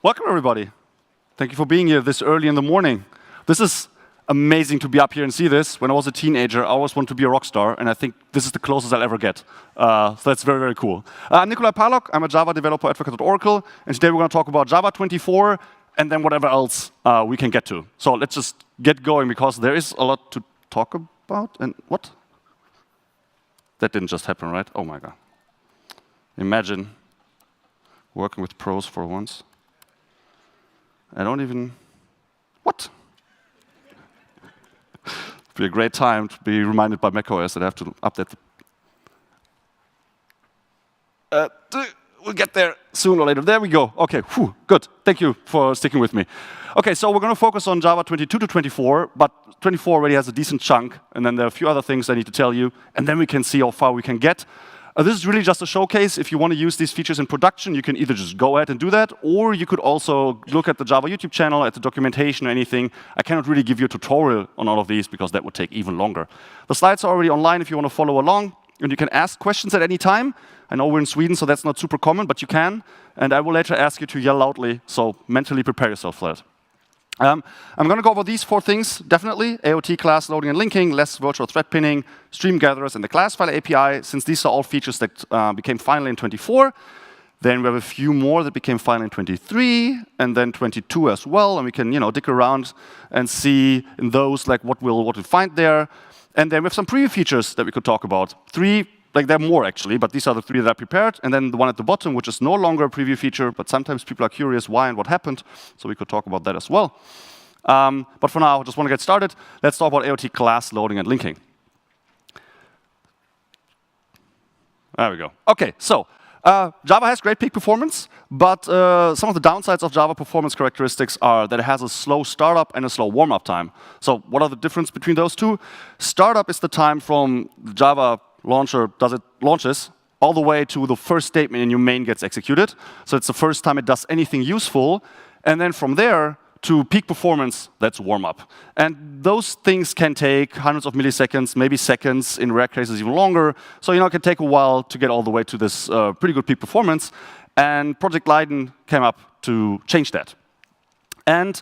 Welcome, everybody. Thank you for being here this early in the morning. This is amazing to be up here and see this. When I was a teenager, I always wanted to be a rock star, and I think this is the closest I'll ever get. So that's very, very cool. I'm Nikolai Parlok. I'm a Java developer advocate at Oracle, and today we're going to talk about Java 24 and then whatever else we can get to. So let's just get going, because there is a lot to talk about. And what? That didn't just happen, right? Oh, my God. Imagine working with pros for once. I don't even... What? It'd be a great time to be reminded by macOS that I have to update the... We'll get there sooner or later. There we go. OK, whew, good. Thank you for sticking with me. OK, so we're going to focus on Java 22 to 24, but 24 already has a decent chunk, and then there are a few other things I need to tell you, and then we can see how far we can get. This is really just a showcase. If you want to use these features in production, you can either just go ahead and do that, or you could also look at the Java YouTube channel, at the documentation or anything. I cannot really give you a tutorial on all of these, because that would take even longer. The slides are already online if you want to follow along, and you can ask questions at any time. I know we're in Sweden, so that's not super common, but you can. And I will later ask you to yell loudly, so mentally prepare yourself for that. I'm going to go over these 4 things, definitely. AOT, class loading and linking, less virtual thread pinning, stream gatherers, and the class file API, since these are all features that became final in 24. Then we have a few more that became final in 23, and then 22 as well. And we can dig around and see in those what we'll find there. And then we have some preview features that we could talk about. 3, there are more actually, but these are the 3 that I prepared. And then the one at the bottom, which is no longer a preview feature, but sometimes people are curious why and what happened. So we could talk about that as well. But for now, I just want to get started. Let's talk about AOT class loading and linking. There we go. OK, so Java has great peak performance, but some of the downsides of Java performance characteristics are that it has a slow startup and a slow warm-up time. So what are the difference between those two? Startup is the time from the Java launcher launches all the way to the first statement in your main gets executed. So it's the first time it does anything useful. And then from there to peak performance, that's warm-up. And those things can take hundreds of milliseconds, maybe seconds, in rare cases even longer. So it can take a while to get all the way to this pretty good peak performance. And Project Leiden came up to change that. And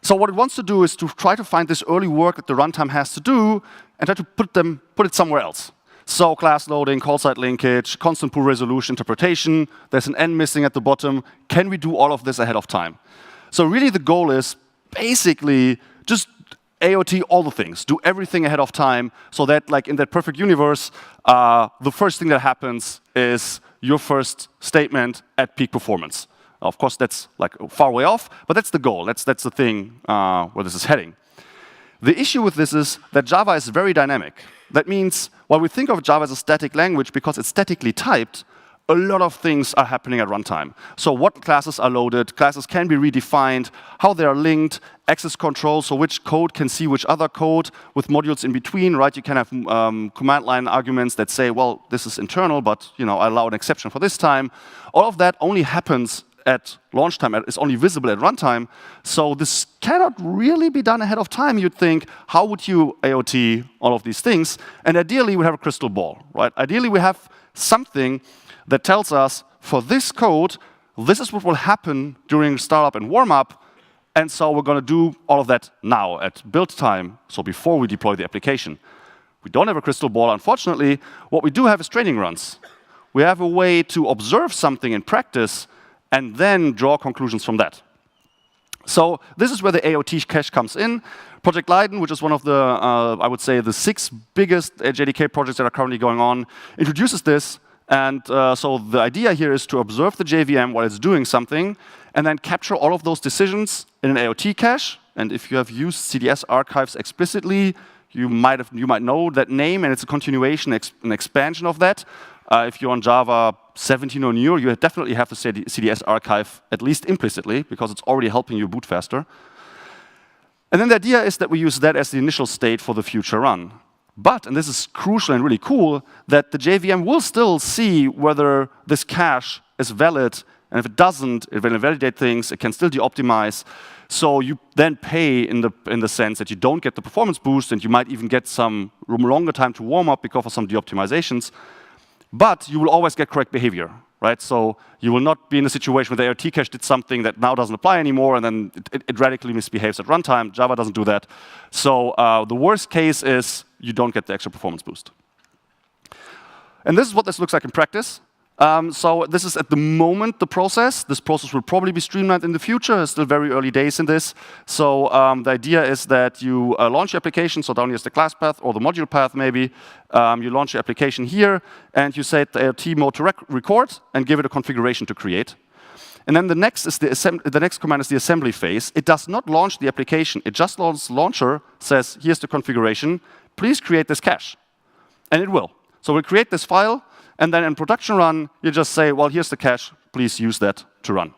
so what it wants to do is to try to find this early work that the runtime has to do and try to put it somewhere else. So class loading, call side linkage, constant pool resolution interpretation. There's an N missing at the bottom. Can we do all of this ahead of time? So really the goal is basically just AOT all the things. Do everything ahead of time, so that in that perfect universe, the first thing that happens is your first statement at peak performance. Of course, that's far way off, but that's the goal. That's the thing where this is heading. The issue with this is that Java is very dynamic. That means while we think of Java as a static language because it's statically typed, a lot of things are happening at runtime. So what classes are loaded, classes can be redefined, how they are linked, access control, so which code can see which other code with modules in between, right? You can have command line arguments that say, well, this is internal, but I allow an exception for this time. All of that only happens at launch time. It's only visible at runtime. So this cannot really be done ahead of time. You'd think, how would you AOT all of these things? And ideally, we have a crystal ball, right? Ideally, we have something that tells us, for this code, this is what will happen during startup and warm-up. And so we're going to do all of that now at build time, so before we deploy the application. We don't have a crystal ball, unfortunately. What we do have is training runs. We have a way to observe something in practice and then draw conclusions from that. So this is where the AOT cache comes in. Project Leiden, which is one of the, I would say, the 6 biggest JDK projects that are currently going on, introduces this. And so the idea here is to observe the JVM while it's doing something, and then capture all of those decisions in an AOT cache. And if you have used CDS archives explicitly, you might know that name, and it's a continuation, an expansion of that. If you're on Java 17 or newer, you definitely have the CDS archive, at least implicitly, because it's already helping you boot faster. And then the idea is that we use that as the initial state for the future run. But, and this is crucial and really cool, that the JVM will still see whether this cache is valid, and if it doesn't, it will invalidate things, it can still de-optimize. So you then pay in the sense that you don't get the performance boost, and you might even get some longer time to warm up because of some de-optimizations. But you will always get correct behavior. right? So you will not be in a situation where the ART cache did something that now doesn't apply anymore, and then it radically misbehaves at runtime. Java doesn't do that. So the worst case is you don't get the extra performance boost. And this is what this looks like in practice. So this is at the moment the process. This process will probably be streamlined in the future. It's still very early days in this. So the idea is that you launch your application. So down here is the class path or the module path maybe. You launch your application here, and you set the ART mode to record and give it a configuration to create. And then the next command is the assembly phase. It does not launch the application. It just launches launcher, says, here's the configuration. Please create this cache. And it will. So we'll create this file. And then in production run, you just say, well, here's the cache. Please use that to run.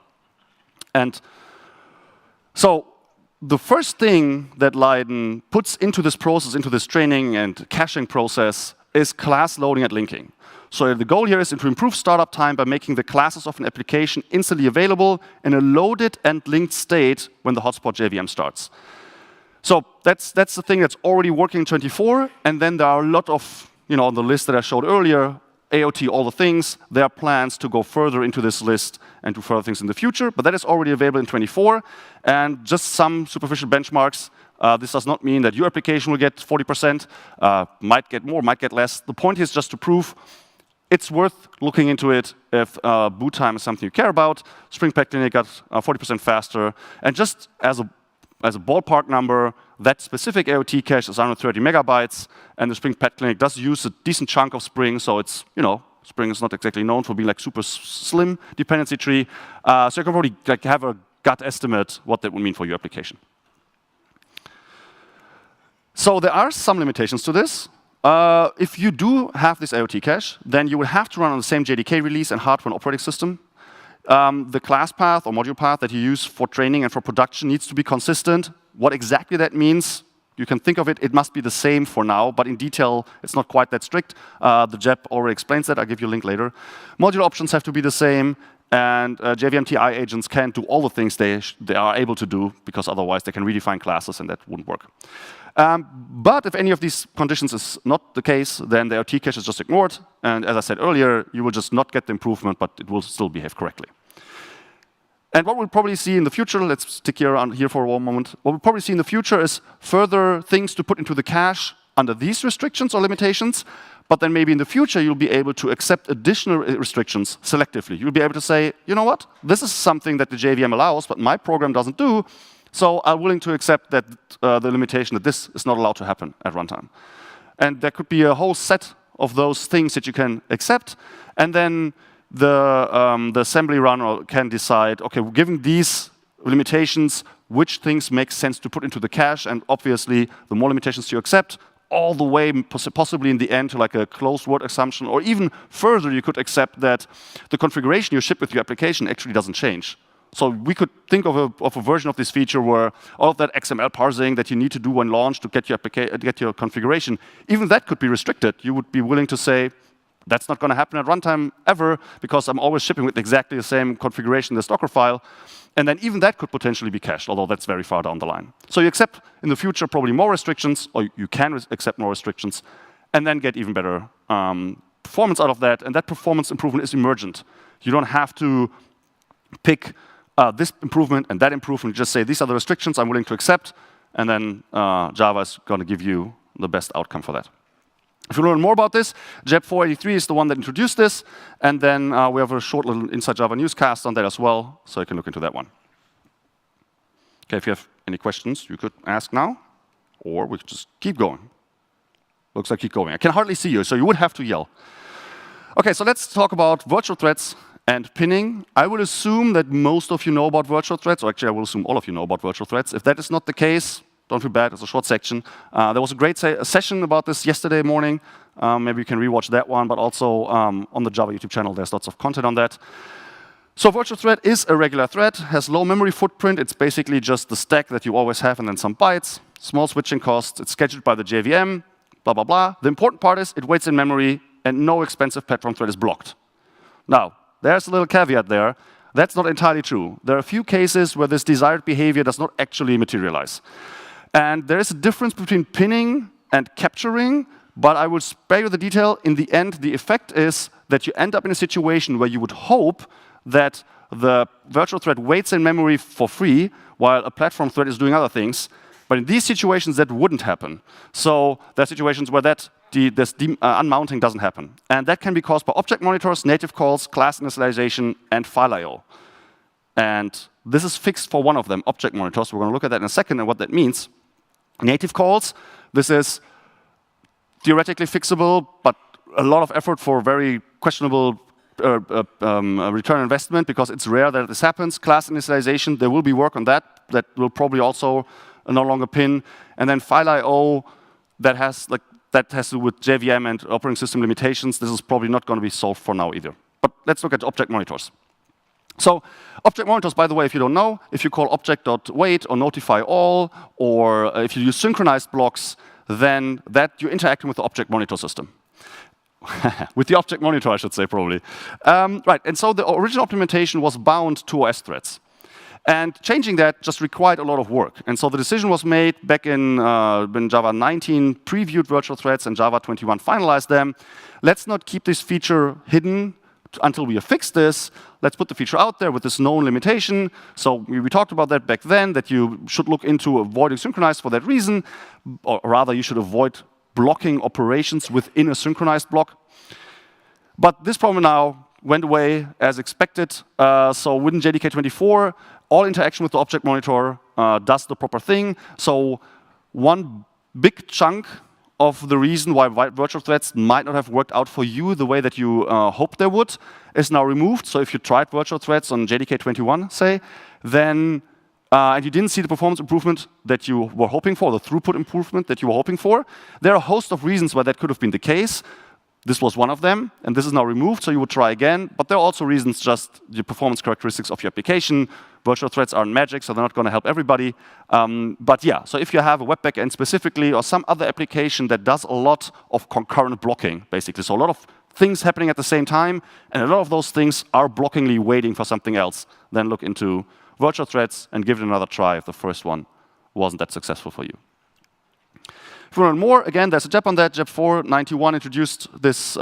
And so the first thing that Leiden puts into this process, into this training and caching process, is class loading and linking. So the goal here is to improve startup time by making the classes of an application instantly available in a loaded and linked state when the hotspot JVM starts. So that's the thing that's already working in 24. And then there are a lot of, on the list that I showed earlier, AOT, all the things. There are plans to go further into this list and do further things in the future, but that is already available in 24. And just some superficial benchmarks. This does not mean that your application will get 40%, might get more, might get less. The point is just to prove it's worth looking into it if boot time is something you care about. Spring Pet Clinic got 40% faster. And just as a ballpark number, that specific AOT cache is 130 megabytes, and the Spring Pet Clinic does use a decent chunk of Spring, so it's, Spring is not exactly known for being like super slim dependency tree. So you can probably have a gut estimate what that would mean for your application. So there are some limitations to this. If you do have this AOT cache, then you will have to run on the same JDK release and hardware and operating system. The class path or module path that you use for training and for production needs to be consistent. What exactly that means, you can think of it, it must be the same for now, but in detail, it's not quite that strict. The JEP already explains that. I'll give you a link later. Module options have to be the same, and JVM TI agents can't do all the things they are able to do, because otherwise they can redefine classes, and that wouldn't work. But if any of these conditions is not the case, then the AOT cache is just ignored. And as I said earlier, you will just not get the improvement, but it will still behave correctly. And what we'll probably see in the future, let's stick around here for one moment. What we'll probably see in the future is further things to put into the cache under these restrictions or limitations. But then maybe in the future, you'll be able to accept additional restrictions selectively. You'll be able to say, you know what? This is something that the JVM allows, but my program doesn't do. So I'm willing to accept that the limitation that this is not allowed to happen at runtime. And there could be a whole set of those things that you can accept. And then the assembly runner can decide, OK, given these limitations, which things make sense to put into the cache. And obviously, the more limitations you accept, all the way possibly in the end to like a closed word assumption, or even further, you could accept that the configuration you ship with your application actually doesn't change. So we could think of a version of this feature where all of that XML parsing that you need to do when launched to get your configuration, even that could be restricted. You would be willing to say, that's not going to happen at runtime ever, because I'm always shipping with exactly the same configuration in the Docker file. And then even that could potentially be cached, although that's very far down the line. So you accept in the future probably more restrictions, or you can accept more restrictions, and then get even better performance out of that. And that performance improvement is emergent. You don't have to pick this improvement and that improvement. Just say, these are the restrictions I'm willing to accept, and then Java is going to give you the best outcome for that. If you learn more about this, JEP 483 is the one that introduced this, and then we have a short little Inside Java newscast on that as well, so you can look into that one. Okay, if you have any questions, you could ask now, or we could just keep going. Looks like keep going. I can hardly see you, so you would have to yell. Okay, so let's talk about virtual threads and pinning. I will assume that most of you know about virtual threads, or actually I will assume all of you know about virtual threads. If that is not the case, don't feel bad, it's a short section. There was a great session about this yesterday morning. Maybe you can rewatch that one, but also on the Java YouTube channel, there's lots of content on that. So virtual thread is a regular thread, has low memory footprint. It's basically just the stack that you always have and then some bytes, small switching costs. It's scheduled by the JVM, blah, blah, blah. The important part is it waits in memory, and no expensive platform thread is blocked. Now, there's a little caveat there. That's not entirely true. There are a few cases where this desired behavior does not actually materialize. And there is a difference between pinning and capturing, But I will spare you the detail. In the end, the effect is that you end up in a situation where you would hope that the virtual thread waits in memory for free while a platform thread is doing other things. But in these situations, that wouldn't happen. So there are situations where this unmounting doesn't happen. And that can be caused by object monitors, native calls, class initialization, and file I/O. And this is fixed for one of them, object monitors. We're going to look at that in a second and what that means. Native calls, this is theoretically fixable, but a lot of effort for very questionable return on investment because it's rare that this happens. Class initialization, there will be work on that. That will probably also no longer pin. And then file I/O, that has to do with JVM and operating system limitations. This is probably not going to be solved for now either. But let's look at object monitors. So object monitors, by the way, if you don't know, if you call object.wait or notify all, or if you use synchronized blocks, then that you're interacting with the object monitor system. With the object monitor, I should say, probably. Right, and so the original implementation was bound to OS threads. And changing that just required a lot of work. And so the decision was made back in when Java 19 previewed virtual threads and Java 21 finalized them. Let's not keep this feature hidden until we have fixed this. Let's put the feature out there with this known limitation. So we talked about that back then, that you should look into avoiding synchronized for that reason. Or rather, you should avoid blocking operations within a synchronized block. But this problem now went away as expected. So within JDK 24, all interaction with the object monitor does the proper thing. So one big chunk of the reason why virtual threads might not have worked out for you the way that you hoped they would is now removed. So if you tried virtual threads on JDK 21, say, then and you didn't see the performance improvement that you were hoping for, the throughput improvement that you were hoping for, there are a host of reasons why that could have been the case. This was one of them, and this is now removed, so you would try again. But there are also reasons, just the performance characteristics of your application. Virtual threads aren't magic, so they're not going to help everybody. But yeah, so if you have a web backend specifically or some other application that does a lot of concurrent blocking, basically, so a lot of things happening at the same time, and a lot of those things are blockingly waiting for something else, then look into virtual threads and give it another try if the first one wasn't that successful for you. If you want to learn more, again, there's a JEP on that. JEP 491 introduced this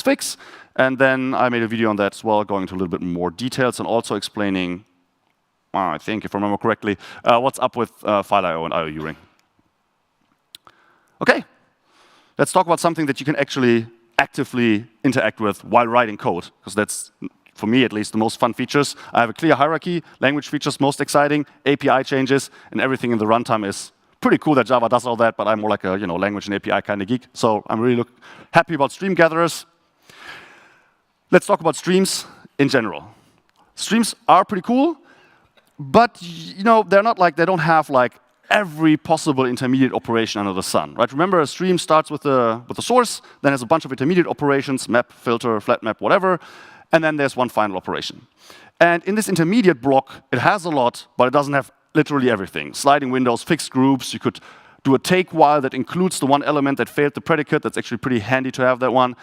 fix, and then I made a video on that as well, going into a little bit more details and also explaining, I think, if I remember correctly, what's up with file I/O and I/O ring. Okay, let's talk about something that you can actually actively interact with while writing code, because that's, for me at least, the most fun features. I have a clear hierarchy, language features most exciting, API changes, and everything in the runtime is pretty cool that Java does all that, but I'm more like a language and API kind of geek. So I'm really happy about stream gatherers. Let's talk about streams in general. Streams are pretty cool, but they're not like, they don't have like every possible intermediate operation under the sun, right? Remember, a stream starts with the source, then has a bunch of intermediate operations, map, filter, flat map, whatever, and then there's one final operation. And in this intermediate block, it has a lot, but it doesn't have literally everything. Sliding windows, fixed groups, you could do a take while that includes the one element that failed the predicate. That's actually pretty handy to have that one.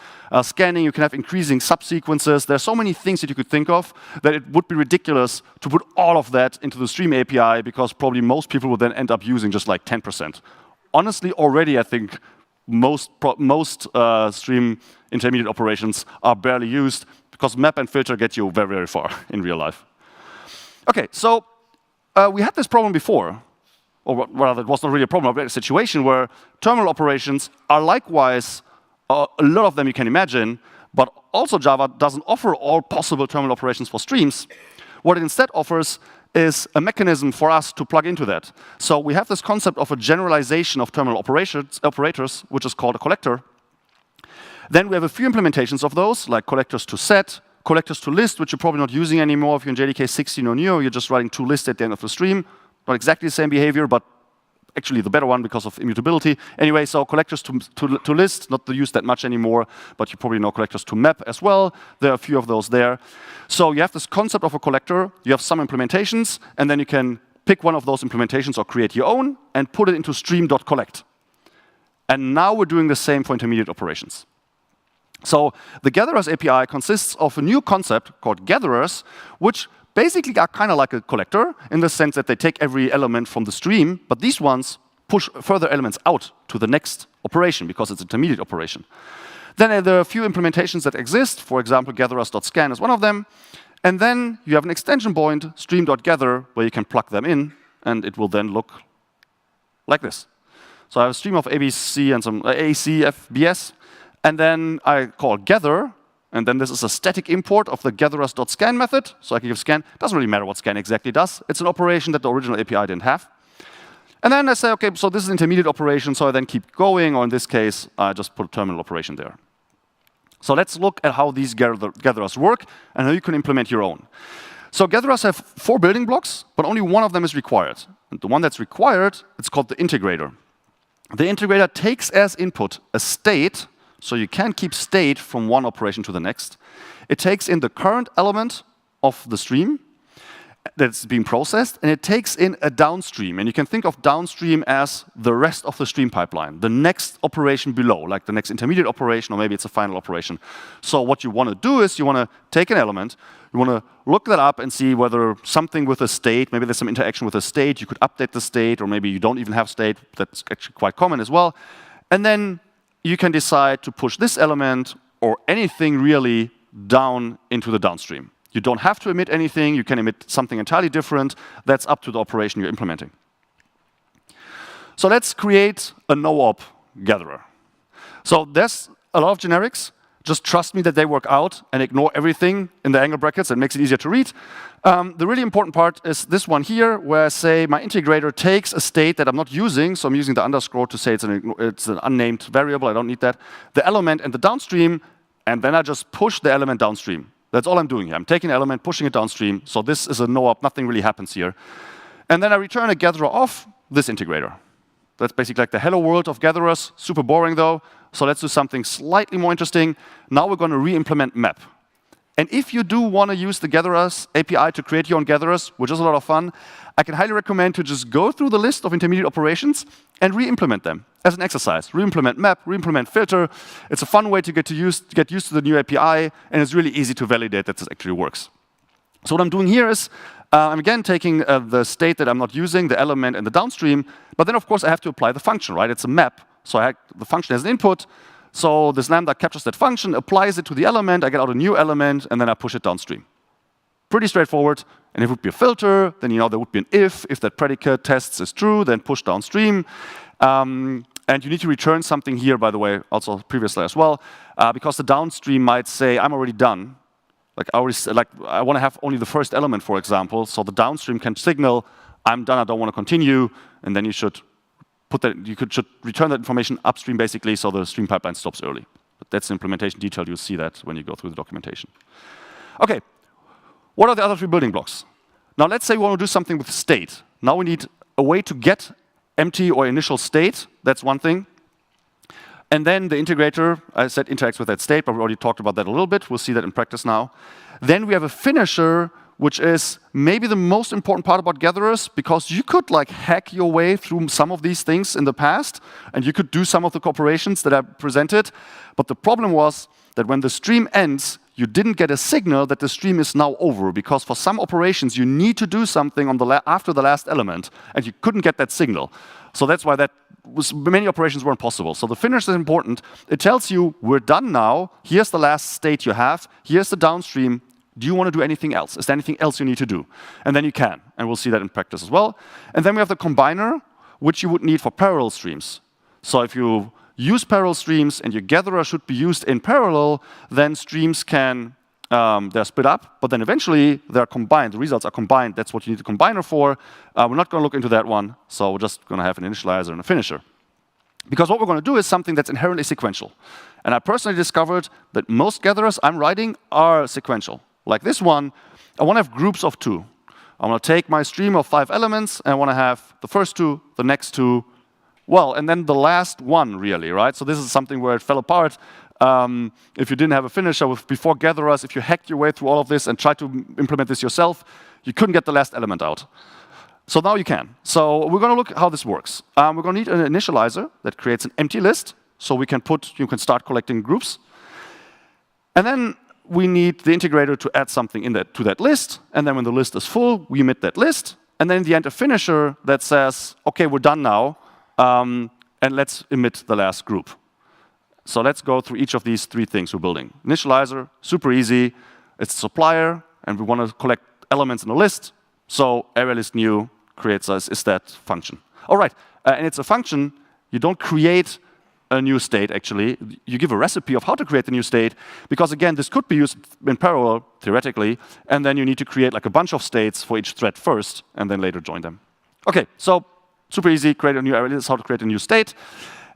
Scanning, you can have increasing subsequences. There's so many things that you could think of that it would be ridiculous to put all of that into the stream API, because probably most people would then end up using just like 10%. Honestly, already I think most stream intermediate operations are barely used, because map and filter get you very, very far in real life. Okay, so we had this problem before, or rather, it was not really a problem, but a situation where terminal operations are likewise, a lot of them you can imagine, but also Java doesn't offer all possible terminal operations for streams. What it instead offers is a mechanism for us to plug into that. So we have this concept of a generalization of terminal operators, which is called a collector. Then we have a few implementations of those, like collectors to set, collectors to list, which you're probably not using anymore if you're in JDK 16 or Neo. You're just writing to list at the end of the stream. Not exactly the same behavior, but actually the better one because of immutability. Anyway, so collectors to list, not used that much anymore, but you probably know collectors to map as well. There are a few of those there. So you have this concept of a collector, you have some implementations, and then you can pick one of those implementations or create your own and put it into stream.collect. And now we're doing the same for intermediate operations. So the gatherers API consists of a new concept called gatherers, which basically are kind of like a collector in the sense that they take every element from the stream, but these ones push further elements out to the next operation because it's an intermediate operation. Then there are a few implementations that exist. For example, gatherers.scan is one of them. And then you have an extension point, stream.gather, where you can plug them in, and it will then look like this. So I have a stream of ABC and some AC, FBS, and then I call gather, and then this is a static import of the gatherers.scan method. So I can give scan. Doesn't really matter what scan exactly does. It's an operation that the original API didn't have. And then I say, OK, so this is an intermediate operation, so I then keep going, or in this case, I just put a terminal operation there. So let's look at how these gatherers work and how you can implement your own. So gatherers have 4 building blocks, but only one of them is required. And the one that's required, it's called the integrator. The integrator takes as input a state, so you can keep state from one operation to the next. It takes in the current element of the stream that's being processed, and it takes in a downstream. And you can think of downstream as the rest of the stream pipeline, the next operation below, like the next intermediate operation, or maybe it's a final operation. So what you want to do is you want to take an element, you want to look that up and see whether something with a state, maybe there's some interaction with a state, you could update the state, or maybe you don't even have state. That's actually quite common as well. And then you can decide to push this element or anything really down into the downstream. You don't have to emit anything. You can emit something entirely different. That's up to the operation you're implementing. So let's create a no-op gatherer. So there's a lot of generics. Just trust me that they work out and ignore everything in the angle brackets. It makes it easier to read. The really important part is this one here, where I say my integrator takes a state that I'm not using. So I'm using the underscore to say it's an unnamed variable. I don't need that. The element and the downstream, and then I just push the element downstream. That's all I'm doing here. I'm taking an element, pushing it downstream. So this is a no-op. Nothing really happens here. And then I return a gatherer of this integrator. That's basically like the hello world of gatherers. Super boring, though. So let's do something slightly more interesting. Now we're going to re-implement map. And if you do want to use the gatherers API to create your own gatherers, which is a lot of fun, I can highly recommend to just go through the list of intermediate operations and re-implement them as an exercise. Re-implement map, re-implement filter. It's a fun way to get used to the new API, and it's really easy to validate that this actually works. So what I'm doing here is I'm again taking the state that I'm not using, the element and the downstream, but then of course I have to apply the function, right? It's a map, so the function has an input. So this lambda captures that function, applies it to the element, I get out a new element, and then I push it downstream. Pretty straightforward. And if it would be a filter, then there would be an if that predicate tests is true, then push downstream. And you need to return something here, by the way, also previously as well, because the downstream might say, I'm already done. I want to have only the first element, for example. So the downstream can signal, I'm done, I don't want to continue, and then you should should return that information upstream, basically, so the stream pipeline stops early. But that's the implementation detail. You'll see that when you go through the documentation. OK, what are the other 3 building blocks? Now, let's say we want to do something with state. Now we need a way to get empty or initial state. That's one thing. And then the integrator, I said, interacts with that state, but we already talked about that a little bit. We'll see that in practice now. Then we have a finisher, which is maybe the most important part about gatherers, because you could hack your way through some of these things in the past, and you could do some of the operations that I presented. But the problem was that when the stream ends, you didn't get a signal that the stream is now over, because for some operations, you need to do something after the last element, and you couldn't get that signal. So that's why many operations weren't possible. So the finish is important. It tells you, we're done now. Here's the last state you have. Here's the downstream. Do you want to do anything else? Is there anything else you need to do? And then you can, and we'll see that in practice as well. And then we have the combiner, which you would need for parallel streams. So if you use parallel streams and your gatherer should be used in parallel, then streams they're split up, but then eventually they're combined. The results are combined. That's what you need the combiner for. We're not going to look into that one, so we're just going to have an initializer and a finisher. Because what we're going to do is something that's inherently sequential. And I personally discovered that most gatherers I'm writing are sequential. Like this one, I want to have groups of 2. I want to take my stream of 5 elements, and I want to have the first 2, the next 2, and then the last one, really, right? So this is something where it fell apart. If you didn't have a finisher before gatherers, if you hacked your way through all of this and tried to implement this yourself, you couldn't get the last element out. So now you can. So we're going to look at how this works. We're going to need an initializer that creates an empty list, so you can start collecting groups. And then we need the integrator to add something to that list, and then when the list is full, we emit that list, and then in the end a finisher that says, OK, we're done now, And let's emit the last group. So let's go through each of these 3 things we're building. Initializer, super easy. It's a supplier, and we want to collect elements in a list. So ArrayList new creates us is that function. All right, and it's a function. You don't create a new state, actually. You give a recipe of how to create the new state, because again, this could be used in parallel, theoretically, and then you need to create like a bunch of states for each thread first, and then later join them. Okay, so super easy, create a new array. This is how to create a new state.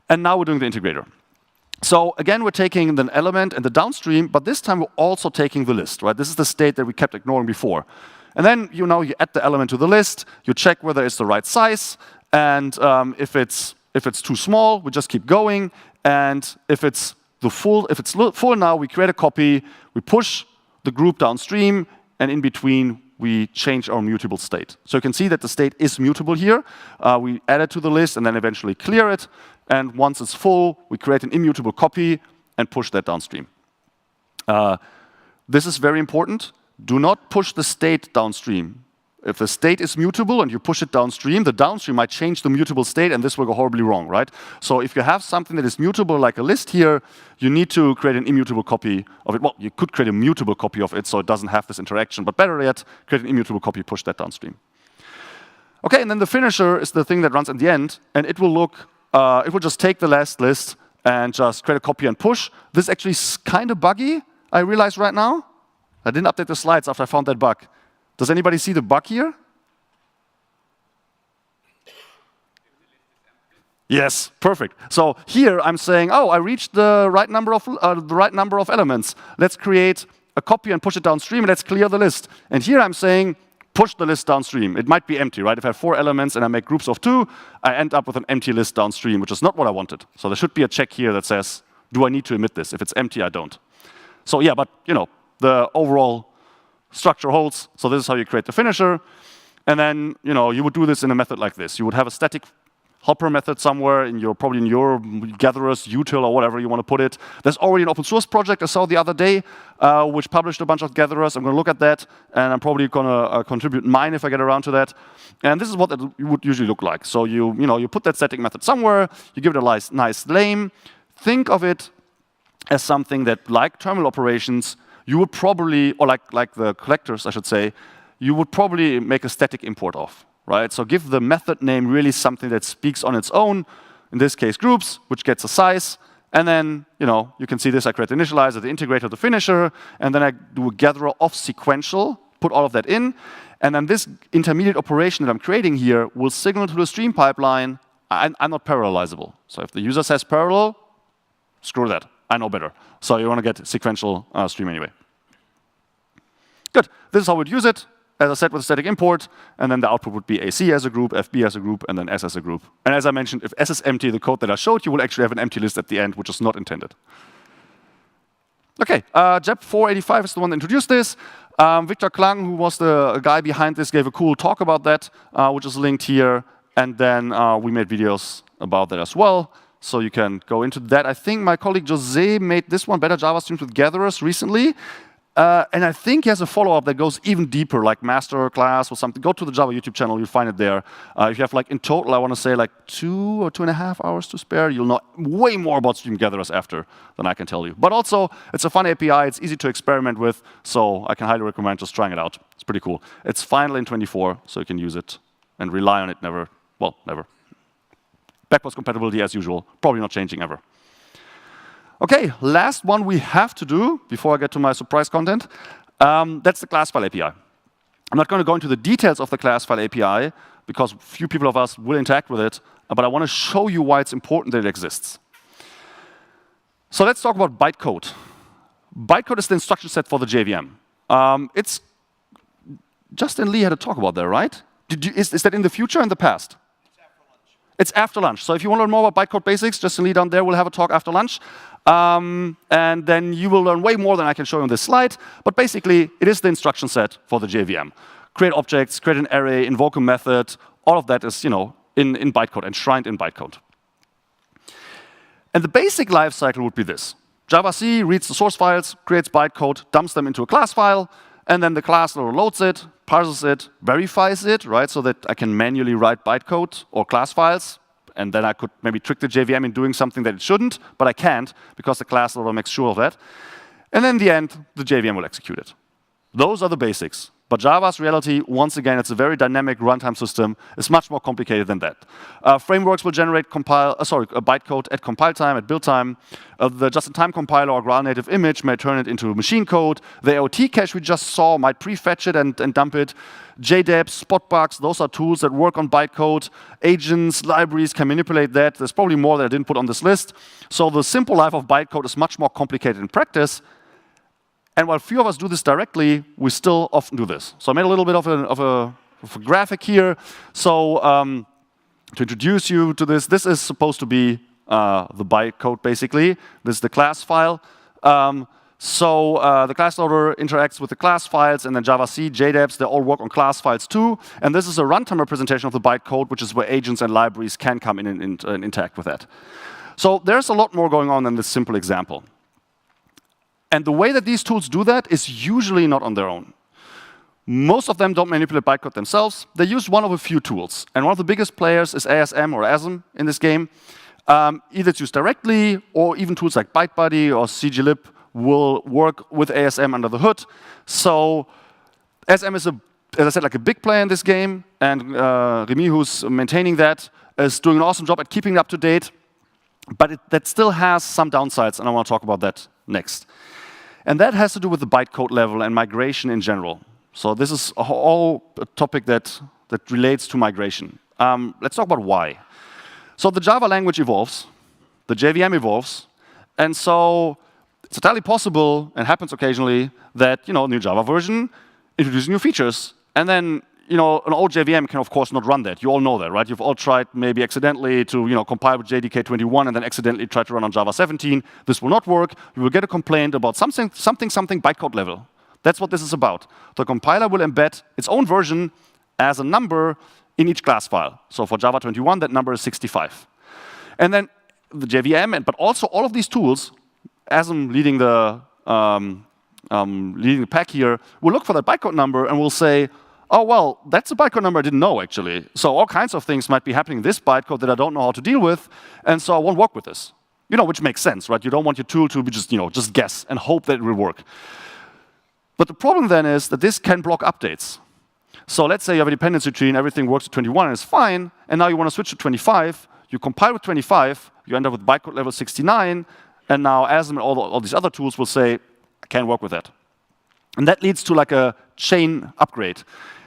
And now we're doing the integrator. So again, we're taking an element and the downstream, but this time we're also taking the list, right? This is the state that we kept ignoring before. And then you add the element to the list, you check whether it's the right size, and if it's too small, we just keep going, and if it's full now, we create a copy, we push the group downstream, and in between, we change our mutable state. So you can see that the state is mutable here. We add it to the list and then eventually clear it. And once it's full, we create an immutable copy and push that downstream. This is very important. Do not push the state downstream. If the state is mutable and you push it downstream, the downstream might change the mutable state, and this will go horribly wrong, right? So if you have something that is mutable, like a list here, you need to create an immutable copy of it. Well, you could create a mutable copy of it so it doesn't have this interaction, but better yet, create an immutable copy, push that downstream. Okay, and then the finisher is the thing that runs at the end, and it will just take the last list and just create a copy and push. This is actually kind of buggy, I realize right now. I didn't update the slides after I found that bug. Does anybody see the bug here? Yes, perfect. So here I'm saying, oh, I reached the right number of elements. Let's create a copy and push it downstream. Let's clear the list. And here I'm saying, push the list downstream. It might be empty, right? If I have 4 elements and I make groups of 2, I end up with an empty list downstream, which is not what I wanted. So there should be a check here that says, do I need to emit this? If it's empty, I don't. So yeah, but the overall structure holds. So this is how you create the finisher. And then, you would do this in a method like this. You would have a static helper method somewhere probably in your gatherers, util, or whatever you want to put it. There's already an open source project I saw the other day, which published a bunch of gatherers. I'm going to look at that, and I'm probably going to contribute mine if I get around to that. And this is what it would usually look like. So you put that static method somewhere, you give it a nice name. Think of it as something that, like terminal operations, you would probably, or like the collectors, I should say, you would probably make a static import of, right? So give the method name really something that speaks on its own, in this case groups, which gets a size, and then, you can see this, I create the initializer, the integrator, the finisher, and then I do a gatherer of sequential, put all of that in, and then this intermediate operation that I'm creating here will signal to the stream pipeline, I'm not parallelizable. So if the user says parallel, screw that. I know better. So you want to get sequential stream anyway. Good. This is how we'd use it. As I said, with a static import, and then the output would be AC as a group, FB as a group, and then S as a group. And as I mentioned, if S is empty, the code that I showed you will actually have an empty list at the end, which is not intended. Okay, JEP485 is the one that introduced this. Victor Klang, who was the guy behind this, gave a cool talk about that, which is linked here. And then we made videos about that as well. So you can go into that. I think my colleague Jose made this one, Better Java Streams with Gatherers, recently. And I think he has a follow-up that goes even deeper, like master class or something. Go to the Java YouTube channel, you'll find it there. If you have, in total, I want to say, 2 or 2.5 hours to spare, you'll know way more about stream gatherers after than I can tell you. But also, it's a fun API. It's easy to experiment with, so I can highly recommend just trying it out. It's pretty cool. It's final in 24, so you can use it and rely on it never. Backwards compatibility as usual, probably not changing ever. Okay, last one we have to do before I get to my surprise content. That's the class file API. I'm not going to go into the details of the class file API because few people of us will interact with it, but I want to show you why it's important that it exists. So let's talk about bytecode. Bytecode is the instruction set for the JVM. Justin Lee had a talk about that, right? Is that in the future or in the past? It's after lunch. So if you want to learn more about bytecode basics, Justin Lee down there will have a talk after lunch. And then you will learn way more than I can show you on this slide. But basically, it is the instruction set for the JVM. Create objects, create an array, invoke a method. All of that is, in bytecode, enshrined in bytecode. And the basic lifecycle would be this. Java-C reads the source files, creates bytecode, dumps them into a class file, and then the class loads it, parses it, verifies it, right, so that I can manually write bytecode or class files And then I could maybe trick the JVM in doing something that it shouldn't, but I can't because the class loader makes sure of that. And then in the end, the JVM will execute it. Those are the basics. But Java's reality, once again, it's a very dynamic runtime system. It's much more complicated than that. Frameworks will generate bytecode at compile time, at build time. The just-in-time compiler or ground native image may turn it into machine code. The AOT cache we just saw might prefetch it and dump it. JDEPs, spotbugs, those are tools that work on bytecode. Agents, libraries can manipulate that. There's probably more that I didn't put on this list. So the simple life of bytecode is much more complicated in practice. And while few of us do this directly, we still often do this. So I made a little bit of a graphic here. So to introduce you to this is supposed to be the bytecode, basically. This is the class file. The class loader interacts with the class files, and then Java C, JDEPs, they all work on class files too. And this is a runtime representation of the bytecode, which is where agents and libraries can come in and interact with that. So there's a lot more going on than this simple example. And the way that these tools do that is usually not on their own. Most of them don't manipulate bytecode themselves. They use one of a few tools. And one of the biggest players is ASM or ASM in this game. Either it's used directly, or even tools like ByteBuddy or CGLib will work with ASM under the hood. So ASM is, as I said, like a big player in this game. And Remy, who's maintaining that, is doing an awesome job at keeping it up to date. But that still has some downsides, and I want to talk about that next. And that has to do with the bytecode level and migration in general. So this is all a topic that relates to migration. Let's talk about why. So the Java language evolves, the JVM evolves, and so it's entirely possible, and happens occasionally, that a new Java version introduces new features, and then an old JVM can, of course, not run that. You all know that, right? You've all tried maybe accidentally to compile with JDK 21 and then accidentally try to run on Java 17. This will not work. You will get a complaint about something bytecode level. That's what this is about. The compiler will embed its own version as a number in each class file. So for Java 21, that number is 65. And then the JVM, but also all of these tools, as I'm leading the pack here, will look for that bytecode number and will say, oh, well, that's a bytecode number I didn't know, actually. So all kinds of things might be happening in this bytecode that I don't know how to deal with, and so I won't work with this. Which makes sense, right? You don't want your tool to be just guess and hope that it will work. But the problem then is that this can block updates. So let's say you have a dependency tree and everything works with 21 and it's fine, and now you want to switch to 25. You compile with 25, you end up with bytecode level 69, and now ASM and all these other tools will say, I can't work with that. And that leads to like a chain upgrade.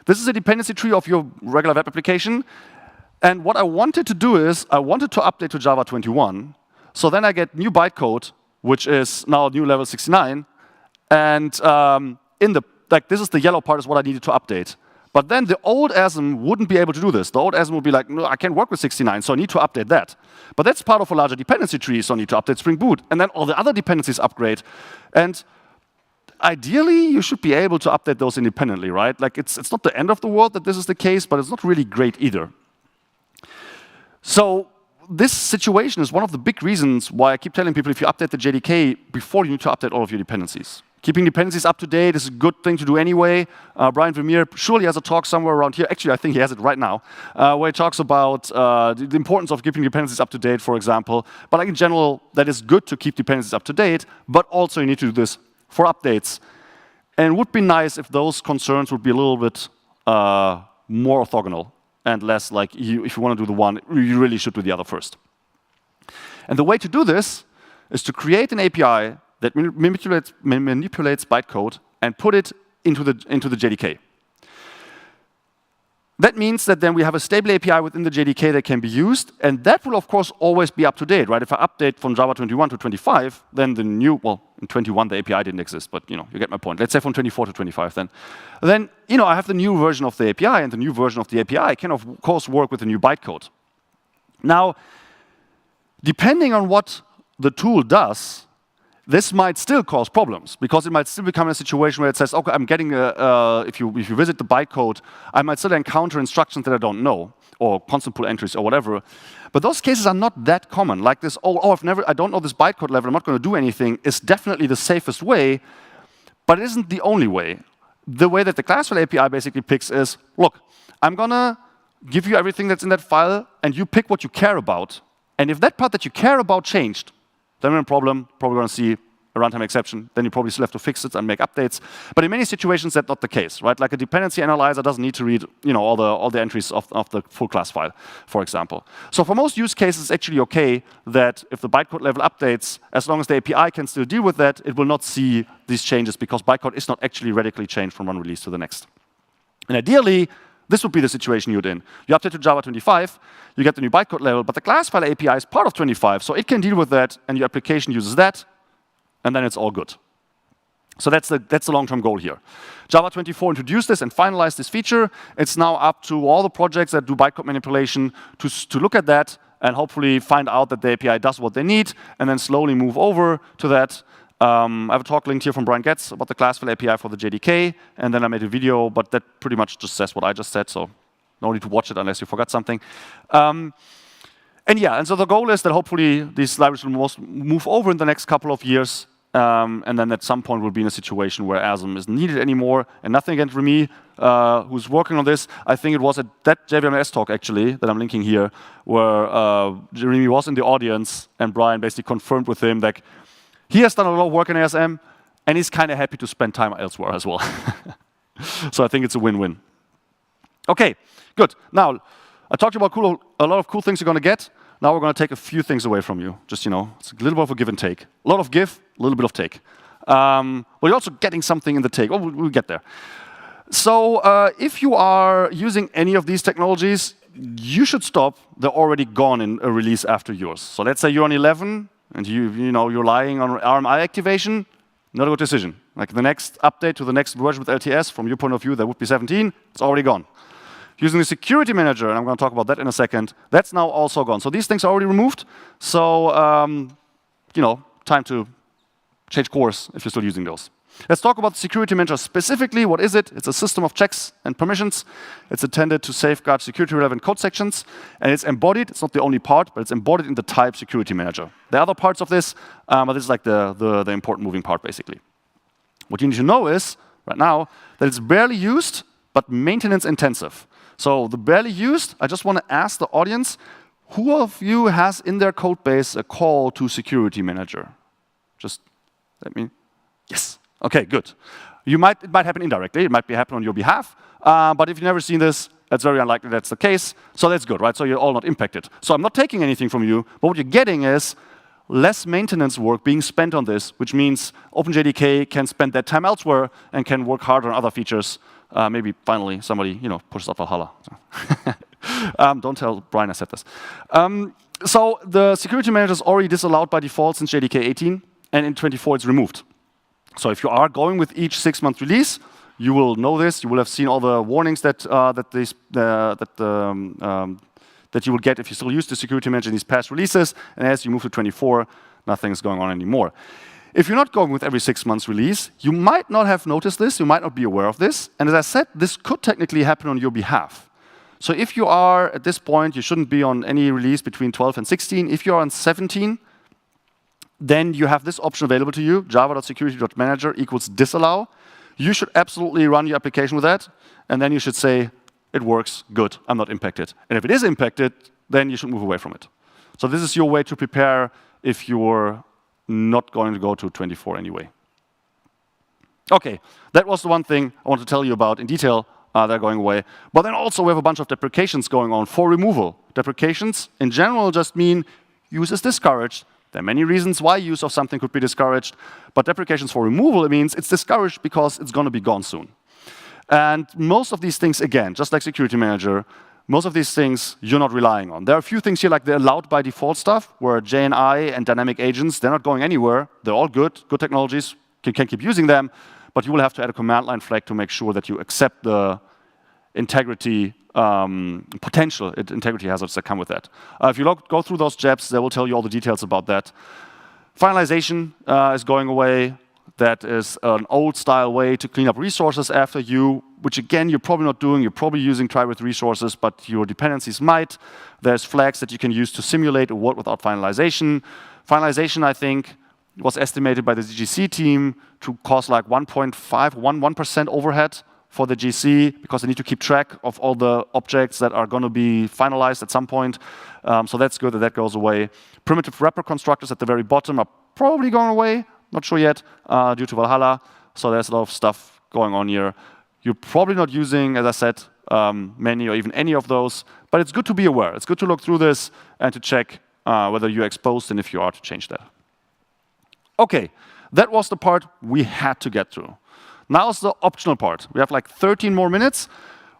This is a dependency tree of your regular web application. And what I wanted to do is, I wanted to update to Java 21. So then I get new bytecode, which is now new level 69. And this is the yellow part is what I needed to update. But then the old ASM wouldn't be able to do this. The old ASM would be like, no, I can't work with 69, so I need to update that. But that's part of a larger dependency tree, so I need to update Spring Boot. And then all the other dependencies upgrade. And ideally, you should be able to update those independently, right? Like it's not the end of the world that this is the case, but it's not really great either. So this situation is one of the big reasons why I keep telling people if you update the JDK before you need to update all of your dependencies. Keeping dependencies up to date is a good thing to do anyway. Brian Vermeer surely has a talk somewhere around here. Actually, I think he has it right now, where he talks about the importance of keeping dependencies up to date, for example. But like in general, that is good to keep dependencies up to date, but also you need to do this for updates. And it would be nice if those concerns would be a little bit more orthogonal and less like if you want to do the one, you really should do the other first. And the way to do this is to create an API that manipulates bytecode and put it into the JDK. That means that then we have a stable API within the JDK that can be used, and that will, of course, always be up to date, right? If I update from Java 21 to 25, then the new, well, in 21 the API didn't exist, but you get my point. Let's say from 24 to 25 then. Then, I have the new version of the API, and the new version of the API can, of course, work with the new bytecode. Now, depending on what the tool does, this might still cause problems, because it might still become a situation where it says, okay, I'm getting if you visit the bytecode, I might still encounter instructions that I don't know, or constant pull entries or whatever. But those cases are not that common. Like this, I don't know this bytecode level, I'm not going to do anything, is definitely the safest way, but it isn't the only way. The way that the Classfile API basically picks is, look, I'm going to give you everything that's in that file, and you pick what you care about. And if that part that you care about changed, then we're in a problem, probably going to see a runtime exception. Then you probably still have to fix it and make updates. But in many situations, that's not the case, right? Like a dependency analyzer doesn't need to read, all the entries of the full class file, for example. So for most use cases, it's actually okay that if the bytecode level updates, as long as the API can still deal with that, it will not see these changes because bytecode is not actually radically changed from one release to the next. And ideally, this would be the situation you're in. You update to Java 25, you get the new bytecode level, but the class file API is part of 25, so it can deal with that, and your application uses that, and then it's all good. So that's the long-term goal here. Java 24 introduced this and finalized this feature. It's now up to all the projects that do bytecode manipulation to look at that and hopefully find out that the API does what they need, and then slowly move over to that. I have a talk linked here from Brian Getz about the class file API for the JDK, and then I made a video, but that pretty much just says what I just said, so no need to watch it unless you forgot something. And so the goal is that hopefully these libraries will move over in the next couple of years, and then at some point we'll be in a situation where ASM isn't needed anymore. And nothing against Remy, who's working on this. I think it was at that JVMS talk, actually, that I'm linking here, where Remy was in the audience, and Brian basically confirmed with him that he has done a lot of work in ASM, and he's kind of happy to spend time elsewhere as well. So I think it's a win-win. OK, good. Now, I talked about a lot of cool things you're going to get. Now we're going to take a few things away from you. Just, it's a little bit of a give and take. A lot of give, a little bit of take. But you're also getting something in the take. Oh, we'll get there. So if you are using any of these technologies, you should stop. They're already gone in a release after yours. So let's say you're on 11, and you're relying on RMI activation. Not a good decision. Like the next update to the next version with LTS, from your point of view, that would be 17. It's already gone. Using the security manager, and I'm going to talk about that in a second, that's now also gone. So these things are already removed. So, time to change course if you're still using those. Let's talk about the security manager specifically. What is it? It's a system of checks and permissions. It's intended to safeguard security-relevant code sections. And it's embodied. It's not the only part, but it's embodied in the type security manager. There are other parts of this, but this is like the important moving part, basically. What you need to know is, right now, that it's barely used, but maintenance intensive. So the barely used, I just want to ask the audience, who of you has in their code base a call to security manager? Just let me, yes. OK, good. It might happen indirectly. It might happen on your behalf. But if you've never seen this, it's very unlikely that's the case. So that's good, right? So you're all not impacted. So I'm not taking anything from you. But what you're getting is less maintenance work being spent on this, which means OpenJDK can spend that time elsewhere and can work harder on other features. Maybe finally somebody pushes up Valhalla. Don't tell Brian I said this. So the security manager is already disallowed by default since JDK 18, and in 24 it's removed. So if you are going with each 6-month release, you will know this. You will have seen all the warnings that you will get if you still use the security manager in these past releases. And as you move to 24, nothing is going on anymore. If you're not going with every 6 months release, you might not have noticed this. You might not be aware of this. And as I said, this could technically happen on your behalf. So if you are, at this point, you shouldn't be on any release between 12 and 16. If you're on 17, then you have this option available to you, java.security.manager equals disallow. You should absolutely run your application with that. And then you should say, it works, good, I'm not impacted. And if it is impacted, then you should move away from it. So this is your way to prepare if you're not going to go to 24 anyway. OK, that was the one thing I want to tell you about in detail. They're going away. But then also we have a bunch of deprecations going on for removal. Deprecations in general just mean use is discouraged. There are many reasons why use of something could be discouraged. But deprecations for removal, it means it's discouraged because it's going to be gone soon. And most of these things, again, just like Security Manager, most of these things you're not relying on. There are a few things here like the allowed by default stuff, where JNI and dynamic agents, they're not going anywhere. They're all good technologies. You can keep using them. But you will have to add a command line flag to make sure that you accept the integrity, potential integrity hazards that come with that. If you go through those JEPs, they will tell you all the details about that. Finalization is going away. That is an old-style way to clean up resources after you, which again, you're probably not doing. You're probably using try with resources, but your dependencies might. There's flags that you can use to simulate a world without finalization. Finalization, I think, was estimated by the DGC team to cost like 1.5, 1% overhead for the GC because they need to keep track of all the objects that are going to be finalized at some point. So that's good that that goes away. Primitive wrapper constructors at the very bottom are probably going away. Not sure yet, due to Valhalla. So there's a lot of stuff going on here. You're probably not using, as I said, many or even any of those. But it's good to be aware. It's good to look through this and to check whether you're exposed and if you are to change that. OK, that was the part we had to get through. Now is the optional part. We have like 13 more minutes.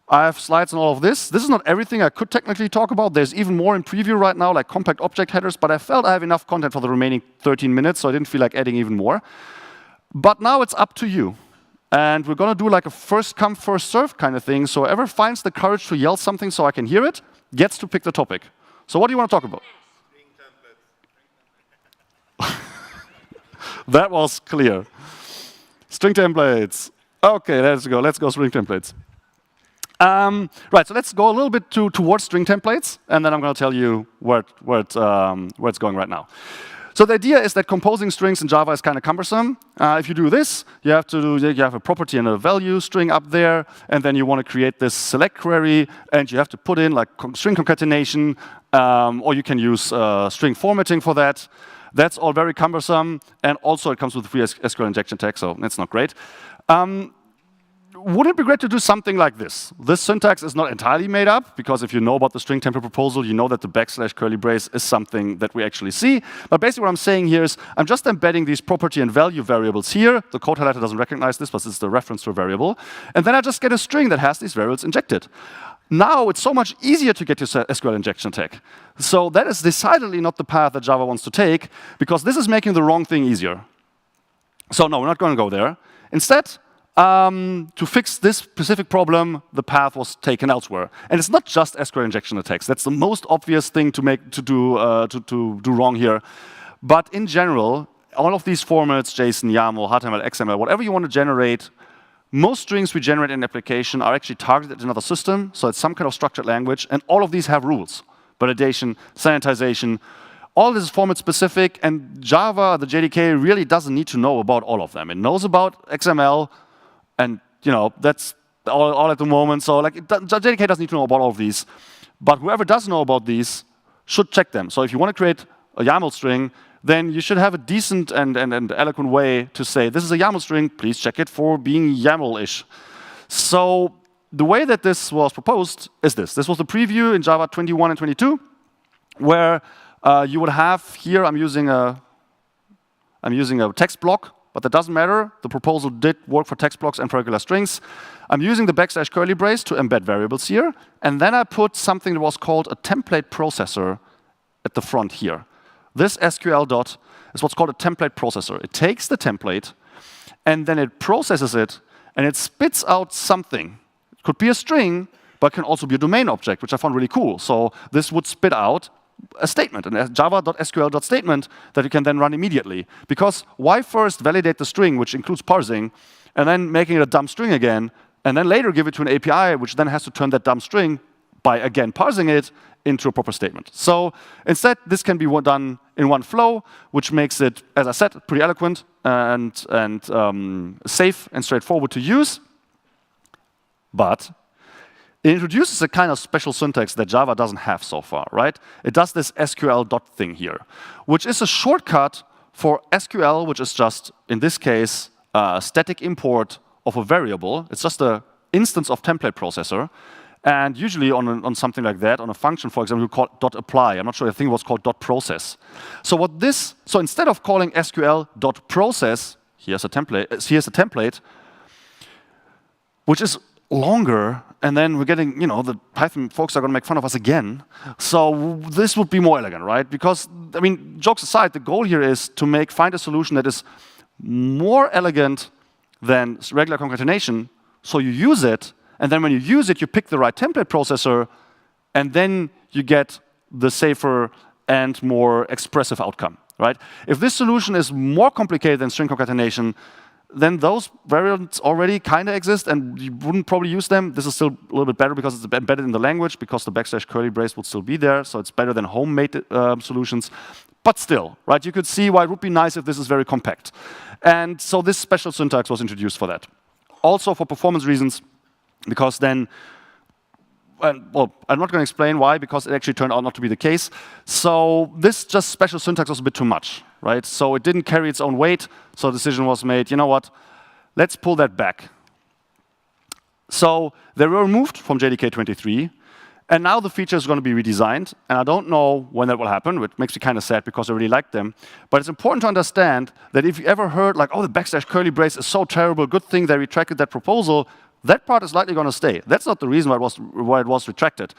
I have slides on all of this. This is not everything I could technically talk about. There's even more in preview right now, like compact object headers, but I felt I have enough content for the remaining 13 minutes, so I didn't feel like adding even more. But now it's up to you. And we're going to do like a first come, first serve kind of thing. So whoever finds the courage to yell something so I can hear it gets to pick the topic. So what do you want to talk about? That was clear. String templates. OK, let's go. Let's go string templates. Right, so let's go a little bit towards string templates, and then I'm going to tell you where it's going right now. So the idea is that composing strings in Java is kind of cumbersome. If you do this, you have a property and a value string up there, and then you want to create this select query, and you have to put in like string concatenation, or you can use string formatting for that. That's all very cumbersome, and also it comes with free SQL injection tag, so that's not great. Wouldn't it be great to do something like this? This syntax is not entirely made up, because if you know about the string template proposal, you know that the / curly brace is something that we actually see. But basically what I'm saying here is I'm just embedding these property and value variables here. The code highlighter doesn't recognize this, but this is the reference to a variable. And then I just get a string that has these variables injected. Now it's so much easier to get your SQL injection tag. So that is decidedly not the path that Java wants to take, because this is making the wrong thing easier. So no, we're not going to go there. Instead, to fix this specific problem, the path was taken elsewhere. And it's not just SQL injection attacks. That's the most obvious thing to do wrong here. But in general, all of these formats, JSON, YAML, HTML, XML, whatever you want to generate, most strings we generate in an application are actually targeted at another system. So it's some kind of structured language. And all of these have rules: validation, sanitization. All this is format specific. And Java, the JDK, really doesn't need to know about all of them. It knows about XML. And that's all at the moment. So like, JDK doesn't need to know about all of these. But whoever does know about these should check them. So if you want to create a YAML string, then you should have a decent and eloquent way to say, this is a YAML string, please check it for being YAML-ish. So the way that this was proposed is this. This was the preview in Java 21 and 22, where you would have here, I'm using a text block. But that doesn't matter. The proposal did work for text blocks and for regular strings. I'm using the / curly brace to embed variables here. And then I put something that was called a template processor at the front here. This SQL dot is what's called a template processor. It takes the template, and then it processes it, and it spits out something. It could be a string, but it can also be a domain object, which I found really cool. So this would spit out a statement, a java.sql.statement that you can then run immediately. Because why first validate the string, which includes parsing, and then making it a dumb string again, and then later give it to an API, which then has to turn that dumb string by, again, parsing it into a proper statement. So instead, this can be done in one flow, which makes it, as I said, pretty eloquent and safe and straightforward to use. But it introduces a kind of special syntax that Java doesn't have so far, right? It does this SQL dot thing here, which is a shortcut for SQL, which is just, in this case, a static import of a variable. It's just an instance of template processor. And usually on something like that, on a function, for example, you call it .apply. I'm not sure, I think it was called .process. So instead of calling SQL .process, here's a template, which is longer, and then we're getting, the Python folks are going to make fun of us again. So this would be more elegant, right? Because, I mean, jokes aside, the goal here is to find a solution that is more elegant than regular concatenation, so you use it, and then when you use it, you pick the right template processor, and then you get the safer and more expressive outcome, right? If this solution is more complicated than string concatenation, then those variants already kind of exist, and you wouldn't probably use them. This is still a little bit better because it's embedded in the language, because the / curly brace would still be there, so it's better than homemade solutions. But still, right, you could see why it would be nice if this is very compact. And so this special syntax was introduced for that. Also, for performance reasons, because then, well, I'm not going to explain why, because it actually turned out not to be the case. So this just special syntax was a bit too much, right? So it didn't carry its own weight, so a decision was made, you know what, let's pull that back. So they were removed from JDK 23, and now the feature is going to be redesigned, and I don't know when that will happen, which makes me kind of sad because I really like them. But it's important to understand that if you ever heard like, oh, the backslash curly brace is so terrible, good thing they retracted that proposal, that part is likely going to stay. That's not the reason why it was retracted.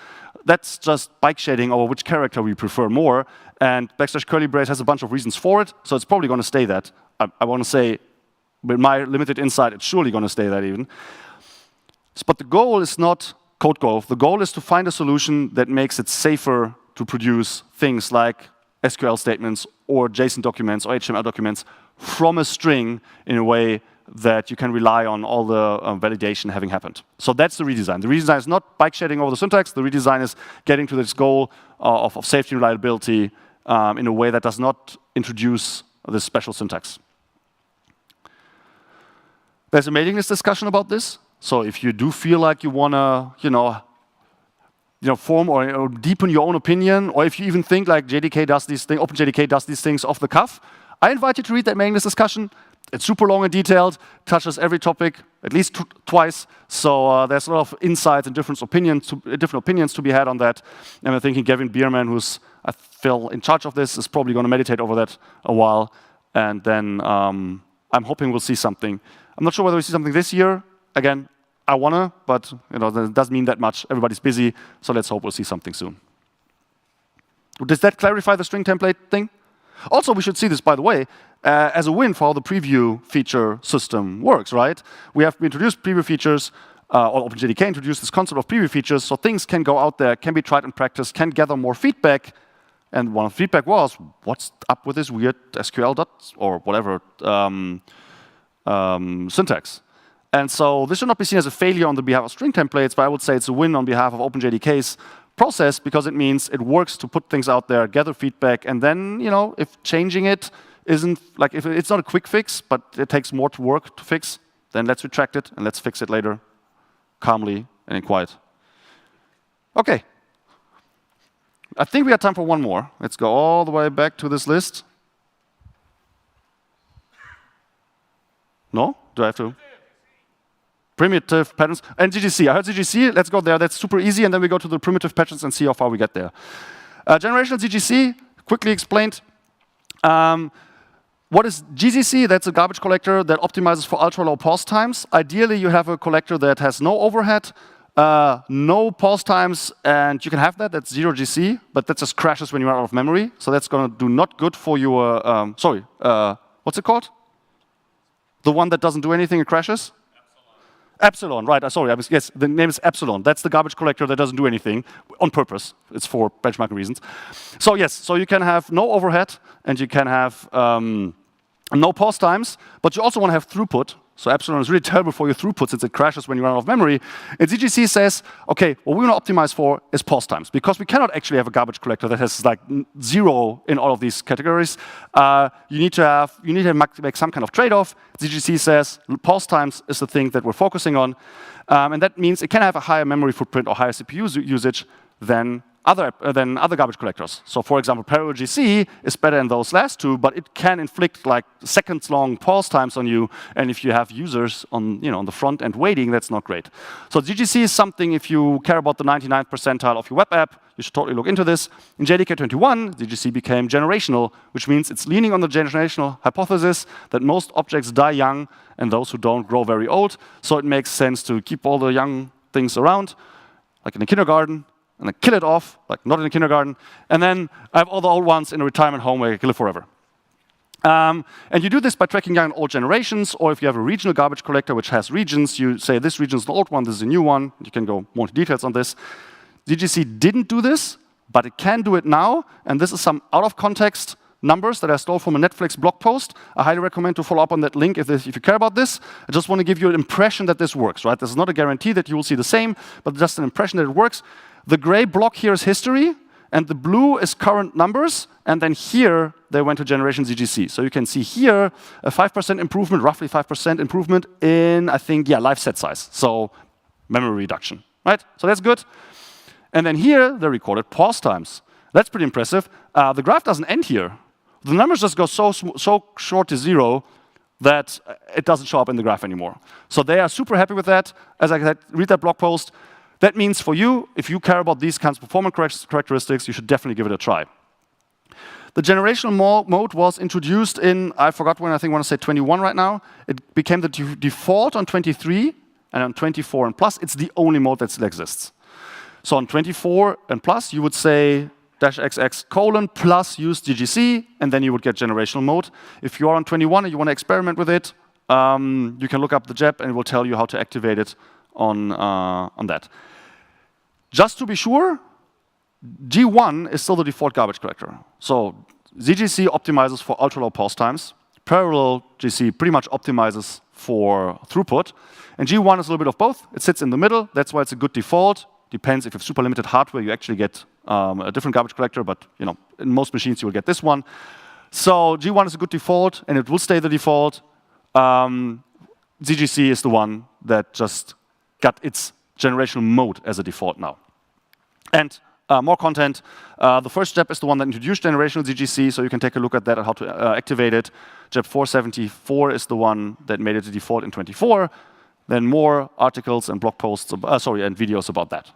That's just bike shading over which character we prefer more, and backslash curly brace has a bunch of reasons for it, so it's probably going to stay that. I want to say, with my limited insight, it's surely going to stay that even. But the goal is not code growth. The goal is to find a solution that makes it safer to produce things like SQL statements or JSON documents or HTML documents from a string in a way that you can rely on all the validation having happened. So that's the redesign. The redesign is not bike shading over the syntax. The redesign is getting to this goal of safety and reliability in a way that does not introduce this special syntax. There's a mailing list discussion about this. So if you do feel like you want to, form or deepen your own opinion, or if you even think like JDK does these things, OpenJDK does these things off the cuff, I invite you to read that mailing list discussion. It's super long and detailed, touches every topic at least twice. So there's a lot of insights and different opinions to be had on that. And I'm thinking Gavin Bierman, who's I feel in charge of this, is probably going to meditate over that a while. And then I'm hoping we'll see something. I'm not sure whether we see something this year. Again, I wanna, but that doesn't mean that much. Everybody's busy, so let's hope we'll see something soon. Does that clarify the string template thing? Also, we should see this, by the way, as a win for how the preview feature system works, right? We have introduced preview features, or OpenJDK introduced this concept of preview features, so things can go out there, can be tried in practice, can gather more feedback. And one of the feedback was, what's up with this weird SQL or whatever syntax? And so this should not be seen as a failure on the behalf of string templates, but I would say it's a win on behalf of OpenJDK's process, because it means it works to put things out there, gather feedback, and then, if changing it isn't, like if it's not a quick fix, but it takes more to work to fix, then let's retract it and let's fix it later, calmly and in quiet. Okay. I think we have time for one more. Let's go all the way back to this list. No? Do I have to? Primitive patterns, and GGC. I heard GGC, let's go there. That's super easy, and then we go to the primitive patterns and see how far we get there. Generational GGC, quickly explained. What is GGC? That's a garbage collector that optimizes for ultra-low pause times. Ideally, you have a collector that has no overhead, no pause times, and you can have that. That's 0GC, but that just crashes when you run out of memory. So that's going to do not good for your, what's it called? The one that doesn't do anything, it crashes? Epsilon, right, yes, the name is Epsilon. That's the garbage collector that doesn't do anything on purpose. It's for benchmarking reasons. So yes, so you can have no overhead, and you can have no pause times, but you also want to have throughput. So Epsilon is really terrible for your throughput since it crashes when you run out of memory. And ZGC says, okay, what we want to optimize for is pause times, because we cannot actually have a garbage collector that has like 0 in all of these categories. You need to make some kind of trade-off. ZGC says pause times is the thing that we're focusing on, and that means it can have a higher memory footprint or higher CPU usage than other garbage collectors. So for example, parallel GC is better than those last two, but it can inflict like seconds-long pause times on you, and if you have users on, on the front end waiting, that's not great. So GGC is something, if you care about the 99th percentile of your web app, you should totally look into this. In JDK 21, GGC became generational, which means it's leaning on the generational hypothesis that most objects die young and those who don't grow very old. So it makes sense to keep all the young things around, like in the kindergarten, and then kill it off, like not in the kindergarten, and then I have all the old ones in a retirement home where you kill it forever. And you do this by tracking young and old generations, or if you have a regional garbage collector which has regions, you say this region is an old one, this is a new one. You can go more into details on this. DGC didn't do this, but it can do it now, and this is some out-of-context numbers that I stole from a Netflix blog post. I highly recommend to follow up on that link if you care about this. I just want to give you an impression that this works, right? This is not a guarantee that you will see the same, but just an impression that it works. The gray block here is history, and the blue is current numbers, and then here they went to generation ZGC. So you can see here a 5% improvement, roughly 5% improvement in, I think, live set size. So memory reduction, right? So that's good. And then here, the recorded pause times. That's pretty impressive. The graph doesn't end here. The numbers just go so short to 0 that it doesn't show up in the graph anymore. So they are super happy with that. As I said, read that blog post. That means for you, if you care about these kinds of performance characteristics, you should definitely give it a try. The generational mode was introduced in, I forgot when, I think I want to say 21 right now. It became the default on 23, and on 24 and plus, it's the only mode that still exists. So on 24 and plus, you would say -XX colon plus use GGC, and then you would get generational mode. If you are on 21 and you want to experiment with it, you can look up the JEP and it will tell you how to activate it on that. Just to be sure, G1 is still the default garbage collector. So ZGC optimizes for ultra-low pause times. Parallel GC pretty much optimizes for throughput. And G1 is a little bit of both. It sits in the middle. That's why it's a good default. Depends if you have super limited hardware, you actually get a different garbage collector, but in most machines you will get this one. So G1 is a good default, and it will stay the default. ZGC is the one that just got its generational mode as a default now. And more content. The first step is the one that introduced generational ZGC, so you can take a look at that and how to activate it. JEP 474 is the one that made it the default in 24. Then more articles and blog posts, and videos about that.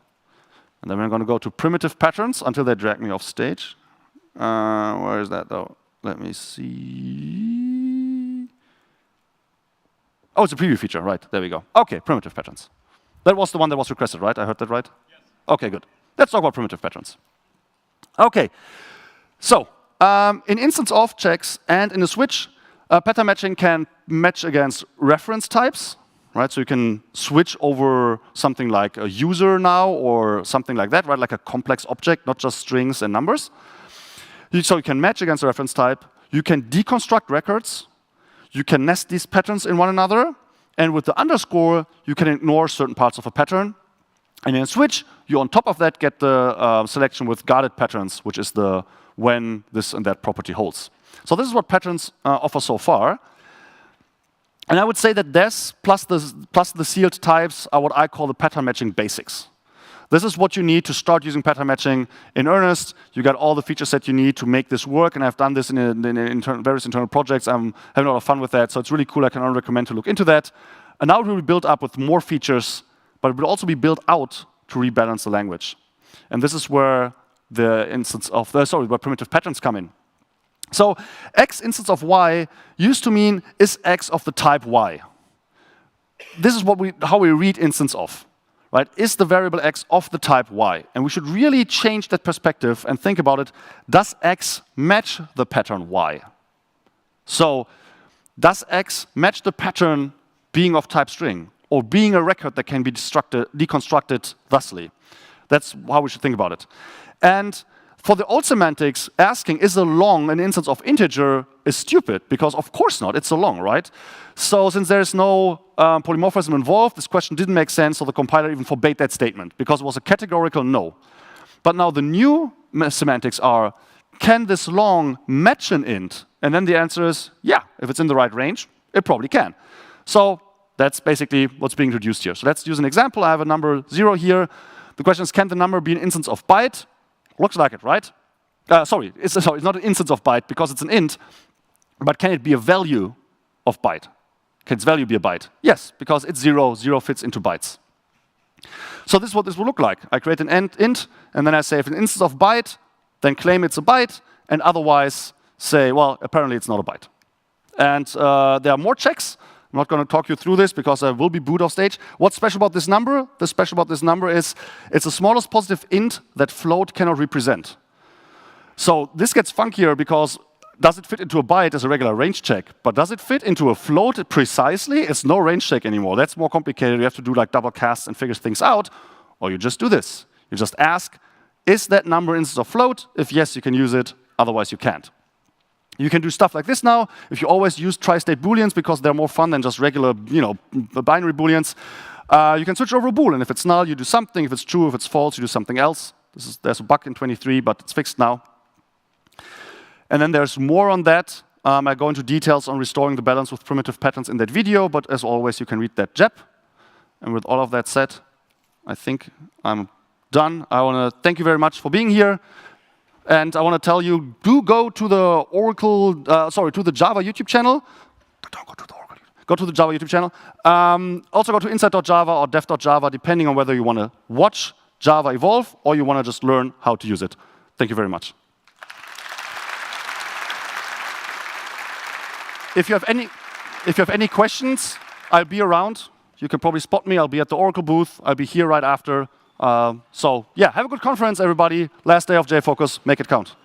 And then we're going to go to primitive patterns until they drag me off stage. Where is that though? Let me see. Oh, it's a preview feature, right? There we go. Okay, primitive patterns. That was the one that was requested, right? I heard that right? Yes. Okay, good. Let's talk about primitive patterns. Okay, so in instance of checks and in a switch, pattern matching can match against reference types. Right, so you can switch over something like a user now or something like that, right? Like a complex object, not just strings and numbers. So you can match against a reference type. You can deconstruct records. You can nest these patterns in one another. And with the underscore, you can ignore certain parts of a pattern. And in a switch, you on top of that get the selection with guarded patterns, which is the when this and that property holds. So this is what patterns offer so far. And I would say that this plus the sealed types are what I call the pattern matching basics. This is what you need to start using pattern matching in earnest. You got all the features that you need to make this work, and I've done this in various internal projects. I'm having a lot of fun with that, so it's really cool. I can only recommend to look into that. And now it will be built up with more features, but it will also be built out to rebalance the language. And this is where the instance of where primitive patterns come in. So X instance of Y used to mean is X of the type Y. This is how we read instance of, right? Is the variable X of the type Y? And we should really change that perspective and think about it. Does X match the pattern Y? So does X match the pattern being of type string or being a record that can be deconstructed thusly? That's how we should think about it. And for the old semantics, asking is a long an instance of integer is stupid, because of course not, it's a long, right? So since there is no polymorphism involved, this question didn't make sense, so the compiler even forbade that statement, because it was a categorical no. But now the new semantics are, can this long match an int? And then the answer is, yeah, if it's in the right range, it probably can. So that's basically what's being introduced here. So let's use an example. I have a number 0 here. The question is, can the number be an instance of byte? Looks like it, right? It's not an instance of byte because it's an int, but can it be a value of byte? Can its value be a byte? Yes, because it's 0, 0 fits into bytes. So this is what this will look like. I create an int, and then I say if an instance of byte, then claim it's a byte, and otherwise say, well, apparently it's not a byte. And there are more checks. I'm not going to talk you through this because I will be booed off stage. What's special about this number? The special about this number is it's the smallest positive int that float cannot represent. So this gets funkier because does it fit into a byte as a regular range check? But does it fit into a float precisely? It's no range check anymore. That's more complicated. You have to do like double casts and figure things out. Or you just do this. You just ask, is that number instance of float? If yes, you can use it. Otherwise, you can't. You can do stuff like this now. If you always use tri-state booleans because they're more fun than just regular, binary booleans, you can switch over a bool. And if it's null, you do something. If it's true, if it's false, you do something else. There's a bug in 23, but it's fixed now. And then there's more on that. I go into details on restoring the balance with primitive patterns in that video. But as always, you can read that JEP. And with all of that said, I think I'm done. I want to thank you very much for being here. And I want to tell you, do go to the to the Java YouTube channel. Don't go to the Oracle. Go to the Java YouTube channel. Also go to insight.java or dev.java, depending on whether you want to watch Java evolve or you want to just learn how to use it. Thank you very much. If you have any questions, I'll be around. You can probably spot me. I'll be at the Oracle booth. I'll be here right after. So yeah, have a good conference, everybody. Last day of JFocus. Make it count.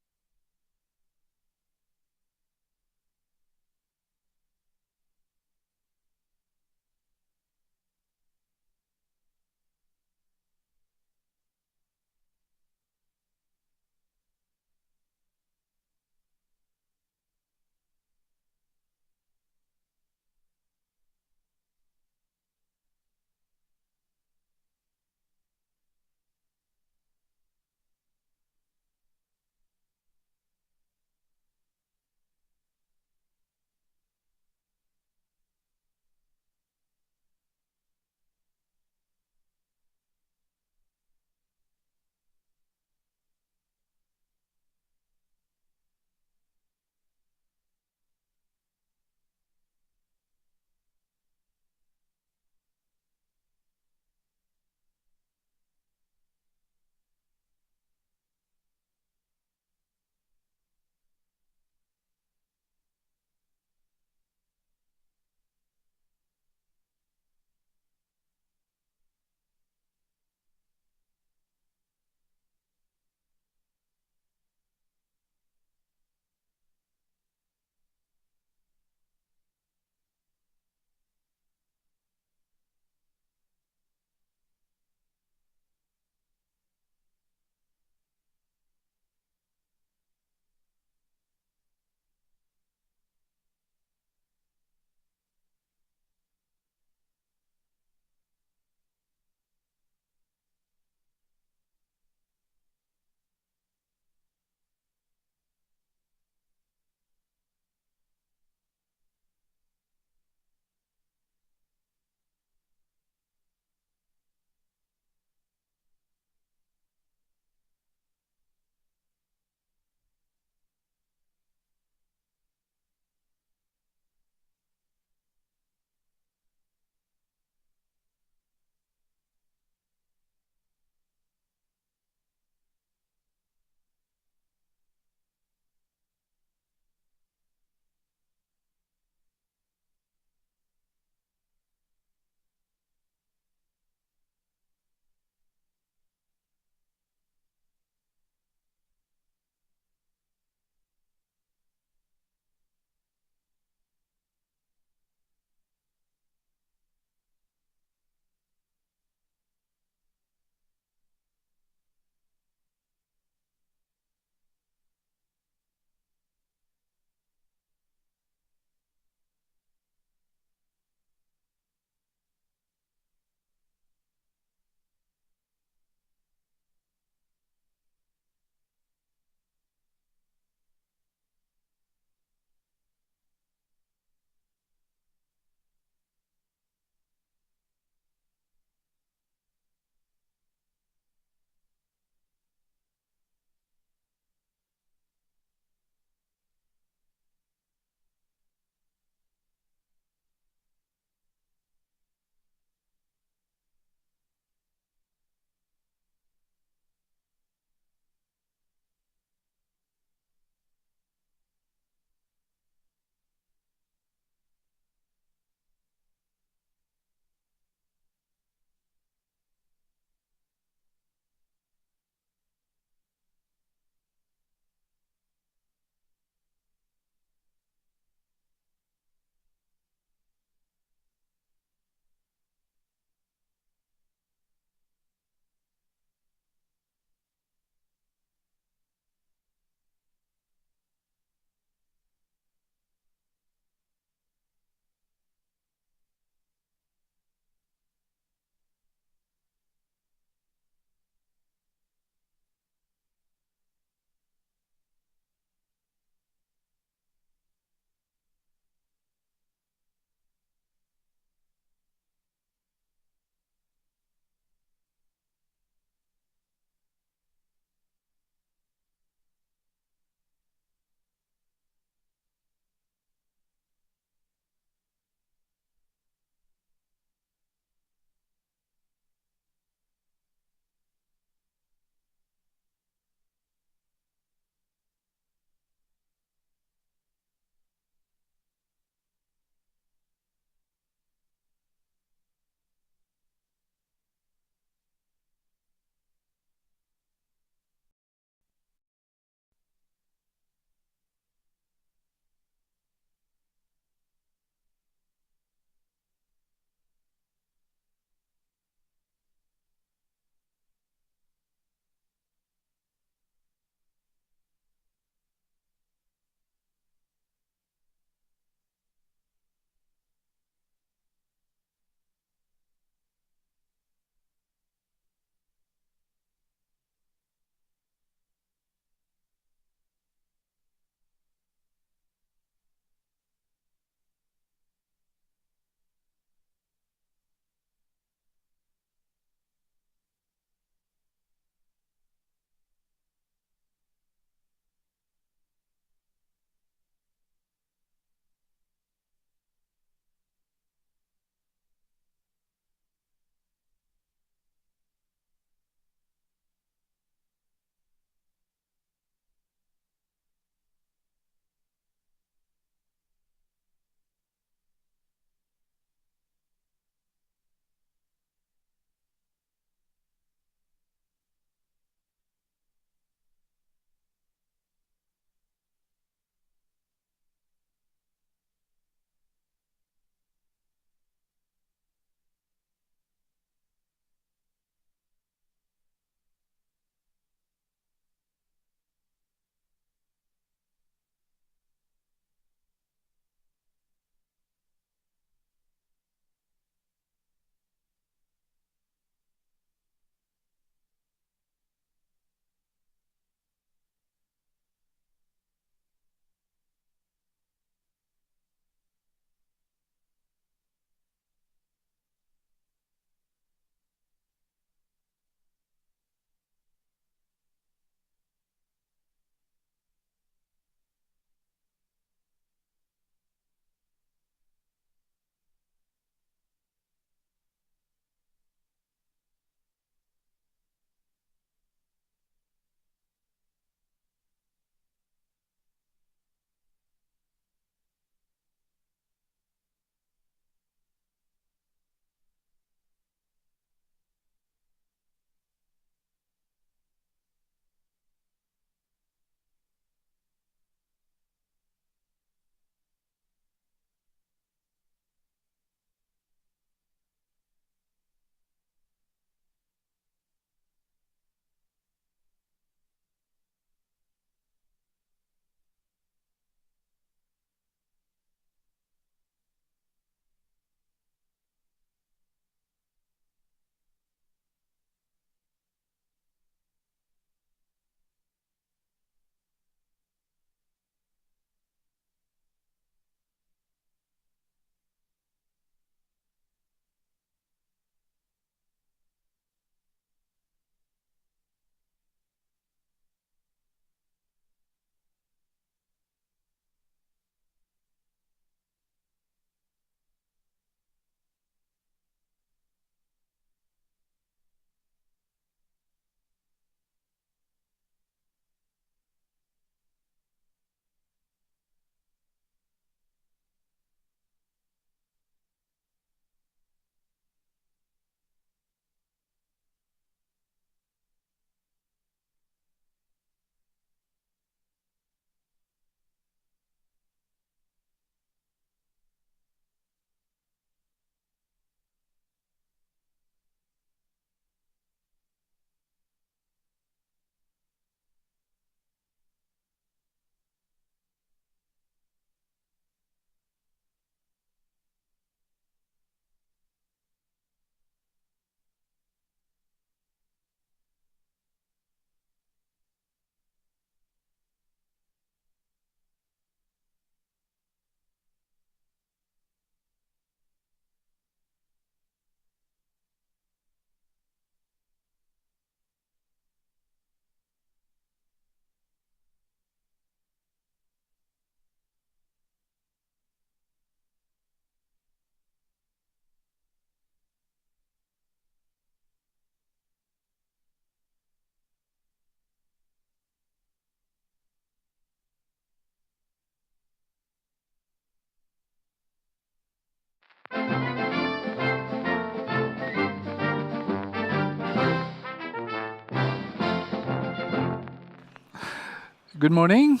Good morning.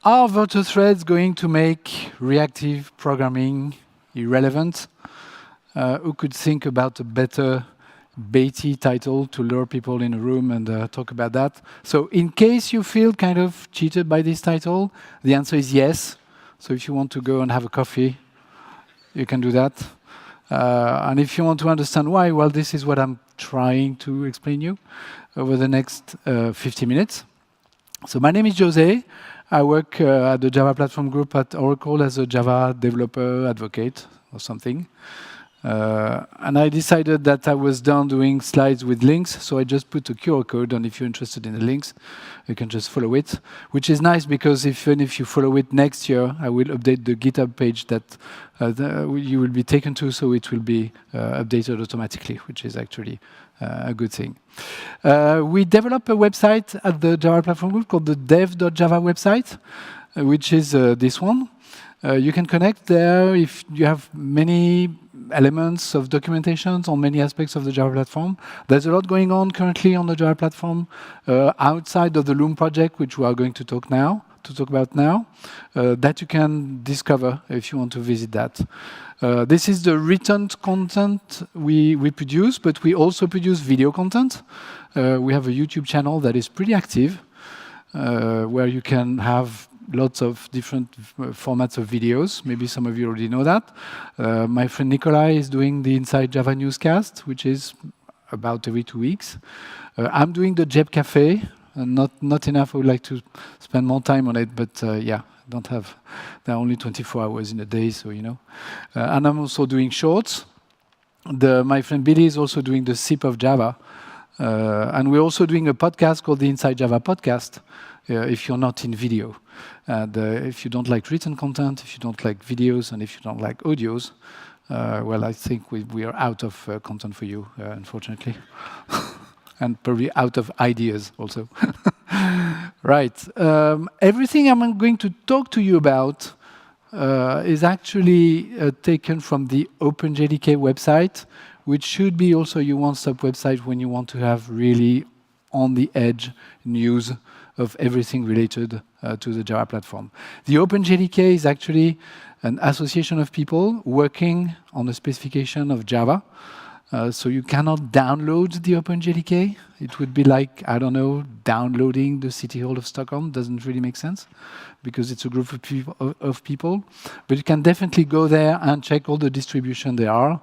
Are virtual threads going to make reactive programming irrelevant? Who could think about a better Beatty title to lure people in a room and talk about that? So in case you feel kind of cheated by this title, the answer is yes. So if you want to go and have a coffee, you can do that. And if you want to understand why, well, this is what I'm trying to explain you over the next 50 minutes. So my name is Jose. I work at the Java Platform Group at Oracle as a Java developer advocate or something. And I decided that I was done doing slides with links, so I just put a QR code, and if you're interested in the links, you can just follow it, which is nice because even if you follow it next year, I will update the GitHub page that you will be taken to, so it will be updated automatically, which is actually a good thing. We developed a website at the Java Platform Group called the dev.java website, which is this one. You can connect there if you have many elements of documentation on many aspects of the Java platform. There's a lot going on currently on the Java platform outside of the Loom project, which we are going to talk about now, that you can discover if you want to visit that. This is the written content we produce, but we also produce video content. We have a YouTube channel that is pretty active, where you can have lots of different formats of videos. Maybe some of you already know that. My friend Nikolai is doing the Inside Java newscast, which is about every 2 weeks. I'm doing the Jeb Cafe. Not enough. I would like to spend more time on it, but yeah, don't have. There are only 24 hours in a day, so you know. And I'm also doing shorts. My friend Billy is also doing the SIP of Java. And we're also doing a podcast called the Inside Java Podcast, if you're not in video. And if you don't like written content, if you don't like videos, and if you don't like audios, well, I think we are out of content for you, unfortunately. And probably out of ideas also. Right. Everything I'm going to talk to you about is actually taken from the OpenJDK website, which should be also your one-stop website when you want to have really on-the-edge news of everything related to the Java platform. The OpenJDK is actually an association of people working on the specification of Java. So you cannot download the OpenJDK. It would be like, I don't know, downloading the City Hall of Stockholm. Doesn't really make sense because it's a group of people. But you can definitely go there and check all the distribution there are.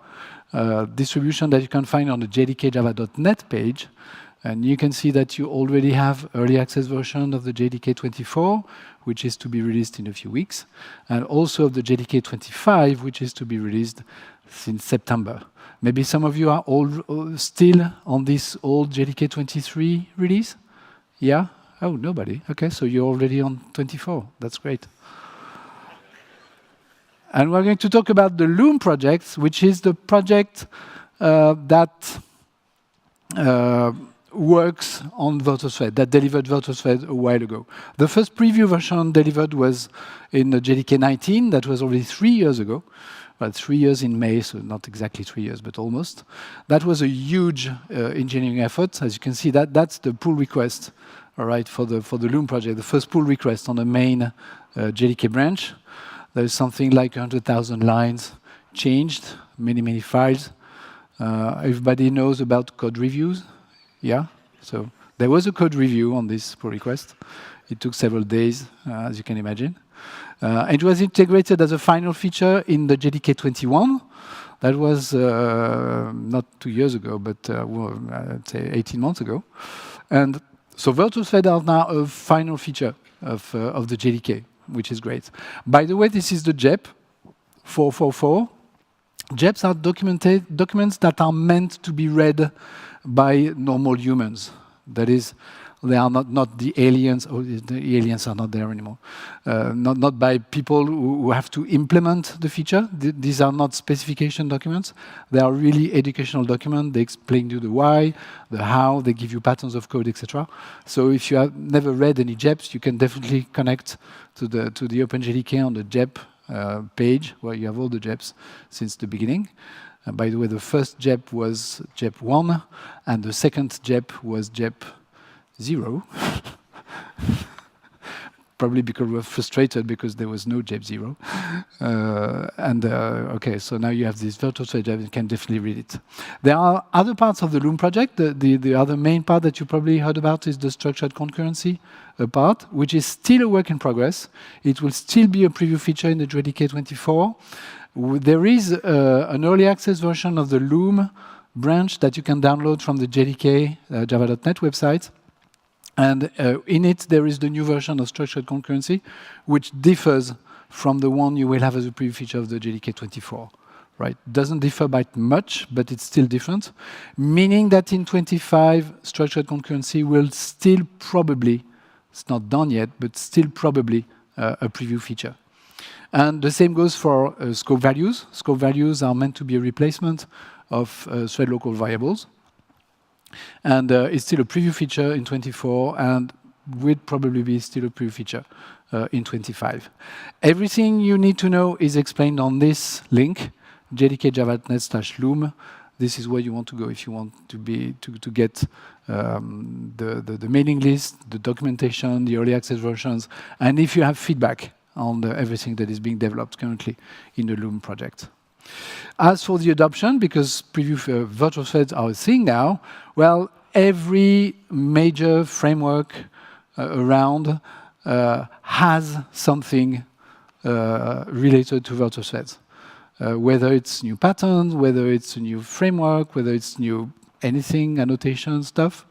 Distribution that you can find on the jdkjava.net page. And you can see that you already have early access version of the JDK 24, which is to be released in a few weeks, and also of the JDK 25, which is to be released since September. Maybe some of you are still on this old JDK 23 release? Yeah? Oh, nobody. Okay, so you're already on 24. That's great. And we're going to talk about the Loom project, which is the project that works on VirtualThread, that delivered VirtualThread a while ago. The first preview version delivered was in the JDK 19. That was already 3 years ago. Well, 3 years in May, so not exactly 3 years, but almost. That was a huge engineering effort. As you can see, that's the pull request, all right, for the Loom project, the first pull request on the main JDK branch. There's something like 100,000 lines changed, many files. Everybody knows about code reviews. Yeah, so there was a code review on this pull request. It took several days, as you can imagine. It was integrated as a final feature in the JDK 21. That was not 2 years ago, but I'd say 18 months ago. And so VirtualThread are now a final feature of the JDK, which is great. By the way, this is the JEP 444. JEPs are documents that are meant to be read by normal humans. That is, they are not the aliens, or the aliens are not there anymore. Not by people who have to implement the feature. These are not specification documents. They are really educational documents. They explain you the why, the how, they give you patterns of code, etc. So if you have never read any JEPs, you can definitely connect to the OpenJDK on the JEP page, where you have all the JEPs since the beginning. By the way, the first JEP was JEP 1, and the second JEP was JEP 0. probably because we were frustrated because there was no JF0. Okay, so now you have this virtual thread, you can definitely read it. There are other parts of the Loom project. The other main part that you probably heard about is the structured concurrency part, which is still a work in progress. It will still be a preview feature in the JDK 24. There is an early access version of the Loom branch that you can download from the JDK java.net website. And in it, there is the new version of structured concurrency, which differs from the one you will have as a preview feature of the JDK 24. Right? Doesn't differ by much, but it's still different, meaning that in 25, structured concurrency will still probably, it's not done yet, but still probably a preview feature. And the same goes for scope values. Scope values are meant to be a replacement of thread local variables. And it's still a preview feature in 24, and will probably be still a preview feature in 25. Everything you need to know is explained on this link, jdkjava.net/loom. This is where you want to go if you want to get the mailing list, the documentation, the early access versions, and if you have feedback on everything that is being developed currently in the Loom project. As for the adoption, because preview virtual threads are a thing now, well, every major framework around has something related to virtual threads. Whether it's new patterns, whether it's a new framework, whether it's new anything, annotation stuff,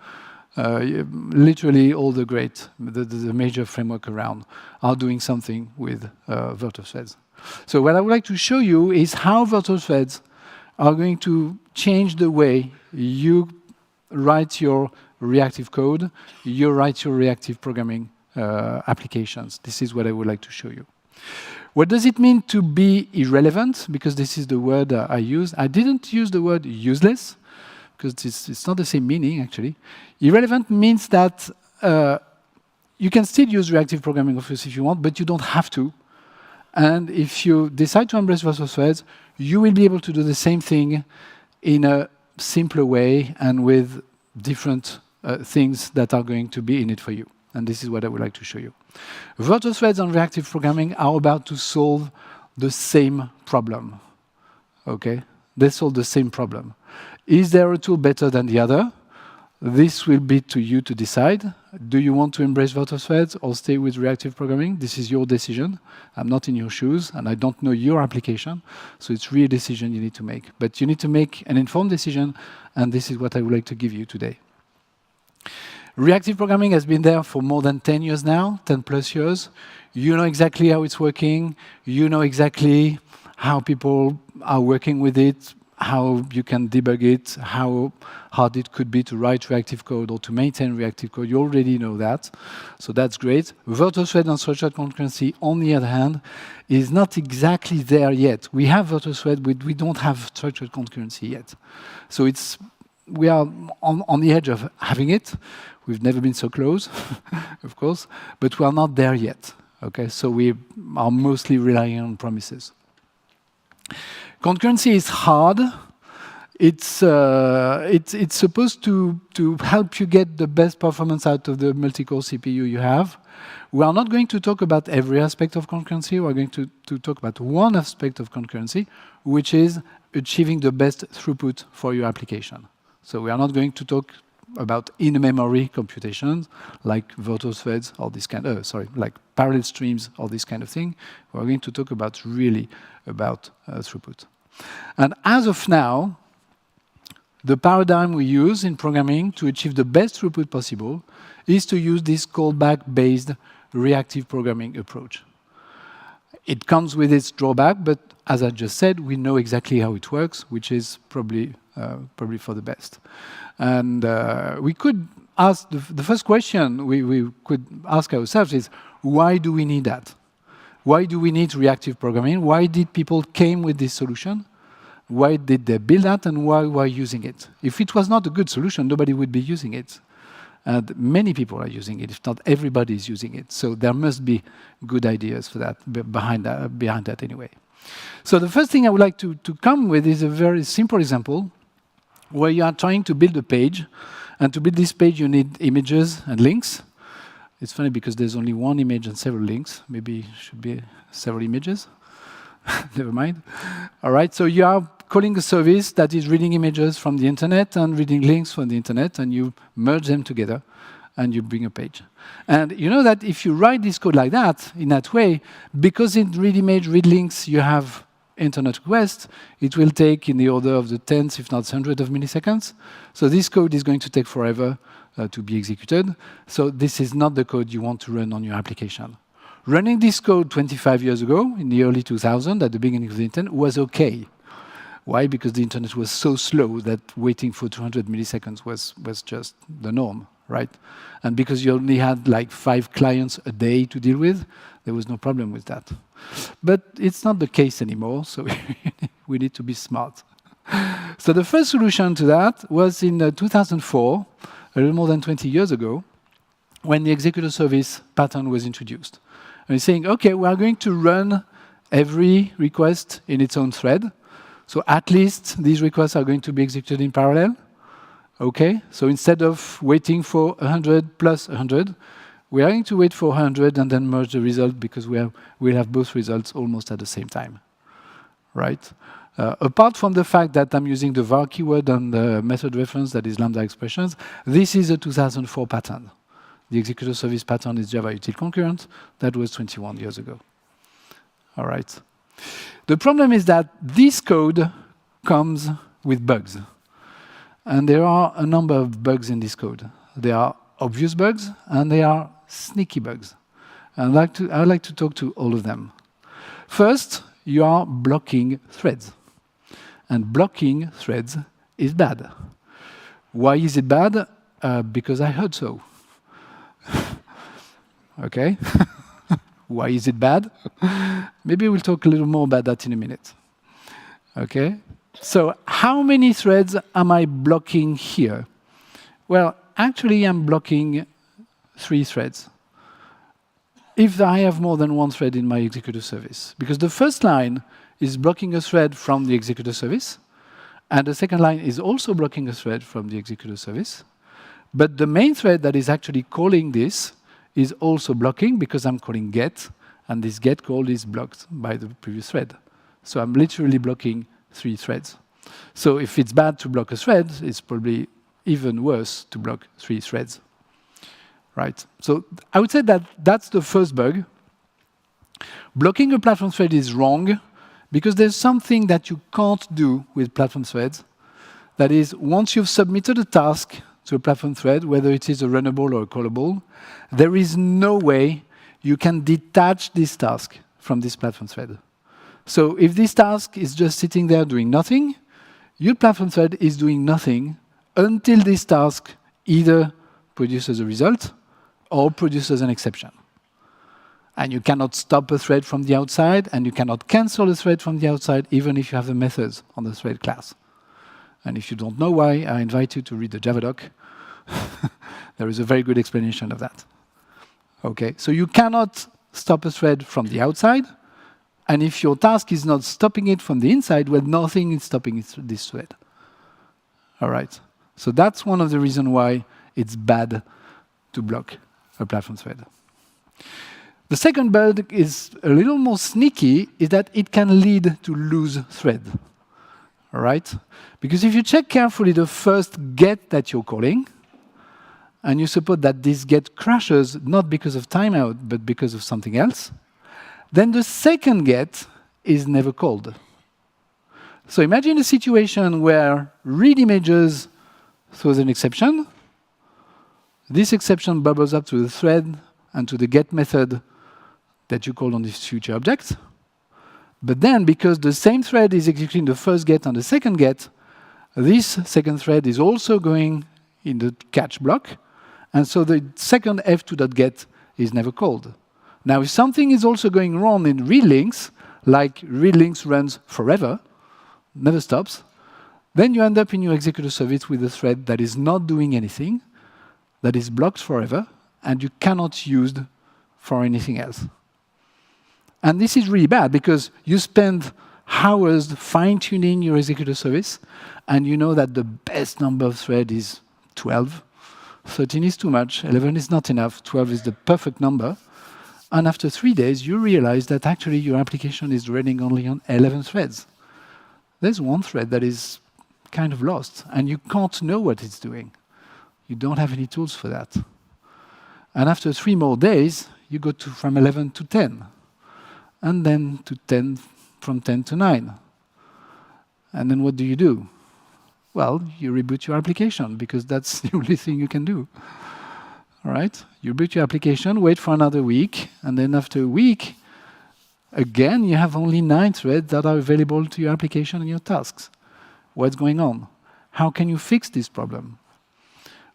literally all the major framework around are doing something with virtual threads. So what I would like to show you is how virtual threads are going to change the way you write your reactive code, you write your reactive programming applications. This is what I would like to show you. What does it mean to be irrelevant? Because this is the word I used. I didn't use the word useless, because it's not the same meaning, actually. Irrelevant means that you can still use reactive programming, of course, if you want, but you don't have to. And if you decide to embrace virtual threads, you will be able to do the same thing in a simpler way and with different things that are going to be in it for you. And this is what I would like to show you. Virtual threads and reactive programming are about to solve the same problem. Okay? They solve the same problem. Is there a tool better than the other? This will be to you to decide. Do you want to embrace virtual threads or stay with reactive programming? This is your decision. I'm not in your shoes, and I don't know your application, so it's really a decision you need to make. But you need to make an informed decision, and this is what I would like to give you today. Reactive programming has been there for more than 10 years now, 10 plus years. You know exactly how it's working. You know exactly how people are working with it, how you can debug it, how hard it could be to write reactive code or to maintain reactive code. You already know that, so that's great. Virtual thread and structured concurrency, on the other hand, is not exactly there yet. We have virtual thread, but we don't have structured concurrency yet. So we are on the edge of having it. We've never been so close, of course, but we are not there yet. Okay, so we are mostly relying on promises. Concurrency is hard. It's supposed to help you get the best performance out of the multi-core CPU you have. We are not going to talk about every aspect of concurrency. We're going to talk about one aspect of concurrency, which is achieving the best throughput for your application. So we are not going to talk about in-memory computations like virtual threads or this kind of, like parallel streams or this kind of thing. We're going to talk about really about throughput. And as of now, the paradigm we use in programming to achieve the best throughput possible is to use this callback-based reactive programming approach. It comes with its drawback, but as I just said, we know exactly how it works, which is probably for the best. And we could ask, the first question we could ask ourselves is, why do we need that? Why do we need reactive programming? Why did people came with this solution? Why did they build that, and why were using it? If it was not a good solution, nobody would be using it. And many people are using it, if not everybody is using it. So there must be good ideas for that, behind that anyway. So the first thing I would like to come with is a very simple example where you are trying to build a page. And to build this page, you need images and links. It's funny because there's only one image and several links. Maybe it should be several images. Never mind. All right, so you are calling a service that is reading images from the internet and reading links from the internet, and you merge them together, and you bring a page. And you know that if you write this code like that, in that way, because in read image, read links, you have internet requests, it will take in the order of the tens, if not hundreds of milliseconds. So this code is going to take forever to be executed. So this is not the code you want to run on your application. Running this code 25 years ago, in the early 2000s, at the beginning of the internet, was OK. Why? Because the internet was so slow that waiting for 200 milliseconds was just the norm, right? And because you only had like 5 clients a day to deal with, there was no problem with that. But it's not the case anymore, so we need to be smart. So the first solution to that was in 2004, a little more than 20 years ago, when the executor service pattern was introduced. And it's saying, OK, we are going to run every request in its own thread. So at least these requests are going to be executed in parallel. OK, so instead of waiting for 100 plus 100, we are going to wait for 100 and then merge the result because we'll have both results almost at the same time, right? Apart from the fact that I'm using the var keyword and the method reference, that is lambda expressions, this is a 2004 pattern. The executor service pattern is Java util concurrent. That was 21 years ago. All right. The problem is that this code comes with bugs. And there are a number of bugs in this code. There are obvious bugs, and there are sneaky bugs. And I'd like to talk to all of them. First, you are blocking threads. And blocking threads is bad. Why is it bad? Because I heard so. OK? Why is it bad? Maybe we'll talk a little more about that in a minute. OK? So how many threads am I blocking here? Well, actually, I'm blocking 3 threads if I have more than one thread in my executor service. Because the first line is blocking a thread from the executor service, and the second line is also blocking a thread from the executor service. But the main thread that is actually calling this is also blocking because I'm calling get, and this get call is blocked by the previous thread. So I'm literally blocking 3 threads. So if it's bad to block a thread, it's probably even worse to block 3 threads. Right? So I would say that that's the first bug. Blocking a platform thread is wrong because there's something that you can't do with platform threads. That is, once you've submitted a task to a platform thread, whether it is a runnable or a callable, there is no way you can detach this task from this platform thread. So if this task is just sitting there doing nothing, your platform thread is doing nothing until this task either produces a result or produces an exception. And you cannot stop a thread from the outside, and you cannot cancel a thread from the outside, even if you have the methods on the thread class. And if you don't know why, I invite you to read the Java doc. There is a very good explanation of that. OK, so you cannot stop a thread from the outside. And if your task is not stopping it from the inside, well, nothing is stopping this thread. All right. So that's one of the reasons why it's bad to block a platform thread. The second bug is a little more sneaky, is that it can lead to lose thread. All right? Because if you check carefully the first get that you're calling, and you suppose that this get crashes not because of timeout, but because of something else, then the second get is never called. So imagine a situation where read images throws an exception. This exception bubbles up to the thread and to the get method that you call on this future object. But then, because the same thread is executing the first get and the second get, this second thread is also going in the catch block. And so the second f2.get is never called. Now, if something is also going wrong in read links, like read links runs forever, never stops, then you end up in your executor service with a thread that is not doing anything, that is blocked forever, and you cannot use for anything else. And this is really bad because you spend hours fine-tuning your executor service, and you know that the best number of threads is 12, 13 is too much, 11 is not enough, 12 is the perfect number. And after 3 days, you realize that actually your application is running only on 11 threads. There's one thread that is kind of lost, and you can't know what it's doing. You don't have any tools for that. And after 3 more days, you go from 11 to 10, and then to 10, from 10 to 9. And then what do? Well, you reboot your application, because that's the only thing you can do. All right? You boot your application, wait for another week, and then after a week, again, you have only 9 threads that are available to your application and your tasks. What's going on? How can you fix this problem?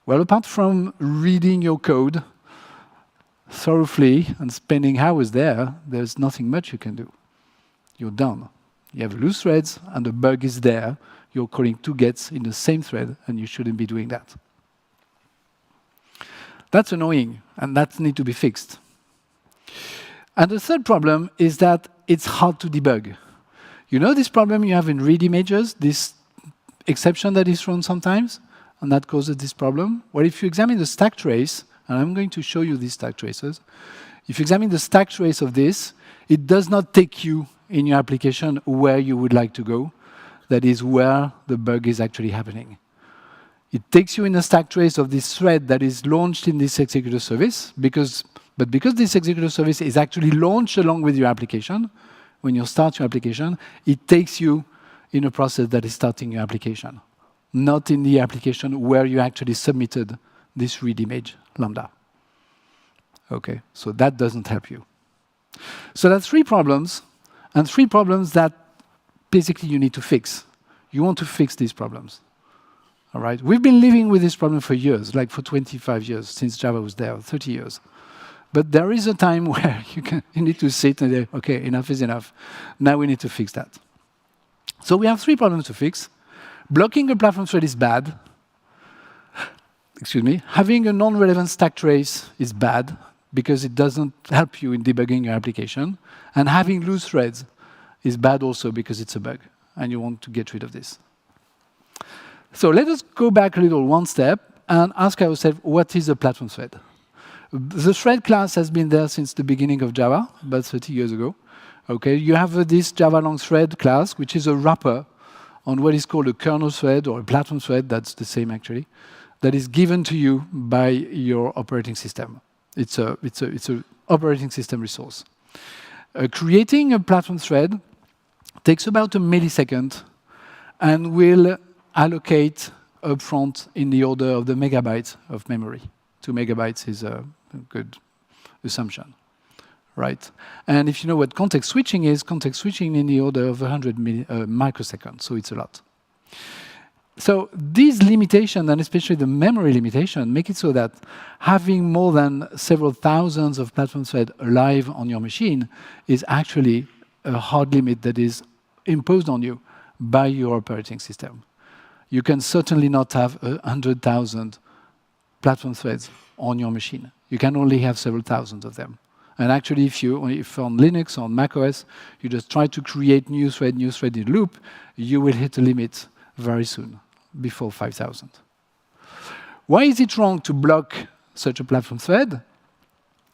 Well, apart from reading your code thoroughly and spending hours there, there's nothing much you can do. You're done. You have loose threads, and the bug is there. You're calling 2 gets in the same thread, and you shouldn't be doing that. That's annoying, and that needs to be fixed. And the third problem is that it's hard to debug. You know this problem you have in read images, this exception that is thrown sometimes, and that causes this problem? Well, if you examine the stack trace, and I'm going to show you these stack traces, if you examine the stack trace of this, it does not take you in your application where you would like to go. That is where the bug is actually happening. It takes you in a stack trace of this thread that is launched in this executor service, because this executor service is actually launched along with your application, when you start your application, it takes you in a process that is starting your application, not in the application where you actually submitted this read image lambda. Okay, so that doesn't help you. So that's 3 problems, and 3 problems that basically you need to fix. You want to fix these problems. All right? We've been living with this problem for years, like for 25 years, since Java was there, 30 years. But there is a time where you need to sit and say, OK, enough is enough. Now we need to fix that. So we have 3 problems to fix. Blocking a platform thread is bad. Excuse me. Having a non-relevant stack trace is bad, because it doesn't help you in debugging your application. And having loose threads is bad also, because it's a bug, and you want to get rid of this. So let us go back a little one step and ask ourselves, what is a platform thread? The thread class has been there since the beginning of Java, about 30 years ago. Okay, you have this Java long thread class, which is a wrapper on what is called a kernel thread or a platform thread, that's the same actually, that is given to you by your operating system. It's a operating system resource. Creating a platform thread takes about a millisecond and will allocate upfront in the order of the megabytes of memory. 2 megabytes is a good assumption, right? And if you know what context switching is in the order of 100 microseconds, so it's a lot. So these limitations, and especially the memory limitation, make it so that having more than several thousands of platform threads alive on your machine is actually a hard limit that is imposed on you by your operating system. You can certainly not have 100,000 platform threads on your machine. You can only have several thousands of them. And actually, if on Linux or on macOS, you just try to create new thread in loop, you will hit a limit very soon, before 5,000. Why is it wrong to block such a platform thread?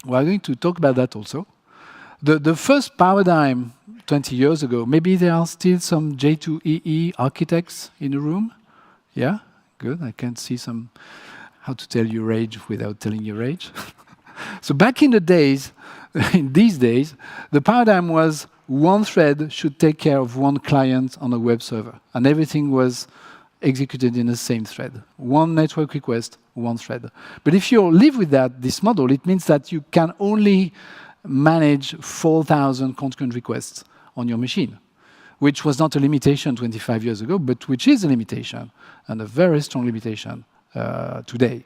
We're going to talk about that also. The first paradigm 20 years ago, maybe there are still some J2EE architects in the room. Yeah, good. I can see some how to tell your age without telling your age. So back in the days, in these days, the paradigm was one thread should take care of one client on a web server, and everything was executed in the same thread. One network request, one thread. But if you live with this model, it means that you can only manage 4,000 concurrent requests on your machine, which was not a limitation 25 years ago, but which is a limitation, and a very strong limitation today.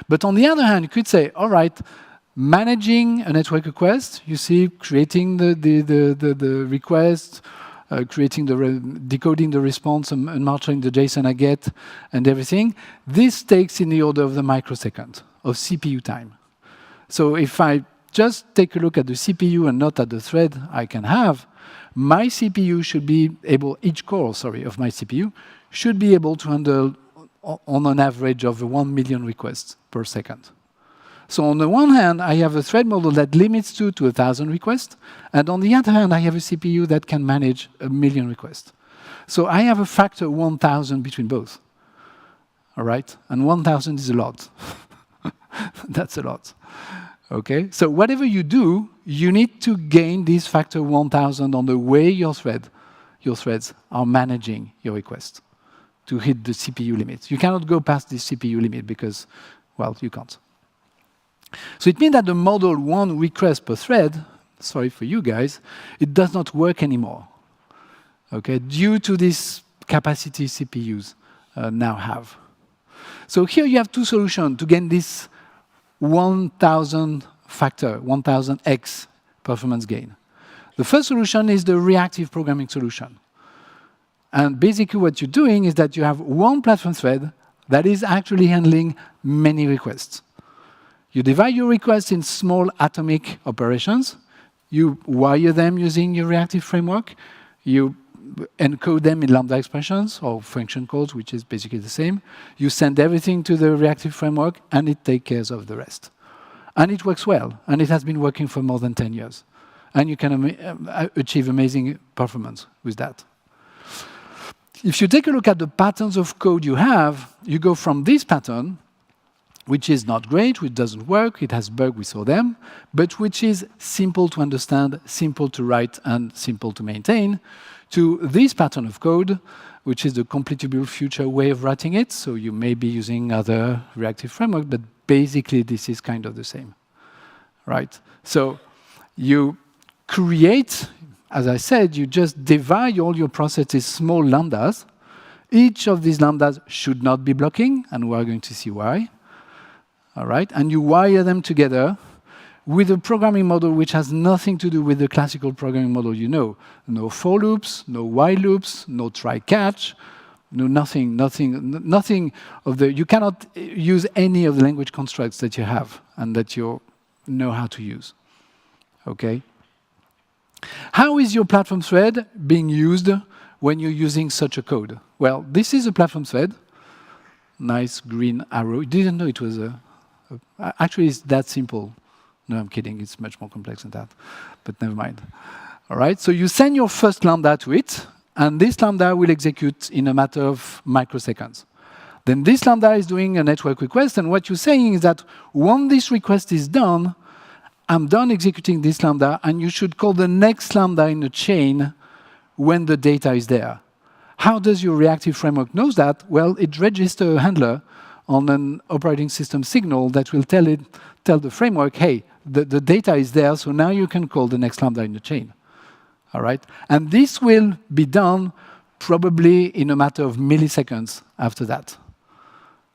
But on the other hand, you could say, all right, managing a network request, you see, creating the request, decoding the response and marshalling the JSON I get and everything, this takes in the order of the microsecond of CPU time. So if I just take a look at the CPU and not at the thread I can have, my CPU should be able, each core, of my CPU, should be able to handle on an average of 1 million requests per second. So on the one hand, I have a thread model that limits to 1,000 requests, and on the other hand, I have a CPU that can manage 1 million requests. So I have a factor 1,000 between both. All right? And 1,000 is a lot. That's a lot. Okay? So whatever you do, you need to gain this factor 1,000 on the way your threads are managing your request to hit the CPU limit. You cannot go past this CPU limit because, well, you can't. So it means that the model 1 request per thread, sorry for you guys, it does not work anymore, okay, due to this capacity CPUs now have. So here you have two solutions to gain this 1,000 factor, 1,000x performance gain. The first solution is the reactive programming solution. And basically what you're doing is that you have one platform thread that is actually handling many requests. You divide your requests in small atomic operations. You wire them using your reactive framework. You encode them in lambda expressions or function calls, which is basically the same. You send everything to the reactive framework, and it takes care of the rest. And it works well, and it has been working for more than 10 years. And you can achieve amazing performance with that. If you take a look at the patterns of code you have, you go from this pattern, which is not great, which doesn't work, it has bugs, we saw them, but which is simple to understand, simple to write, and simple to maintain, to this pattern of code, which is the completable future way of writing it. So you may be using other reactive framework, but basically this is kind of the same, right? So you create, as I said, you just divide all your processes small lambdas. Each of these lambdas should not be blocking, and we're going to see why. All right, and you wire them together with a programming model which has nothing to do with the classical programming model you know. No for loops, no while loops, no try-catch, no nothing of the. You cannot use any of the language constructs that you have and that you know how to use. Okay. How is your platform thread being used when you're using such a code? Well, this is a platform thread. Nice green arrow. You didn't know it was a. Actually, it's that simple. No, I'm kidding. It's much more complex than that. But never mind. All right. So you send your first lambda to it, and this lambda will execute in a matter of microseconds. Then this lambda is doing a network request, and what you're saying is that once this request is done, I'm done executing this lambda, and you should call the next lambda in the chain when the data is there. How does your reactive framework know that? Well, it registers a handler on an operating system signal that will tell the framework, hey, the data is there, so now you can call the next lambda in the chain. All right? And this will be done probably in a matter of milliseconds after that.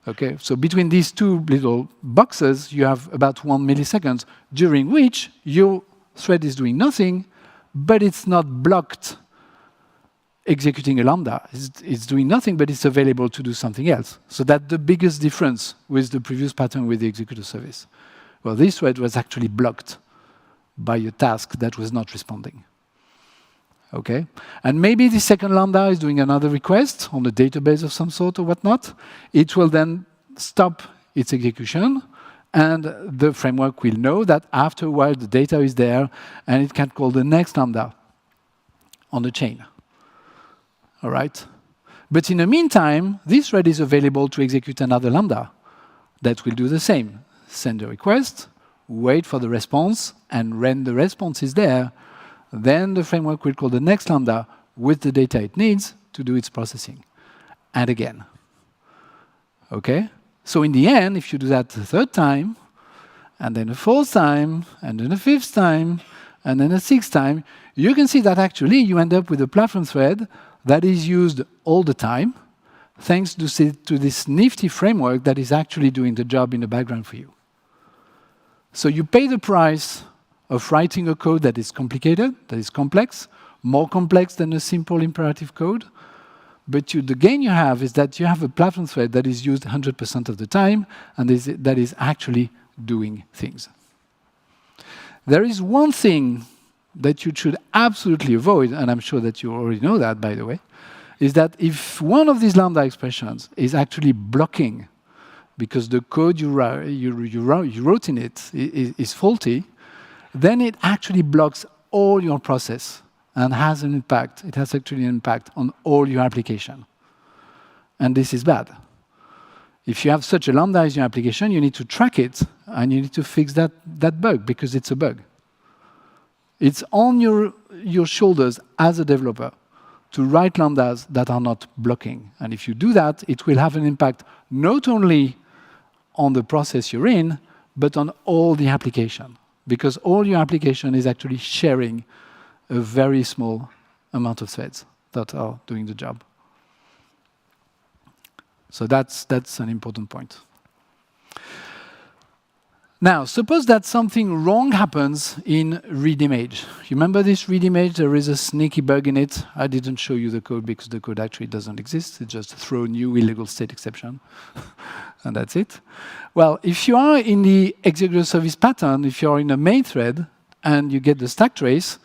Okay? So between these two little boxes, you have about 1 millisecond, during which your thread is doing nothing, but it's not blocked executing a lambda. It's doing nothing, but it's available to do something else. So that's the biggest difference with the previous pattern with the executor service. Well, this thread was actually blocked by a task that was not responding. Okay? And maybe the second lambda is doing another request on a database of some sort or whatnot. It will then stop its execution, and the framework will know that after a while the data is there, and it can call the next lambda on the chain. All right? But in the meantime, this thread is available to execute another lambda that will do the same. Send a request, wait for the response, and when the response is there, then the framework will call the next lambda with the data it needs to do its processing. And again. Okay? So in the end, if you do that the third time, and then a fourth time, and then a fifth time, and then a sixth time, you can see that actually you end up with a platform thread that is used all the time, thanks to this nifty framework that is actually doing the job in the background for you. So you pay the price of writing a code that is complicated, that is complex, more complex than a simple imperative code. But the gain you have is that you have a platform thread that is used 100% of the time, and that is actually doing things. There is one thing that you should absolutely avoid, and I'm sure that you already know that, by the way, is that if one of these lambda expressions is actually blocking because the code you wrote in it is faulty, then it actually blocks all your process and has an impact. It has actually an impact on all your application. And this is bad. If you have such a lambda as your application, you need to track it, and you need to fix that bug, because it's a bug. It's on your shoulders as a developer to write lambdas that are not blocking. And if you do that, it will have an impact not only on the process you're in, but on all the application, because all your application is actually sharing a very small amount of threads that are doing the job. So that's an important point. Now, suppose that something wrong happens in read image. You remember this read image? There is a sneaky bug in it. I didn't show you the code because the code actually doesn't exist. It just throw new illegal state exception, and that's it. Well, if you are in the executor service pattern, if you are in a main thread and you get the stack trace,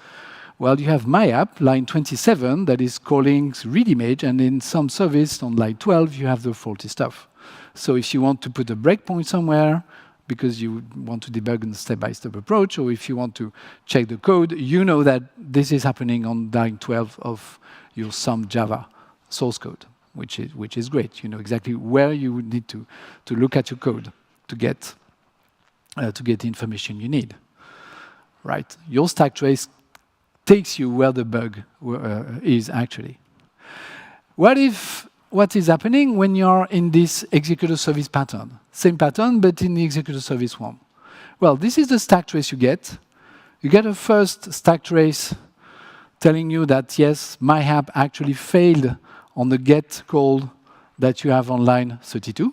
well, you have my app, line 27, that is calling read image, and in some service on line 12, you have the faulty stuff. So if you want to put a breakpoint somewhere, because you want to debug in a step-by-step approach, or if you want to check the code, you know that this is happening on line 12 of your some Java source code, which is great. You know exactly where you would need to look at your code to get the information you need. Right? Your stack trace takes you where the bug is actually. What is happening when you're in this executor service pattern? Same pattern, but in the executor service one. Well, this is the stack trace you get. You get a first stack trace telling you that, yes, my app actually failed on the get call that you have on line 32,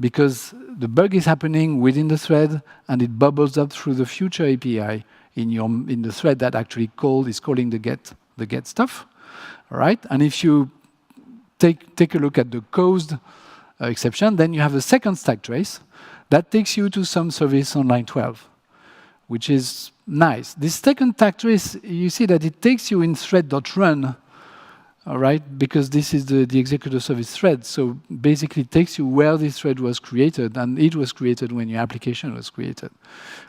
because the bug is happening within the thread, and it bubbles up through the future API in the thread that actually is calling the get stuff. All right? And if you take a look at the caused exception, then you have a second stack trace that takes you to some service on line 12, which is nice. This second stack trace, you see that it takes you in thread.run, all right, because this is the executor service thread. So basically, it takes you where this thread was created, and it was created when your application was created,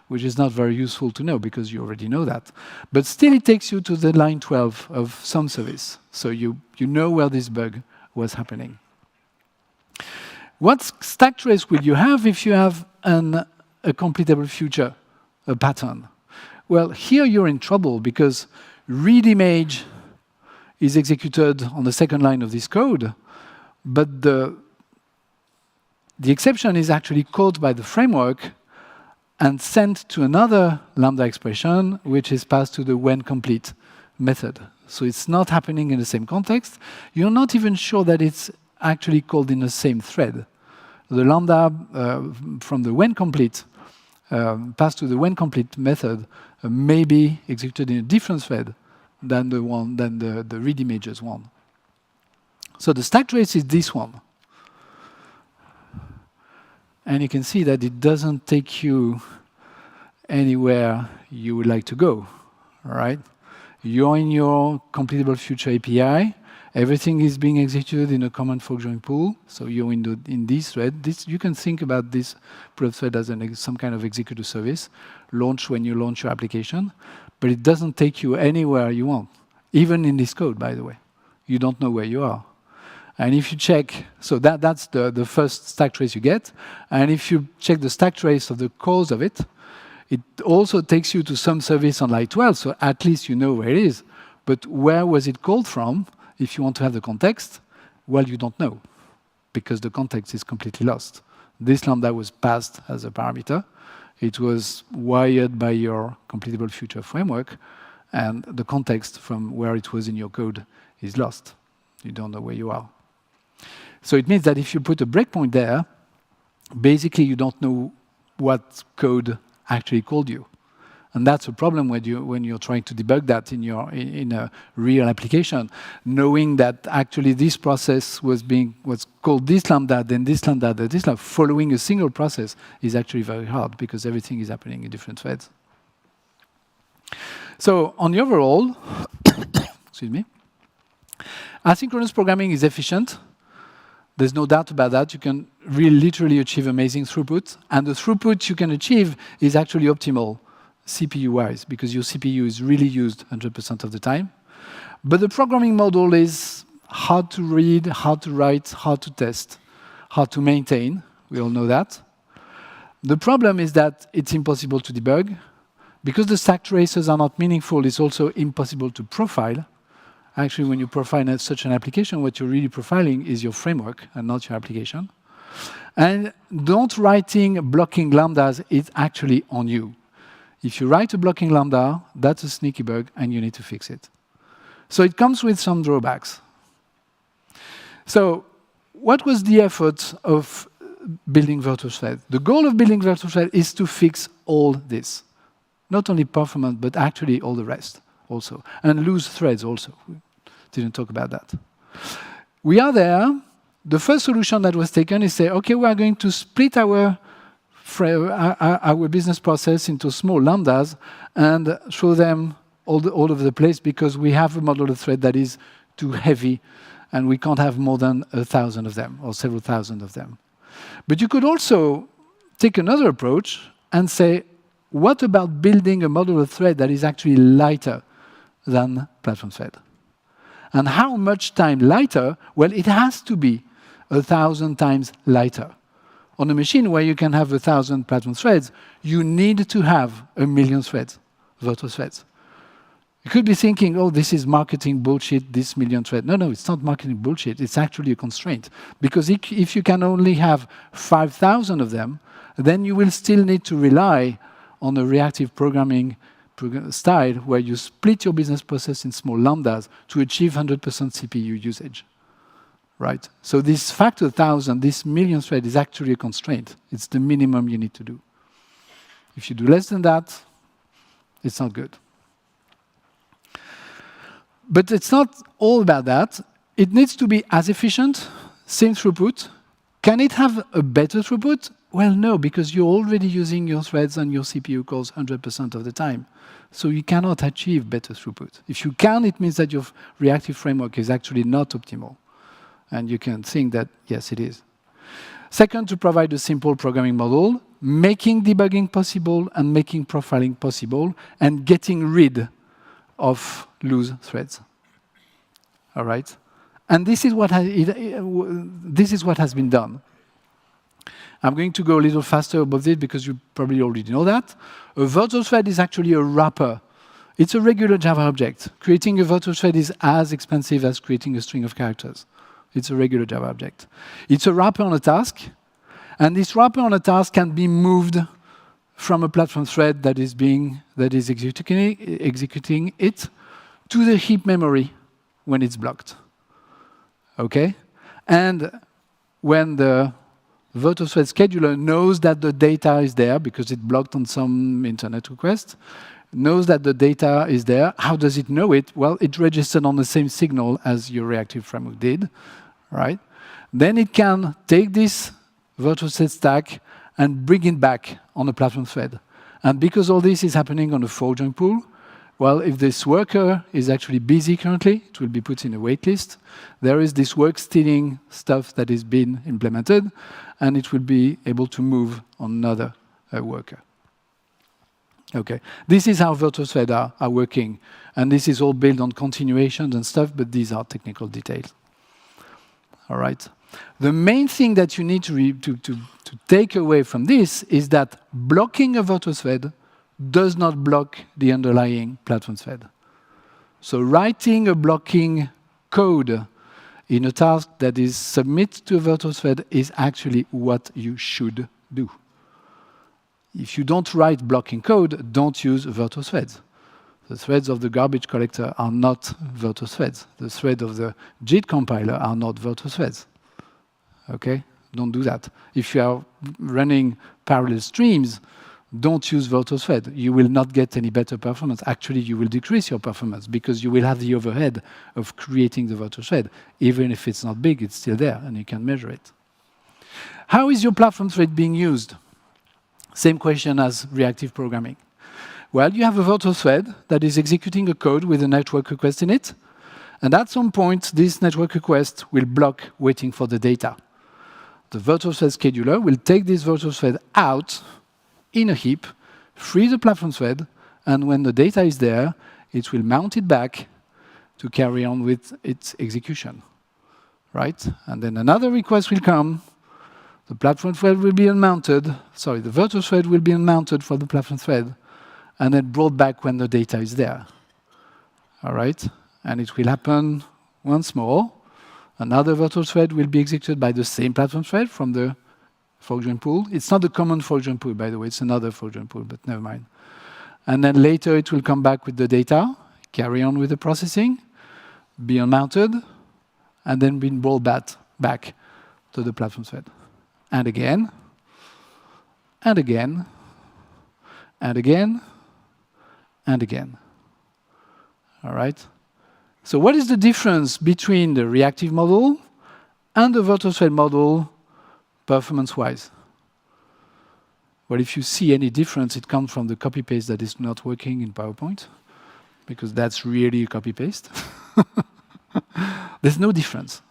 which is not very useful to know because you already know that. But still, it takes you to the line 12 of some service. So you know where this bug was happening. What stack trace will you have if you have a completable future, a pattern? Well, here you're in trouble because read image is executed on the second line of this code, but the exception is actually called by the framework and sent to another Lambda expression, which is passed to the when_complete method. So it's not happening in the same context. You're not even sure that it's actually called in the same thread. The Lambda from the when_complete passed to the when_complete method may be executed in a different thread than the read images one. So the stack trace is this one. And you can see that it doesn't take you anywhere you would like to go, all right? You're in your completable future API. Everything is being executed in a common fork join pool. So you're in this thread. You can think about this prod thread as some kind of executor service, launch when you launch your application. But it doesn't take you anywhere you want, even in this code, by the way. You don't know where you are. And if you check, so that's the first stack trace you get. And if you check the stack trace of the cause of it, it also takes you to some service on line 12, so at least you know where it is. But where was it called from? If you want to have the context, well, you don't know, because the context is completely lost. This Lambda was passed as a parameter. It was wired by your completable future framework, and the context from where it was in your code is lost. You don't know where you are. So it means that if you put a breakpoint there, basically you don't know what code actually called you. And that's a problem when you're trying to debug that in a real application, knowing that actually this process was called this Lambda, then this Lambda, then this Lambda. Following a single process is actually very hard because everything is happening in different threads. So on the overall, excuse me, Asynchronous programming is efficient. There's no doubt about that. You can really literally achieve amazing throughput. And the throughput you can achieve is actually optimal CPU-wise, because your CPU is really used 100% of the time. But the programming model is hard to read, hard to write, hard to test, hard to maintain. We all know that. The problem is that it's impossible to debug. Because the stack traces are not meaningful, it's also impossible to profile. Actually, when you profile such an application, what you're really profiling is your framework and not your application. And don't writing blocking lambdas is actually on you. If you write a blocking lambda, that's a sneaky bug, and you need to fix it. So it comes with some drawbacks. So what was the effort of building virtual thread? The goal of building virtual thread is to fix all this. Not only performance, but actually all the rest also. And loose threads also. We didn't talk about that. We are there. The first solution that was taken is say, OK, we are going to split our business process into small lambdas and show them all over the place, because we have a model of thread that is too heavy, and we can't have more than 1,000 of them, or several thousand of them. But you could also take another approach and say, what about building a model of thread that is actually lighter than platform thread? And how much time lighter? Well, it has to be 1,000 times lighter. On a machine where you can have 1,000 platform threads, you need to have 1,000,000 threads, virtual threads. You could be thinking, oh, this is marketing bullshit, this million thread. No, it's not marketing bullshit. It's actually a constraint. Because if you can only have 5,000 of them, then you will still need to rely on a reactive programming style where you split your business process in small lambdas to achieve 100% CPU usage. Right? So this factor 1,000, this million thread is actually a constraint. It's the minimum you need to do. If you do less than that, it's not good. But it's not all about that. It needs to be as efficient, same throughput. Can it have a better throughput? Well, no, because you're already using your threads and your CPU cores 100% of the time. So you cannot achieve better throughput. If you can, it means that your reactive framework is actually not optimal. And you can think that, yes, it is. Second, to provide a simple programming model, making debugging possible and making profiling possible, and getting rid of loose threads. All right? And this is what has been done. I'm going to go a little faster above this because you probably already know that. A virtual thread is actually a wrapper. It's a regular Java object. Creating a virtual thread is as expensive as creating a string of characters. It's a regular Java object. It's a wrapper on a task, and this wrapper on a task can be moved from a platform thread that is executing it to the heap memory when it's blocked. Okay? And when the virtual thread scheduler knows that the data is there because it blocked on some internet request, knows that the data is there. How does it know it? Well, it registered on the same signal as your reactive framework did, right? Then it can take this virtual thread stack and bring it back on a platform thread. And because all this is happening on a forejoin pool, well, if this worker is actually busy currently, it will be put in a wait list. There is this work stealing stuff that is being implemented, and it will be able to move on another worker. Okay, this is how virtual threads are working. And this is all built on continuations and stuff, but these are technical details. All right. The main thing that you need to take away from this is that blocking a virtual thread does not block the underlying platform thread. So writing a blocking code in a task that is submitted to a virtual thread is actually what you should do. If you don't write blocking code, don't use virtual threads. The threads of the garbage collector are not virtual threads. The thread of the JIT compiler are not virtual threads. Okay? Don't do that. If you are running parallel streams, don't use virtual thread. You will not get any better performance. Actually, you will decrease your performance because you will have the overhead of creating the virtual thread. Even if it's not big, it's still there, and you can measure it. How is your platform thread being used? Same question as reactive programming. Well, you have a virtual thread that is executing a code with a network request in it, And at some point, this network request will block waiting for the data. The virtual thread scheduler will take this virtual thread out in a heap, free the platform thread, and when the data is there, it will mount it back to carry on with its execution, right? And then another request will come, the platform thread will be unmounted, sorry, the virtual thread will be unmounted for the platform thread, and then brought back when the data is there, all right? And it will happen once more. Another virtual thread will be executed by the same platform thread from the fork join pool. It's not the common fork join pool, by the way, it's another fork join pool, but never mind. And then later it will come back with the data, carry on with the processing, be unmounted, and then be brought back to the platform thread. And again, and again, and again, and again. All right? So what is the difference between the reactive model and the virtual thread model performance-wise? Well, if you see any difference, it comes from the copy-paste that is not working in PowerPoint, because that's really a copy-paste. There's no difference.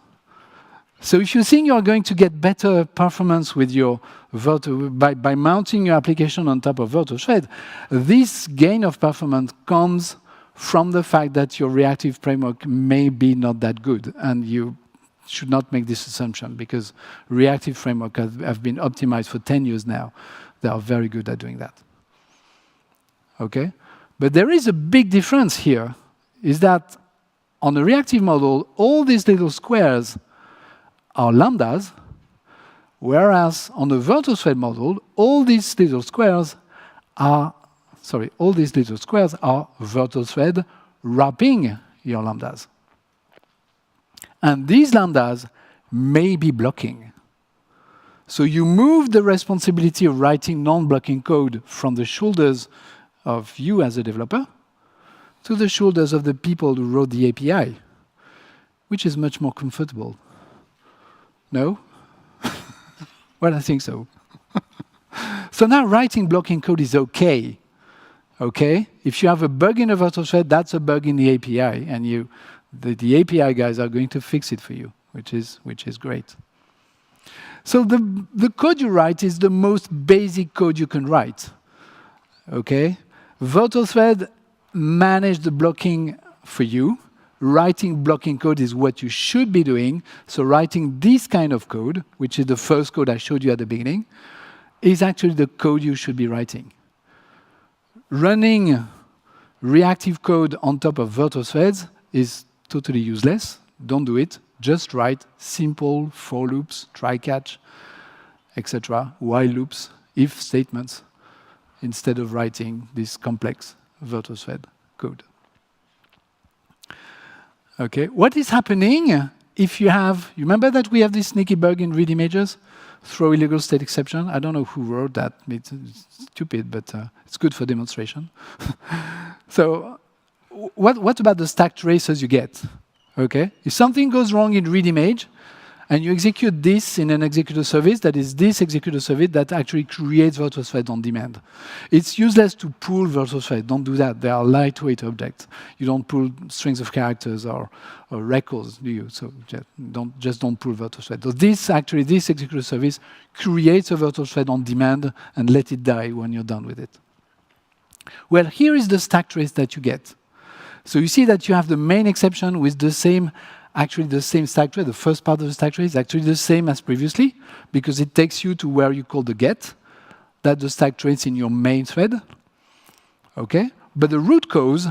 So if you think you're going to get better performance with your by mounting your application on top of virtual thread, this gain of performance comes from the fact that your reactive framework may be not that good, and you should not make this assumption, because reactive framework have been optimized for 10 years now. They are very good at doing that. Okay? But there is a big difference here, is that on the reactive model, all these little squares are lambdas, whereas on the virtual thread model, all these little squares are virtual thread wrapping your lambdas. And these lambdas may be blocking. So you move the responsibility of writing non-blocking code from the shoulders of you as a developer to the shoulders of the people who wrote the API, which is much more comfortable. No? Well, I think so. So now writing blocking code is okay. Okay? If you have a bug in a virtual thread, that's a bug in the API, and the API guys are going to fix it for you, which is great. So the code you write is the most basic code you can write. Okay? Virtual thread manage the blocking for you. Writing blocking code is what you should be doing. So writing this kind of code, which is the first code I showed you at the beginning, is actually the code you should be writing. Running reactive code on top of virtual threads is totally useless. Don't do it. Just write simple for loops, try catch, etc., while loops, if statements, instead of writing this complex virtual thread code. Okay, what is happening if you remember that we have this sneaky bug in read images? Throw illegal state exception. I don't know who wrote that. It's stupid, but it's good for demonstration. So what about the stack traces you get? Okay, if something goes wrong in read image, and you execute this in an executor service, that is this executor service that actually creates virtual thread on demand. It's useless to pull virtual thread. Don't do that. They are lightweight objects. You don't pull strings of characters or records, do you? So just don't pull virtual thread. So this executor service creates a virtual thread on demand and let it die when you're done with it. Well, here is the stack trace that you get. So you see that you have the main exception with the same stack trace. The first part of the stack trace is actually the same as previously, because it takes you to where you call the get. That's the stack trace in your main thread. Okay? But the root cause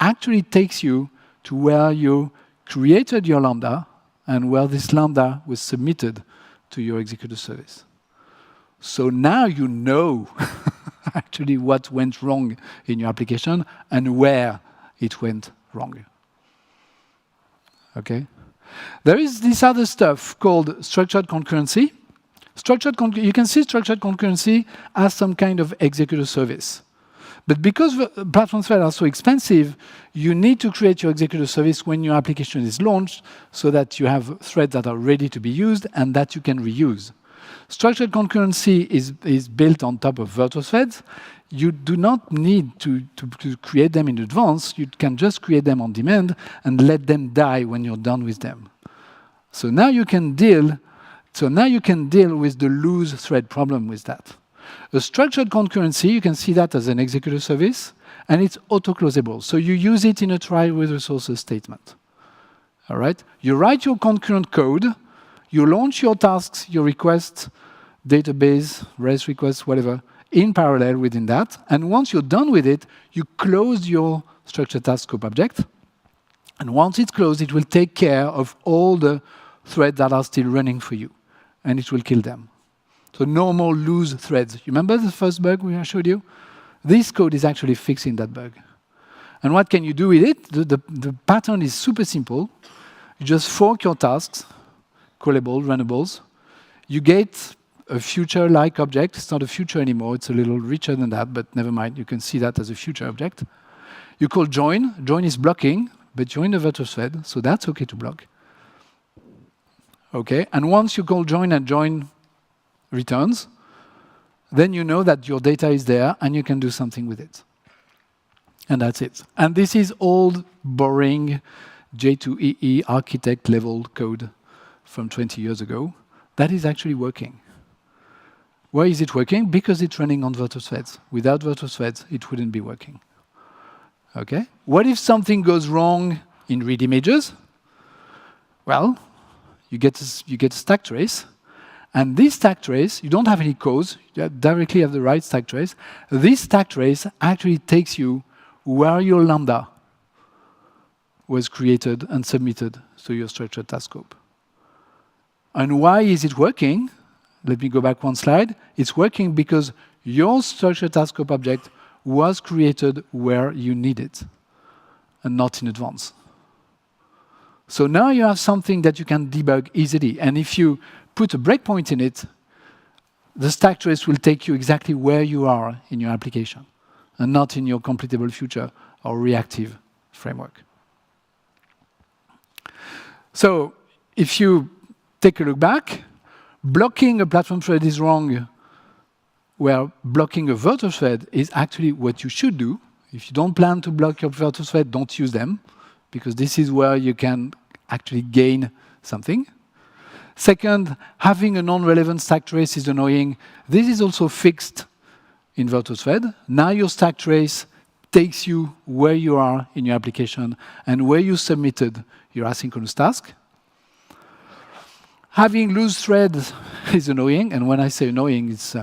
actually takes you to where you created your lambda and where this lambda was submitted to your executor service. So now you know actually what went wrong in your application and where it went wrong. Okay? There is this other stuff called structured concurrency. You can see structured concurrency as some kind of executor service. But because platform threads are so expensive, you need to create your executor service when your application is launched so that you have threads that are ready to be used and that you can reuse. Structured concurrency is built on top of virtual threads. You do not need to create them in advance. You can just create them on demand and let them die when you're done with them. So now you can deal with the loose thread problem with that. A structured concurrency, you can see that as an executor service, and it's auto-closable. So you use it in a try with resources statement. All right? You write your concurrent code, you launch your tasks, your requests, database, REST requests, whatever, in parallel within that. And once you're done with it, you close your structured task scope object. And once it's closed, it will take care of all the threads that are still running for you. And it will kill them. So no more loose threads. You remember the first bug I showed you? This code is actually fixing that bug. And what can you do with it? The pattern is super simple. You just fork your tasks, callable, runnables. You get a future-like object. It's not a future anymore. It's a little richer than that, but never mind. You can see that as a future object. You call join. Join is blocking, but join a virtual thread, so that's OK to block. OK, and once you call join and join returns, then you know that your data is there, and you can do something with it. And that's it. And this is old, boring J2EE architect-level code from 20 years ago. That is actually working. Why is it working? Because it's running on virtual threads. Without virtual threads, it wouldn't be working. Okay? What if something goes wrong in read images? Well, you get a stack trace. And this stack trace, you don't have any cause. You directly have the right stack trace. This stack trace actually takes you where your Lambda was created and submitted to your structured task scope. And why is it working? Let me go back one slide. It's working because your structured task scope object was created where you need it, and not in advance. So now you have something that you can debug easily. And if you put a breakpoint in it, the stack trace will take you exactly where you are in your application, and not in your completable future or reactive framework. So if you take a look back, blocking a platform thread is wrong, where blocking a virtual thread is actually what you should do. If you don't plan to block your virtual thread, don't use them, because this is where you can actually gain something. Second, having a non-relevant stack trace is annoying. This is also fixed in virtual thread. Now your stack trace takes you where you are in your application and where you submitted your asynchronous task. Having loose threads is annoying, and when I say annoying, it's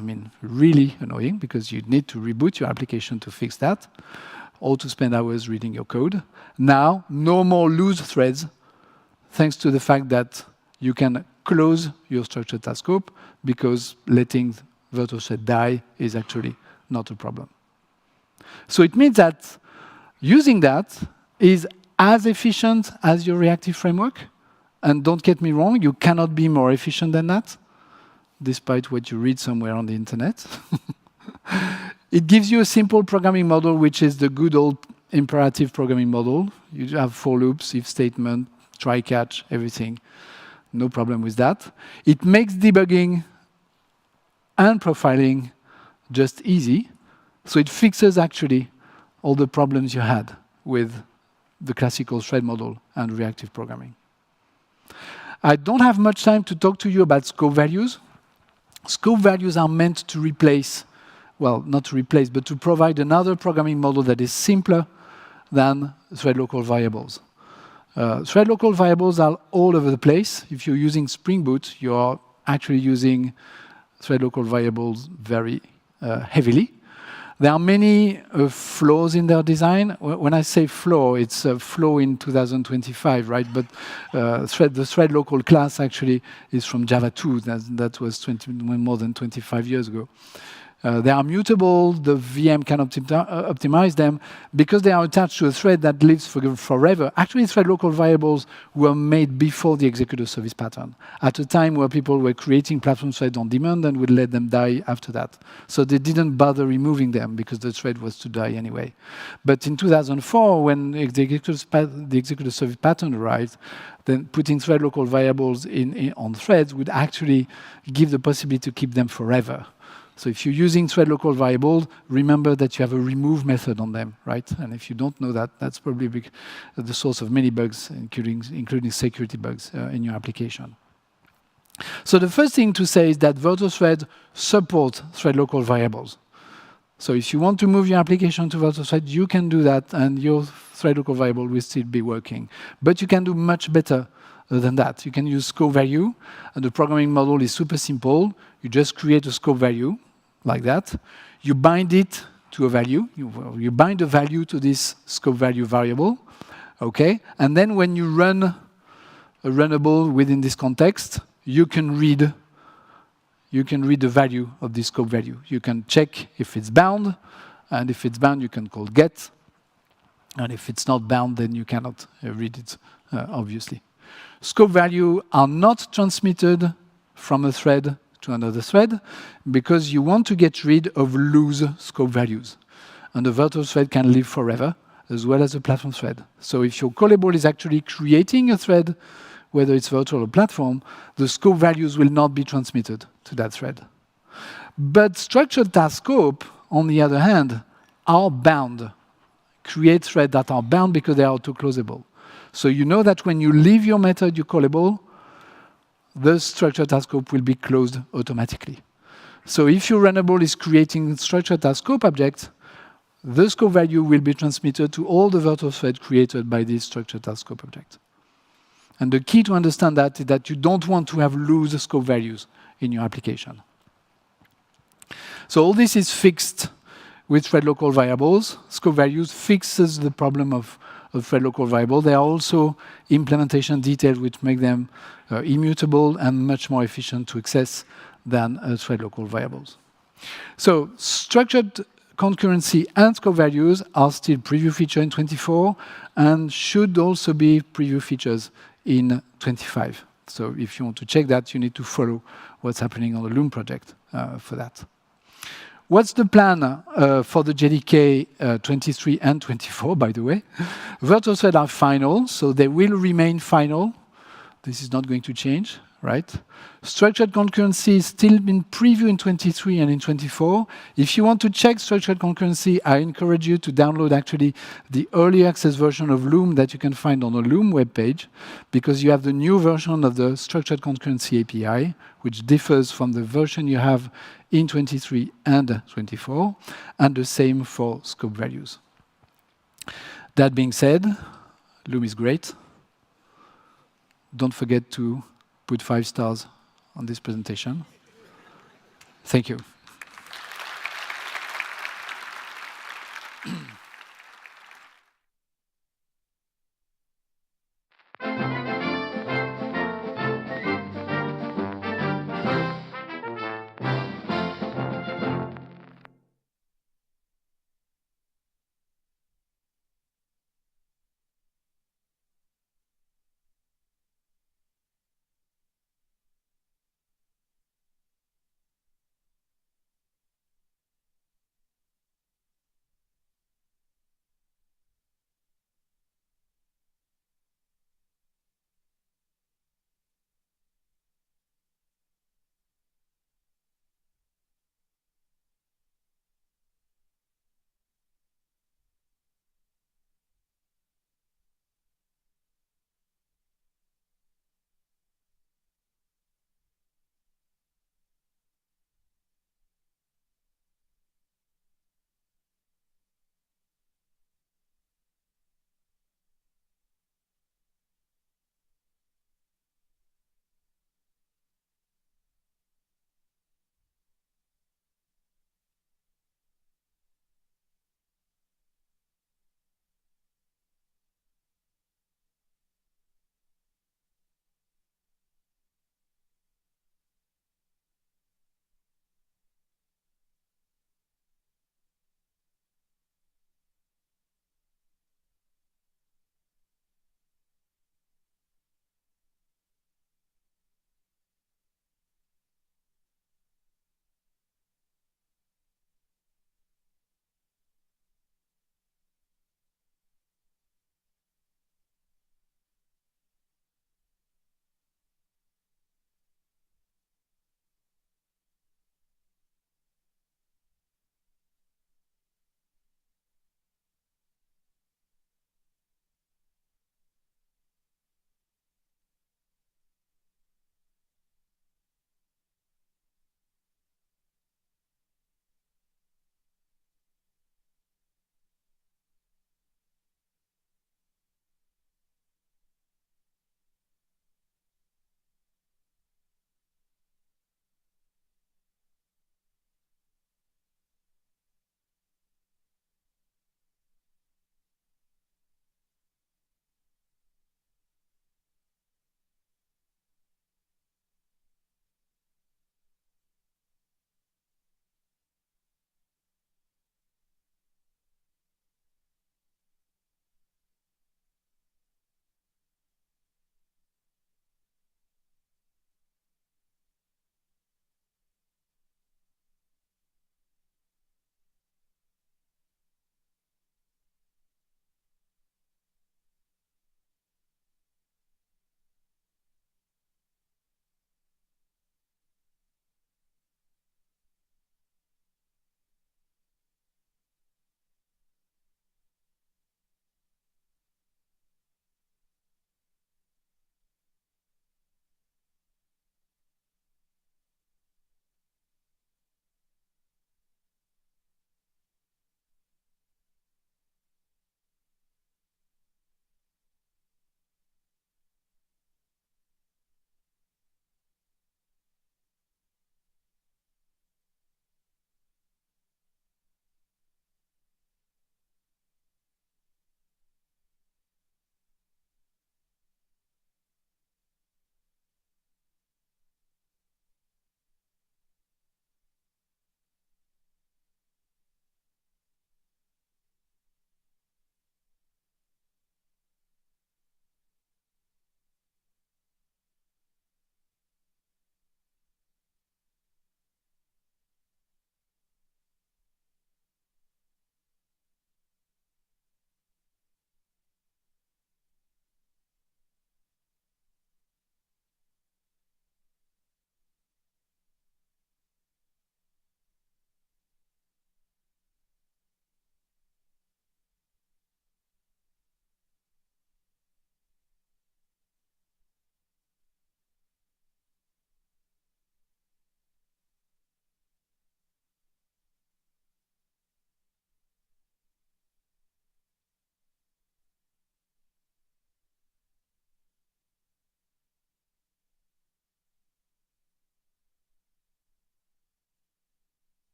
really annoying, because you need to reboot your application to fix that, or to spend hours reading your code. Now, no more loose threads, thanks to the fact that you can close your structured task scope, because letting virtual thread die is actually not a problem. So it means that using that is as efficient as your reactive framework. And don't get me wrong, you cannot be more efficient than that, despite what you read somewhere on the internet. It gives you a simple programming model, which is the good old imperative programming model. You have for loops, if statement, try, catch, everything. No problem with that. It makes debugging and profiling just easy. So it fixes actually all the problems you had with the classical thread model and reactive programming. I don't have much time to talk to you about scope values. Scope values are meant to replace, well, not to replace, but to provide another programming model that is simpler than thread local variables. Thread local variables are all over the place. If you're using Spring Boot, you're actually using thread local variables very heavily. There are many flaws in their design. When I say flaw, it's a flaw in 2025, right? But the thread local class actually is from Java 2. That was more than 25 years ago. They are mutable. The VM can optimize them because they are attached to a thread that lives forever. Actually, thread local variables were made before the executor service pattern, at a time where people were creating platform threads on demand and would let them die after that. So they didn't bother removing them because the thread was to die anyway. But in 2004, when the executor service pattern arrived, then putting thread local variables on threads would actually give the possibility to keep them forever. So if you're using thread local variables, remember that you have a remove method on them, right? And if you don't know that, that's probably the source of many bugs, including security bugs in your application. So the first thing to say is that VirtualThread support thread local variables. So if you want to move your application to VirtualThread, you can do that, and your thread local variable will still be working. But you can do much better than that. You can use scope value, and the programming model is super simple. You just create a scope value, like that. You bind it to a value. You bind a value to this scope value variable, okay? And then when you run a runnable within this context, you can read the value of this scope value. You can check if it's bound, and if it's bound, you can call get. And if it's not bound, then you cannot read it, obviously. Scope values are not transmitted from a thread to another thread because you want to get rid of loose scope values. And the virtual thread can live forever, as well as the platform thread. So if your callable is actually creating a thread, whether it's virtual or platform, the scope values will not be transmitted to that thread. But structured task scope, on the other hand, are bound. Create threads that are bound because they are auto-closable. So you know that when you leave your method, your callable, the structured task scope will be closed automatically. So if your runnable is creating structured task scope objects, the scope value will be transmitted to all the virtual threads created by this structured task scope object. And the key to understand that is that you don't want to have loose scope values in your application. So all this is fixed with thread local variables. Scope values fixes the problem of thread local variable. There are also implementation details which make them immutable and much more efficient to access than thread local variables. So structured concurrency and scope values are still preview feature in 24 and should also be preview features in 25. So if you want to check that, you need to follow what's happening on the Loom project for that. What's the plan for the JDK 23 and 24, by the way? Virtual threads are final, so they will remain final. This is not going to change, right? Structured concurrency is still in preview in 23 and in 24. If you want to check structured concurrency, I encourage you to download actually the early access version of Loom that you can find on the Loom webpage, because you have the new version of the structured concurrency API, which differs from the version you have in 23 and 24, and the same for scope values. That being said, Loom is great. Don't forget to put 5 stars on this presentation. Thank you.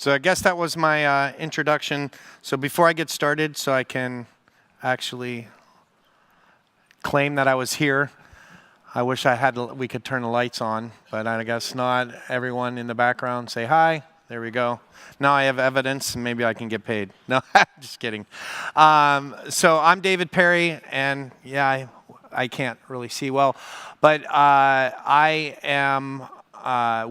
So I guess that was my introduction. So before I get started, so I can actually claim that I was here, I wish we could turn the lights on, but I guess not. Everyone in the background say hi. There we go. Now I have evidence, and maybe I can get paid. No, just kidding. So I'm David Perry, and yeah, I can't really see well, but I am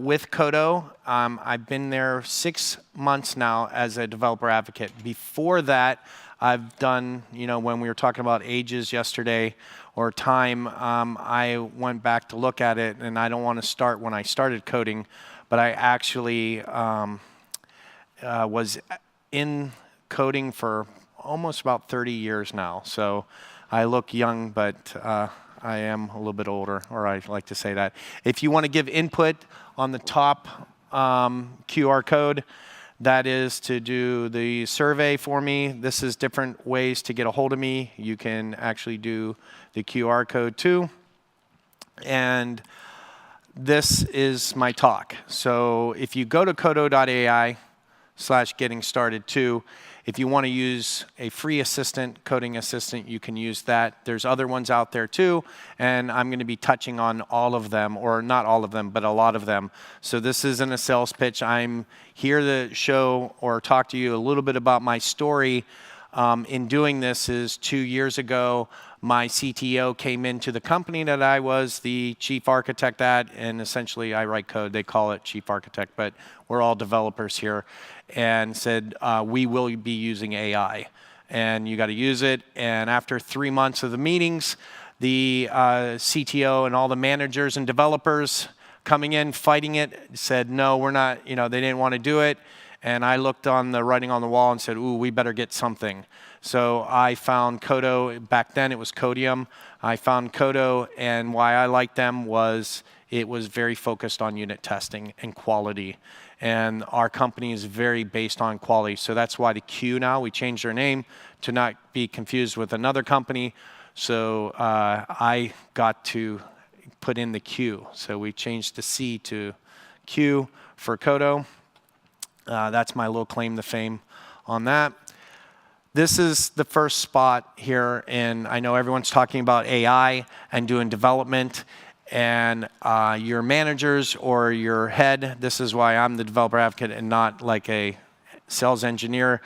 with Kodo. I've been there 6 months now as a developer advocate. Before that, I've done, when we were talking about ages yesterday or time, I went back to look at it, and I don't want to start when I started coding, but I actually was in coding for almost about 30 years now. So I look young, but I am a little bit older, or I like to say that. If you want to give input on the top QR code, that is to do the survey for me. This is different ways to get a hold of me. You can actually do the QR code too. And this is my talk. So if you go to kodo.ai/getting started too, if you want to use a free assistant, coding assistant, you can use that. There's other ones out there too, and I'm going to be touching on all of them, or not all of them, but a lot of them. So this isn't a sales pitch. I'm here to show or talk to you a little bit about my story. In doing this is 2 years ago, my CTO came into the company that I was the chief architect at, and essentially I write code. They call it chief architect, but we're all developers here, and said, we will be using AI, and you got to use it. And after 3 months of the meetings, the CTO and all the managers and developers coming in, fighting it, said, no, we're not, they didn't want to do it. And I looked on the writing on the wall and said, ooh, we better get something. So I found Kodo. Back then it was Codium. I found Kodo, and why I liked them was it was very focused on unit testing and quality. And our company is very based on quality. So that's why the Q now, we changed our name to not be confused with another company. So I got to put in the Q. So we changed the C to Q for Kodo. That's my little claim to fame on that. This is the first spot here, and I know everyone's talking about AI and doing development, and your managers or your head, this is why I'm the developer advocate and not like a sales engineer,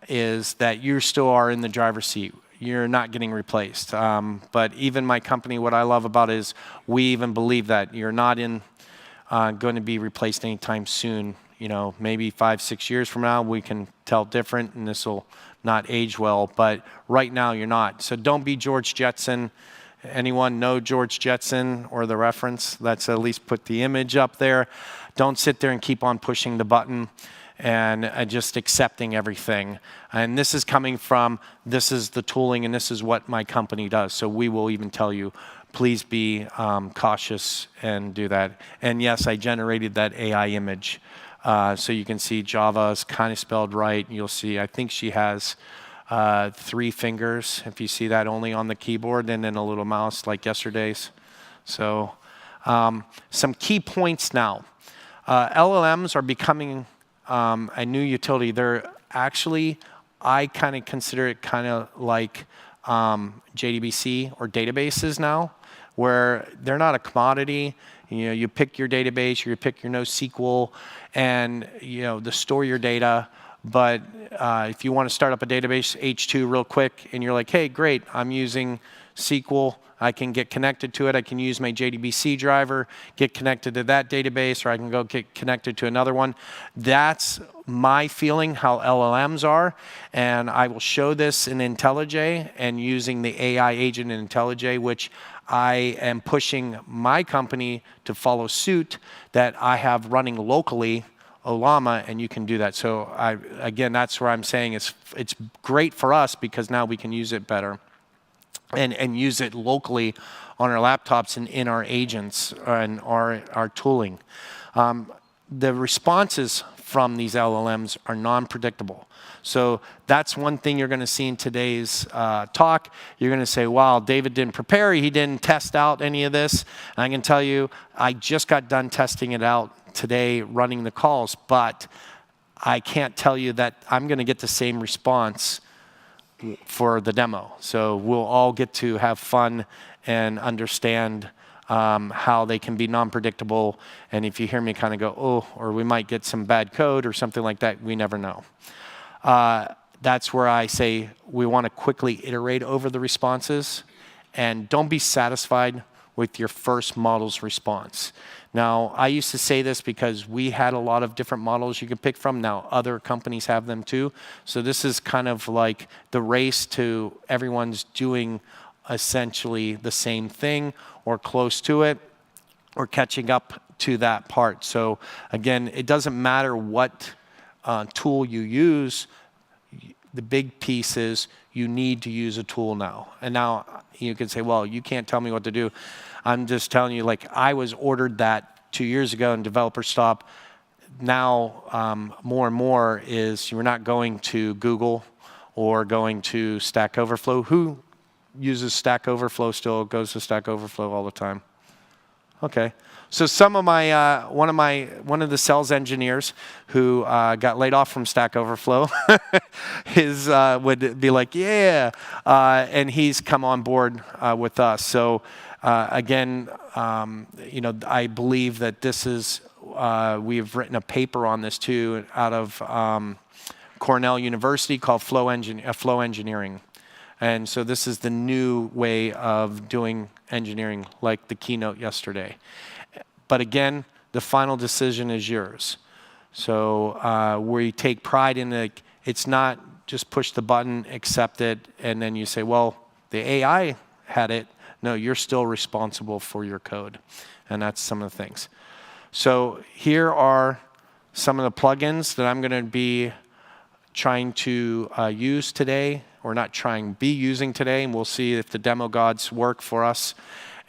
is that you still are in the driver's seat. You're not getting replaced. But even my company, what I love about it is we even believe that you're not going to be replaced anytime soon. Maybe 5-6 years from now, we can tell different, and this will not age well. But right now, you're not. So don't be George Jetson. Anyone know George Jetson or the reference? Let's at least put the image up there. Don't sit there and keep on pushing the button and just accepting everything. And this is coming from, this is the tooling, and this is what my company does. So we will even tell you, please be cautious and do that. And yes, I generated that AI image. So you can see Java is kind of spelled right. You'll see, I think she has 3 fingers, if you see that only on the keyboard, and then a little mouse like yesterday's. So some key points now. LLMs are becoming a new utility. They're actually, I kind of consider it kind of like JDBC or databases now, where they're not a commodity. You pick your database, you pick your NoSQL, and to store your data. But if you want to start up a database, H2 real quick, and you're like, hey, great, I'm using SQL. I can get connected to it. I can use my JDBC driver, get connected to that database, or I can go get connected to another one. That's my feeling how LLMs are, and I will show this in IntelliJ and using the AI agent in IntelliJ, which I am pushing my company to follow suit that I have running locally, Olama, and you can do that. So again, that's where I'm saying it's great for us because now we can use it better. And use it locally on our laptops and in our agents and our tooling. The responses from these LLMs are non-predictable. So that's one thing you're going to see in today's talk. You're going to say, wow, David didn't prepare. He didn't test out any of this. And I can tell you, I just got done testing it out today, running the calls. But I can't tell you that I'm going to get the same response for the demo. So we'll all get to have fun and understand how they can be non-predictable. And if you hear me kind of go, oh, or we might get some bad code or something like that, we never know. That's where I say we want to quickly iterate over the responses, and don't be satisfied with your first model's response. Now, I used to say this because we had a lot of different models you could pick from. Now, other companies have them too. So this is kind of like the race to everyone's doing essentially the same thing or close to it or catching up to that part. So again, it doesn't matter what tool you use. The big piece is you need to use a tool now. And now you can say, well, you can't tell me what to do. I'm just telling you, like, I was ordered that 2 years ago in Developer Stop. Now, more and more is you're not going to Google or going to Stack Overflow. Who uses Stack Overflow still, goes to Stack Overflow all the time? Okay. So some of my, one of the sales engineers who got laid off from Stack Overflow would be like, yeah, and he's come on board with us. So again, I believe that this is, we've written a paper on this too out of Cornell University called Flow Engineering. And so this is the new way of doing engineering, like the keynote yesterday. But again, the final decision is yours. So we take pride in it. It's not just push the button, accept it, and then you say, well, the AI had it. No, you're still responsible for your code. And that's some of the things. So here are some of the plugins that I'm going to be trying to use today, or not trying, be using today, and we'll see if the demo gods work for us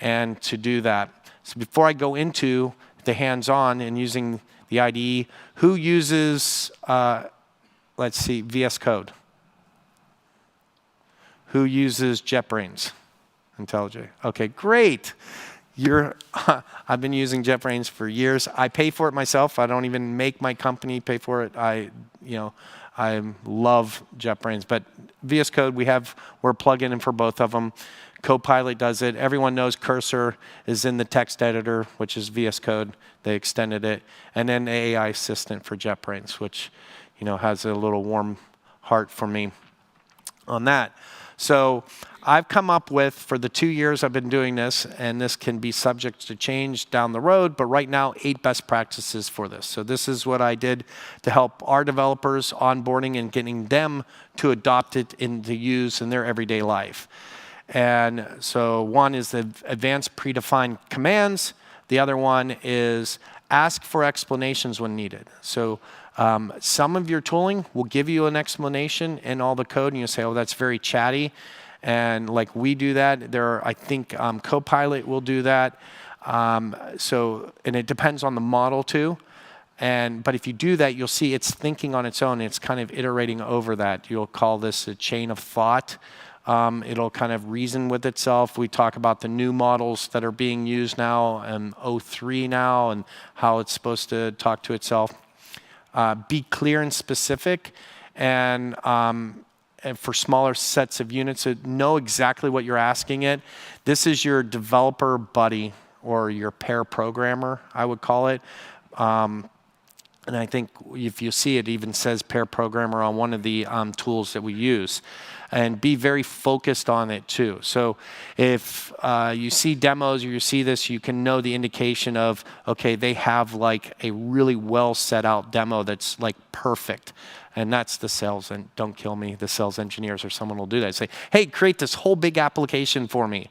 and to do that. So before I go into the hands-on and using the IDE, who uses, let's see, VS Code? Who uses JetBrains? IntelliJ. Okay, great. I've been using JetBrains for years. I pay for it myself. I don't even make my company pay for it. I love JetBrains, but VS Code, we're plugging in for both of them. Copilot does it. Everyone knows Cursor is in the text editor, which is VS Code. They extended it. And then the AI assistant for JetBrains, which has a little warm heart for me on that. So I've come up with, for the 2 years I've been doing this, and this can be subject to change down the road, but right now, 8 best practices for this. So this is what I did to help our developers onboarding and getting them to adopt it into use in their everyday life. And so one is the advanced predefined commands. The other one is ask for explanations when needed. So some of your tooling will give you an explanation in all the code, and you say, oh, that's very chatty. And like we do that. I think Copilot will do that. And it depends on the model too. But if you do that, you'll see it's thinking on its own. It's kind of iterating over that. You'll call this a chain of thought. It'll kind of reason with itself. We talk about the new models that are being used now, and O3 now, and how it's supposed to talk to itself. Be clear and specific, and for smaller sets of units, know exactly what you're asking it. This is your developer buddy, or your pair programmer, I would call it. And I think if you see it even says pair programmer on one of the tools that we use. And be very focused on it too. So if you see demos or you see this, you can know the indication of, okay, they have like a really well set out demo that's like perfect. And that's the sales, and don't kill me, the sales engineers or someone will do that. Say, hey, create this whole big application for me.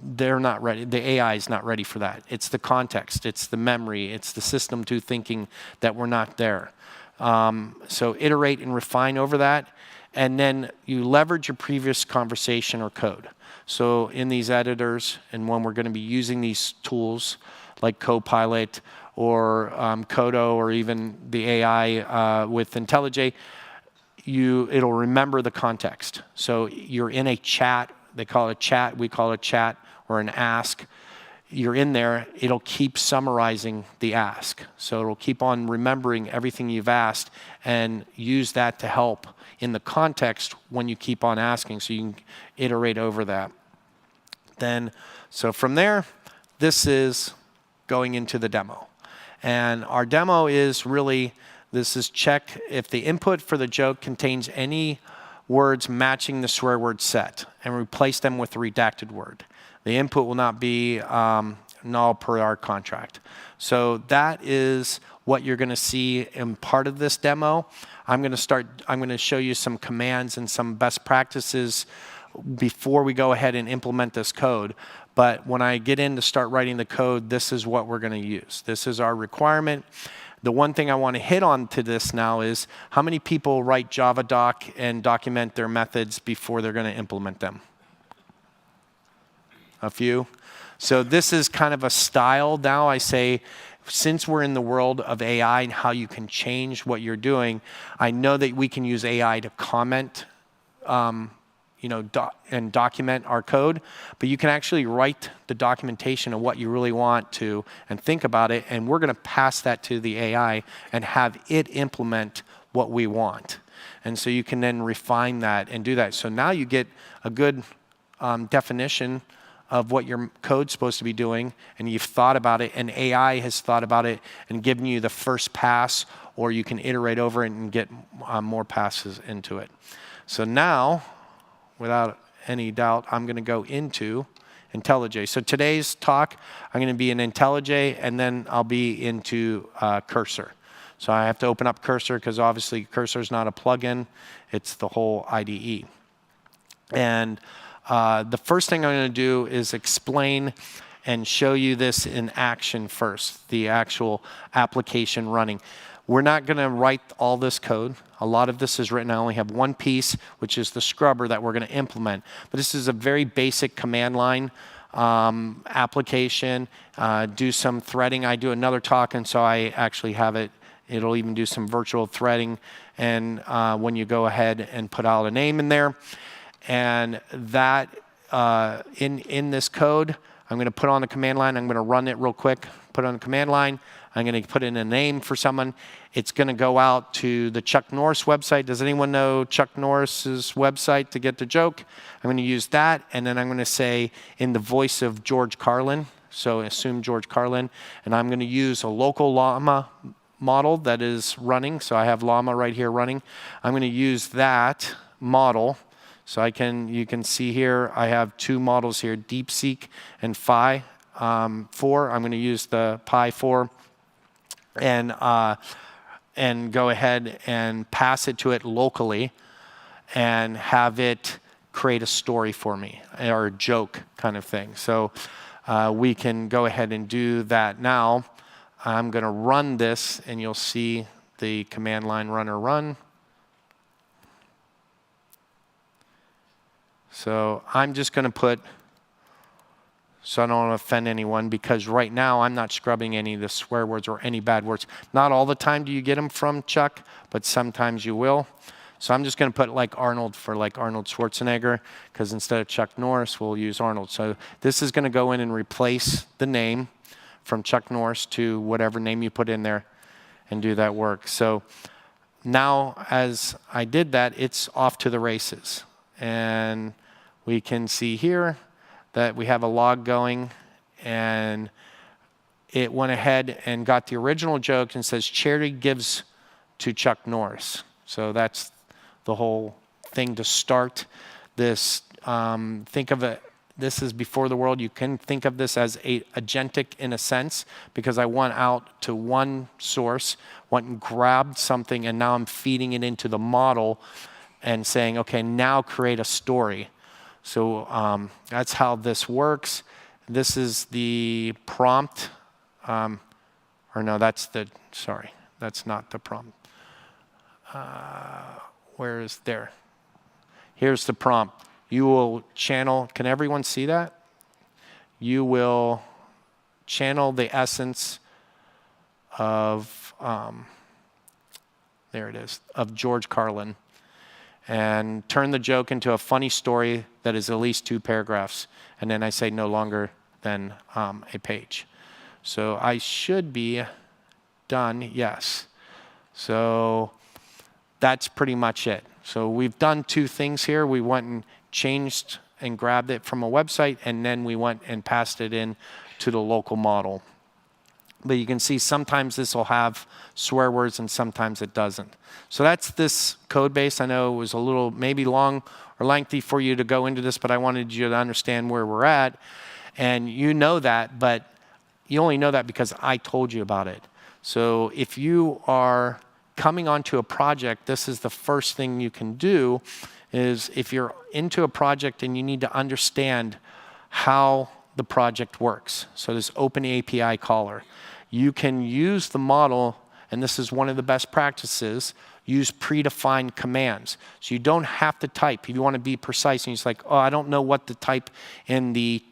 They're not ready. The AI is not ready for that. It's the context, it's the memory, it's the system to thinking that we're not there. So iterate and refine over that. And then you leverage your previous conversation or code. So in these editors, and when we're going to be using these tools like Copilot or Codo, or even the AI with IntelliJ, it'll remember the context. So you're in a chat. They call it chat. We call it chat, or an ask. you're in there, it'll keep summarizing the ask. So it'll keep on remembering everything you've asked and use that to help in the context when you keep on asking, so you can iterate over that. Then, so from there, this is going into the demo. And our demo is really, this is check if the input for the joke contains any words matching the swear word set, and replace them with a redacted word. The input will not be null per our contract. So that is what you're going to see in part of this demo. I'm going to show you some commands and some best practices before we go ahead and implement this code. But when I get in to start writing the code, this is what we're going to use. This is our requirement. The one thing I want to hit on to this now is how many people write Java doc and document their methods before they're going to implement them? A few. So this is kind of a style now. I say, since we're in the world of AI and how you can change what you're doing, I know that we can use AI to comment and document our code, but you can actually write the documentation of what you really want to and think about it, and we're going to pass that to the AI and have it implement what we want. And so you can then refine that and do that. So now you get a good definition of what your code's supposed to be doing, and you've thought about it, and AI has thought about it and given you the first pass, or you can iterate over it and get more passes into it. So now, without any doubt, I'm going to go into IntelliJ. So today's talk, I'm going to be in IntelliJ, and then I'll be into Cursor. So I have to open up Cursor because obviously Cursor is not a plugin, it's the whole IDE. And the first thing I'm going to do is explain and show you this in action first, the actual application running. We're not going to write all this code. A lot of this is written. I only have one piece, which is the scrubber that we're going to implement. But this is a very basic command line application. Do some threading. I do another talk, and so I actually have it. It'll even do some virtual threading, and when you go ahead and put out a name in there. And that, in this code, I'm going to put on the command line. I'm going to run it real quick, put it on the command line. I'm going to put in a name for someone. It's going to go out to the Chuck Norris website. Does anyone know Chuck Norris's website to get the joke? I'm going to use that, and then I'm going to say in the voice of George Carlin, so assume George Carlin, and I'm going to use a local llama model that is running. So I have llama right here running. I'm going to use that model. So you can see here, I have two models here, DeepSeek and Phi 4. I'm going to use the Pi 4 and go ahead and pass it to it locally and have it create a story for me, or a joke kind of thing. So we can go ahead and do that now. I'm going to run this, and you'll see the command line runner run. So I'm just going to put, so I don't want to offend anyone, because right now I'm not scrubbing any of the swear words or any bad words. Not all the time do you get them from Chuck, but sometimes you will. So I'm just going to put like Arnold for like Arnold Schwarzenegger, because instead of Chuck Norris, we'll use Arnold. So this is going to go in and replace the name from Chuck Norris to whatever name you put in there and do that work. So now as I did that, it's off to the races. And we can see here that we have a log going, and it went ahead and got the original joke and says charity gives to Chuck Norris. So that's the whole thing to start this. Think of it, this is before the world. You can think of this as agentic in a sense, because I went out to one source, went and grabbed something, and now I'm feeding it into the model and saying, okay, now create a story. So that's how this works. This is the prompt. Or no, that's not the prompt. Where is there? Here's the prompt. You will channel, can everyone see that? You will channel the essence of, there it is, of George Carlin, and turn the joke into a funny story that is at least 2 paragraphs. And then I say no longer than a page. So I should be done, yes. So that's pretty much it. So we've done two things here. We went and changed and grabbed it from a website, and then we went and passed it in to the local model. But you can see sometimes this will have swear words and sometimes it doesn't. So that's this code base. I know it was a little maybe long or lengthy for you to go into this, but I wanted you to understand where we're at. And you know that, but you only know that because I told you about it. So if you are coming onto a project, this is the first thing you can do, is if you're into a project and you need to understand how the project works. So this open API caller. You can use the model, and this is one of the best practices, use predefined commands. So you don't have to type. If you want to be precise and you're just like, oh, I don't know what to type in the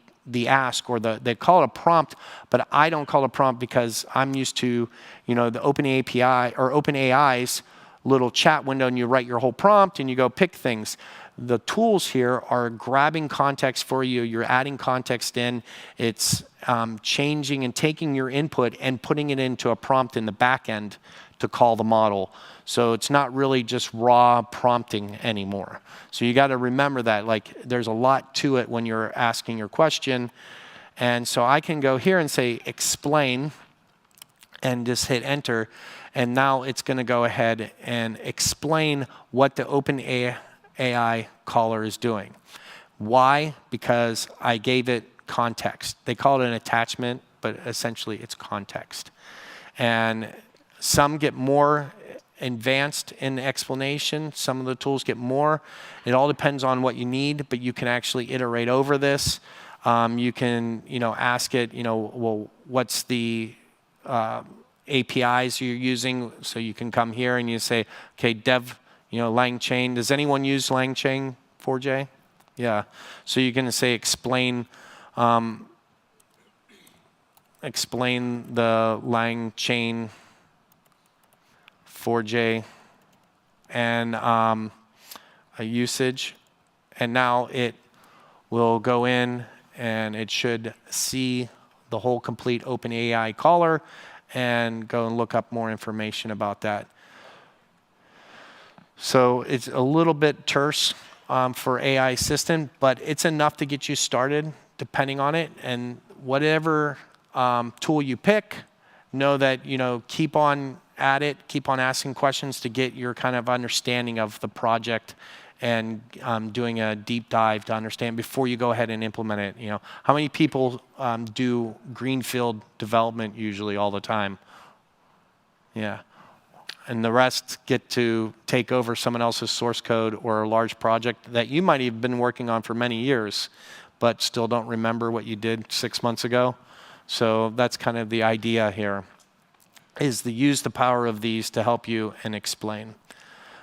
ask, or they call it a prompt, but I don't call it a prompt because I'm used to, the open API or OpenAI's little chat window, and you write your whole prompt and you go pick things. The tools here are grabbing context for you. You're adding context in. It's changing and taking your input and putting it into a prompt in the back end to call the model. So it's not really just raw prompting anymore. So you got to remember that, like, there's a lot to it when you're asking your question. And so I can go here and say explain and just hit enter. And now it's going to go ahead and explain what the OpenAI caller is doing. Why? Because I gave it context. They call it an attachment, but essentially it's context. And some get more advanced in the explanation. Some of the tools get more. It all depends on what you need, but you can actually iterate over this. You can, ask it, well, what's the APIs you're using? So you can come here and you say, okay, dev, LangChain. Does anyone use LangChain 4J? Yeah. So you can say explain the LangChain 4J and a usage. And now it will go in and it should see the whole complete OpenAI caller and go and look up more information about that. So it's a little bit terse for AI assistant, but it's enough to get you started depending on it. And whatever tool you pick, know that, keep on at it, keep on asking questions to get your kind of understanding of the project and doing a deep dive to understand before you go ahead and implement it. How many people do greenfield development usually all the time? Yeah. And the rest get to take over someone else's source code or a large project that you might have been working on for many years, but still don't remember what you did 6 months ago. So that's kind of the idea here, is to use the power of these to help you and explain.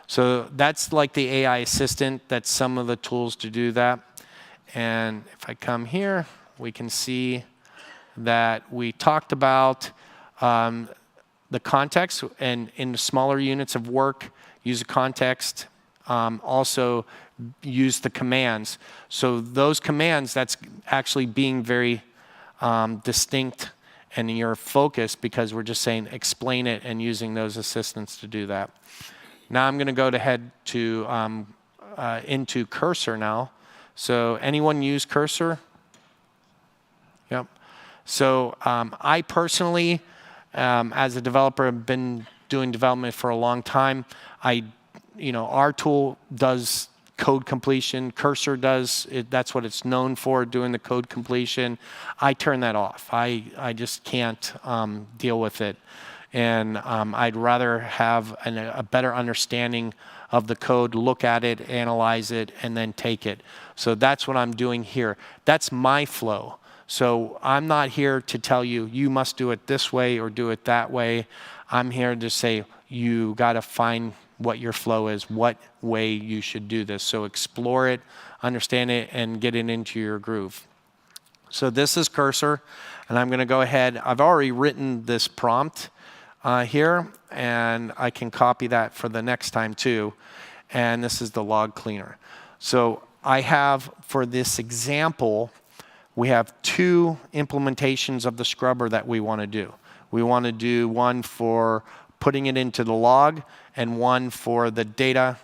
So that's like the AI assistant. That's some of the tools to do that. And if I come here, we can see that we talked about the context, and in the smaller units of work, use the context. Also use the commands. So those commands, that's actually being very distinct and you're focused, because we're just saying explain it and using those assistants to do that. Now I'm going to go ahead to into Cursor now. So anyone use Cursor? Yep. So I personally, as a developer, have been doing development for a long time. Our tool does code completion. Cursor does it. That's what it's known for, doing the code completion. I turn that off. I just can't deal with it. And I'd rather have a better understanding of the code, look at it, analyze it, and then take it. So that's what I'm doing here. That's my flow. So I'm not here to tell you, you must do it this way or do it that way. I'm here to say, you got to find what your flow is, what way you should do this. So explore it, understand it, and get it into your groove. So this is Cursor, and I'm going to go ahead. I've already written this prompt here, and I can copy that for the next time too. And this is the log cleaner. So I have, for this example, we have 2 implementations of the scrubber that we want to do. We want to do one for putting it into the log and one for the data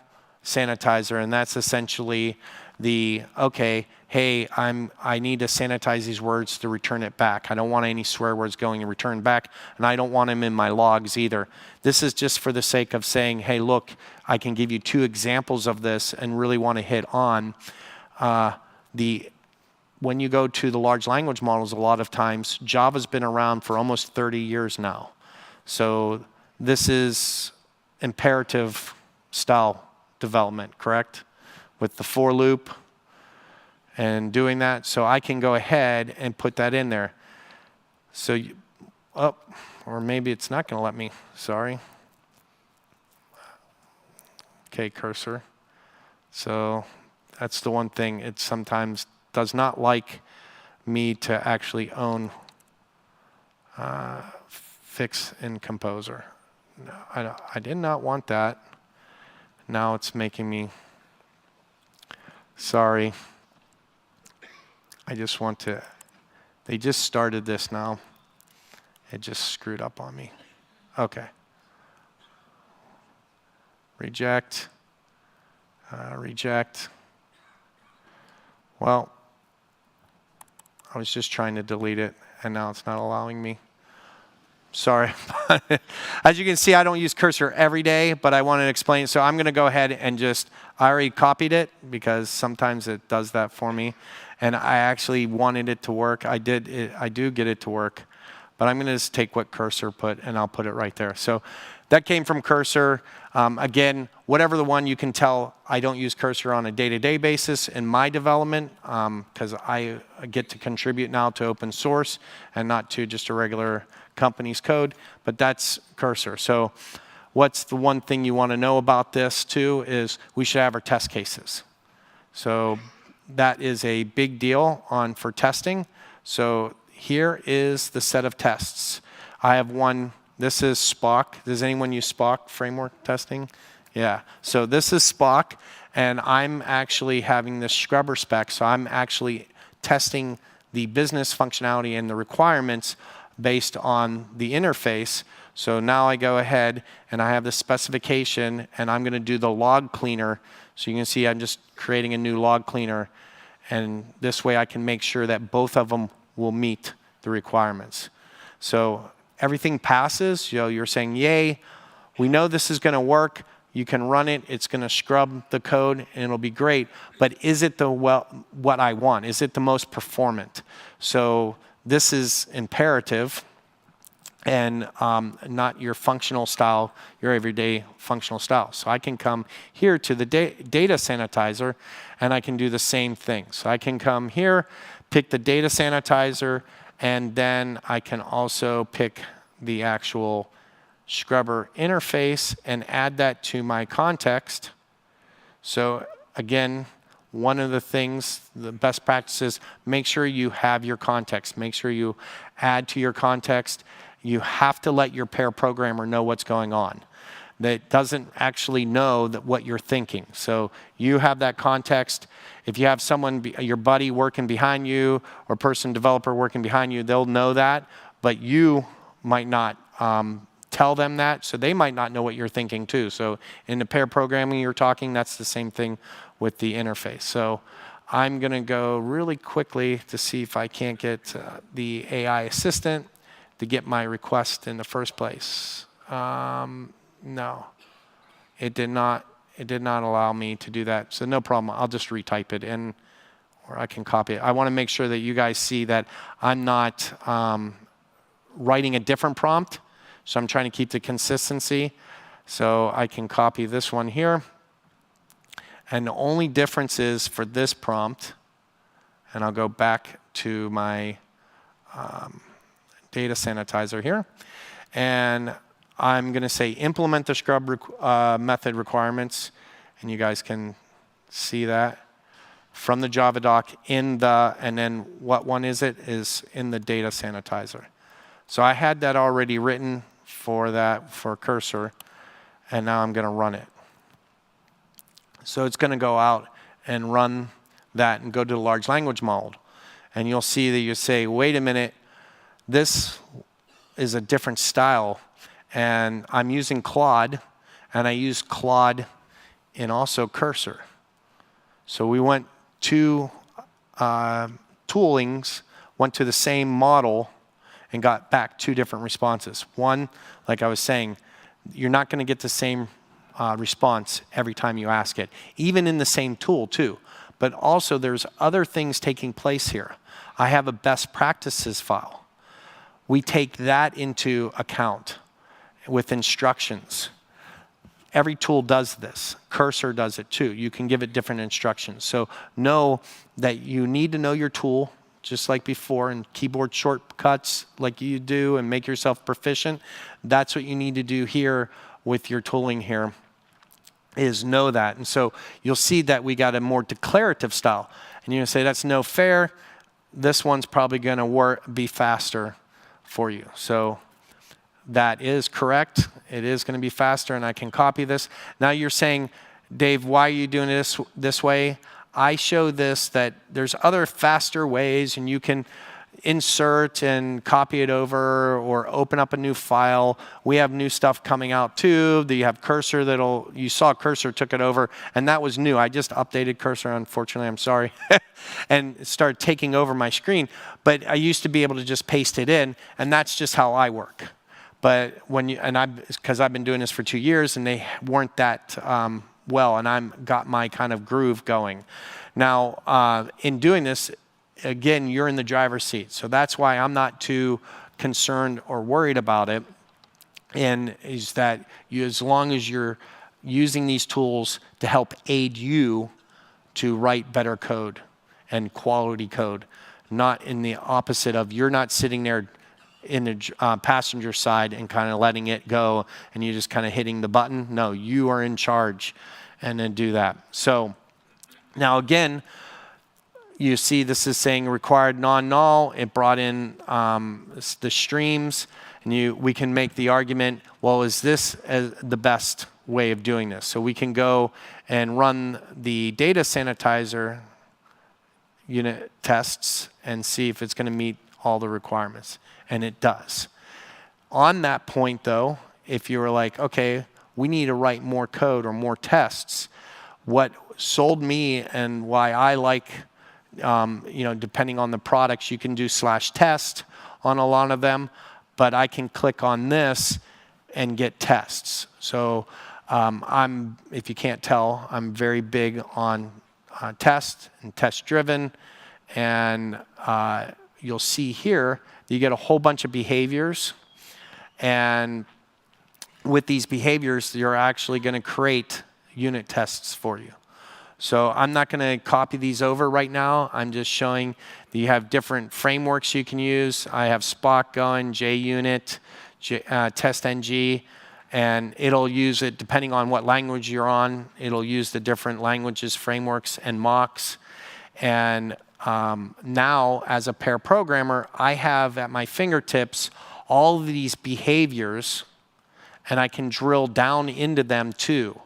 sanitizer, and that's essentially the, okay, hey, I need to sanitize these words to return it back. I don't want any swear words going and return back, and I don't want them in my logs either. This is just for the sake of saying, hey, look, I can give you 2 examples of this and really want to hit on when you go to the large language models, a lot of times, Java's been around for almost 30 years now. So this is imperative style development, correct? With the for loop and doing that. So I can go ahead and put that in there. So, or maybe it's not going to let me, sorry. Okay, cursor. So that's the one thing. It sometimes does not like me to actually own fix in Composer. No, I did not want that. Now it's making me, sorry. I just want to, they just started this now. It just screwed up on me. Okay. Reject. Reject. Well, I was just trying to delete it, and now it's not allowing me. Sorry. As you can see, I don't use cursor every day, but I wanted to explain. So I'm going to go ahead and just, I already copied it because sometimes it does that for me. And I actually wanted it to work. I do get it to work. But I'm going to just take what cursor put, and I'll put it right there. So that came from cursor. Again, whatever the one, you can tell I don't use cursor on a day-to-day basis in my development because I get to contribute now to open source and not to just a regular company's code, but that's cursor. So what's the one thing you want to know about this too is we should have our test cases. So that is a big deal for testing. So here is the set of tests. I have one. This is Spock. Does anyone use Spock framework testing? Yeah. So this is Spock, and I'm actually having this scrubber spec. So I'm actually testing the business functionality and the requirements based on the interface. So now I go ahead and I have the specification, and I'm going to do the log cleaner. So you can see I'm just creating a new log cleaner, and this way I can make sure that both of them will meet the requirements. So everything passes. You're saying, yay, we know this is going to work. You can run it. It's going to scrub the code, and it'll be great. But is it what I want? Is it the most performant? So this is imperative and not your functional style, your everyday functional style. So I can come here to the data sanitizer, and I can do the same thing. So I can come here, pick the data sanitizer, and then I can also pick the actual scrubber interface and add that to my context. So again, one of the things, the best practices, make sure you have your context. Make sure you add to your context. You have to let your pair programmer know what's going on. That doesn't actually know what you're thinking. So you have that context. If you have someone, your buddy working behind you or person developer working behind you, they'll know that, but you might not tell them that, so they might not know what you're thinking too. So in the pair programming you're talking, that's the same thing with the interface. So I'm going to go really quickly to see if I can't get the AI assistant to get my request in the first place. No, it did not allow me to do that. So no problem. I'll just retype it in, or I can copy it. I want to make sure that you guys see that I'm not writing a different prompt. So I'm trying to keep the consistency. So I can copy this one here. And the only difference is for this prompt, and I'll go back to my data sanitizer here. And I'm going to say implement the scrub method requirements. And you guys can see that from the Java doc and then what one is it? Is in the data sanitizer. So I had that already written for cursor, and now I'm going to run it. So it's going to go out and run that and go to the large language model. And you'll see that you say, wait a minute, this is a different style. And I'm using Claude, and I use Claude in also Cursor. So we went to toolings, went to the same model, and got back 2 different responses. One, like I was saying, you're not going to get the same response every time you ask it, even in the same tool too. But also there's other things taking place here. I have a best practices file. We take that into account with instructions. Every tool does this. Cursor does it too. You can give it different instructions. So know that you need to know your tool, just like before, and keyboard shortcuts like you do, and make yourself proficient. That's what you need to do here with your tooling here, is know that. And so you'll see that we got a more declarative style. And you're going to say, that's no fair. This one's probably going to be faster for you. So that is correct. It is going to be faster, and I can copy this. Now you're saying, Dave, why are you doing this way? I show this that there's other faster ways, and you can insert and copy it over or open up a new file. We have new stuff coming out too. You have Cursor you saw Cursor took it over, and that was new. I just updated Cursor, unfortunately, I'm sorry, and it started taking over my screen. But I used to be able to just paste it in, and that's just how I work. But because I've been doing this for 2 years, and they weren't that well, and I've got my kind of groove going. Now, in doing this, again, you're in the driver's seat. So that's why I'm not too concerned or worried about it. And is that as long as you're using these tools to help aid you to write better code and quality code, not in the opposite of you're not sitting there in the passenger side and kind of letting it go and you just kind of hitting the button. No, you are in charge and then do that. So now again, you see this is saying required non-null. It brought in the streams, and we can make the argument, well, is this the best way of doing this? So we can go and run the data sanitizer unit tests and see if it's going to meet all the requirements. And it does. On that point, though, if you were like, okay, we need to write more code or more tests, what sold me and why I like, depending on the products, you can do /test on a lot of them, but I can click on this and get tests. So if you can't tell, I'm very big on test and test-driven, and you'll see here you get a whole bunch of behaviors, and with these behaviors, you're actually going to create unit tests for you. So I'm not going to copy these over right now. I'm just showing that you have different frameworks you can use. I have Spock going, JUnit, TestNG, and it'll use it depending on what language you're on. It'll use the different languages, frameworks, and mocks. And now, as a pair programmer, I have at my fingertips all of these behaviors, and I can drill down into them too.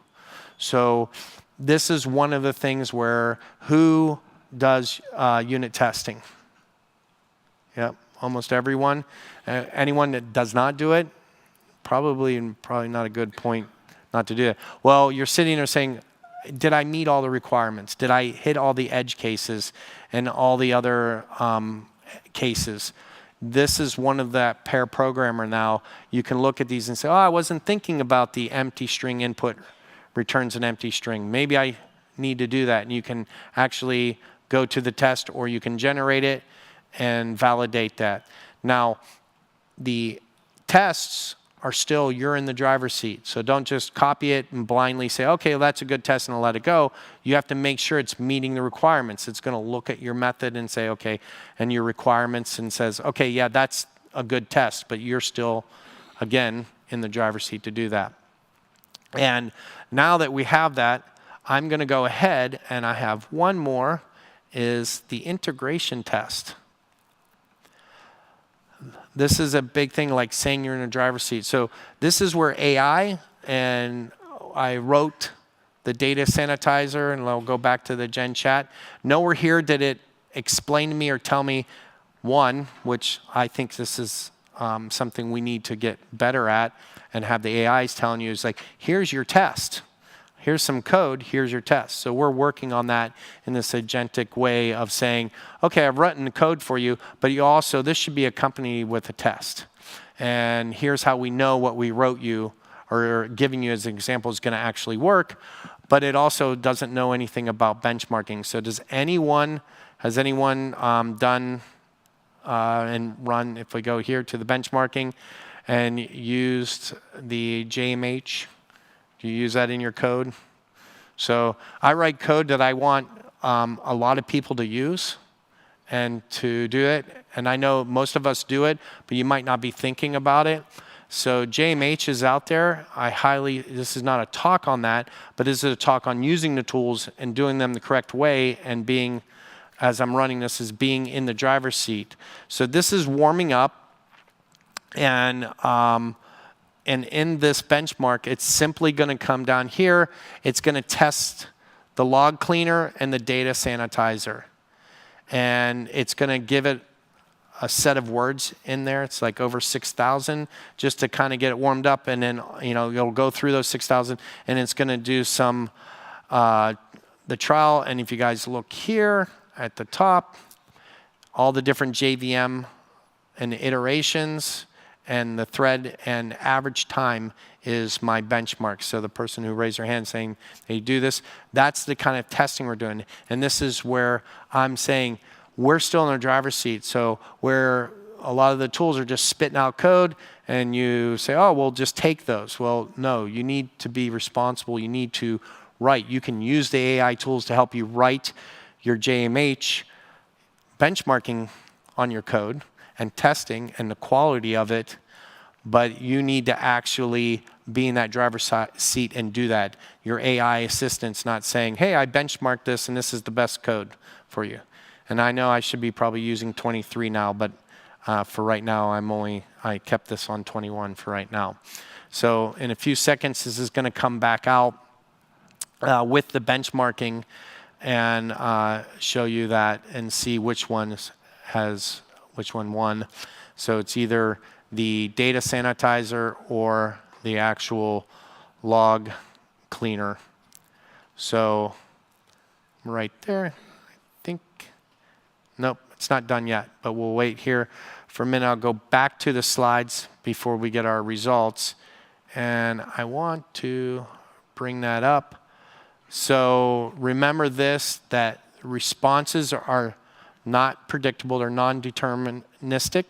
So this is one of the things where who does unit testing? Yep, almost everyone. Anyone that does not do it, probably not a good point not to do it. Well, you're sitting there saying, did I meet all the requirements? Did I hit all the edge cases and all the other cases? This is one of that pair programmer now. You can look at these and say, oh, I wasn't thinking about the empty string input returns an empty string. Maybe I need to do that. And you can actually go to the test, or you can generate it and validate that. Now, the tests are still, you're in the driver's seat. So don't just copy it and blindly say, okay, well, that's a good test, and I'll let it go. You have to make sure it's meeting the requirements. It's going to look at your method and say, okay, and your requirements, and says, okay, yeah, that's a good test, but you're still, again, in the driver's seat to do that. And now that we have that, I'm going to go ahead, and I have one more, is the integration test. This is a big thing, like saying you're in a driver's seat. So this is where AI, and I wrote the data sanitizer, and I'll go back to the Gen chat. Nowhere here did it explain to me or tell me, one, which I think this is something we need to get better at and have the AIs telling you is like, here's your test. Here's some code, here's your test. So we're working on that in this agentic way of saying, okay, I've written the code for you, but you also, this should be accompanied with a test. And here's how we know what we wrote you or giving you as an example is going to actually work, but it also doesn't know anything about benchmarking. So has anyone done and run, if we go here to the benchmarking and used the JMH? Do you use that in your code? So I write code that I want a lot of people to use and to do it. And I know most of us do it, but you might not be thinking about it. So JMH is out there. This is not a talk on that, but this is a talk on using the tools and doing them the correct way and being, as I'm running this, is being in the driver's seat. So this is warming up, and in this benchmark, it's simply going to come down here. It's going to test the log cleaner and the data sanitizer. And it's going to give it a set of words in there. It's like over 6,000 just to kind of get it warmed up. And then, you'll go through those 6,000 and it's going to do some, the trial. And if you guys look here at the top, all the different JVM and the iterations and the thread and average time is my benchmark. So the person who raised their hand saying they do this, that's the kind of testing we're doing. And this is where I'm saying we're still in our driver's seat. So where a lot of the tools are just spitting out code and you say, oh, well, just take those. Well, no, you need to be responsible. You need to write. You can use the AI tools to help you write your JMH benchmarking on your code and testing and the quality of it, but you need to actually be in that driver's seat and do that. Your AI assistant's not saying, hey, I benchmarked this and this is the best code for you. And I know I should be probably using 23 now, but for right now, I kept this on 21 for right now. So in a few seconds, this is gonna come back out with the benchmarking and show you that and see which one won. So it's either the data sanitizer or the actual log cleaner. So right there, I think, nope, it's not done yet, but we'll wait here for a minute. I'll go back to the slides before we get our results. And I want to bring that up. So remember this, that responses are not predictable, they're non-deterministic.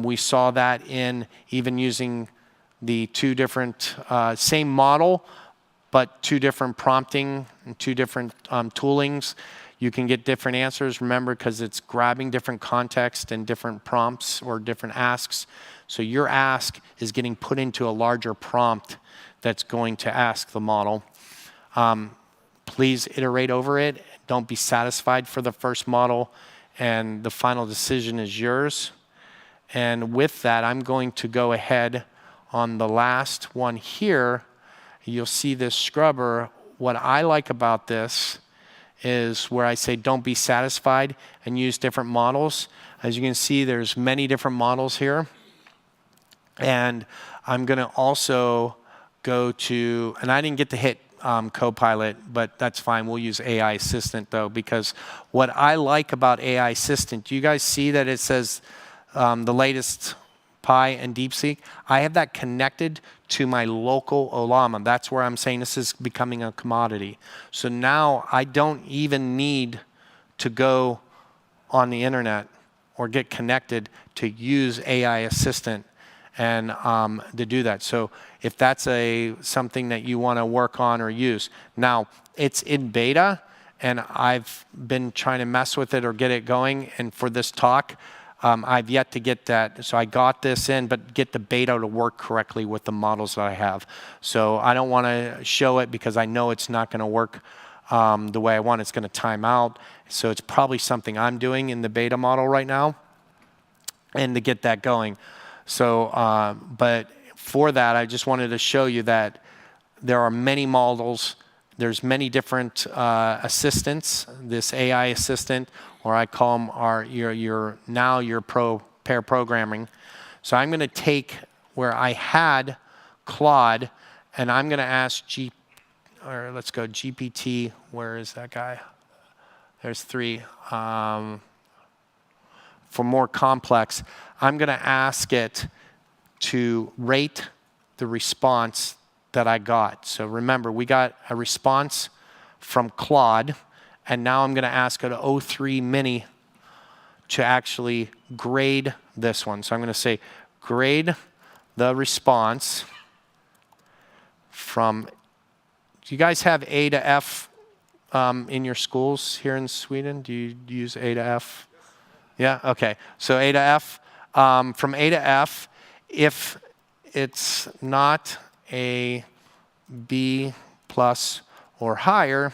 We saw that in even using the two different, same model, but two different prompting and two different toolings. You can get different answers, remember, because it's grabbing different context and different prompts or different asks. So your ask is getting put into a larger prompt that's going to ask the model. Please iterate over it. Don't be satisfied for the first model, and the final decision is yours. And with that, I'm going to go ahead on the last one here. You'll see this scrubber. What I like about this is where I say don't be satisfied and use different models. As you can see, there's many different models here. And I'm going to also go to, and I didn't get to hit Copilot, but that's fine. We'll use AI Assistant though, because what I like about AI Assistant, do you guys see that it says the latest Pi and DeepSeek? I have that connected to my local Olama. That's where I'm saying this is becoming a commodity. So now I don't even need to go on the internet or get connected to use AI Assistant and to do that. So if that's something that you want to work on or use. Now, it's in beta, and I've been trying to mess with it or get it going, and for this talk, I've yet to get that. So I got this in, but get the beta to work correctly with the models that I have. So I don't want to show it because I know it's not going to work the way I want. It's going to time out. So it's probably something I'm doing in the beta model right now, and to get that going. So, but for that, I just wanted to show you that there are many models There's many different assistants. This AI assistant, or I call them your pair programming. So I'm going to take where I had Claude, and I'm going to ask let's go GPT. Where is that guy? There's 3. For more complex, I'm going to ask it to rate the response that I got. So remember, we got a response from Claude, and now I'm going to ask it O3 Mini to actually grade this one. So I'm going to say, grade the response from, do you guys have A to F in your schools here in Sweden? Do you use A to F? Yeah, okay. So A to F. From A to F, if it's not a B plus or higher,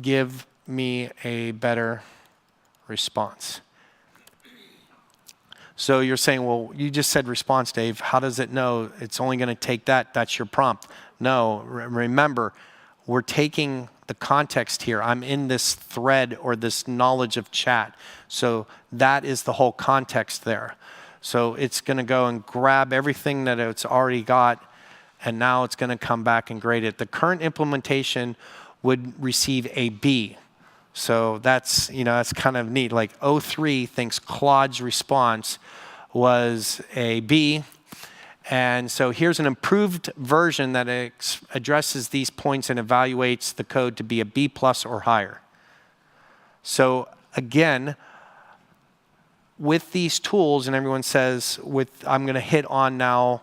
give me a better response. So you're saying, well, you just said response, Dave. How does it know it's only going to take that? That's your prompt. No, remember, we're taking the context here. I'm in this thread or this knowledge of chat. So that is the whole context there. So it's going to go and grab everything that it's already got, and now it's going to come back and grade it. The current implementation would receive a B. So that's, that's kind of neat. Like O3 thinks Claude's response was a B. And so here's an improved version that addresses these points and evaluates the code to be a B plus or higher. So again, with these tools, and everyone says, I'm going to hit on now,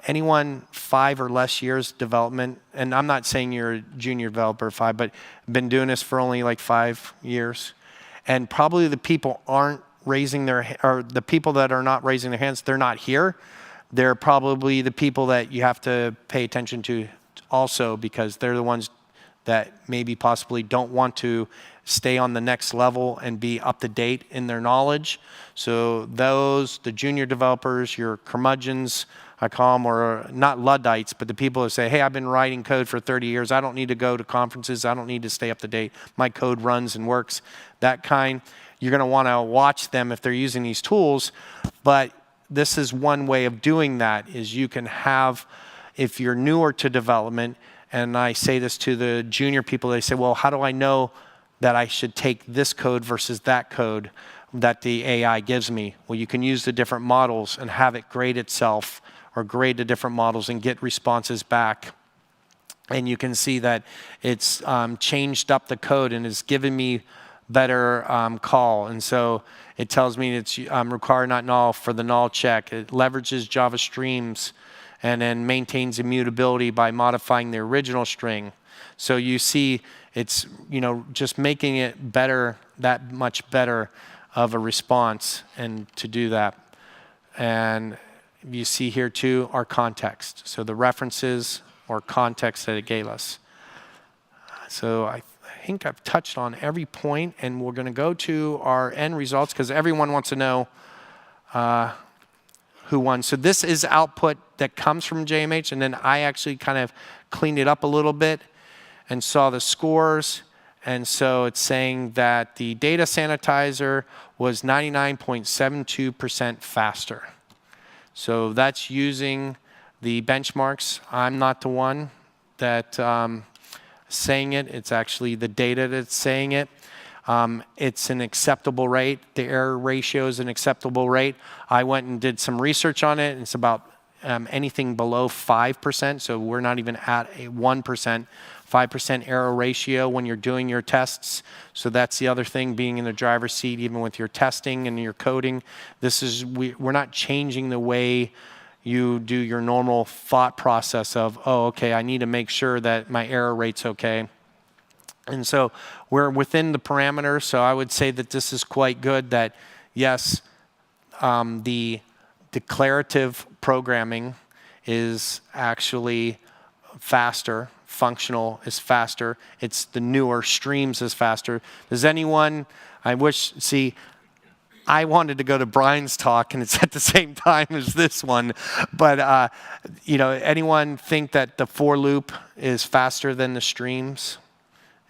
anyone 5 or less years development, and I'm not saying you're a junior developer 5, but been doing this for only like 5 years, and probably the people aren't raising or the people that are not raising their hands, they're not here. They're probably the people that you have to pay attention to also, because they're the ones that maybe possibly don't want to stay on the next level and be up to date in their knowledge. So the junior developers, your curmudgeons, I call them, or not Luddites, but the people who say, hey, I've been writing code for 30 years. I don't need to go to conferences. I don't need to stay up to date. My code runs and works. That kind, you're going to want to watch them if they're using these tools. But this is one way of doing that, is you can have, if you're newer to development, and I say this to the junior people, they say, well, how do I know that I should take this code versus that code that the AI gives me? Well, you can use the different models and have it grade itself, or grade the different models and get responses back. And you can see that it's changed up the code and is giving me better call. And so it tells me it's require not null for the null check. It leverages Java streams and then maintains immutability by modifying the original string. So you see it's just making it better, that much better of a response, and to do that. And you see here too our context. So the references or context that it gave us. So I think I've touched on every point, and we're going to go to our end results because everyone wants to know who won. So this is output that comes from JMH, and then I actually kind of cleaned it up a little bit and saw the scores. And so it's saying that the data sanitizer was 99.72% faster. So that's using the benchmarks. I'm not the one that saying it. It's actually the data that's saying it. It's an acceptable rate. The error ratio is an acceptable rate. I went and did some research on it, and it's about anything below 5%. So we're not even at a 1%. 5% error ratio when you're doing your tests. So that's the other thing, being in the driver's seat, even with your testing and your coding. We're not changing the way you do your normal thought process of, oh, okay, I need to make sure that my error rate's okay. And so we're within the parameters. So I would say that this is quite good, that yes, the declarative programming is actually faster. Functional is faster. It's the newer streams is faster. Does anyone, I wanted to go to Brian's talk, and it's at the same time as this one. But anyone think that the for loop is faster than the streams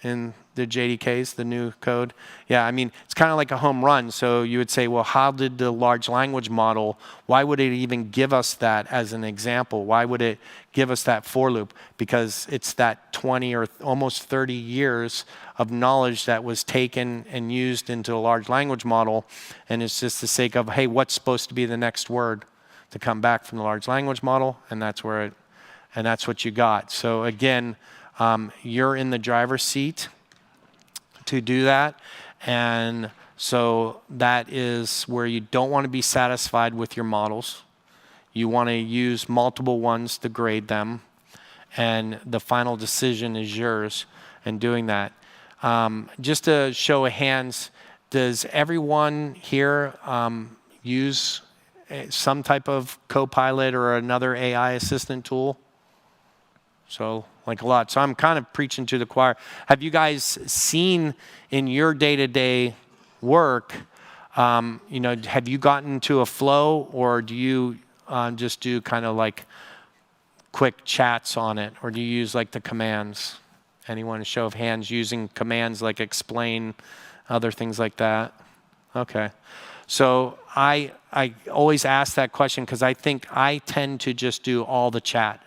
in the JDKs, the new code? Yeah, I mean, it's kind of like a home run. So you would say, well, how did the large language model, why would it even give us that as an example? Why would it give us that for loop? Because it's that 20 or almost 30 years of knowledge that was taken and used into a large language model. And it's just the sake of, hey, what's supposed to be the next word to come back from the large language model? And that's what you got. So again, you're in the driver's seat to do that. And so that is where you don't want to be satisfied with your models. You want to use multiple ones to grade them. And the final decision is yours in doing that. Just a show of hands, does everyone here use some type of Copilot or another AI assistant tool? So like a lot. So I'm kind of preaching to the choir. Have you guys seen in your day-to-day work, have you gotten to a flow, or do you just do kind of like quick chats on it, or do you use like the commands? Anyone, a show of hands using commands like explain, other things like that? Okay. So I always ask that question because I think I tend to just do all the chat.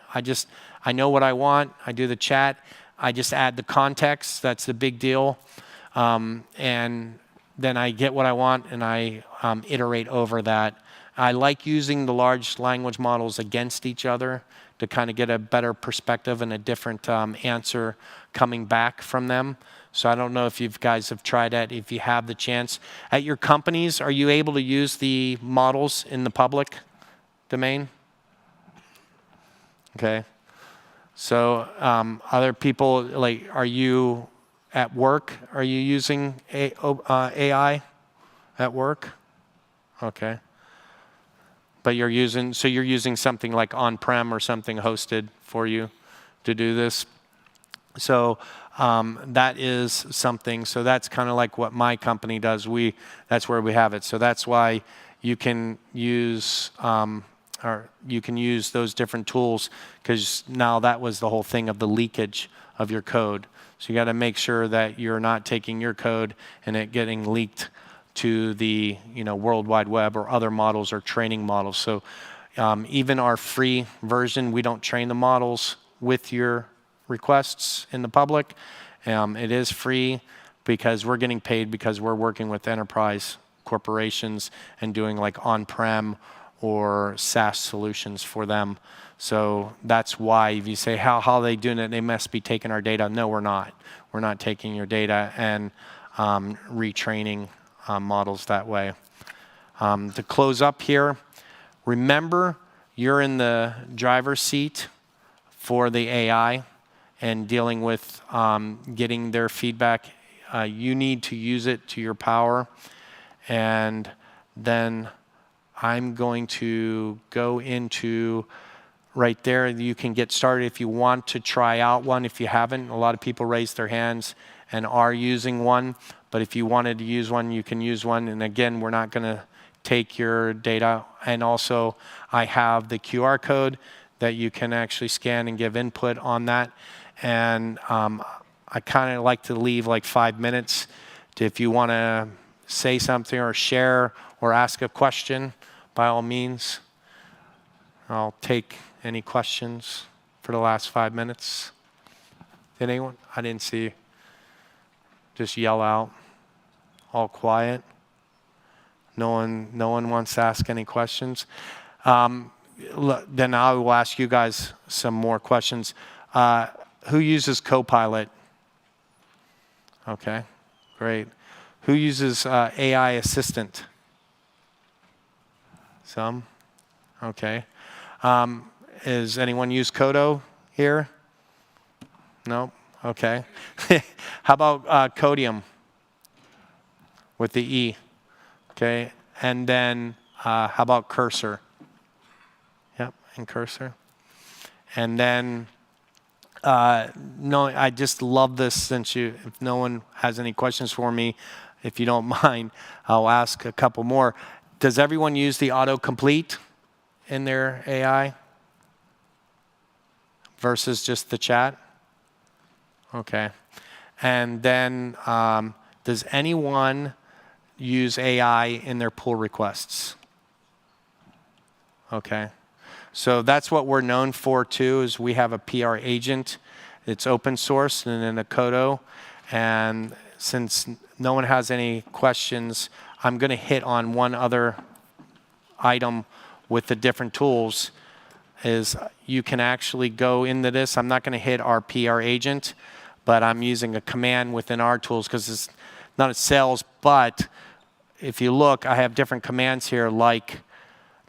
I know what I want. I do the chat. I just add the context. That's the big deal. And then I get what I want, and I iterate over that. I like using the large language models against each other to kind of get a better perspective and a different answer coming back from them. So I don't know if you guys have tried that, if you have the chance. At your companies, are you able to use the models in the public domain? Okay. So other people, like, are you at work? Are you using AI at work? Okay. But you're using something like on-prem or something hosted for you to do this. So that is something. So that's kind of like what my company does. That's where we have it. So that's why you can use those different tools, because now that was the whole thing of the leakage of your code. So you got to make sure that you're not taking your code and it getting leaked to the World Wide Web or other models or training models. So even our free version, we don't train the models with your requests in the public. It is free because we're getting paid because we're working with enterprise corporations and doing like on-prem or SaaS solutions for them. So that's why if you say, how are they doing it? They must be taking our data. No, we're not. We're not taking your data and retraining models that way. To close up here, remember you're in the driver's seat for the AI and dealing with getting their feedback. You need to use it to your power. And then I'm going to go into right there. You can get started if you want to try out one. If you haven't, a lot of people raise their hands and are using one. But if you wanted to use one, you can use one. And again, we're not going to take your data. And also, I have the QR code that you can actually scan and give input on that. And I kind of like to leave like 5 minutes to, if you want to say something or share or ask a question, by all means. I'll take any questions for the last 5 minutes. Did anyone? I didn't see. Just yell out. All quiet. No one wants to ask any questions. Then I will ask you guys some more questions. Who uses Copilot? Okay, great. Who uses AI Assistant? Some? Okay. Does anyone use Codo here? No? Okay. How about Codium with the E? Okay. And then how about Cursor? Yep, and Cursor. And then, no, I just love this, if no one has any questions for me, if you don't mind, I'll ask a couple more. Does everyone use the autocomplete in their AI versus just the chat? Okay. And then does anyone use AI in their pull requests? Okay. So that's what we're known for too, is we have a PR agent. It's open source and in a Kodo. And since no one has any questions, I'm going to hit on one other item with the different tools, is you can actually go into this. I'm not going to hit our PR agent, but I'm using a command within our tools because it's not a sales, but if you look, I have different commands here like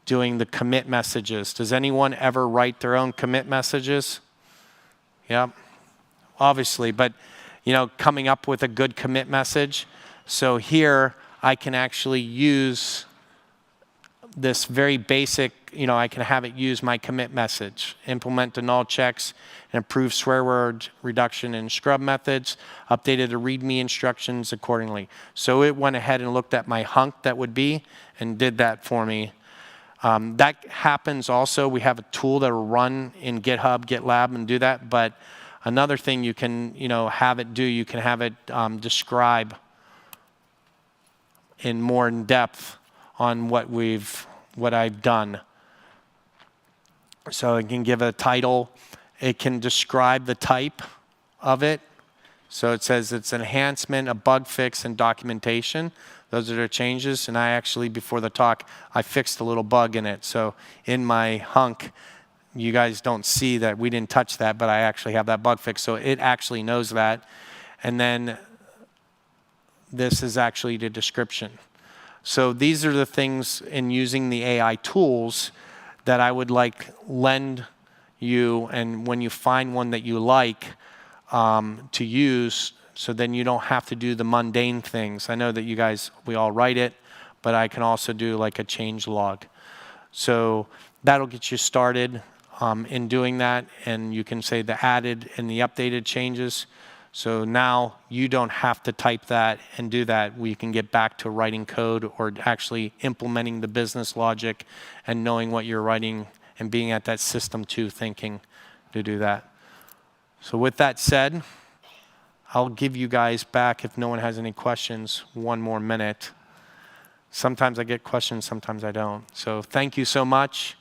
doing the commit messages. Does anyone ever write their own commit messages? Yep, obviously, but you know, coming up with a good commit message. So here I can actually use this very basic, you know, I can have it use my commit message, implement the null checks, and improve swear word reduction in scrub methods, updated the README instructions accordingly. So it went ahead and looked at my hunk that would be and did that for me. That happens also. We have a tool that will run in GitHub, GitLab, and do that. But another thing you can, you know, have it do, you can have it describe in more in depth on what I've done. So it can give a title. It can describe the type of it. So it says it's enhancement, a bug fix, and documentation. Those are the changes. And I actually, before the talk, I fixed a little bug in it. So in my hunk, you guys don't see that we didn't touch that, but I actually have that bug fix. So it actually knows that. And then this is actually the description. So these are the things in using the AI tools that I would like lend you, and when you find one that you like, to use, so then you don't have to do the mundane things. I know that you guys, we all write it, but I can also do like a change log. So that'll get you started in doing that, and you can say the added and the updated changes. So now you don't have to type that and do that. We can get back to writing code or actually implementing the business logic and knowing what you're writing and being at that system two thinking to do that. So with that said, I'll give you guys back, if no one has any questions, 1 more minute. Sometimes I get questions, sometimes I don't. So thank you so much.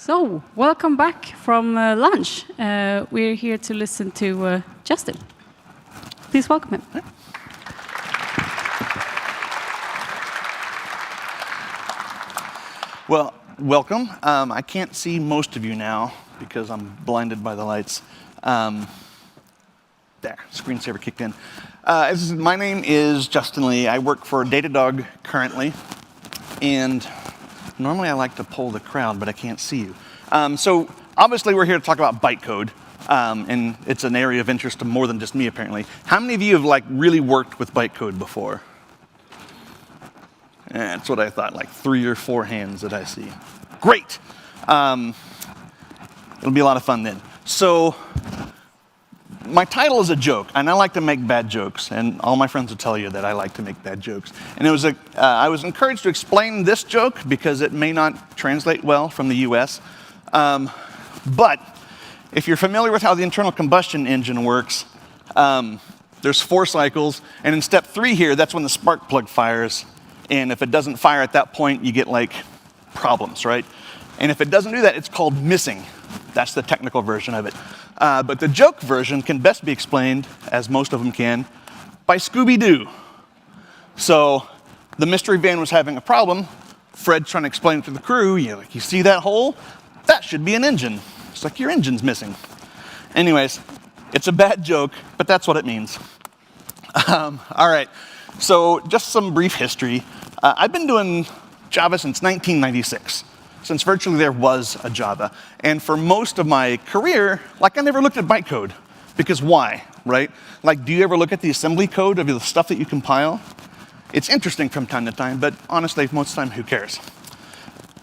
So, welcome back from lunch. We're here to listen to Justin. Please welcome him. Well, welcome. I can't see most of you now because I'm blinded by the lights. There, screensaver kicked in. My name is Justin Lee. I work for Datadog currently, and normally I like to poll the crowd, but I can't see you. So obviously we're here to talk about bytecode, and it's an area of interest to more than just me apparently. How many of you have really worked with bytecode before? That's what I thought, like 3 or 4 hands that I see. Great. It'll be a lot of fun then. So my title is a joke, and I like to make bad jokes, and all my friends will tell you that I like to make bad jokes. And I was encouraged to explain this joke because it may not translate well from the US. But if you're familiar with how the internal combustion engine works, there's 4 cycles, and in step 3 here, that's when the spark plug fires. And if it doesn't fire at that point, you get problems, right? And if it doesn't do that, it's called missing. That's the technical version of it. But the joke version can best be explained, as most of them can, by Scooby-Doo. So the mystery van was having a problem. Fred's trying to explain it to the crew. You see that hole? That should be an engine. It's like, your engine's missing. Anyways, it's a bad joke, but that's what it means. All right, so just some brief history. I've been doing Java since 1996. Since virtually there was a Java. And for most of my career, I never looked at bytecode. Because why, right? Do you ever look at the assembly code of the stuff that you compile? It's interesting from time to time, but honestly, most of the time, who cares?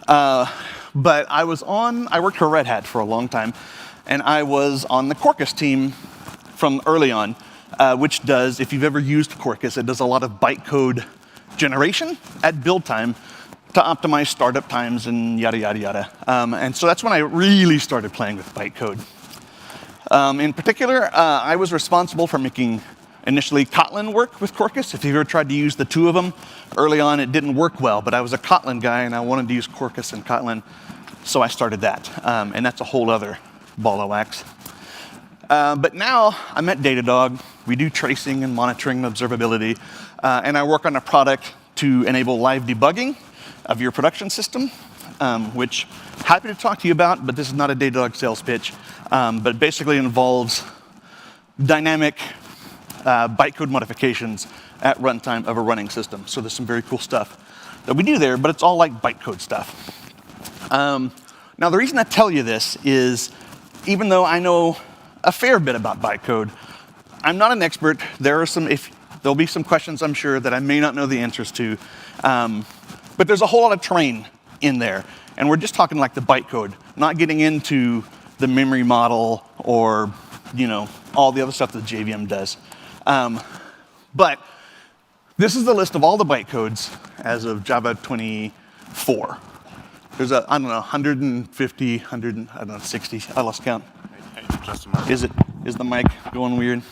But I worked for Red Hat for a long time, and I was on the Quarkus team from early on, which does, if you've ever used Quarkus, it does a lot of bytecode generation at build time to optimize startup times and yada, yada, yada. And so that's when I really started playing with bytecode. In particular, I was responsible for making initially Kotlin work with Quarkus. If you've ever tried to use the 2 of them, early on it didn't work well, but I was a Kotlin guy and I wanted to use Quarkus and Kotlin, so I started that. And that's a whole other ball of wax. But now I'm at Datadog. We do tracing and monitoring and observability, and I work on a product to enable live debugging of your production system, which happy to talk to you about, but this is not a Datadog sales pitch. But it basically involves dynamic bytecode modifications at runtime of a running system. So there's some very cool stuff that we do there, but it's all like bytecode stuff. Now the reason I tell you this is, even though I know a fair bit about bytecode, I'm not an expert. There'll be some questions, I'm sure, that I may not know the answers to. But there's a whole lot of terrain in there. And we're just talking the bytecode, not getting into the memory model or, all the other stuff that JVM does. But this is the list of all the bytecodes as of Java 24. There's 150, 60, I lost count. Hey, Is the mic going weird?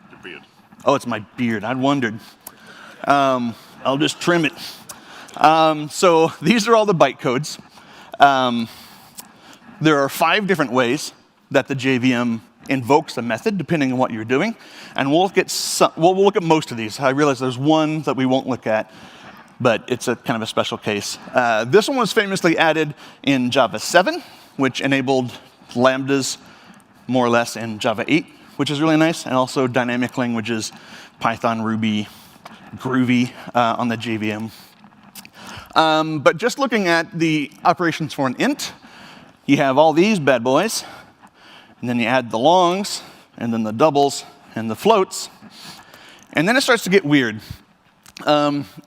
Your beard. Oh, it's my beard. I wondered. I'll just trim it. So these are all the bytecodes. There are 5 different ways that the JVM invokes a method, depending on what you're doing. And we'll look at most of these. I realize there's one that we won't look at, but it's a kind of a special case. This one was famously added in Java 7, which enabled lambdas more or less in Java 8, which is really nice, and also dynamic languages, Python, Ruby, Groovy on the JVM. But just looking at the operations for an int, you have all these bad boys, and then you add the longs, and then the doubles, and the floats, and then it starts to get weird.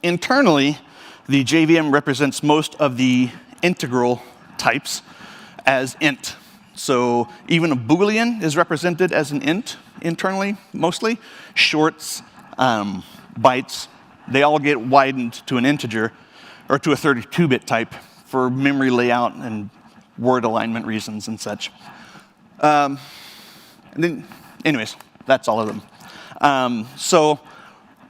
Internally, the JVM represents most of the integral types as int. So even a Boolean is represented as an int internally, mostly. Shorts, bytes, they all get widened to an integer, or to a 32-bit type for memory layout and word alignment reasons and such. And then, anyways, that's all of them. So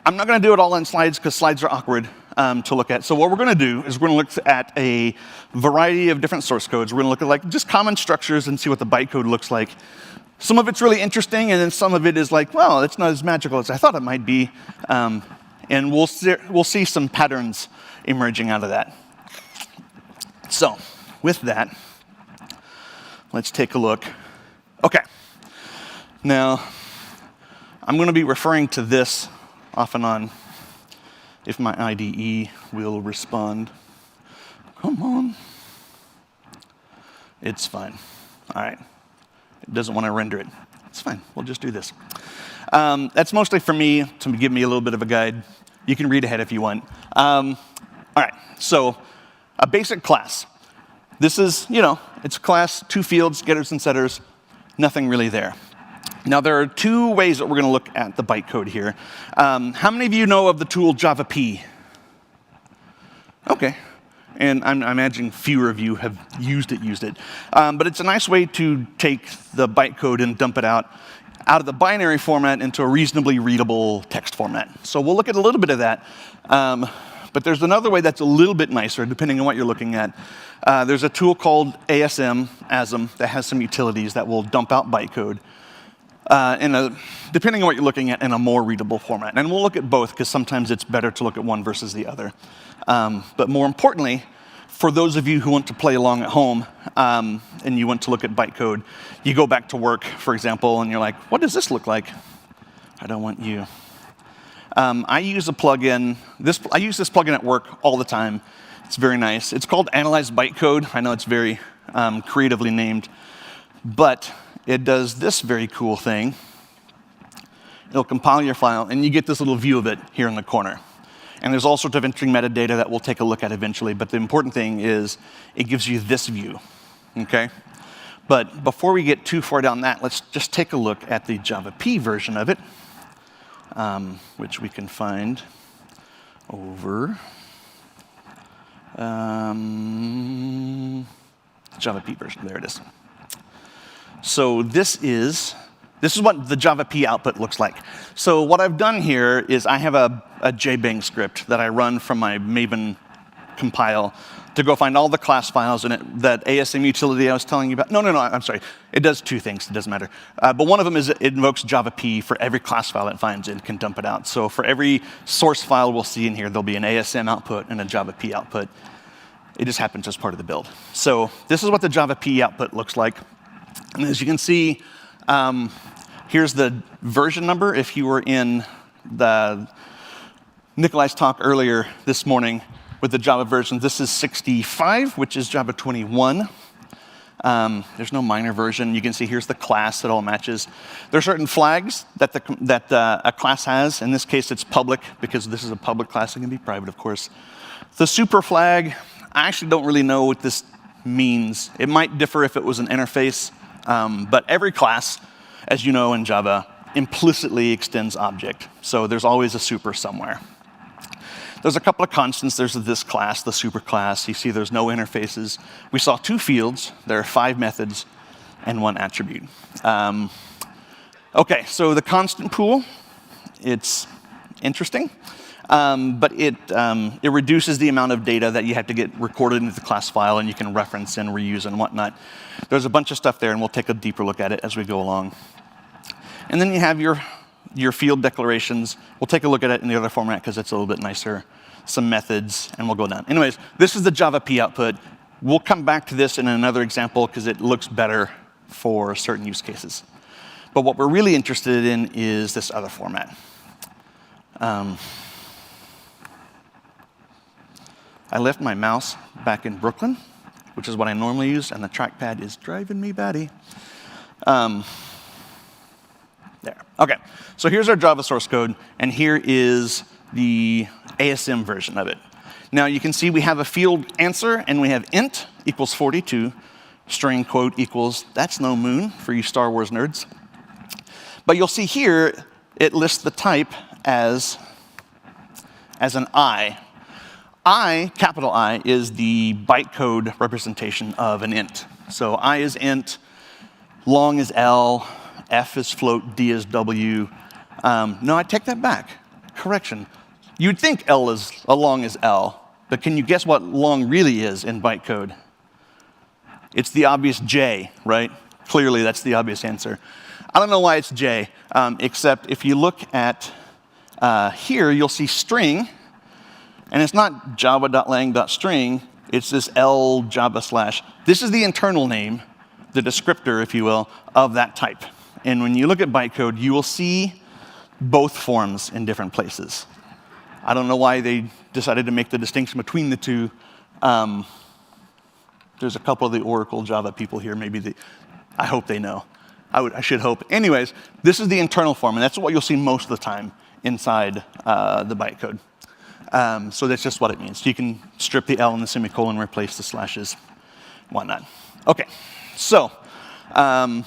I'm not going to do it all on slides because slides are awkward. to look at. So what we're going to do is we're going to look at a variety of different source codes. We're going to look at like just common structures and see what the bytecode looks like. Some of it's really interesting, and then some of it is like, well, it's not as magical as I thought it might be. And we'll see some patterns emerging out of that. So with that, let's take a look. Okay. Now, I'm going to be referring to this off and on if my IDE will respond. Come on. It's fine. All right. It doesn't want to render it. It's fine. We'll just do this. That's mostly for me to give me a little bit of a guide. You can read ahead if you want. All right. So a basic class. This is, it's a class, 2 fields, getters and setters, nothing really there. Now, there are 2 ways that we're going to look at the bytecode here. How many of you know of the tool JavaP? OK. And I'm imagining fewer of you have used it. But it's a nice way to take the bytecode and dump it out of the binary format into a reasonably readable text format. So we'll look at a little bit of that. But there's another way that's a little bit nicer, depending on what you're looking at. There's a tool called ASM, that has some utilities that will dump out bytecode. Depending on what you're looking at, in a more readable format. And we'll look at both, because sometimes it's better to look at one versus the other. But more importantly, for those of you who want to play along at home, and you want to look at bytecode, you go back to work, for example, and you're like, what does this look like? I don't want you. I use a plugin. I use this plugin at work all the time. It's very nice. It's called Analyze Bytecode. I know it's very creatively named. But it does this very cool thing. It'll compile your file, and you get this little view of it here in the corner. And there's all sorts of interesting metadata that we'll take a look at eventually. But the important thing is it gives you this view. Okay? But before we get too far down that, let's just take a look at the JavaP version of it, which we can find over JavaP version. There it is. So this is what the JavaP output looks like. So what I've done here is I have a JBang script that I run from my Maven compile to go find all the class files in it, that ASM utility I was telling you about. No, I'm sorry. It does 2 things. It doesn't matter. But one of them is it invokes JavaP for every class file it finds and can dump it out. So for every source file we'll see in here, there'll be an ASM output and a JavaP output. It just happens as part of the build. So this is what the JavaP output looks like. And as you can see, here's the version number. If you were in the Nikolai's talk earlier this morning with the Java version, this is 65, which is Java 21. There's no minor version. You can see here's the class that all matches. There are certain flags that a class has. In this case, it's public, because this is a public class. It can be private, of course. The super flag, I actually don't really know what this means. It might differ if it was an interface. But every class, as you know in Java, implicitly extends object. So there's always a super somewhere. There's a couple of constants. There's this class, the super class. You see there's no interfaces. We saw 2 fields. There are 5 methods and 1 attribute. OK, so the constant pool, it's interesting. But it reduces the amount of data that you have to get recorded into the class file, and you can reference and reuse and whatnot. There's a bunch of stuff there, and we'll take a deeper look at it as we go along. And then you have your field declarations. We'll take a look at it in the other format because it's a little bit nicer. Some methods, and we'll go down. Anyways, this is the JavaP output. We'll come back to this in another example because it looks better for certain use cases. But what we're really interested in is this other format. I left my mouse back in Brooklyn, which is what I normally use, and the trackpad is driving me batty. There. OK, so here's our Java source code, and here is the ASM version of it. Now, you can see we have a field answer, and we have int equals 42, string quote equals, that's no moon for you Star Wars nerds. But you'll see here, it lists the type as an I. I, capital I, is the bytecode representation of an int. So I is int, long is L, F is float, D is W. No, I take that back. Correction. You'd think L is long as L, but can you guess what long really is in bytecode? It's the obvious J, right? Clearly, that's the obvious answer. I don't know why it's J, except if you look at here, you'll see string, and it's not java.lang.string, it's this L java slash. This is the internal name, the descriptor, if you will, of that type. And when you look at bytecode, you will see both forms in different places. I don't know why they decided to make the distinction between the two. There's a couple of the Oracle Java people here. Maybe I hope they know. I should hope. Anyways, this is the internal form, and that's what you'll see most of the time inside the bytecode. So that's just what it means. You can strip the L and the semicolon, replace the slashes, whatnot. OK, so I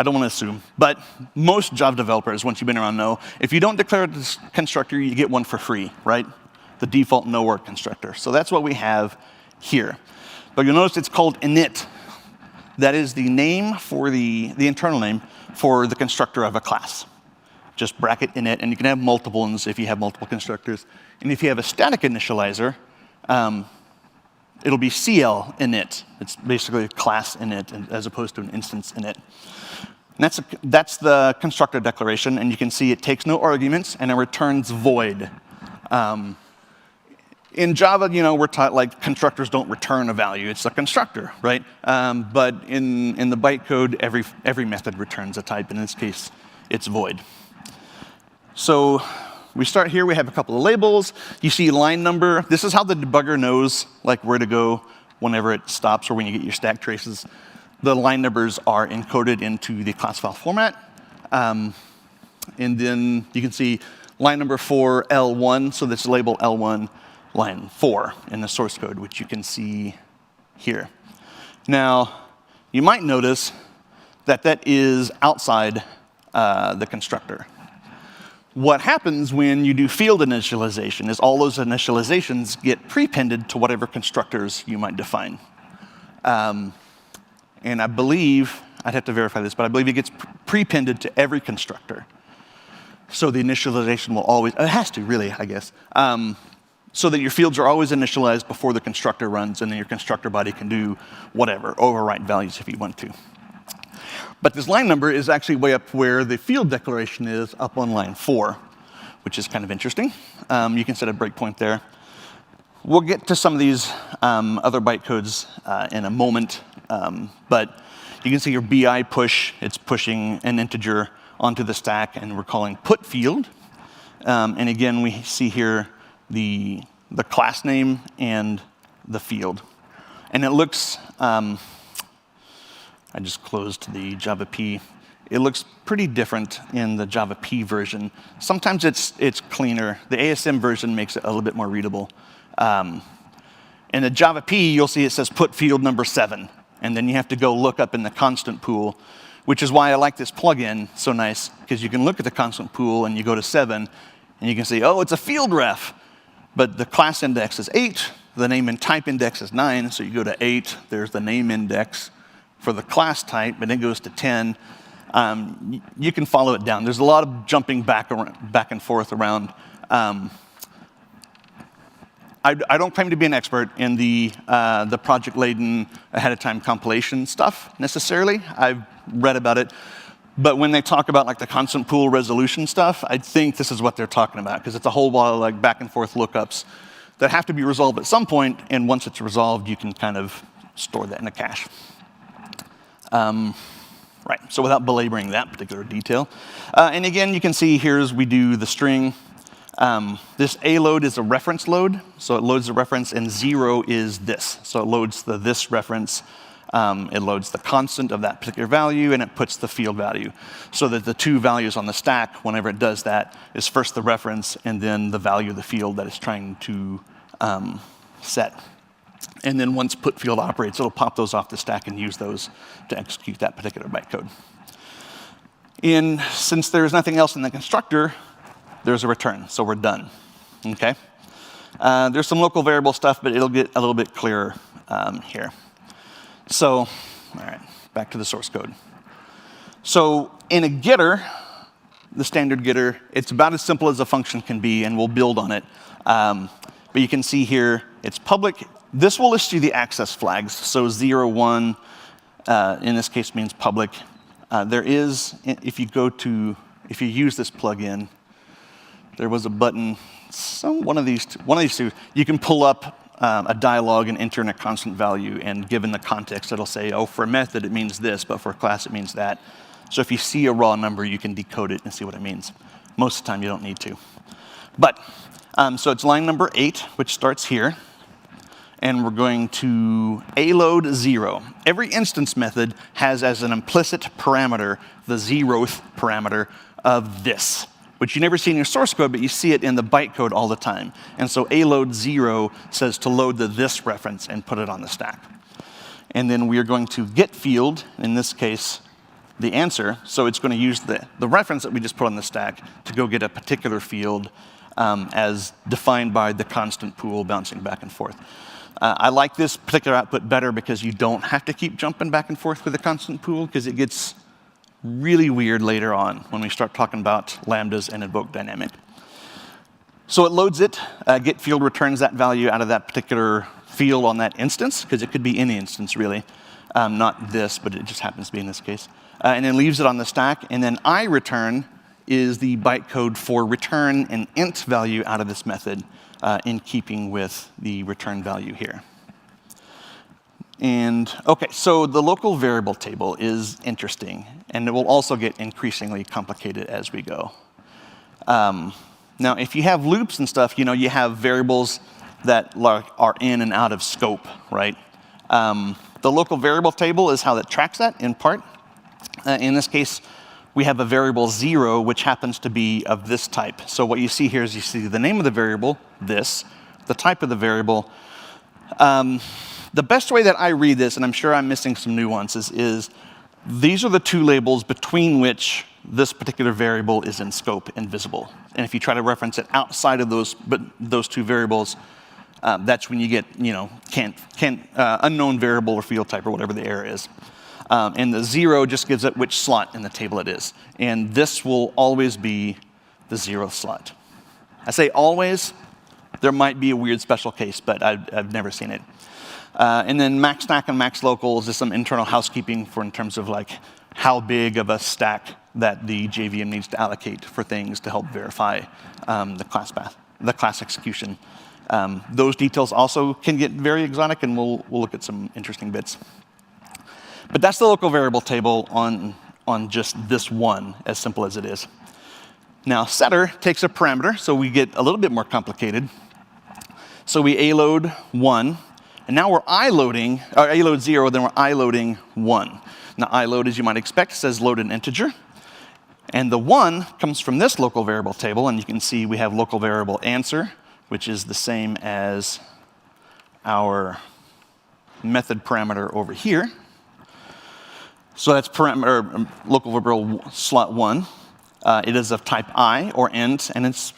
don't want to assume, but most Java developers, once you've been around, know if you don't declare this constructor, you get one for free, right? The default no-work constructor. So that's what we have here. But you'll notice it's called init. That is the name for the internal name for the constructor of a class. Just bracket init, and you can have multiple ones if you have multiple constructors. And if you have a static initializer, it'll be CL init. It's basically a class init as opposed to an instance init. And that's the constructor declaration, and you can see it takes no arguments and it returns void. In Java, we're taught like constructors don't return a value. It's a constructor, right? But in the bytecode, every method returns a type. In this case, it's void. So we start here. We have a couple of labels. You see line number. This is how the debugger knows like where to go whenever it stops or when you get your stack traces. The line numbers are encoded into the class file format. And then you can see line number 4, L1. So this label L1. Line 4 in the source code, which you can see here. Now, you might notice that that is outside the constructor. What happens when you do field initialization is all those initializations get prepended to whatever constructors you might define. And I believe, I'd have to verify this, but I believe it gets prepended to every constructor. So the initialization will always, it has to really, I guess. So that your fields are always initialized before the constructor runs, and then your constructor body can do whatever, overwrite values if you want to. But this line number is actually way up where the field declaration is, up on line 4, which is kind of interesting. You can set a breakpoint there. We'll get to some of these other bytecodes in a moment, but you can see your BI push. It's pushing an integer onto the stack, and we're calling put field. And again, we see here the class name and the field. And it looks, I just closed the Java P. It looks pretty different in the Java P version. Sometimes it's cleaner. The ASM version makes it a little bit more readable. In the Java P, you'll see it says put field number 7. And then you have to go look up in the constant pool, which is why I like this plugin so nice, because you can look at the constant pool and you go to 7, and you can see, oh, it's a field ref. But the class index is 8, the name and type index is 9, so you go to 8, there's the name index for the class type, and it goes to 10. You can follow it down. There's a lot of jumping back and forth around. I don't claim to be an expert in the project-laden ahead-of-time compilation stuff, necessarily. I've read about it. But when they talk about like the constant pool resolution stuff, I think this is what they're talking about, because it's a whole lot of like back and forth lookups that have to be resolved at some point, and once it's resolved, you can kind of store that in a cache. Right, so without belaboring that particular detail. And again, you can see here as we do the string, this A load is a reference load, so it loads the reference, and 0 is this. So it loads the this reference. It loads the constant of that particular value, and it puts the field value. So that the two values on the stack, whenever it does that, is first the reference and then the value of the field that it's trying to set. And then once put field operates, it'll pop those off the stack and use those to execute that particular bytecode. Since there's nothing else in the constructor, there's a return, so we're done. Okay? There's some local variable stuff, but it'll get a little bit clearer here. So, all right, back to the source code. So in a getter, the standard getter. It's about as simple as a function can be, and we'll build on it. But you can see here, it's public. This will list you the access flags. So 0, 1, in this case means public. There is, if you use this plugin, there was a button, one of these two, you can pull up a dialog and enter in a constant value, and given the context, it'll say, oh, for a method it means this, but for a class it means that. So if you see a raw number, you can decode it and see what it means. Most of the time you don't need to. But, so it's line number 8, which starts here, and we're going to load 0. Every instance method has as an implicit parameter the 0th parameter of this, which you never see in your source code, but you see it in the bytecode all the time. And so load 0 says to load the this reference and put it on the stack. And then we are going to get field, in this case, the answer. So it's going to use the reference that we just put on the stack to go get a particular field as defined by the constant pool bouncing back and forth. I like this particular output better because you don't have to keep jumping back and forth with the constant pool, because it gets really weird later on when we start talking about lambdas and invoke dynamic. So it loads it. Get field returns that value out of that particular field on that instance, because it could be any instance, really. Not this, but it just happens to be in this case. And then leaves it on the stack. And then iReturn is the bytecode for return an int value out of this method, in keeping with the return value here. And OK, so the local variable table is interesting, and it will also get increasingly complicated as we go. Now, if you have loops and stuff, you have variables that are in and out of scope, right? The local variable table is how that tracks that, in part. In this case, we have a variable 0, which happens to be of this type. So what you see here is you see the name of the variable, this, the type of the variable. The best way that I read this, and I'm sure I'm missing some nuances, is these are the two labels between which this particular variable is in scope and visible. And if you try to reference it outside of those two variables, that's when you get unknown variable or field type or whatever the error is. And the 0 just gives it which slot in the table it is. And this will always be the 0th slot. I say always. There might be a weird special case, but I've never seen it. And then max stack and max local is just some internal housekeeping in terms of like how big of a stack that the JVM needs to allocate for things to help verify the class path, the class execution. Those details also can get very exotic, and we'll look at some interesting bits. But that's the local variable table on just this one, as simple as it is. Now, setter takes a parameter, so we get a little bit more complicated. So we load 1, and now we're load 0, then we're loading 1. Now, load, as you might expect, says load an integer. And the 1 comes from this local variable table, and you can see we have local variable answer, which is the same as our method parameter over here. So that's local variable slot 1. It is of type I or int, and its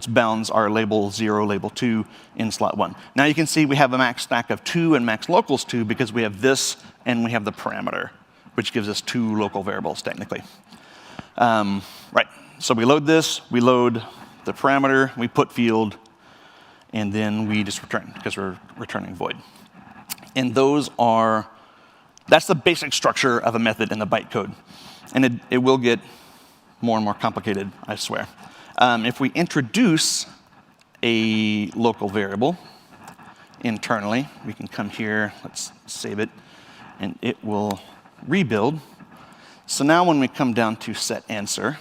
bounds are label 0, label 2 in slot 1. Now you can see we have a max stack of 2 and max locals 2 because we have this and we have the parameter, which gives us 2 local variables technically. Right. So we load this, we load the parameter, we put field, and then we just return because we're returning void. And that's the basic structure of a method in the bytecode. And it will get more and more complicated, I swear. If we introduce a local variable internally, we can come here, let's save it, and it will rebuild. So now when we come down to set answer,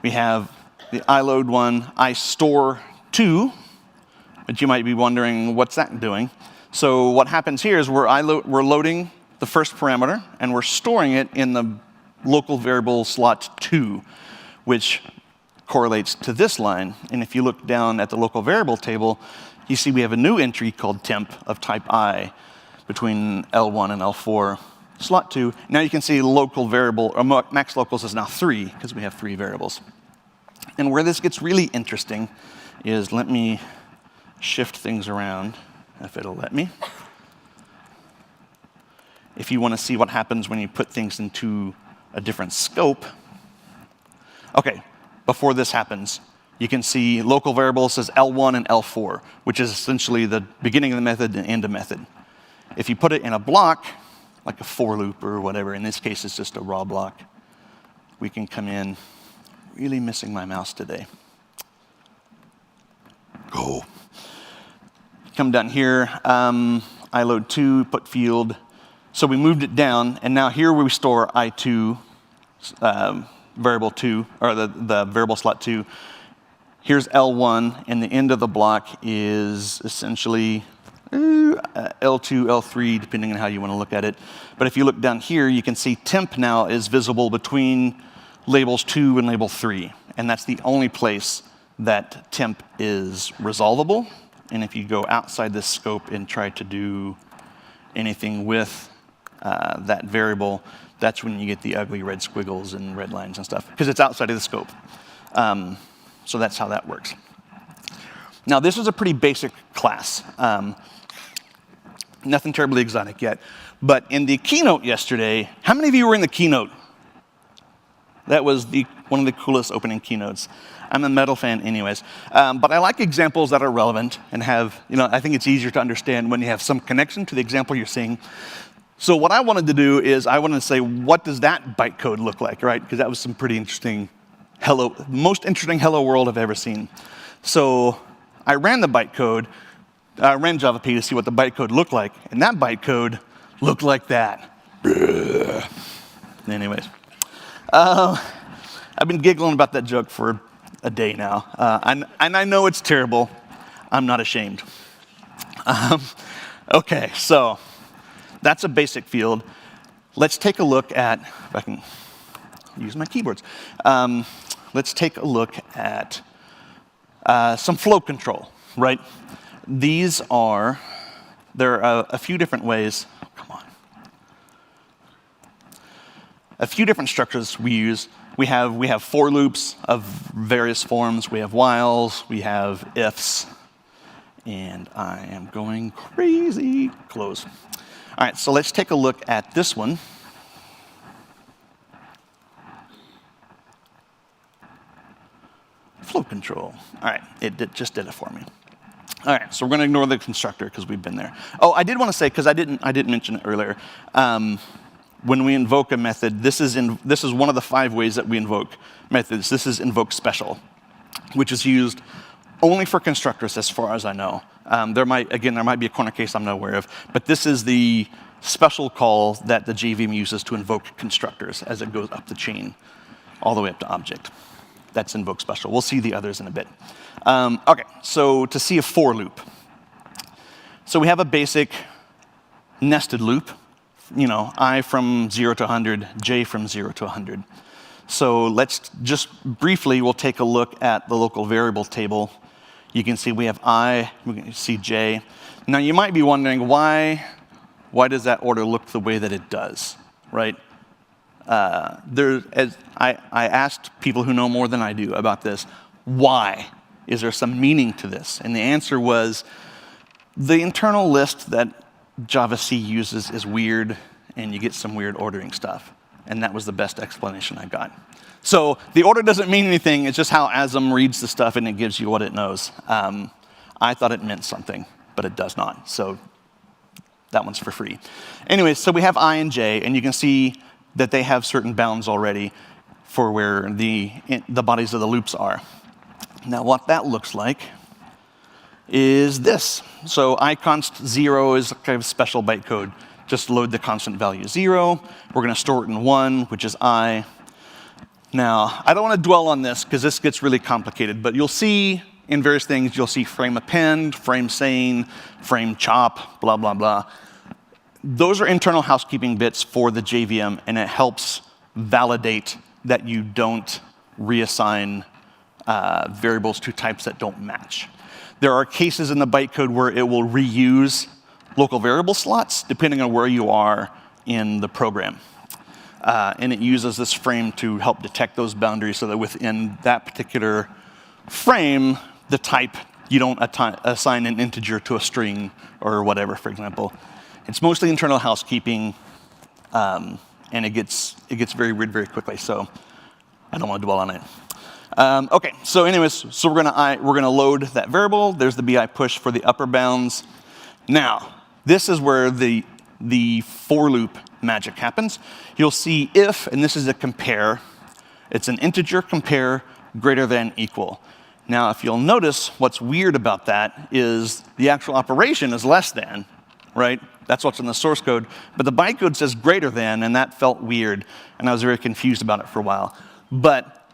we have the load 1, store 2, but you might be wondering, what's that doing? So what happens here is we're loading the first parameter, and we're storing it in the local variable slot 2, which correlates to this line. And if you look down at the local variable table, you see we have a new entry called temp of type I between L1 and L4 slot 2. Now you can see local variable, or max locals is now 3, because we have 3 variables. And where this gets really interesting is, let me shift things around, if it'll let me. if you want to see what happens when you put things into a different scope, okay, before this happens, you can see local variable says L1 and L4, which is essentially the beginning of the method and end of method. If you put it in a block, like a for loop or whatever, in this case it's just a raw block, we can come in, really missing my mouse today. Go. Come down here, I load 2, put field. So we moved it down, and now here we store I2, variable 2, or the variable slot 2. Here's L1, and the end of the block is essentially L2, L3, depending on how you want to look at it. But if you look down here, you can see temp now is visible between labels 2 and label 3. And that's the only place that temp is resolvable. And if you go outside this scope and try to do anything with that variable, that's when you get the ugly red squiggles and red lines and stuff, because it's outside of the scope. So that's how that works. Now, this is a pretty basic class. Nothing terribly exotic yet. But in the keynote yesterday, how many of you were in the keynote? That was one of the coolest opening keynotes. I'm a metal fan anyways. But I like examples that are relevant and have, I think it's easier to understand when you have some connection to the example you're seeing. So what I wanted to do is I wanted to say, what does that bytecode look like, right? Because that was some pretty interesting most interesting hello world I've ever seen. So I ran the bytecode, ran JavaP to see what the bytecode looked like, and that bytecode looked like that. Anyways, I've been giggling about that joke for a day now, and I know it's terrible. I'm not ashamed. Okay, so that's a basic field. Let's take a look at, if I can use my keyboards. Let's take a look at some flow control, right? There are a few different ways, come on. A few different structures we use. We have for loops of various forms. We have whiles, we have ifs, and I am going crazy. Close. All right, so let's take a look at this one. Flow control. All right, it just did it for me. All right, so we're going to ignore the constructor because we've been there. Oh, I did want to say, because I didn't mention it earlier, when we invoke a method, this is one of the 5 ways that we invoke methods. This is invoke special, which is used only for constructors as far as I know. There might be a corner case I'm not aware of, but this is the special call that the JVM uses to invoke constructors as it goes up the chain, all the way up to object. That's invoke special. We'll see the others in a bit. Okay, so to see a for loop. So we have a basic nested loop. I from 0 to 100, j from 0 to 100. So let's just briefly, we'll take a look at the local variable table. You can see we have I, we can see j. Now you might be wondering why does that order look the way that it does, right? As I asked people who know more than I do about this, why? Is there some meaning to this? And the answer was, the internal list that Java-C uses is weird, and you get some weird ordering stuff. And that was the best explanation I got. So the order doesn't mean anything, it's just how ASM reads the stuff and it gives you what it knows. I thought it meant something, but it does not. So that one's for free. Anyways, so we have I and j, and you can see that they have certain bounds already for where the bodies of the loops are. Now what that looks like is this. So iconst 0 is kind of special bytecode. Just load the constant value 0. We're going to store it in 1, which is I. Now, I don't want to dwell on this because this gets really complicated, but you'll see in various things, you'll see frame append, frame sane, frame chop, blah, blah, blah. Those are internal housekeeping bits for the JVM, and it helps validate that you don't reassign variables to types that don't match. There are cases in the bytecode where it will reuse local variable slots depending on where you are in the program. And it uses this frame to help detect those boundaries so that within that particular frame, the type, you don't assign an integer to a string or whatever, for example. It's mostly internal housekeeping. And it gets very weird very quickly, so I don't want to dwell on it. Okay, so anyways, so we're gonna load that variable. There's the bi push for the upper bounds. Now, this is where the for loop magic happens. You'll see if, and this is a compare, it's an integer compare greater than equal. Now, if you'll notice, what's weird about that is the actual operation is less than, right? That's what's in the source code. But the bytecode says greater than, and that felt weird, and I was very confused about it for a while. But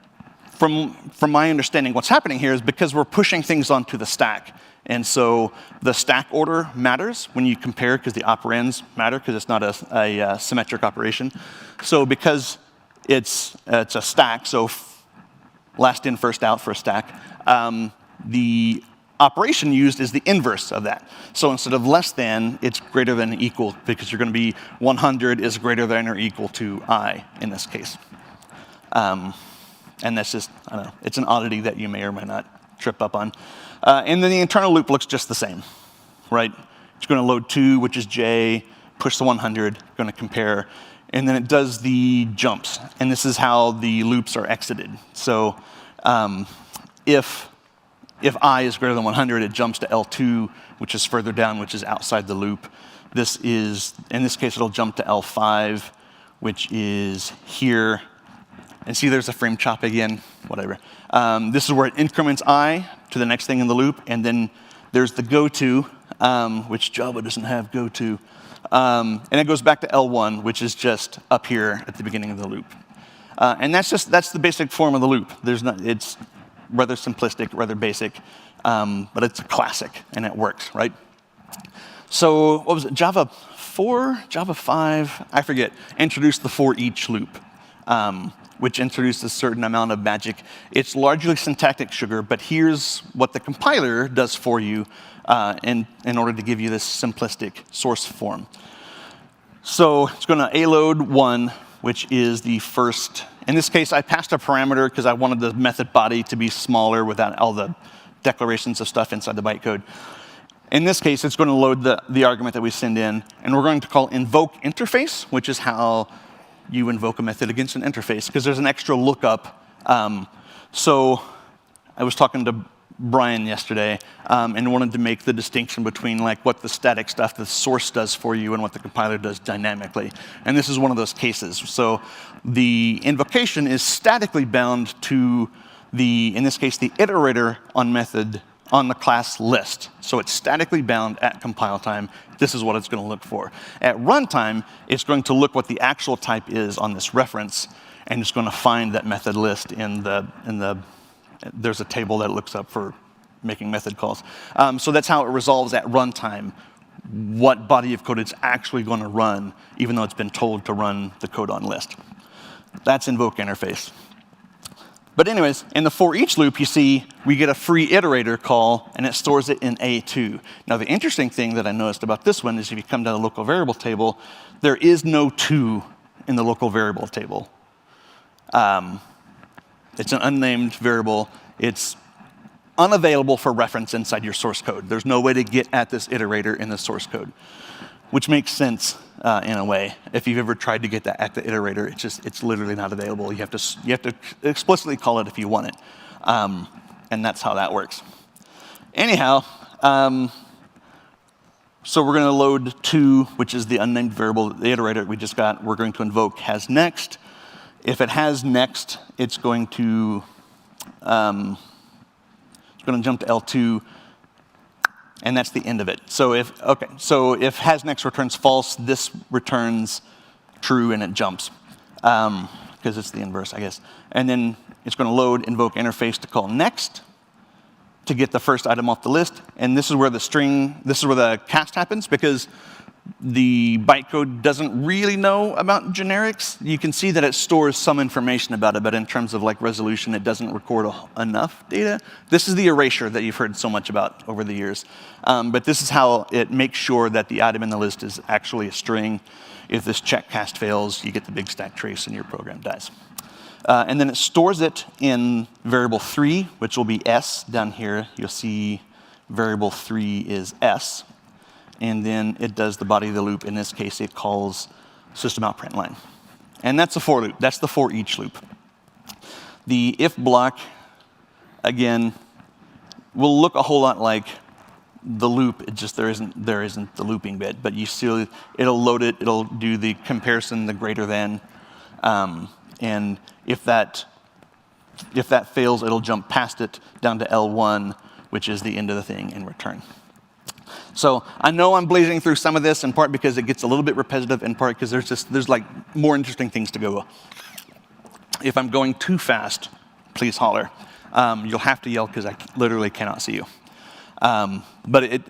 from my understanding, what's happening here is because we're pushing things onto the stack. And so the stack order matters when you compare, because the operands matter, because it's not a symmetric operation. So because it's a stack, so last in, first out for a stack, the operation used is the inverse of that. So instead of less than, it's greater than or equal, because you're going to be 100 is greater than or equal to I in this case. And that's just, I don't know, it's an oddity that you may or may not trip up on. And then the internal loop looks just the same, right? It's going to load 2, which is J, push the 100, going to compare, and then it does the jumps. And this is how the loops are exited. So if I is greater than 100, it jumps to L2, which is further down, which is outside the loop. This is, in this case, it'll jump to L5, which is here. And see, there's a frame chop again, whatever. This is where it increments I to the next thing in the loop, and then there's the goto, which Java doesn't have goto. And it goes back to L1, which is just up here at the beginning of the loop. And that's the basic form of the loop. It's rather simplistic, rather basic, but it's a classic, and it works, right? So what was it, Java 4, Java 5, I forget, introduced the for each loop, which introduced a certain amount of magic. It's largely syntactic sugar, but here's what the compiler does for you in order to give you this simplistic source form. So it's going to A load 1, which is the first. In this case, I passed a parameter because I wanted the method body to be smaller without all the declarations of stuff inside the bytecode. In this case, it's going to load the argument that we send in, and we're going to call invoke interface, which is how you invoke a method against an interface, because there's an extra lookup. So I was talking to Brian yesterday and wanted to make the distinction between like what the static stuff, the source does for you, and what the compiler does dynamically. And this is one of those cases. So the invocation is statically bound to in this case, the iterator on the class list. So it's statically bound at compile time. This is what it's going to look for. At runtime, it's going to look what the actual type is on this reference, and it's going to find that method list there's a table that it looks up for making method calls. So that's how it resolves at runtime what body of code it's actually going to run, even though it's been told to run the code on list. That's invoke interface. But anyways, in the for each loop, you see we get a free iterator call, and it stores it in A2. Now, the interesting thing that I noticed about this one is if you come to the local variable table, there is no 2 in the local variable table. It's an unnamed variable. It's unavailable for reference inside your source code. There's no way to get at this iterator in the source code, which makes sense in a way. If you've ever tried to get that at the iterator, it's literally not available. You have to explicitly call it if you want it, and that's how that works. Anyhow, so we're going to load 2, which is the unnamed variable, the iterator we just got. We're going to invoke has next. If it has next, it's going to jump to L2. And that's the end of it. So if has next returns false, this returns true and it jumps, because it's the inverse, I guess. And then it's going to load invoke interface to call next to get the first item off the list. And this is where the cast happens, because the bytecode doesn't really know about generics. You can see that it stores some information about it, but in terms of like resolution, it doesn't record enough data. This is the erasure that you've heard so much about over the years. But this is how it makes sure that the item in the list is actually a string. If this check cast fails, you get the big stack trace and your program dies. And then it stores it in variable 3, which will be S down here. You'll see variable 3 is S. And then it does the body of the loop. In this case, it calls system out print line. And that's a for loop. That's the for each loop. The if block, again, will look a whole lot like the loop. It just there isn't the looping bit, but you see it'll load it. It'll do the comparison, the greater than, and if that fails, it'll jump past it down to L1, which is the end of the thing, and return. So I know I'm blazing through some of this, in part because it gets a little bit repetitive, in part because there's like more interesting things to go. If I'm going too fast, please holler. You'll have to yell because I literally cannot see you. But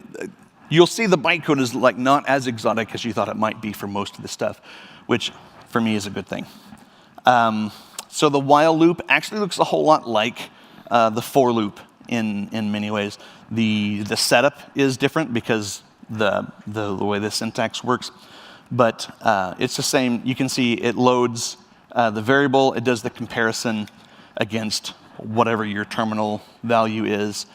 you'll see the bytecode is like not as exotic as you thought it might be for most of the stuff, which for me is a good thing. So the while loop actually looks a whole lot like the for loop in many ways. The setup is different because the way the syntax works, but it's the same. You can see it loads the variable. It does the comparison against whatever your terminal value is,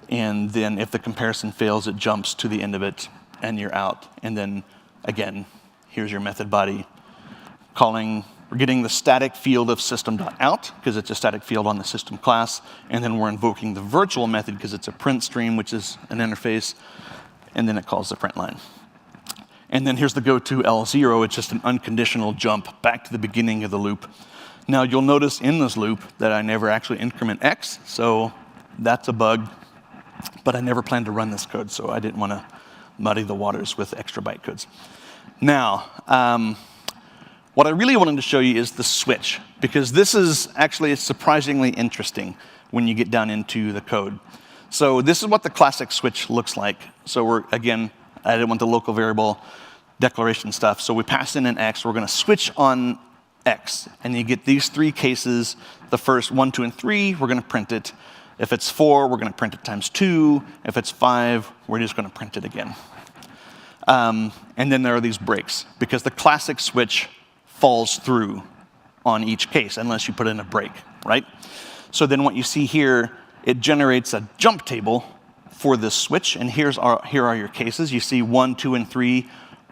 and then if the comparison fails, it jumps to the end of it, and you're out. And then again, here's your method body we're getting the static field of system.out because it's a static field on the system class, and then we're invoking the virtual method because it's a print stream, which is an interface, and then it calls the print line. And then here's the go to L0. It's just an unconditional jump back to the beginning of the loop. Now you'll notice in this loop that I never actually increment x, so that's a bug, but I never planned to run this code, so I didn't want to muddy the waters with extra bytecodes. Now, what I really wanted to show you is the switch, because this is actually surprisingly interesting when you get down into the code. So this is what the classic switch looks like. So again, I didn't want the local variable declaration stuff, so we pass in an x. We're going to switch on x, and you get these three cases. The first 1, 2, and 3, we're going to print it. If it's 4, we're going to print it times 2. If it's 5, we're just going to print it again. And then there are these breaks, because the classic switch falls through on each case unless you put in a break, right? So then what you see here, it generates a jump table for this switch, and here are your cases. You see 1, 2, and 3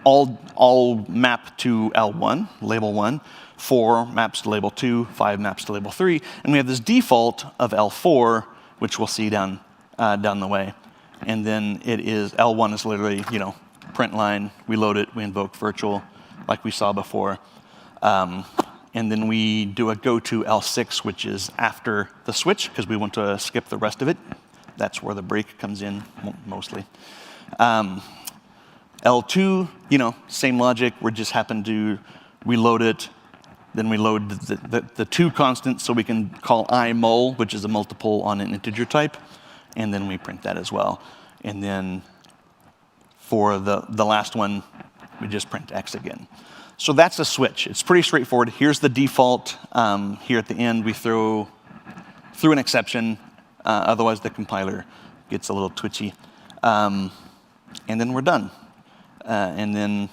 all map to L1, label 1. 4 maps to label 2, 5 maps to label 3, and we have this default of L4, which we'll see down the way. And then it is L1 is literally, print line. We load it, we invoke virtual, like we saw before. And then we do a go to L6, which is after the switch, because we want to skip the rest of it. That's where the break comes in, mostly. L2, same logic. We just we load it, then we load the 2 constant, so we can call I mul, which is a multiple on an integer type, and then we print that as well. And then for the last one, we just print x again. So that's a switch. It's pretty straightforward. Here's the default. Here at the end, we throw an exception. Otherwise, the compiler gets a little twitchy. And then we're done. And then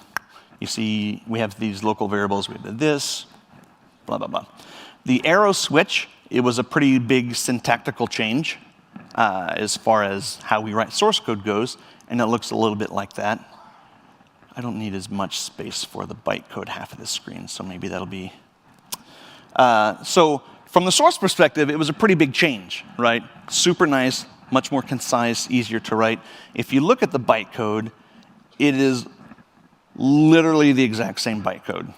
you see we have these local variables. We have this, blah, blah, blah. The arrow switch, it was a pretty big syntactical change as far as how we write source code goes, and it looks a little bit like that. I don't need as much space for the bytecode half of the screen, so maybe that'll be... So from the source perspective, it was a pretty big change, right? Super nice, much more concise, easier to write. If you look at the bytecode, it is literally the exact same bytecode.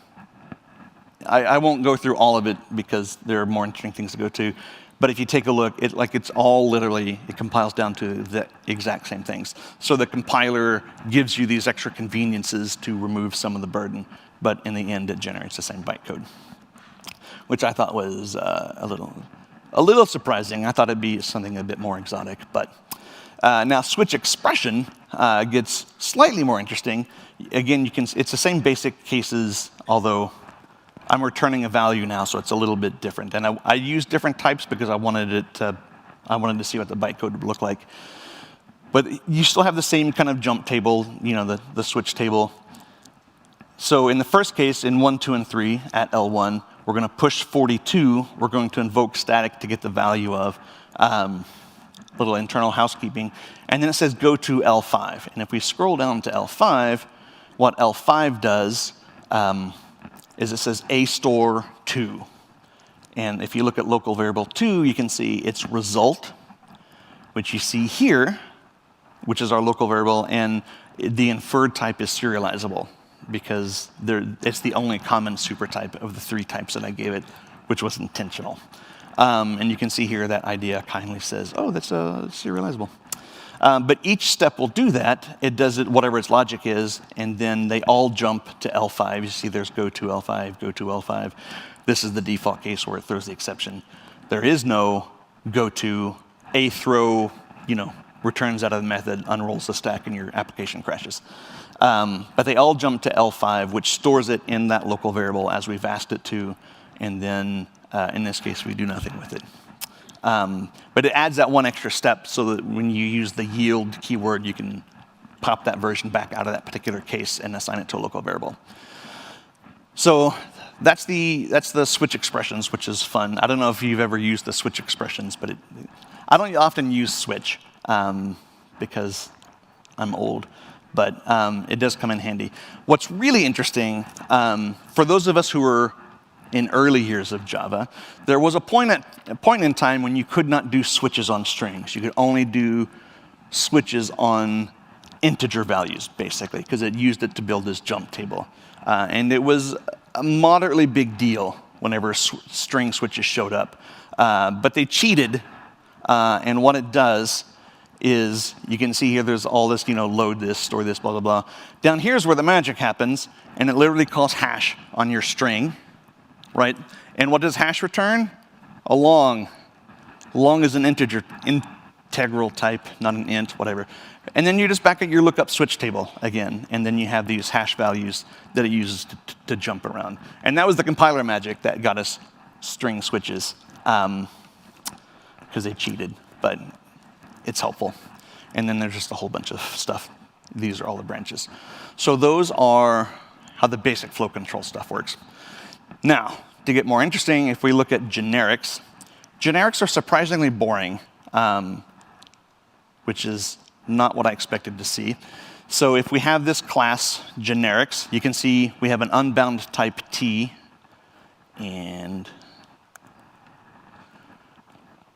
I won't go through all of it because there are more interesting things to go to. But if you take a look, it's all literally, it compiles down to the exact same things. So the compiler gives you these extra conveniences to remove some of the burden, but in the end, it generates the same bytecode, which I thought was a little surprising. I thought it'd be something a bit more exotic, but now switch expression gets slightly more interesting. Again, it's the same basic cases, although I'm returning a value now, so it's a little bit different. And I used different types because I wanted to see what the bytecode would look like. But you still have the same kind of jump table, the switch table. So in the first case, in 1, 2, and 3 at L1, we're going to push 42. We're going to invoke static to get the value of little internal housekeeping. And then it says go to L5. And if we scroll down to L5, what L5 does, is it says AStore2. And if you look at local variable 2, you can see its result, which you see here, which is our local variable, and the inferred type is serializable because it's the only common supertype of the 3 types that I gave it, which was intentional. And you can see here that idea kindly says, oh, that's serializable. But each step will do that. It does it whatever its logic is, and then they all jump to L5. You see there's go to L5, go to L5. This is the default case where it throws the exception. There is no go to a throw, returns out of the method, unrolls the stack, and your application crashes. But they all jump to L5, which stores it in that local variable as we've asked it to, and then in this case, we do nothing with it. But it adds that one extra step so that when you use the yield keyword, you can pop that version back out of that particular case and assign it to a local variable. So that's the switch expressions, which is fun. I don't know if you've ever used the switch expressions, but I don't often use switch because I'm old, but it does come in handy. What's really interesting, for those of us who were in early years of Java, there was a point in time when you could not do switches on strings. You could only do switches on integer values, basically, because it used it to build this jump table. And it was a moderately big deal whenever string switches showed up. But they cheated, and what it does is, you can see here there's all this, load this, store this, blah, blah, blah. Down here's where the magic happens, and it literally calls hash on your string. Right? And what does hash return? A long. Long is an integral type, not an int, whatever. And then you're just back at your lookup switch table again, and then you have these hash values that it uses to jump around. And that was the compiler magic that got us string switches, because they cheated, but it's helpful. And then there's just a whole bunch of stuff. These are all the branches. So those are how the basic flow control stuff works. Now, to get more interesting, if we look at generics, generics are surprisingly boring, which is not what I expected to see. So if we have this class, generics, you can see we have an unbound type T, and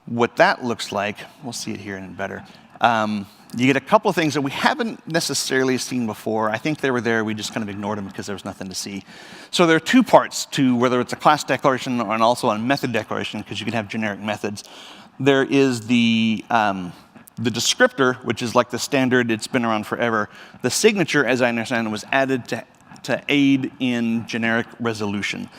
what that looks like, we'll see it here in better. You get a couple of things that we haven't necessarily seen before. I think they were there, we just kind of ignored them because there was nothing to see. So there are 2 parts to whether it's a class declaration and also a method declaration, because you can have generic methods. There is the descriptor, which is like the standard, it's been around forever. The signature, as I understand it, was added to aid in generic resolution.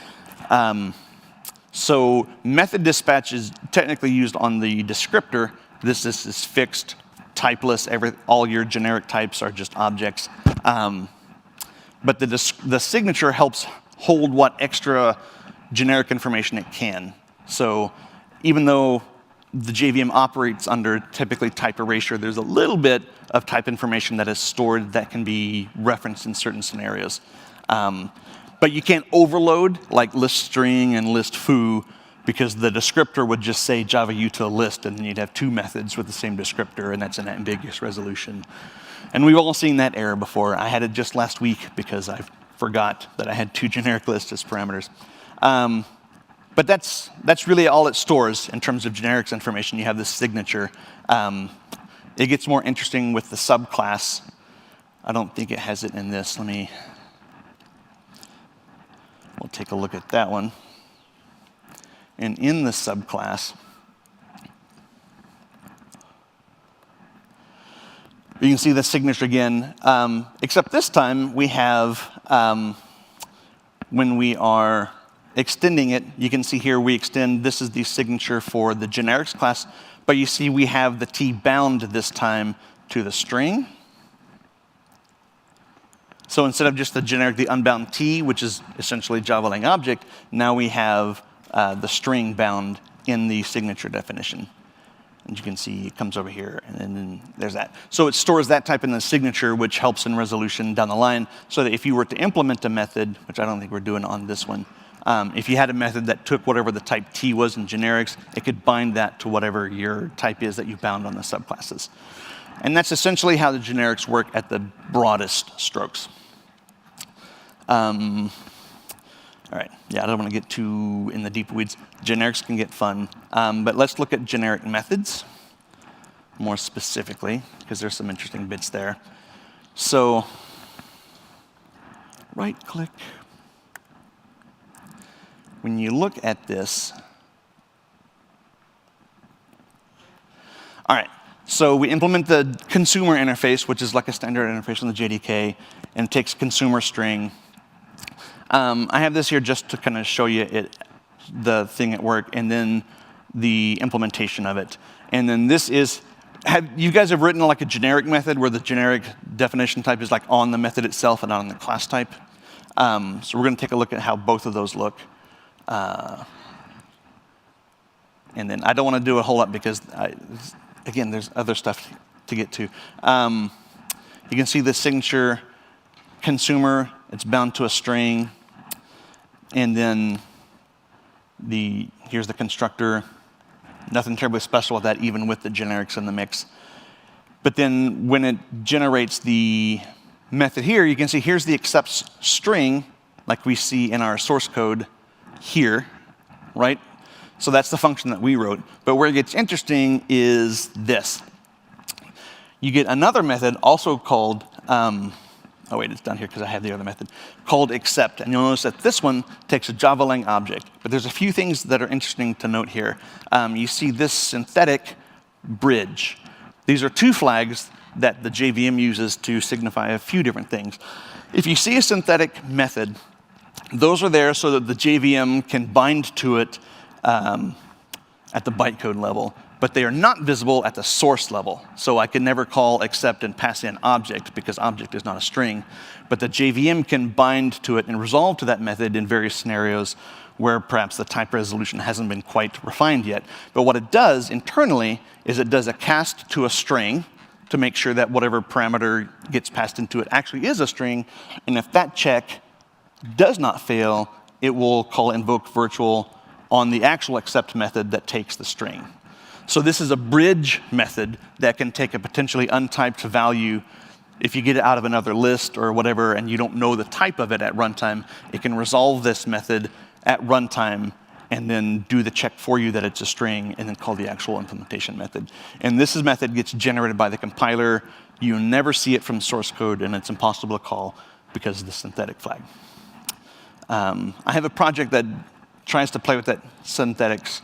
So method dispatch is technically used on the descriptor. This is fixed, typeless, all your generic types are just objects. But the signature helps hold what extra generic information it can. So even though the JVM operates under typically type erasure, there's a little bit of type information that is stored that can be referenced in certain scenarios. But you can't overload like list string and list foo, because the descriptor would just say Java util list, and then you'd have 2 methods with the same descriptor, and that's an ambiguous resolution. And we've all seen that error before. I had it just last week because I forgot that I had 2 generic lists as parameters. But that's really all it stores in terms of generics information. You have this signature. It gets more interesting with the subclass. I don't think it has it in this. We'll take a look at that one. And in the subclass, you can see the signature again, except this time we have, when we are extending it, you can see here we extend, this is the signature for the generics class, but you see we have the T bound this time to the string. So instead of just the unbound T, which is essentially Java-lang object, now we have the string bound in the signature definition. And you can see it comes over here, and then there's that. So it stores that type in the signature, which helps in resolution down the line, so that if you were to implement a method, which I don't think we're doing on this one, if you had a method that took whatever the type T was in generics, it could bind that to whatever your type is that you bound on the subclasses. And that's essentially how the generics work at the broadest strokes. All right, yeah, I don't want to get too in the deep weeds. Generics can get fun, but let's look at generic methods more specifically, because there's some interesting bits there. So, right-click. When you look at this, all right, so we implement the consumer interface, which is like a standard interface on the JDK, and it takes consumer string. I have this here just to kind of show you the thing at work, and then the implementation of it. And then this is, you guys have written like a generic method where the generic definition type is like on the method itself and not on the class type. So we're going to take a look at how both of those look. And then I don't want to do a whole lot because, again, there's other stuff to get to. You can see the signature consumer, it's bound to a string. And then here's the constructor. Nothing terribly special with that, even with the generics in the mix. But then when it generates the method here, you can see here's the accepts string, like we see in our source code here, right? So that's the function that we wrote. But where it gets interesting is this. You get another method also called, oh wait, it's down here because I have the other method, called accept. And you'll notice that this one takes a Java-lang object. But there's a few things that are interesting to note here. You see this synthetic bridge. These are two flags that the JVM uses to signify a few different things. If you see a synthetic method, those are there so that the JVM can bind to it at the bytecode level, but they are not visible at the source level. So I can never call accept and pass in object because object is not a string. But the JVM can bind to it and resolve to that method in various scenarios where perhaps the type resolution hasn't been quite refined yet. But what it does internally is it does a cast to a string to make sure that whatever parameter gets passed into it actually is a string. And if that check does not fail, it will call invoke virtual on the actual accept method that takes the string. So this is a bridge method that can take a potentially untyped value. If you get it out of another list or whatever and you don't know the type of it at runtime, it can resolve this method at runtime and then do the check for you that it's a string and then call the actual implementation method. And this method gets generated by the compiler. You never see it from source code, and it's impossible to call because of the synthetic flag. I have a project that tries to play with that synthetics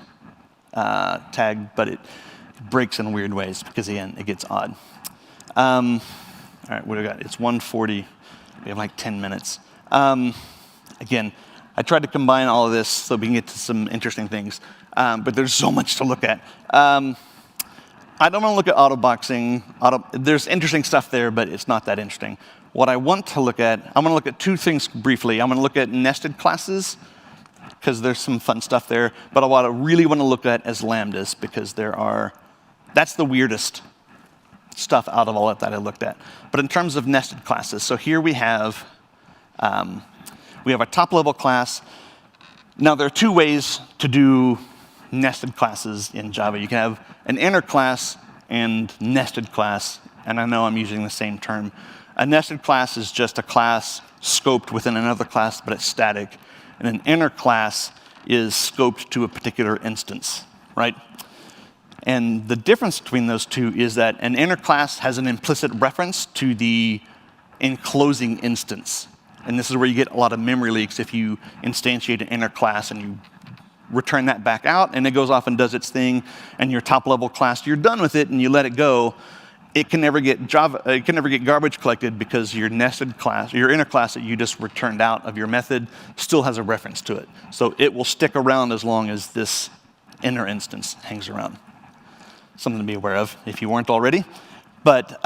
tag, but it breaks in weird ways because, again, it gets odd. All right, what do we got? It's 1:40. We have like 10 minutes. Again, I tried to combine all of this so we can get to some interesting things, but there's so much to look at. I don't want to look at autoboxing. There's interesting stuff there, but it's not that interesting. What I want to look at, I'm going to look at two things briefly. I'm going to look at nested classes, because there's some fun stuff there. But what I really want to look at is lambdas, because that's the weirdest stuff out of all that I looked at. But in terms of nested classes, so here we have a top-level class. Now, there are two ways to do nested classes in Java. You can have an inner class and nested class, and I know I'm using the same term. A nested class is just a class scoped within another class, but it's static. And an inner class is scoped to a particular instance, right? And the difference between those two is that an inner class has an implicit reference to the enclosing instance. And this is where you get a lot of memory leaks if you instantiate an inner class and you return that back out, and it goes off and does its thing, and your top-level class, you're done with it, and you let it go. It can never get garbage collected because your nested class, your inner class that you just returned out of your method still has a reference to it. So it will stick around as long as this inner instance hangs around. Something to be aware of if you weren't already. But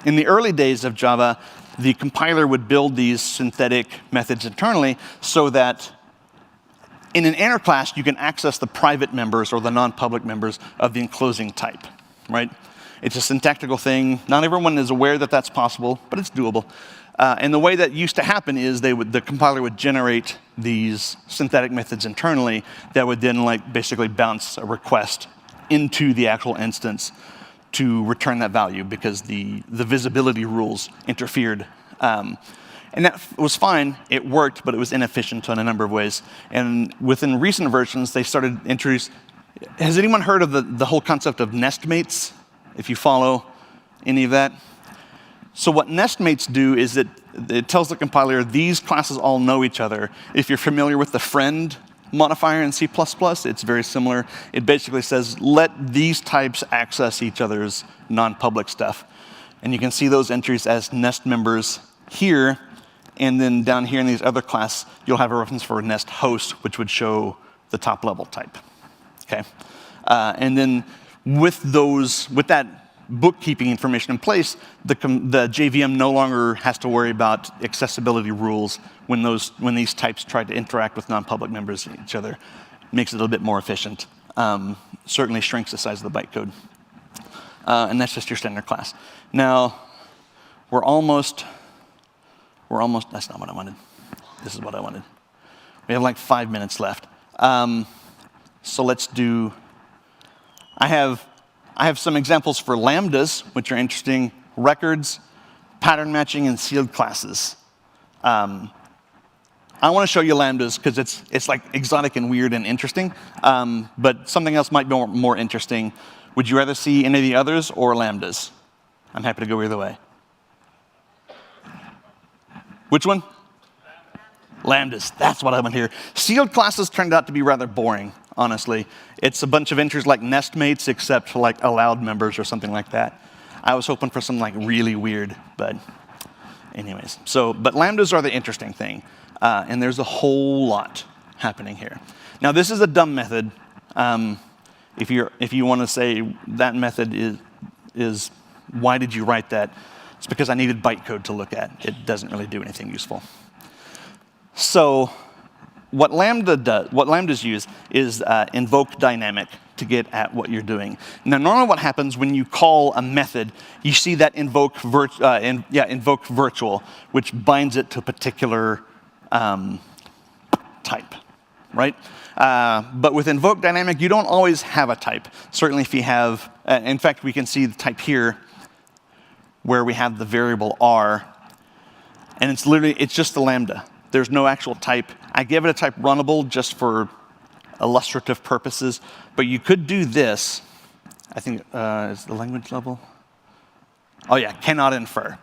in the early days of Java, the compiler would build these synthetic methods internally so that in an inner class, you can access the private members or the non-public members of the enclosing type, right? It's a syntactical thing. Not everyone is aware that that's possible, but it's doable. And the way that used to happen is the compiler would generate these synthetic methods internally that would then basically bounce a request into the actual instance to return that value because the visibility rules interfered. And And that was fine. It worked, but it was inefficient in a number of ways. And within recent versions, they started introducing. Has anyone heard of the whole concept of nestmates? If you follow any of that. So what nestmates do is that it tells the compiler these classes all know each other. If you're familiar with the friend modifier in C++, it's very similar. It basically says, let these types access each other's non-public stuff. And you can see those entries as nest members here. And then down here in these other class, you'll have a reference for a nest host, which would show the top level type. Okay. And then with that bookkeeping information in place, the JVM no longer has to worry about accessibility rules when these types try to interact with non-public members of each other. Makes it a little bit more efficient. Certainly shrinks the size of the bytecode. And that's just your standard class. Now, we're almost, that's not what I wanted. This is what I wanted. We have like 5 minutes left. So let's do, I have some examples for lambdas, which are interesting, records, pattern matching, and sealed classes. I want to show you lambdas because it's like exotic and weird and interesting, but something else might be more interesting. Would you rather see any of the others or lambdas? I'm happy to go either way. Which one? Lambdas, that's what I want to hear. Sealed classes turned out to be rather boring, honestly. It's a bunch of entries like nestmates, except for like allowed members or something like that. I was hoping for something like really weird, but anyways. But lambdas are the interesting thing, and there's a whole lot happening here. Now, this is a dumb method. If you want to say that method is why did you write that? It's because I needed bytecode to look at. It doesn't really do anything useful. So what lambdas use is invoke dynamic to get at what you're doing. Now, normally what happens when you call a method, you see that invoke virtual, which binds it to a particular type, right? But with invoke dynamic, you don't always have a type. Certainly if you have, in fact, we can see the type here where we have the variable r, and it's just the lambda. There's no actual type. I give it a type runnable just for illustrative purposes, but you could do this. I think, is the language level? Oh yeah, cannot infer.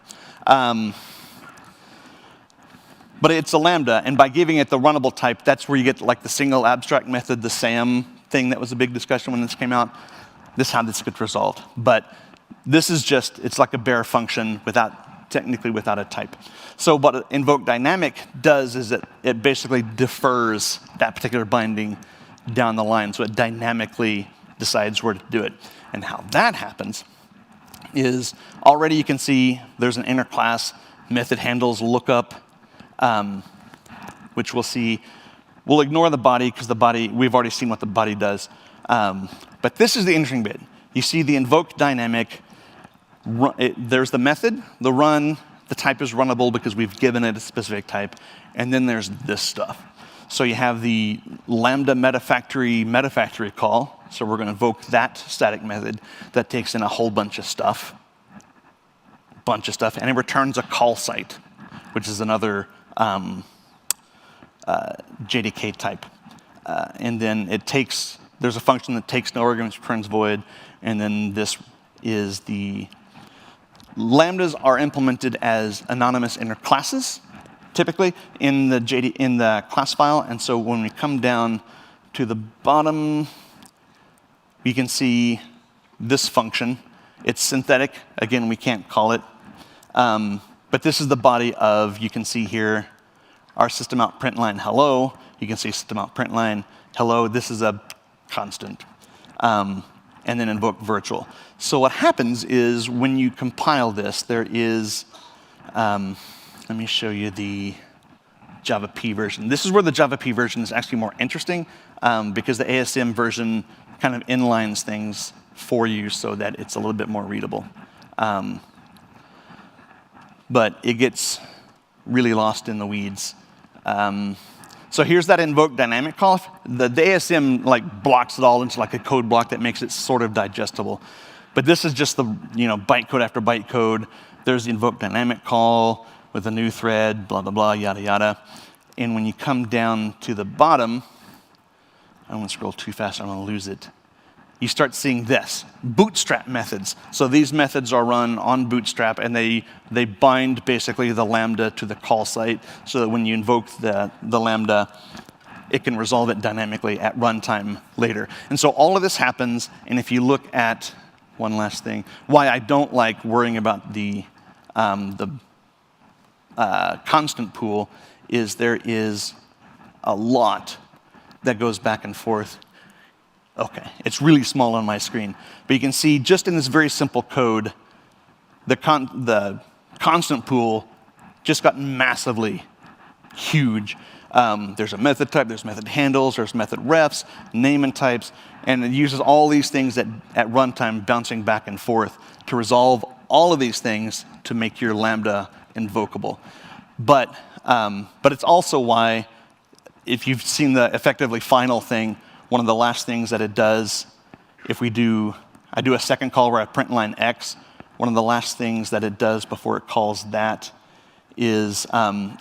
But it's a lambda, and by giving it the runnable type, that's where you get like the single abstract method, the SAM thing that was a big discussion when this came out. This is how this gets resolved. But this is just, it's like a bare function technically without a type. So what invoke dynamic does is it basically defers that particular binding down the line. So it dynamically decides where to do it. And how that happens is already you can see there's an inner class method handles lookup, which we'll see. We'll ignore the body because the body, we've already seen what the body does. But this is the interesting bit. You see the invoke dynamic, there's the method, the run, the type is runnable because we've given it a specific type, and then there's this stuff. So you have the lambda metafactory call, so we're going to invoke that static method that takes in a whole bunch of stuff, and it returns a call site, which is another JDK type. And then there's a function that takes no arguments, returns void, and then this is the lambdas are implemented as anonymous inner classes, typically in the class file. And so when we come down to the bottom, we can see this function. It's synthetic. Again, we can't call it. But this is the body of, you can see here, our system out println hello. You can see system out println hello. This is a constant. And then invoke virtual. So what happens is when you compile this, there is, let me show you the Java P version. This is where the Java P version is actually more interesting because the ASM version kind of inlines things for you so that it's a little bit more readable. But it gets really lost in the weeds. So here's that invoke dynamic call. The ASM like blocks it all into like a code block that makes it sort of digestible. But this is just the bytecode after bytecode. There's the invoke dynamic call. with a new thread, blah, blah, blah, yada, yada. And when you come down to the bottom, I don't want to scroll too fast, I'm going to lose it. You start seeing this, bootstrap methods. So these methods are run on Bootstrap, and they bind basically the Lambda to the call site so that when you invoke the Lambda, it can resolve it dynamically at runtime later. And so all of this happens, and if you look at one last thing, why I don't like worrying about the constant pool is there is a lot that goes back and forth. Okay, it's really small on my screen, but you can see just in this very simple code, the constant pool just got massively huge. There's a method type, there's method handles, there's method refs, name and types, and it uses all these things at runtime bouncing back and forth to resolve all of these things to make your Lambda invocable. But it's also why, if you've seen the effectively final thing, one of the last things that it does, if I do a second call where I print line X, one of the last things that it does before it calls that is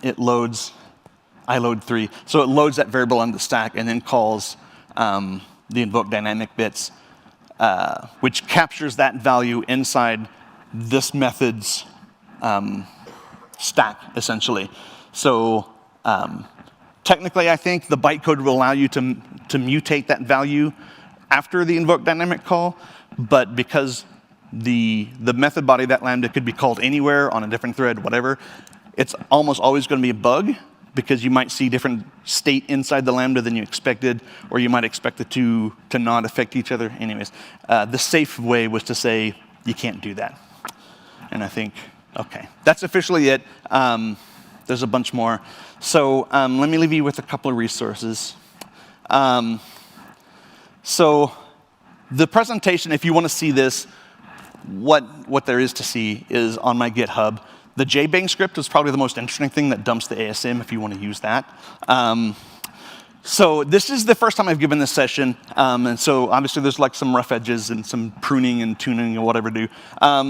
it loads iLoad3. So it loads that variable on the stack and then calls the invoke dynamic bits, which captures that value inside this method's stack, essentially. So technically, I think the bytecode will allow you to mutate that value after the invoke dynamic call, but because the method body of that Lambda could be called anywhere on a different thread, whatever, it's almost always going to be a bug, because you might see different state inside the Lambda than you expected, or you might expect the two to not affect each other. Anyways, the safe way was to say you can't do that. And I think, okay, that's officially it. There's a bunch more. So let me leave you with a couple of resources. So the presentation, if you want to see this, what there is to see is on my GitHub. The JBang script is probably the most interesting thing that dumps the ASM if you want to use that. So this is the first time I've given this session, and so obviously there's like some rough edges and some pruning and tuning and whatever do.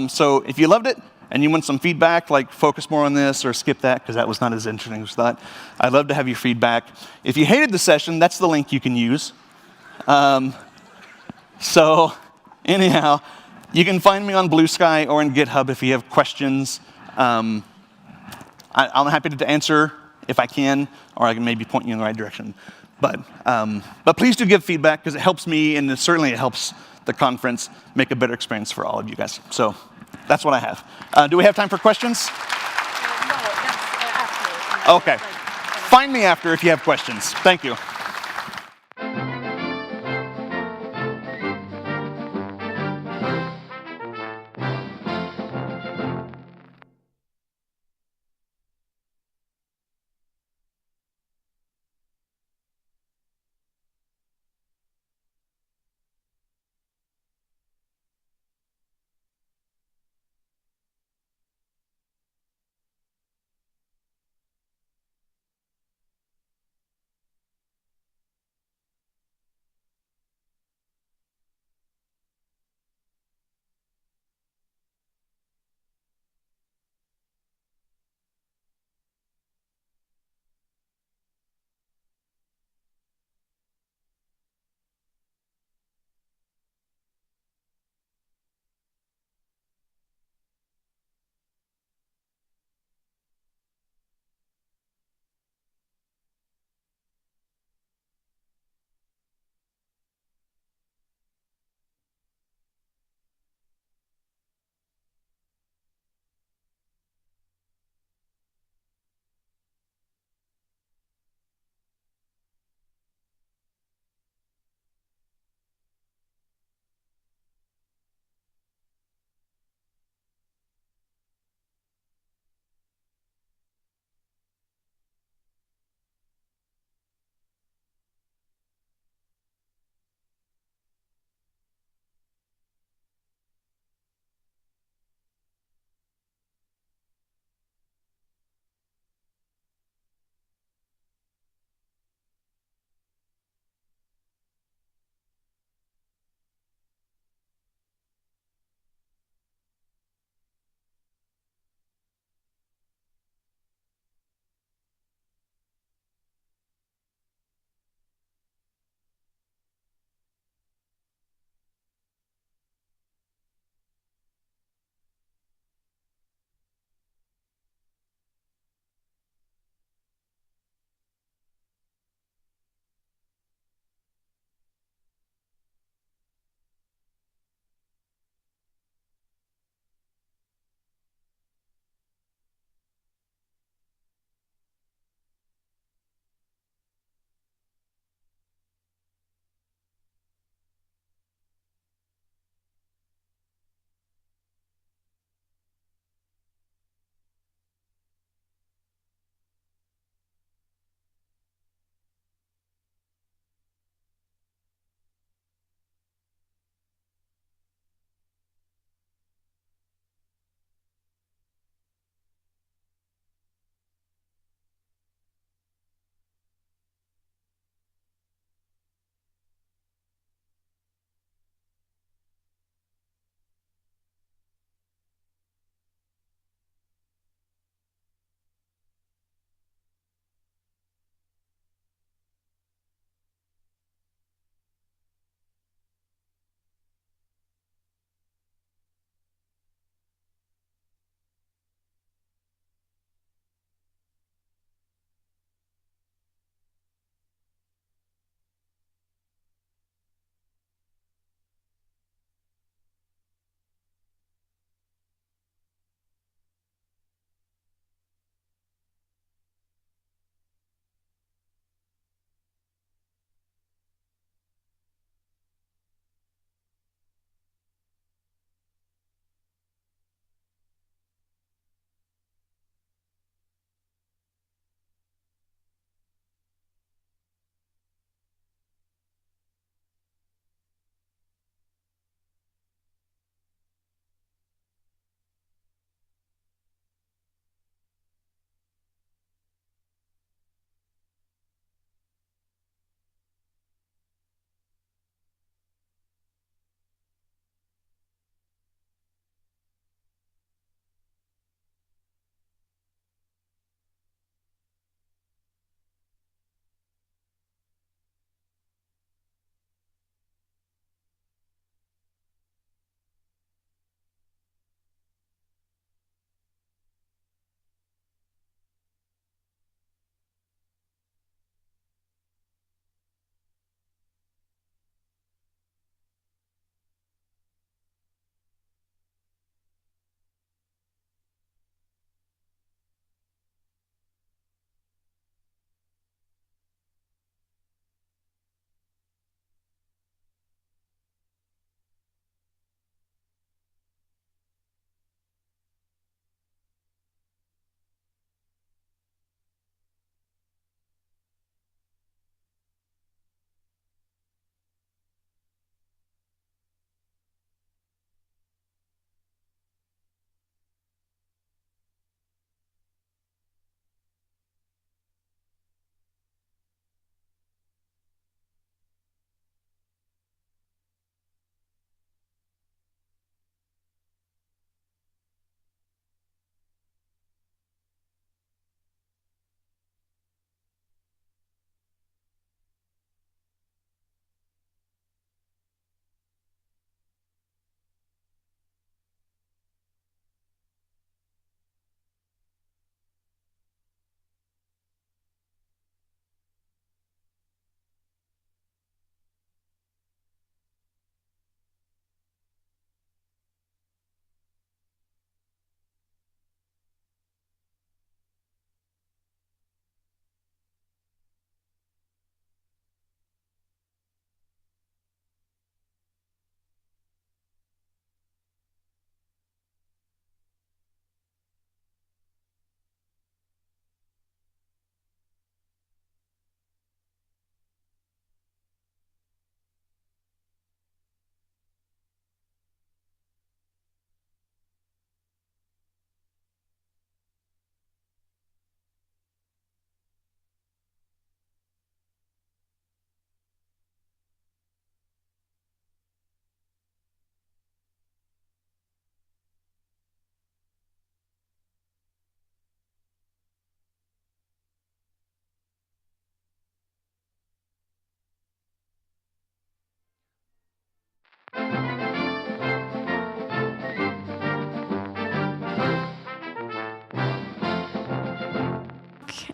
So if you loved it and you want some feedback, like focus more on this or skip that because that was not as interesting as that, I'd love to have your feedback. If you hated the session, that's the link you can use. So anyhow, you can find me on Blue Sky or in GitHub if you have questions. I'm happy to answer if I can, or I can maybe point you in the right direction. But please do give feedback because it helps me, and certainly it helps the conference make a better experience for all of you guys. So that's what I have. Do we have time for questions? No, that's after. Okay. Find me after if you have questions. Thank you.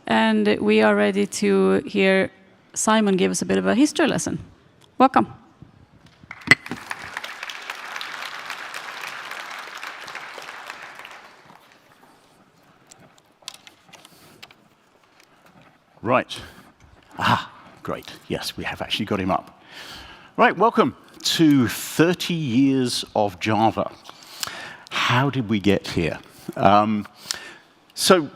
and we are ready to hear Simon give us a bit of a history lesson. Welcome. Right. Great. Yes, we have actually got him up. Right, welcome to 30 years of Java. How did we get here? So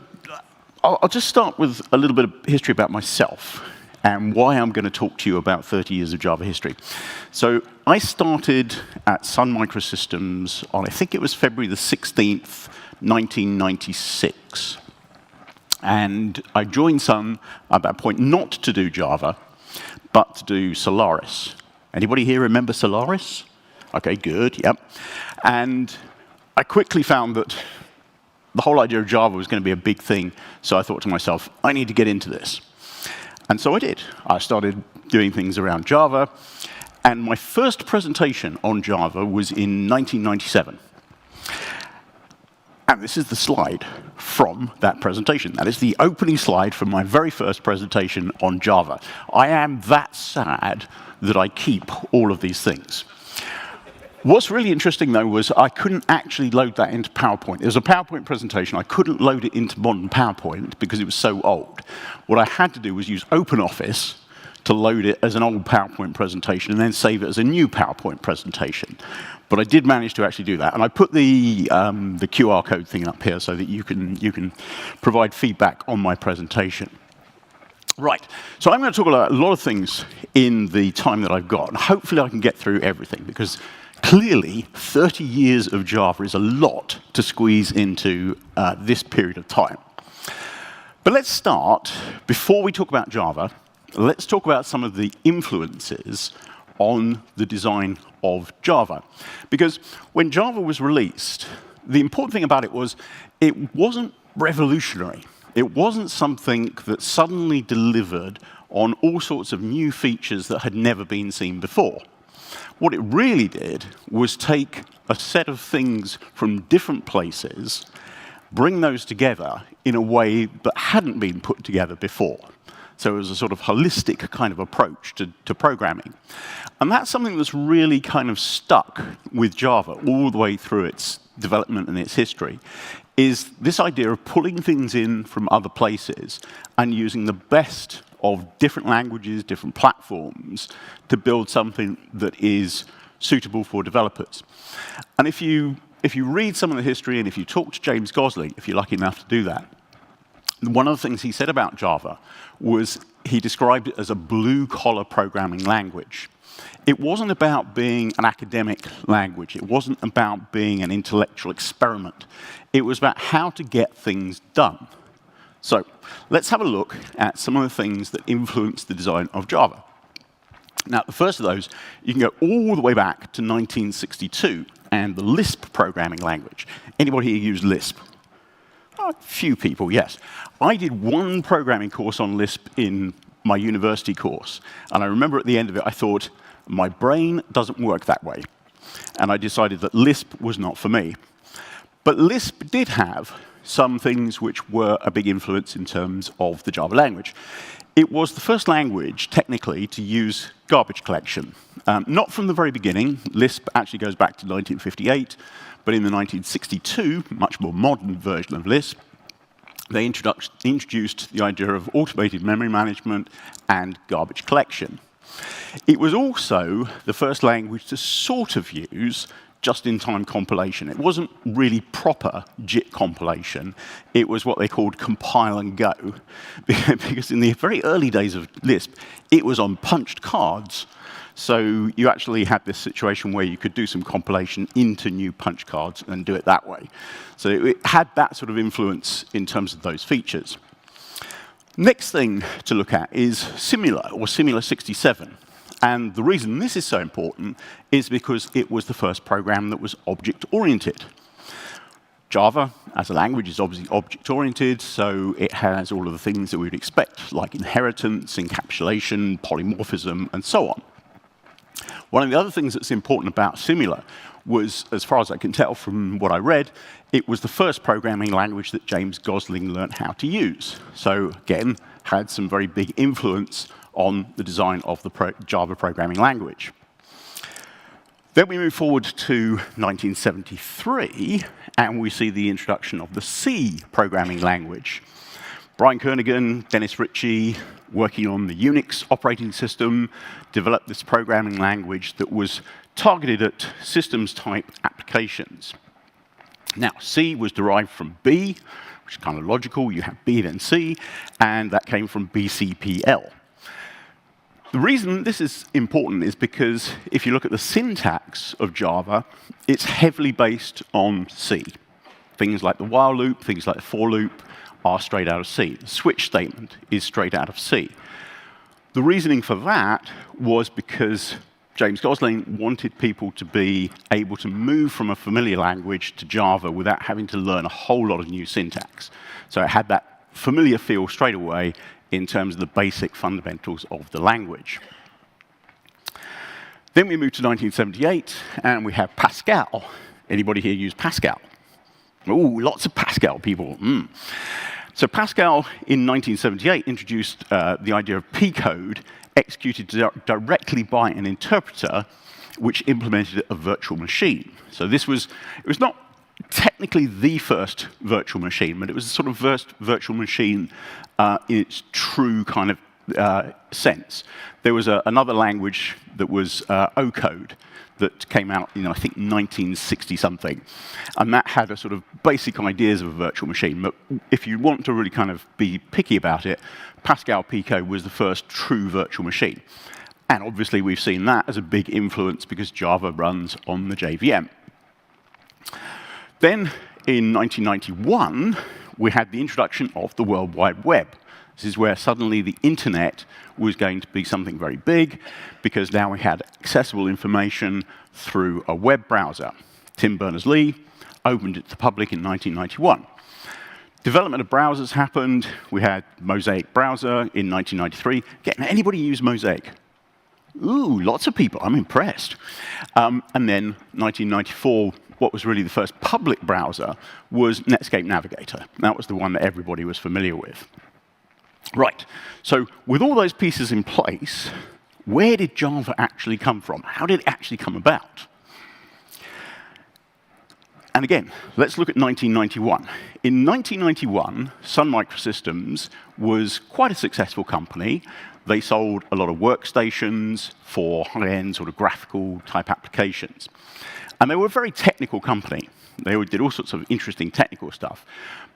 I'll just start with a little bit of history about myself and why I'm going to talk to you about 30 years of Java history. So I started at Sun Microsystems on, I think it was February the 16th, 1996. And I joined Sun at that point not to do Java, but to do Solaris. Anybody here remember Solaris? Okay, good, yep. And I quickly found that the whole idea of Java was going to be a big thing, so I thought to myself, I need to get into this. And so I did. I started doing things around Java, and my first presentation on Java was in 1997. And this is the slide from that presentation. That is the opening slide from my very first presentation on Java. I am that sad that I keep all of these things. What's really interesting, though, was I couldn't actually load that into PowerPoint. It was a PowerPoint presentation. I couldn't load it into modern PowerPoint because it was so old. What I had to do was use OpenOffice to load it as an old PowerPoint presentation and then save it as a new PowerPoint presentation. But I did manage to actually do that. And I put the QR code thing up here so that you can provide feedback on my presentation. Right, so I'm going to talk about a lot of things in the time that I've got. And hopefully I can get through everything, because clearly 30 years of Java is a lot to squeeze into this period of time. But let's start, before we talk about Java, let's talk about some of the influences on the design of Java. Because when Java was released, the important thing about it was it wasn't revolutionary. It wasn't something that suddenly delivered on all sorts of new features that had never been seen before. What it really did was take a set of things from different places, bring those together in a way that hadn't been put together before. So it was a sort of holistic kind of approach to programming. And that's something that's really kind of stuck with Java all the way through its development and its history, is this idea of pulling things in from other places and using the best of different languages, different platforms, to build something that is suitable for developers. And if you read some of the history, and if you talk to James Gosling, if you're lucky enough to do that, one of the things he said about Java was he described it as a blue-collar programming language. It wasn't about being an academic language. It wasn't about being an intellectual experiment. It was about how to get things done. So let's have a look at some of the things that influenced the design of Java. Now, the first of those, you can go all the way back to 1962 and the Lisp programming language. Anybody here use Lisp? A few people, yes. I did one programming course on Lisp in my university course, and I remember at the end of it, I thought, my brain doesn't work that way. And I decided that Lisp was not for me. But Lisp did have some things which were a big influence in terms of the Java language. It was the first language, technically, to use garbage collection. Not from the very beginning. Lisp actually goes back to 1958. But in the 1962, much more modern version of Lisp, they introduced the idea of automated memory management and garbage collection. It was also the first language to sort of use just-in-time compilation. It wasn't really proper JIT compilation. It was what they called compile and go. Because in the very early days of Lisp, it was on punched cards. So you actually had this situation where you could do some compilation into new punch cards and do it that way. So it had that sort of influence in terms of those features. Next thing to look at is Simula, or Simula 67. And the reason this is so important is because it was the first program that was object-oriented. Java, as a language, is obviously object-oriented, so it has all of the things that we would expect, like inheritance, encapsulation, polymorphism, and so on. One of the other things that's important about Simula was, as far as I can tell from what I read, it was the first programming language that James Gosling learned how to use. So again, had some very big influence on the design of the Java programming language. Then we move forward to 1973, and we see the introduction of the C programming language. Brian Kernighan, Dennis Ritchie, working on the Unix operating system, developed this programming language that was targeted at systems-type applications. Now, C was derived from B, which is kind of logical. You have B, then C, and that came from BCPL. The reason this is important is because if you look at the syntax of Java, it's heavily based on C. Things like the while loop, things like the for loop are straight out of C. The switch statement is straight out of C. The reasoning for that was because James Gosling wanted people to be able to move from a familiar language to Java without having to learn a whole lot of new syntax. So it had that familiar feel straight away in terms of the basic fundamentals of the language. Then we move to 1978, and we have Pascal. Anybody here use Pascal? Ooh, lots of Pascal people. So Pascal, in 1978, introduced the idea of P-code executed directly by an interpreter, which implemented a virtual machine. So it was not technically the first virtual machine, but it was the sort of first virtual machine in its true kind of sense. There was another language that was O-code that came out in, I think, 1960-something. And that had a sort of basic ideas of a virtual machine. But if you want to really kind of be picky about it, Pascal P-code was the first true virtual machine. And obviously, we've seen that as a big influence because Java runs on the JVM. Then, in 1991, we had the introduction of the World Wide Web. This is where suddenly the internet was going to be something very big, because now we had accessible information through a web browser. Tim Berners-Lee opened it to the public in 1991. Development of browsers happened. We had Mosaic browser in 1993. Again, anybody use Mosaic? Ooh, lots of people. I'm impressed. And then 1994, what was really the first public browser was Netscape Navigator. That was the one that everybody was familiar with. Right, so with all those pieces in place, where did Java actually come from? How did it actually come about? And again, let's look at 1991. In 1991, Sun Microsystems was quite a successful company. They sold a lot of workstations for high-end sort of graphical type applications. And they were a very technical company. They did all sorts of interesting technical stuff.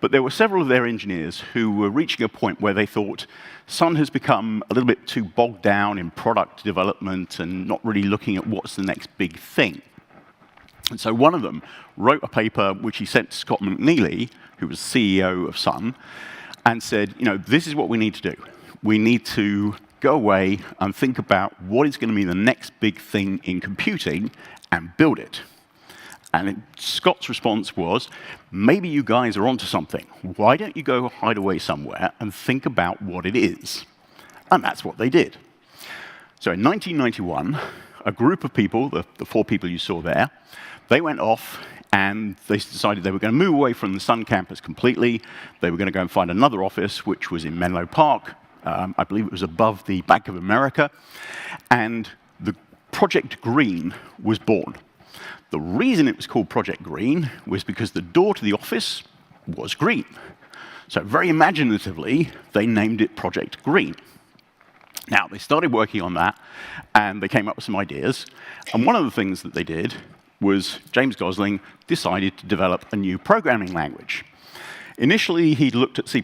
But there were several of their engineers who were reaching a point where they thought Sun has become a little bit too bogged down in product development and not really looking at what's the next big thing. And so one of them wrote a paper which he sent to Scott McNealy, who was CEO of Sun, and said, this is what we need to do. We need to go away and think about what is going to be the next big thing in computing and build it. And Scott's response was, maybe you guys are onto something. Why don't you go hide away somewhere and think about what it is? And that's what they did. So in 1991, a group of people, the 4 people you saw there, they went off and they decided they were going to move away from the Sun campus completely. They were going to go and find another office, which was in Menlo Park. I believe it was above the Bank of America. And the Project Green was born. The reason it was called Project Green was because the door to the office was green. So very imaginatively, they named it Project Green. Now, they started working on that, and they came up with some ideas. And one of the things that they did was James Gosling decided to develop a new programming language. Initially, he looked at C++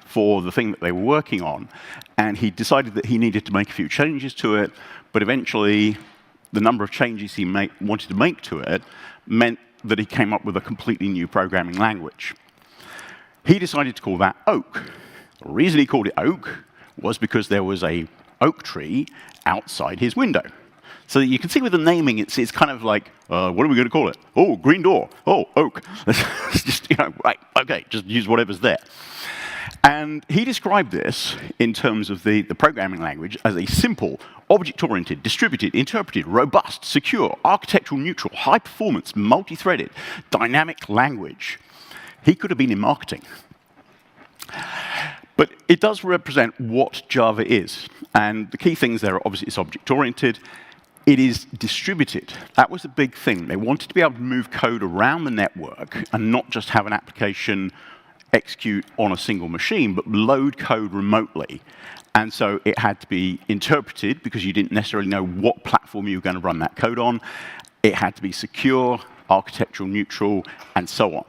for the thing that they were working on, and he decided that he needed to make a few changes to it, but eventually the number of changes he wanted to make to it meant that he came up with a completely new programming language. He decided to call that Oak. The reason he called it Oak was because there was a oak tree outside his window. So you can see with the naming, it's kind of like, what are we going to call it? Oh, green door. Oh, oak. Let's just, right, okay, just use whatever's there. And he described this in terms of the programming language as a simple, object-oriented, distributed, interpreted, robust, secure, architectural neutral, high-performance, multi-threaded, dynamic language. He could have been in marketing. But it does represent what Java is. And the key things there are obviously it's object-oriented. It is distributed. That was a big thing. They wanted to be able to move code around the network and not just have an application execute on a single machine, but load code remotely. And so it had to be interpreted because you didn't necessarily know what platform you were going to run that code on. It had to be secure, architectural neutral, and so on.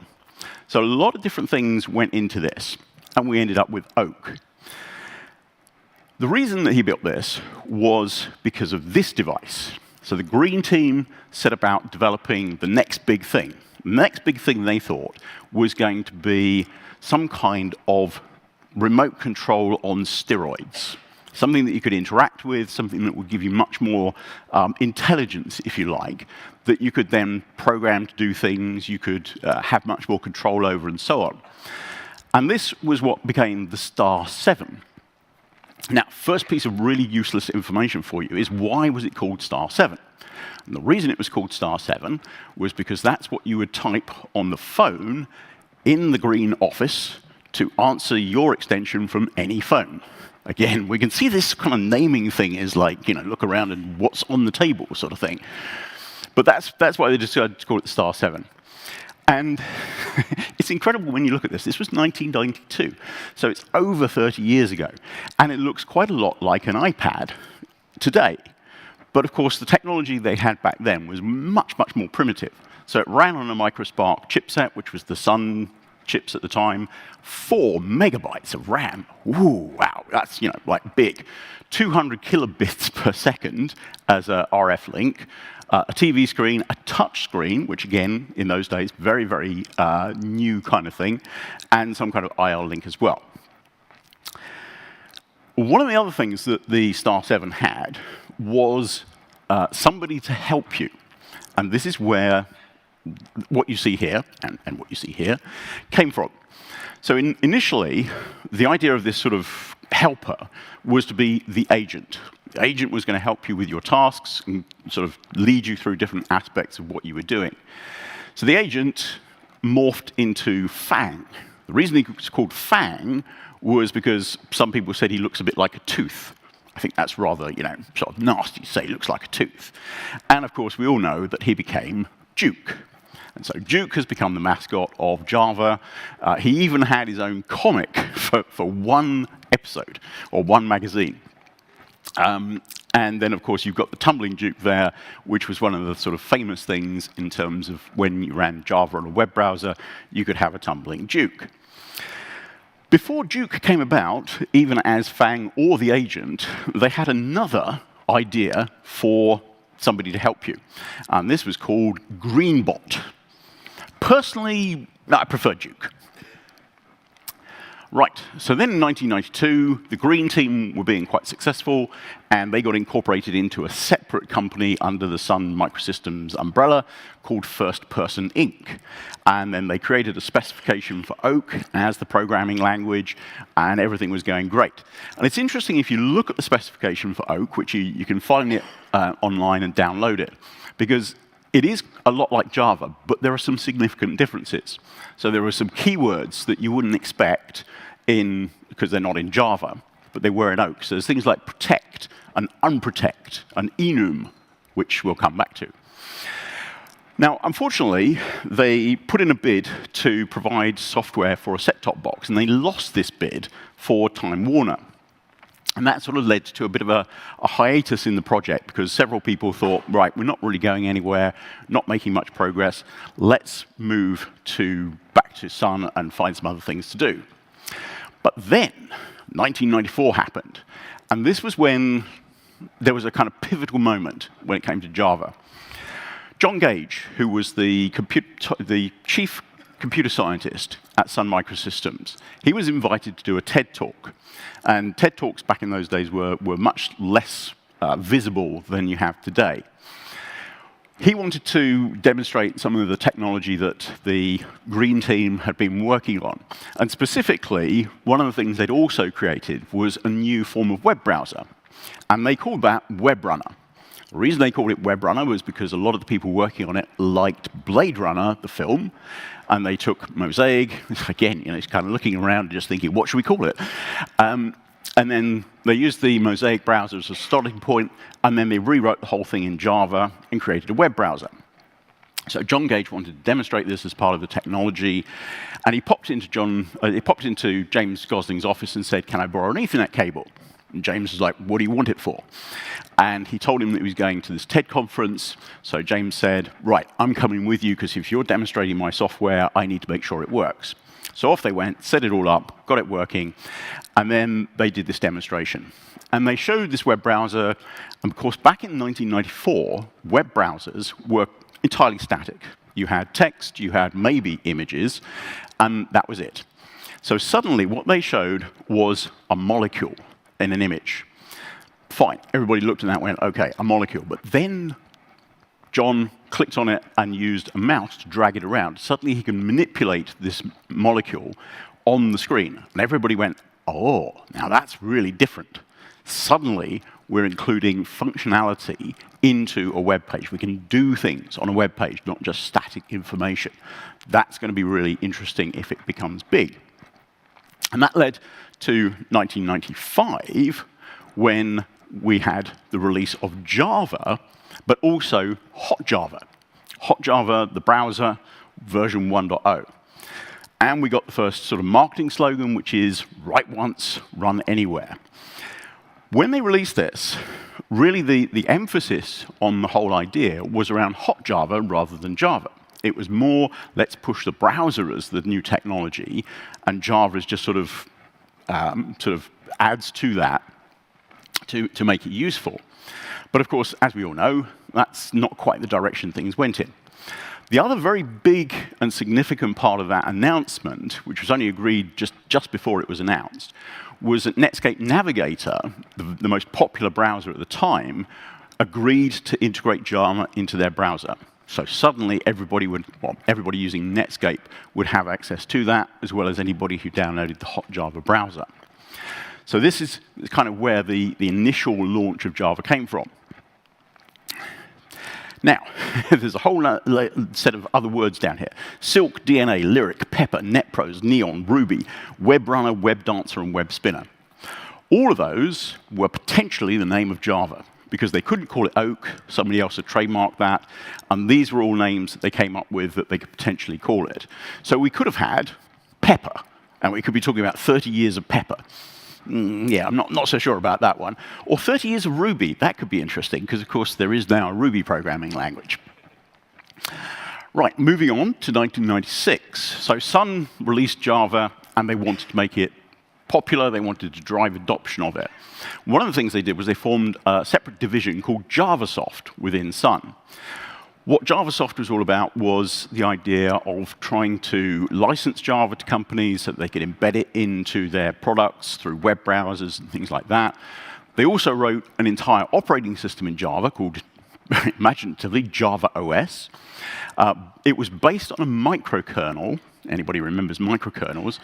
So a lot of different things went into this, and we ended up with Oak. The reason that he built this was because of this device. So the green team set about developing the next big thing. The next big thing they thought was going to be some kind of remote control on steroids. Something that you could interact with, something that would give you much more intelligence, if you like, that you could then program to do things, you could have much more control over, and so on. And this was what became the Star 7. Now, first piece of really useless information for you is why was it called Star 7? And the reason it was called Star 7 was because that's what you would type on the phone in the green office to answer your extension from any phone. Again, we can see this kind of naming thing is like, look around and what's on the table sort of thing. But that's why they decided to call it the Star 7. And it's incredible when you look at this. This was 1992, so it's over 30 years ago. And it looks quite a lot like an iPad today. But of course, the technology they had back then was much, much more primitive. So it ran on a microspark chipset, which was the Sun chips at the time, 4 megabytes of RAM. Ooh, wow, that's like big. 200 kilobits per second as a RF link. A TV screen, a touch screen, which again, in those days, very, very new kind of thing, and some kind of IL link as well. One of the other things that the Star 7 had was somebody to help you. And this is where what you see here and what you see here came from. So initially, the idea of this sort of helper was to be the agent. The agent was going to help you with your tasks and sort of lead you through different aspects of what you were doing. So the agent morphed into Fang. The reason he was called Fang was because some people said he looks a bit like a tooth. I think that's rather, sort of nasty to say he looks like a tooth. And of course, we all know that he became Duke. And so Duke has become the mascot of Java. He even had his own comic for one episode or one magazine. And then, of course, you've got the tumbling Duke there, which was one of the sort of famous things in terms of when you ran Java on a web browser, you could have a tumbling Duke. Before Duke came about, even as Fang or the agent, they had another idea for somebody to help you. And this was called Greenbot. Personally, I prefer Duke. Right, so then in 1992, the Green team were being quite successful, and they got incorporated into a separate company under the Sun Microsystems umbrella called First Person Inc. And then they created a specification for Oak as the programming language, and everything was going great. And it's interesting if you look at the specification for Oak, which you can find it online and download it, because it is a lot like Java, but there are some significant differences. So there are some keywords that you wouldn't expect because they're not in Java, but they were in Oak. So there's things like protect and unprotect and enum, which we'll come back to. Now, unfortunately, they put in a bid to provide software for a set-top box, and they lost this bid for Time Warner. And that sort of led to a bit of a hiatus in the project because several people thought, right, we're not really going anywhere, not making much progress. Let's move back to Sun and find some other things to do. But then, 1994 happened. And this was when there was a kind of pivotal moment when it came to Java. John Gage, who was the chief computer scientist at Sun Microsystems, he was invited to do a TED Talk. And TED Talks back in those days were much less visible than you have today. He wanted to demonstrate some of the technology that the green team had been working on. And specifically, one of the things they'd also created was a new form of web browser. And they called that WebRunner. The reason they called it WebRunner was because a lot of the people working on it liked Blade Runner, the film, and they took Mosaic. Again, it's kind of looking around and just thinking, what should we call it? And then they used the Mosaic browser as a starting point, and then they rewrote the whole thing in Java and created a web browser. So John Gage wanted to demonstrate this as part of the technology, and he popped into James Gosling's office and said, "Can I borrow an Ethernet cable?" And James was like, "What do you want it for?" And he told him that he was going to this TED conference. So James said, "Right, I'm coming with you because if you're demonstrating my software, I need to make sure it works." So off they went, set it all up, got it working, and then they did this demonstration. And they showed this web browser, and of course, back in 1994, web browsers were entirely static. You had text, you had maybe images, and that was it. So suddenly, what they showed was a molecule in an image. Fine, everybody looked at that and went, okay, a molecule. But then John clicked on it and used a mouse to drag it around. Suddenly he can manipulate this molecule on the screen. And everybody went, oh, now that's really different. Suddenly we're including functionality into a web page. We can do things on a web page, not just static information. That's going to be really interesting if it becomes big. And that led to 1995, when we had the release of Java, but also HotJava. HotJava, the browser, version 1.0. And we got the first sort of marketing slogan, which is write once, run anywhere. When they released this, really the emphasis on the whole idea was around HotJava rather than Java. It was more, let's push the browser as the new technology, and Java is just sort of adds to that to make it useful. But of course, as we all know, that's not quite the direction things went in. The other very big and significant part of that announcement, which was only agreed just before it was announced, was that Netscape Navigator, the most popular browser at the time, agreed to integrate Java into their browser. So suddenly everybody using Netscape would have access to that, as well as anybody who downloaded the HotJava browser. So this is kind of where the initial launch of Java came from. Now, there's a whole set of other words down here. Silk, DNA, Lyric, Pepper, NetProse, Neon, Ruby, WebRunner, WebDancer, and WebSpinner. All of those were potentially the name of Java, because they couldn't call it Oak, somebody else had trademarked that, and these were all names that they came up with that they could potentially call it. So we could have had Pepper, and we could be talking about 30 years of Pepper. Yeah, I'm not so sure about that one. Or 30 years of Ruby, that could be interesting, because of course there is now a Ruby programming language. Right, moving on to 1996. So Sun released Java, and they wanted to make it popular, they wanted to drive adoption of it. One of the things they did was they formed a separate division called JavaSoft within Sun. What JavaSoft was all about was the idea of trying to license Java to companies so that they could embed it into their products through web browsers and things like that. They also wrote an entire operating system in Java called, imaginatively, Java OS. It was based on a microkernel. Anybody remembers microkernels?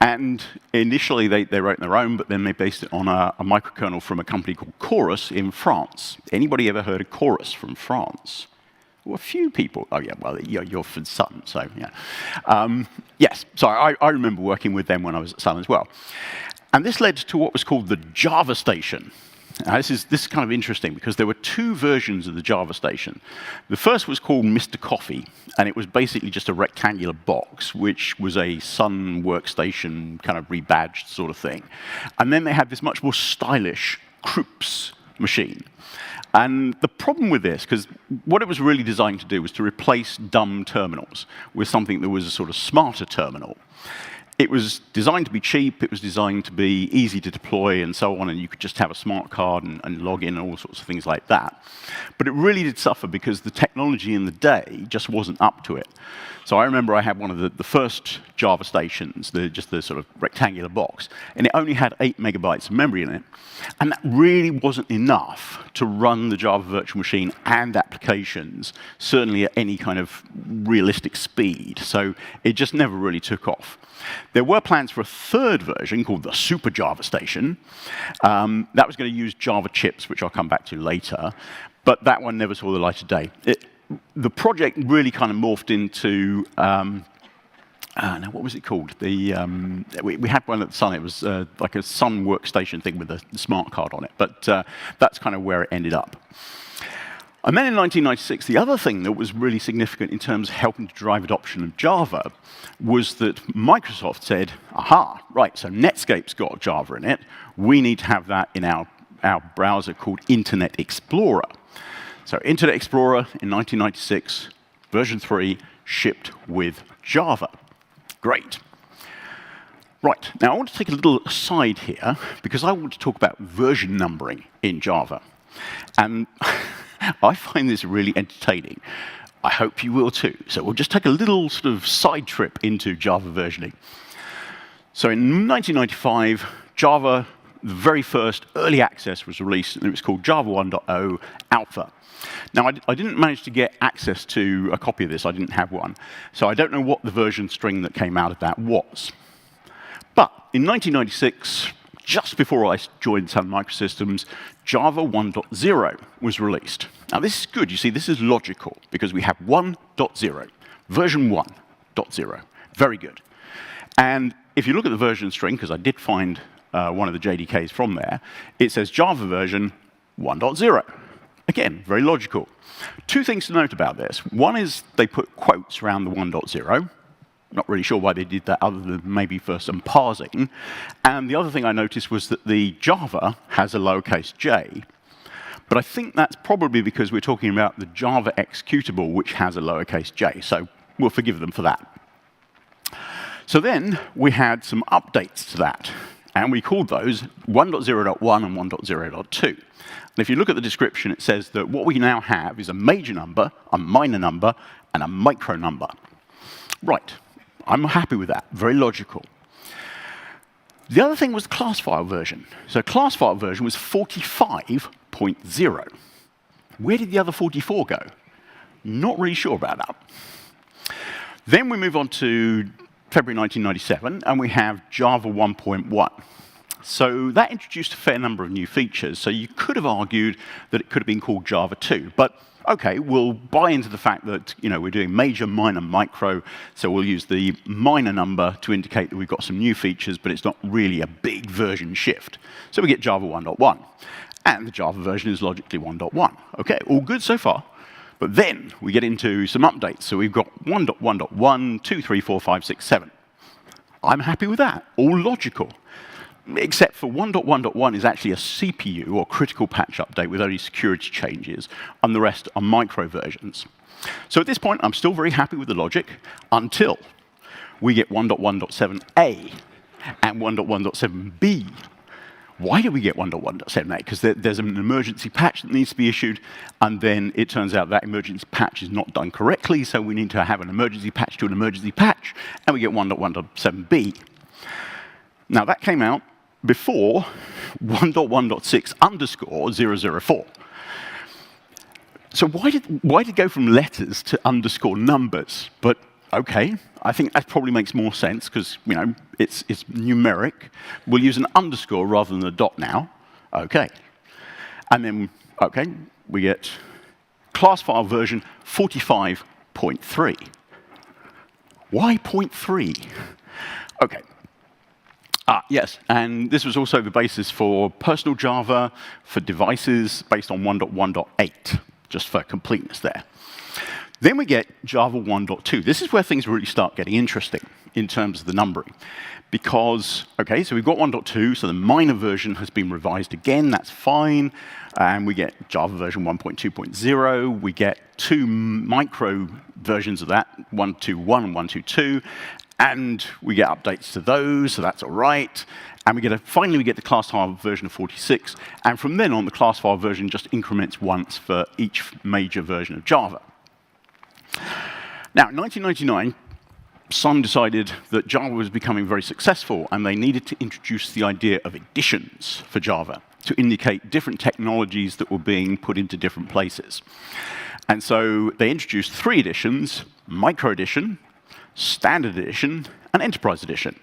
And initially they wrote their own, but then they based it on a microkernel from a company called Chorus in France. Anybody ever heard of Chorus from France? Well, a few people. Oh, yeah, well, you're from Sun, so yeah. Yes, so I remember working with them when I was at Sun as well. And this led to what was called the Java Station. Now, this is kind of interesting, because there were two versions of the Java Station. The first was called Mr. Coffee, and it was basically just a rectangular box, which was a Sun workstation kind of rebadged sort of thing. And then they had this much more stylish Krups machine. And the problem with this, because what it was really designed to do was to replace dumb terminals with something that was a sort of smarter terminal. It was designed to be cheap, it was designed to be easy to deploy and so on, and you could just have a smart card and log in and all sorts of things like that. But it really did suffer because the technology in the day just wasn't up to it. So I remember I had one of the first Java stations, just the sort of rectangular box, and it only had 8 megabytes of memory in it. And that really wasn't enough to run the Java virtual machine and applications, certainly at any kind of realistic speed. So it just never really took off. There were plans for a third version called the Super Java Station. That was going to use Java chips, which I'll come back to later. But that one never saw the light of day. The project really kind of morphed into, now what was it called? We had one at the Sun. It was like a Sun workstation thing with a smart card on it. But that's kind of where it ended up. And then in 1996, the other thing that was really significant in terms of helping to drive adoption of Java was that Microsoft said, aha, right, so Netscape's got Java in it. We need to have that in our browser called Internet Explorer. So Internet Explorer in 1996, version 3, shipped with Java. Great. Right, now I want to take a little aside here because I want to talk about version numbering in Java. And I find this really entertaining. I hope you will too. So we'll just take a little sort of side trip into Java versioning. So in 1995, Java, the very first early access was released, and it was called Java 1.0 Alpha. Now, I didn't manage to get access to a copy of this. I didn't have one. So I don't know what the version string that came out of that was. But in 1996, just before I joined Sun Microsystems, Java 1.0 was released. Now, this is good. You see, this is logical, because we have 1.0, version 1.0. Very good. And if you look at the version string, because I did find one of the JDKs from there, it says Java version 1.0. Again, very logical. Two things to note about this. One is they put quotes around the 1.0. Not really sure why they did that other than maybe for some parsing. And the other thing I noticed was that the Java has a lowercase j. But I think that's probably because we're talking about the Java executable, which has a lowercase j. So we'll forgive them for that. So then we had some updates to that. And we called those 1.0.1 and 1.0.2. And if you look at the description, it says that what we now have is a major number, a minor number, and a micro number. Right. I'm happy with that. Very logical. The other thing was the class file version. So class file version was 45.0. Where did the other 44 go? Not really sure about that. Then we move on to February 1997, and we have Java 1.1. So that introduced a fair number of new features. So you could have argued that it could have been called Java 2. But OK, we'll buy into the fact that we're doing major, minor, micro. So we'll use the minor number to indicate that we've got some new features, but it's not really a big version shift. So we get Java 1.1. And the Java version is logically 1.1. OK, all good so far. But then we get into some updates. So we've got 1.1.1, 2, 3, 4, 5, 6, 7. I'm happy with that. All logical. Except for 1.1.1 is actually a CPU or critical patch update with only security changes, and the rest are micro versions. So at this point, I'm still very happy with the logic until we get 1.1.7a and 1.1.7b. Why do we get 1.1.7a? Because there's an emergency patch that needs to be issued, and then it turns out that emergency patch is not done correctly, so we need to have an emergency patch to an emergency patch, and we get 1.1.7b. Now, that came out before 1.1.6_004. So why did it go from letters to underscore numbers? But OK, I think that probably makes more sense because it's numeric. We'll use an underscore rather than a dot now. OK. And then, OK, we get class file version 45.3. Why 0.3? OK. Yes, and this was also the basis for personal Java, for devices based on 1.1.8, just for completeness there. Then we get Java 1.2. This is where things really start getting interesting in terms of the numbering. Because, OK, so we've got 1.2, so the minor version has been revised again, that's fine. And we get Java version 1.2.0. We get 2 micro versions of that, 1.2.1 and 1.2.2. And we get updates to those, so that's all right. And finally, we get the class file version of 46. And from then on, the class file version just increments once for each major version of Java. Now, in 1999, Sun decided that Java was becoming very successful, and they needed to introduce the idea of editions for Java to indicate different technologies that were being put into different places. And so they introduced 3 editions: Micro Edition, Standard Edition, and Enterprise Edition.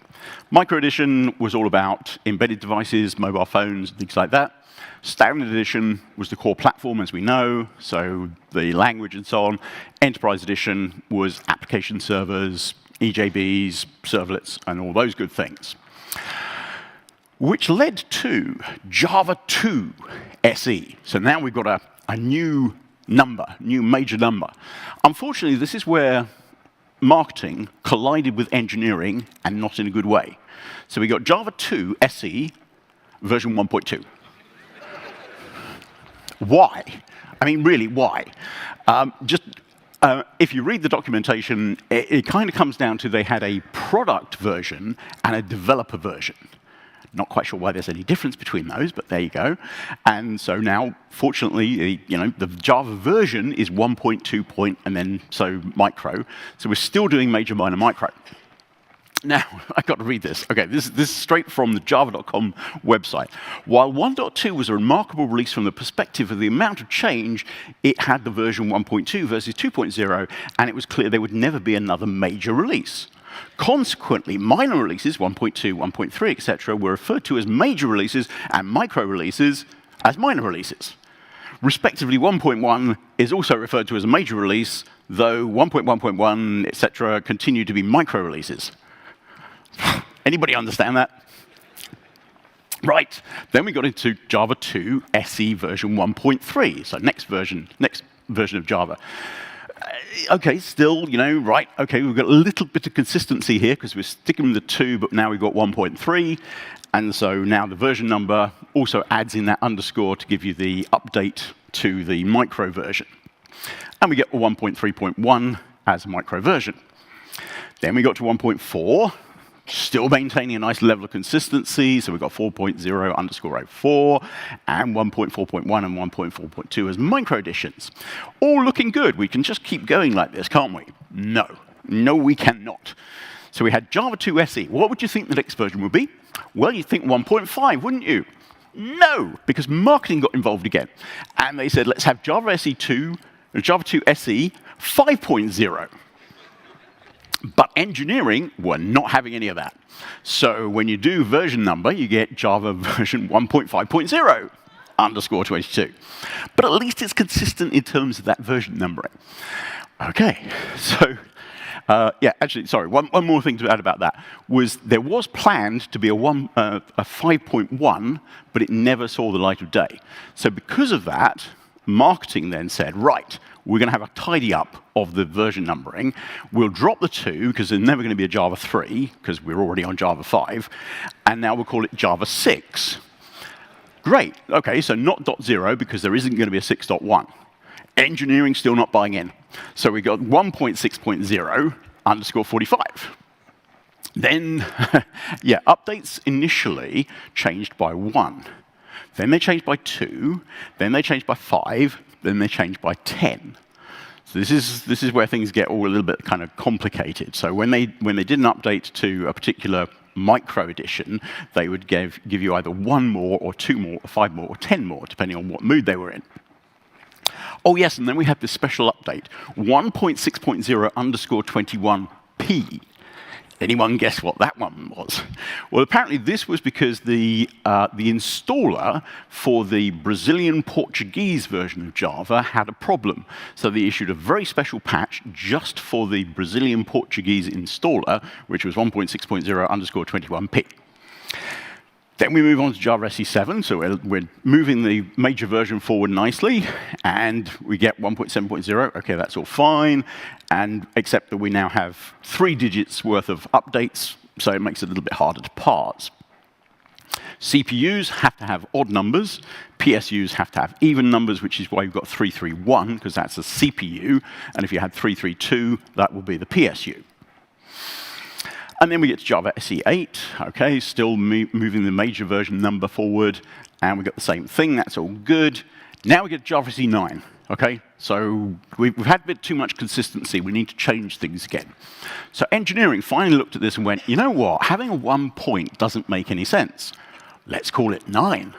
Micro Edition was all about embedded devices, mobile phones, things like that. Standard Edition was the core platform, as we know, so the language and so on. Enterprise Edition was application servers, EJBs, servlets, and all those good things. Which led to Java 2 SE. So now we've got a new number, new major number. Unfortunately, this is where marketing collided with engineering, and not in a good way. So we got Java 2 SE version 1.2. Why? I mean, really, why? If you read the documentation, it kind of comes down to they had a product version and a developer version. Not quite sure why there's any difference between those, but there you go. And so now, fortunately, the Java version is 1.2 and then so micro. So we're still doing major, minor, micro. Now, I've got to read this. Okay, this is straight from the java.com website. While 1.2 was a remarkable release from the perspective of the amount of change, it had the version 1.2 versus 2.0, and it was clear there would never be another major release. Consequently, minor releases, 1.2, 1.3, etc., were referred to as major releases and micro releases as minor releases. Respectively, 1.1 is also referred to as a major release, though 1.1.1, etc., continue to be micro releases. Anybody understand that? Right. Then we got into Java 2 SE version 1.3, so next version of Java. Okay, still, right, okay, we've got a little bit of consistency here because we're sticking with the 2, but now we've got 1.3. And so now the version number also adds in that underscore to give you the update to the micro version. And we get 1.3.1 as a micro version. Then we got to 1.4, still maintaining a nice level of consistency. So we've got 4.0 underscore 04 and 1.4.1 and 1.4.2 as micro editions. All looking good. We can just keep going like this, can't we? No. No, we cannot. So we had Java 2 SE. What would you think the next version would be? Well, you'd think 1.5, wouldn't you? No, because marketing got involved again. And they said, let's have Java 2 SE 5.0. But engineering were not having any of that. So when you do version number, you get Java version 1.5.0 underscore 22. But at least it's consistent in terms of that version numbering. Okay, so yeah, actually, sorry, one more thing to add about that was there was planned to be a 5.1, but it never saw the light of day. So because of that, marketing then said, right, we're going to have a tidy up of the version numbering. We'll drop the 2, because there's never going to be a Java 3, because we're already on Java 5. And now we'll call it Java 6. Great. OK, so not .0, because there isn't going to be a 6.1. Engineering still not buying in. So we got 1.6.0 underscore 45. Then, yeah, updates initially changed by 1. Then they changed by 2. Then they changed by 5. Then they changed by 10. So this is where things get all a little bit kind of complicated. So when they did an update to a particular micro edition, they would give you either 1 more, or 2 more, or 5 more, or 10 more, depending on what mood they were in. Oh yes, and then we have this special update, 1.6.0 underscore 21p. Anyone guess what that one was? Well, apparently this was because the installer for the Brazilian Portuguese version of Java had a problem. So they issued a very special patch just for the Brazilian Portuguese installer, which was 1.6.0 underscore 21p. Then we move on to Java SE 7, so we're moving the major version forward nicely, and we get 1.7.0. OK, that's all fine, and except that we now have 3 digits worth of updates, so it makes it a little bit harder to parse. CPUs have to have odd numbers. PSUs have to have even numbers, which is why you've got 331, because that's a CPU, and if you had 332, that will be the PSU. And then we get to Java SE 8, okay, still moving the major version number forward, and we got the same thing, that's all good. Now we get to Java SE 9, okay? So we've had a bit too much consistency, we need to change things again. So engineering finally looked at this and went, you know what, having a 1 point doesn't make any sense. Let's call it 9.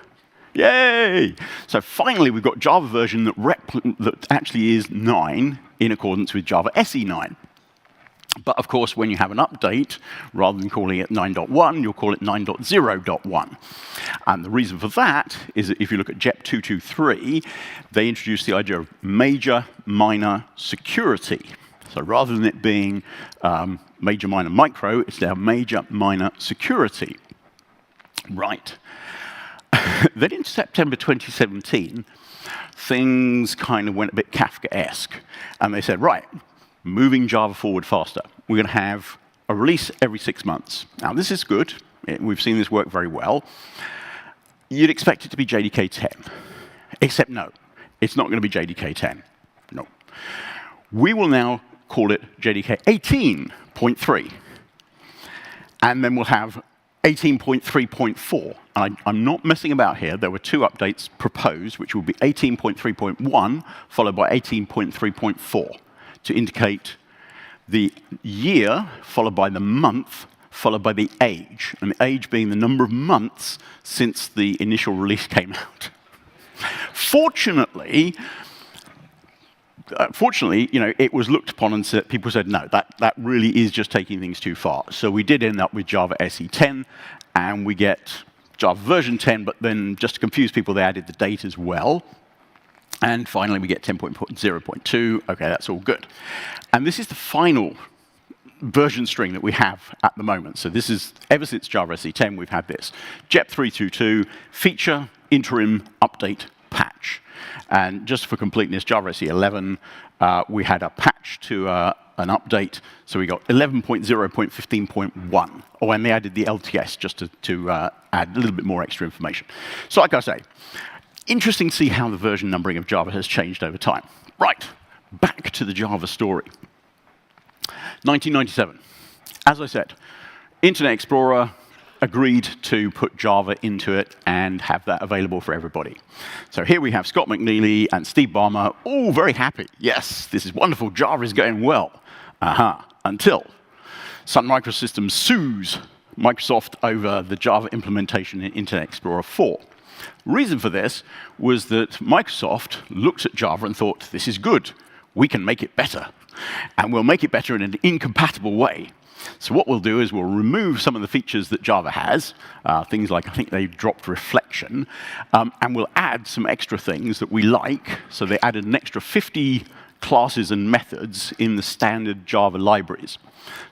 Yay! So finally we've got Java version that actually is 9 in accordance with Java SE 9. But of course, when you have an update, rather than calling it 9.1, you'll call it 9.0.1. And the reason for that is that if you look at JEP 223, they introduced the idea of major, minor security. So rather than it being major, minor, micro, it's now major, minor security. Right. Then in September 2017, things kind of went a bit Kafkaesque. And they said, right, moving Java forward faster. We're going to have a release every 6 months. Now, this is good. We've seen this work very well. You'd expect it to be JDK 10. Except no, it's not going to be JDK 10. No. We will now call it JDK 18.3. And then we'll have 18.3.4. And I'm not messing about here. There were 2 updates proposed, which will be 18.3.1 followed by 18.3.4. to indicate the year, followed by the month, followed by the age, and the age being the number of months since the initial release came out. Fortunately, you know, it was looked upon and people said, no, that really is just taking things too far. So we did end up with Java SE 10, and we get Java version 10, but then just to confuse people, they added the date as well. And finally, we get 10.0.2. OK, that's all good. And this is the final version string that we have at the moment. So this is, ever since Java SE 10, we've had this. JEP 322, feature, interim, update, patch. And just for completeness, Java SE 11, we had a patch to an update. So we got 11.0.15.1. Oh, and they added the LTS just to add a little bit more extra information. So like I say, interesting to see how the version numbering of Java has changed over time. Right, back to the Java story. 1997. As I said, Internet Explorer agreed to put Java into it and have that available for everybody. So here we have Scott McNeely and Steve Ballmer, all very happy. Yes, this is wonderful, Java is going well. Until Sun Microsystems sues Microsoft over the Java implementation in Internet Explorer 4. Reason for this was that Microsoft looked at Java and thought, this is good, we can make it better. And we'll make it better in an incompatible way. So what we'll do is we'll remove some of the features that Java has, things like, I think they dropped reflection, and we'll add some extra things that we like. So they added an extra 50 classes and methods in the standard Java libraries.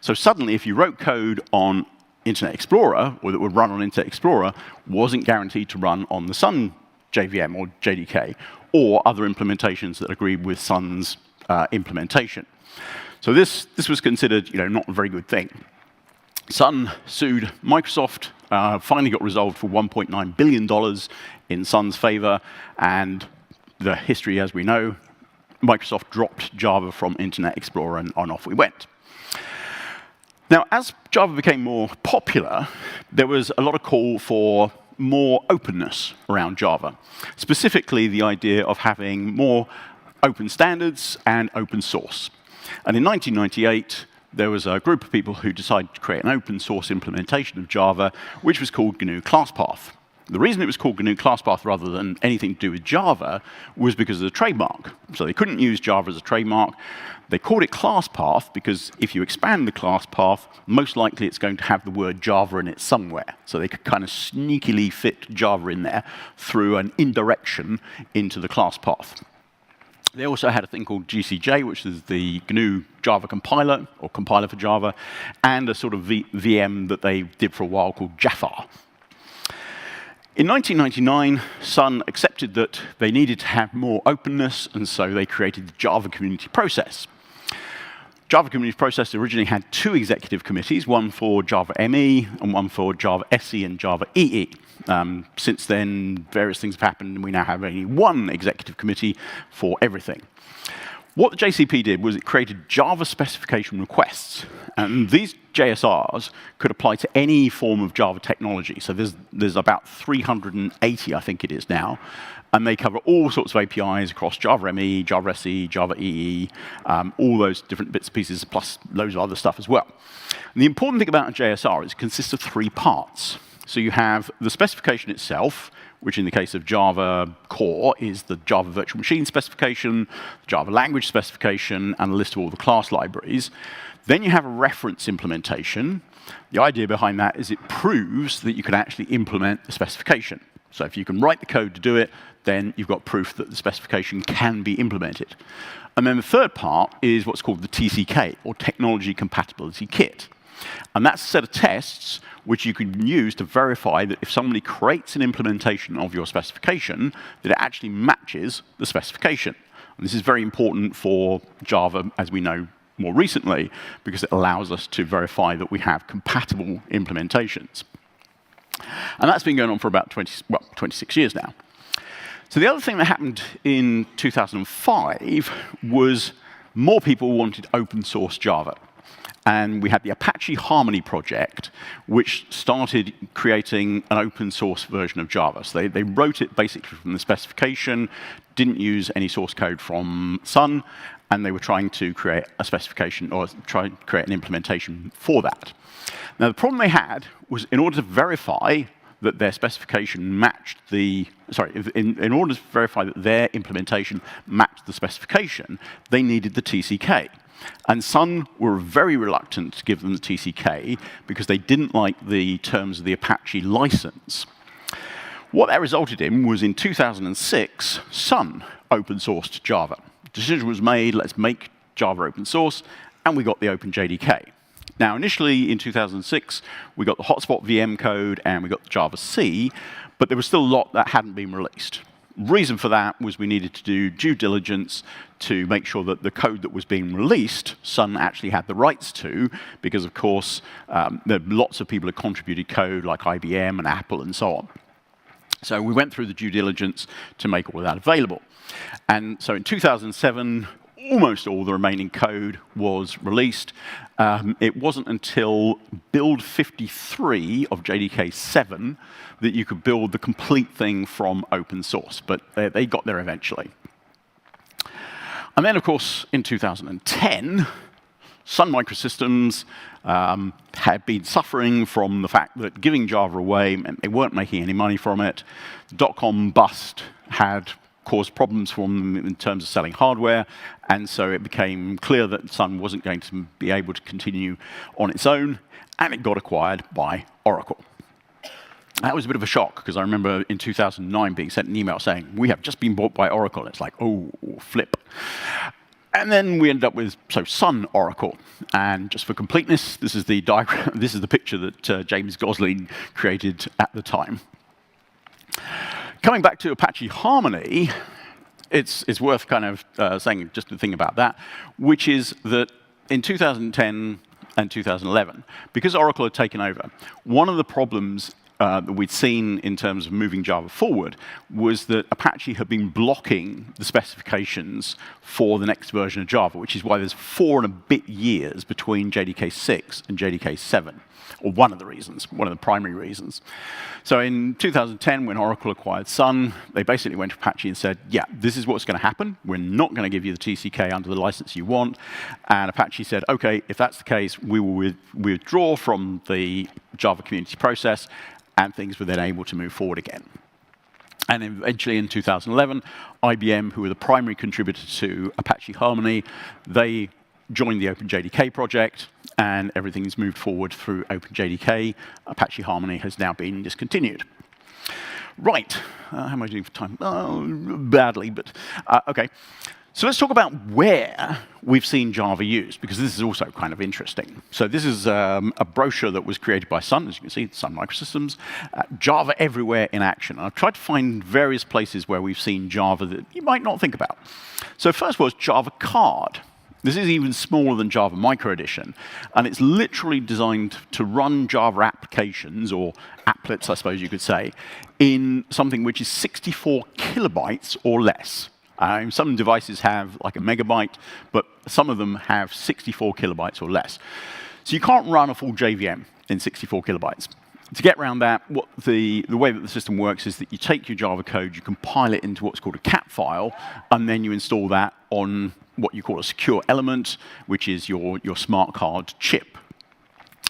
So suddenly, if you wrote code on Internet Explorer, or that would run on Internet Explorer, wasn't guaranteed to run on the Sun JVM or JDK, or other implementations that agreed with Sun's implementation. So this was considered, you know, not a very good thing. Sun sued Microsoft, finally got resolved for $1.9 billion in Sun's favor, and the history, as we know, Microsoft dropped Java from Internet Explorer, and on off we went. Now, as Java became more popular, there was a lot of call for more openness around Java, specifically the idea of having more open standards and open source. And in 1998, there was a group of people who decided to create an open source implementation of Java, which was called GNU ClassPath. The reason it was called GNU ClassPath rather than anything to do with Java was because of the trademark. So they couldn't use Java as a trademark. They called it ClassPath because if you expand the class path, most likely it's going to have the word Java in it somewhere. So they could kind of sneakily fit Java in there through an indirection into the class path. They also had a thing called GCJ, which is the GNU Java compiler, or compiler for Java, and a sort of VM that they did for a while called Jafar. In 1999, Sun accepted that they needed to have more openness, and so they created the Java Community Process. Java Community Process originally had 2 executive committees, one for Java ME and one for Java SE and Java EE. Since then, various things have happened, and we now have only 1 executive committee for everything. What the JCP did was it created Java specification requests. And these JSRs could apply to any form of Java technology. So there's about 380, I think it is now. And they cover all sorts of APIs across Java ME, Java SE, Java EE, all those different bits and pieces, plus loads of other stuff as well. And the important thing about a JSR is it consists of 3 parts. So you have the specification itself, which in the case of Java core is the Java virtual machine specification, the Java language specification, and a list of all the class libraries. Then you have a reference implementation. The idea behind that is it proves that you can actually implement the specification. So if you can write the code to do it, then you've got proof that the specification can be implemented. And then the third part is what's called the TCK, or Technology Compatibility Kit. And that's a set of tests which you can use to verify that if somebody creates an implementation of your specification, that it actually matches the specification. And this is very important for Java, as we know more recently, because it allows us to verify that we have compatible implementations. And that's been going on for about 26 years now. So the other thing that happened in 2005 was more people wanted open source Java. And we had the Apache Harmony project, which started creating an open source version of Java. So they wrote it basically from the specification, didn't use any source code from Sun, and they were trying to create a specification or try to create an implementation for that. Now, the problem they had was in order to verify that their specification matched the, in order to verify that their implementation matched the specification, they needed the TCK. And Sun were very reluctant to give them the TCK because they didn't like the terms of the Apache license. What that resulted in was in 2006, Sun open sourced Java. The decision was made, let's make Java open source, and we got the OpenJDK. Now, initially in 2006, we got the hotspot VM code and we got the Java C, but there was still a lot that hadn't been released. Reason for that was we needed to do due diligence to make sure that the code that was being released, Sun actually had the rights to, because of course, there are lots of people who contributed code like IBM and Apple and so on. So we went through the due diligence to make all of that available. And so in 2007, almost all the remaining code was released. It wasn't until build 53 of JDK 7 that you could build the complete thing from open source, but they got there eventually. And then, of course, in 2010, Sun Microsystems had been suffering from the fact that giving Java away meant they weren't making any money from it. The dot-com bust had caused problems for them in terms of selling hardware, and so it became clear that Sun wasn't going to be able to continue on its own, and it got acquired by Oracle. That was a bit of a shock, because I remember in 2009 being sent an email saying, we have just been bought by Oracle. It's like, oh, flip. And then we ended up with Sun Oracle. And just for completeness, this is the diagram. This is the picture that James Gosling created at the time. Coming back to Apache Harmony, it's worth kind of saying just a thing about that, which is that in 2010 and 2011, because Oracle had taken over, one of the problems that we'd seen in terms of moving Java forward was that Apache had been blocking the specifications for the next version of Java, which is why there's 4 and a bit years between JDK 6 and JDK 7, or one of the reasons, one of the primary reasons. So in 2010, when Oracle acquired Sun, they basically went to Apache and said, yeah, this is what's going to happen. We're not going to give you the TCK under the license you want. And Apache said, OK, if that's the case, we will withdraw from the Java community process, and things were then able to move forward again. And eventually in 2011, IBM, who were the primary contributor to Apache Harmony, they joined the OpenJDK project, and everything's moved forward through OpenJDK. Apache Harmony has now been discontinued. Right, how am I doing for time? Oh, badly, but OK. So let's talk about where we've seen Java used, because this is also kind of interesting. So this is a brochure that was created by Sun, as you can see, Sun Microsystems, Java Everywhere in Action. And I've tried to find various places where we've seen Java that you might not think about. So first was Java Card. This is even smaller than Java Micro Edition, and it's literally designed to run Java applications, or applets, I suppose you could say, in something which is 64 kilobytes or less. Some devices have like a megabyte, but some of them have 64 kilobytes or less. So you can't run a full JVM in 64 kilobytes. To get around that, the way that the system works is that you take your Java code, you compile it into what's called a cap file, and then you install that on what you call a secure element, which is your smart card chip.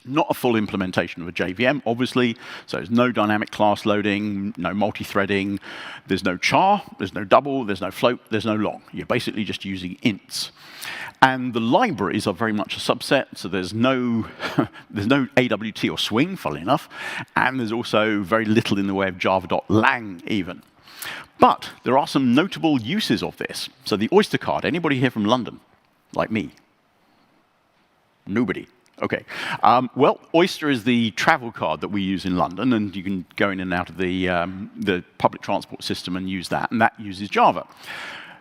Not a full implementation of a JVM, obviously, so there's no dynamic class loading, no multi-threading, there's no char, there's no double, there's no float, there's no long. You're basically just using ints. And the libraries are very much a subset, so there's no AWT or swing, funnily enough, and there's also very little in the way of java.lang even. But there are some notable uses of this. So the Oyster card, anybody here from London, like me? Nobody. Okay. Well, Oyster is the travel card that we use in London, and you can go in and out of the public transport system and use that, and that uses Java.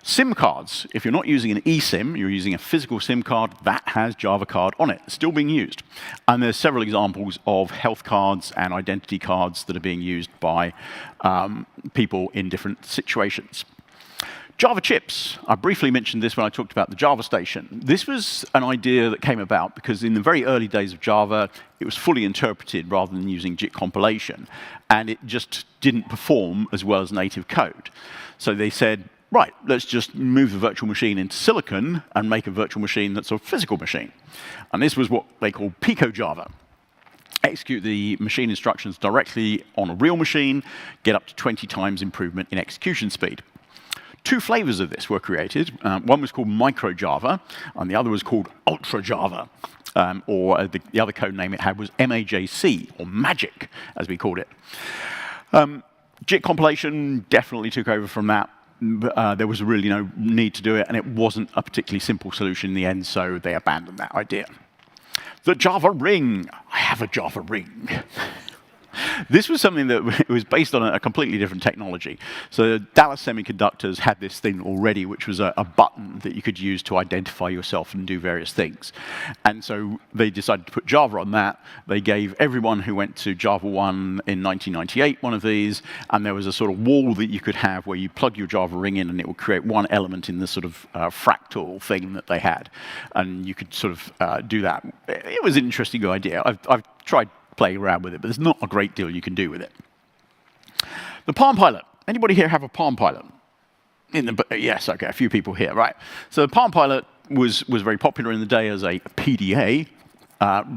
SIM cards, if you're not using an eSIM, you're using a physical SIM card, that has Java card on it, still being used. And there's several examples of health cards and identity cards that are being used by people in different situations. Java chips. I briefly mentioned this when I talked about the Java station. This was an idea that came about because in the very early days of Java, it was fully interpreted rather than using JIT compilation, and it just didn't perform as well as native code. So they said, right, let's just move the virtual machine into silicon and make a virtual machine that's a physical machine. And this was what they called Pico Java. Execute the machine instructions directly on a real machine, get up to 20 times improvement in execution speed. Two flavors of this were created. One was called Micro Java, and the other was called Ultra Java. Or the other code name it had was MAJC, or Magic, as we called it. JIT compilation definitely took over from that. There was really no need to do it, and it wasn't a particularly simple solution in the end, so they abandoned that idea. The Java ring. I have a Java ring. This was something that was based on a completely different technology. So Dallas Semiconductors had this thing already, which was a button that you could use to identify yourself and do various things. And so they decided to put Java on that. They gave everyone who went to Java 1 in 1998 one of these, and there was a sort of wall that you could have where you plug your Java ring in, and it would create one element in this sort of fractal thing that they had. And you could sort of do that. It was an interesting idea. I've tried playing around with it, but there's not a great deal you can do with it. The Palm Pilot. Anybody here have a Palm Pilot? Yes, okay, a few people here, right. So the Palm Pilot was very popular in the day as a PDA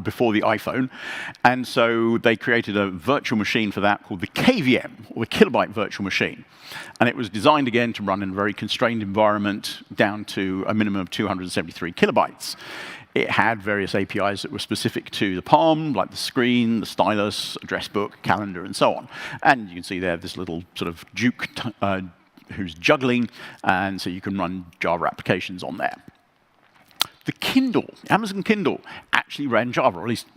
before the iPhone, and so they created a virtual machine for that called the KVM, or the Kilobyte Virtual Machine. And it was designed again to run in a very constrained environment down to a minimum of 273 kilobytes. It had various APIs that were specific to the Palm, like the screen, the stylus, address book, calendar, and so on. And you can see there this little sort of Duke who's juggling, and so you can run Java applications on there. The Kindle, Amazon Kindle, actually ran Java, or at least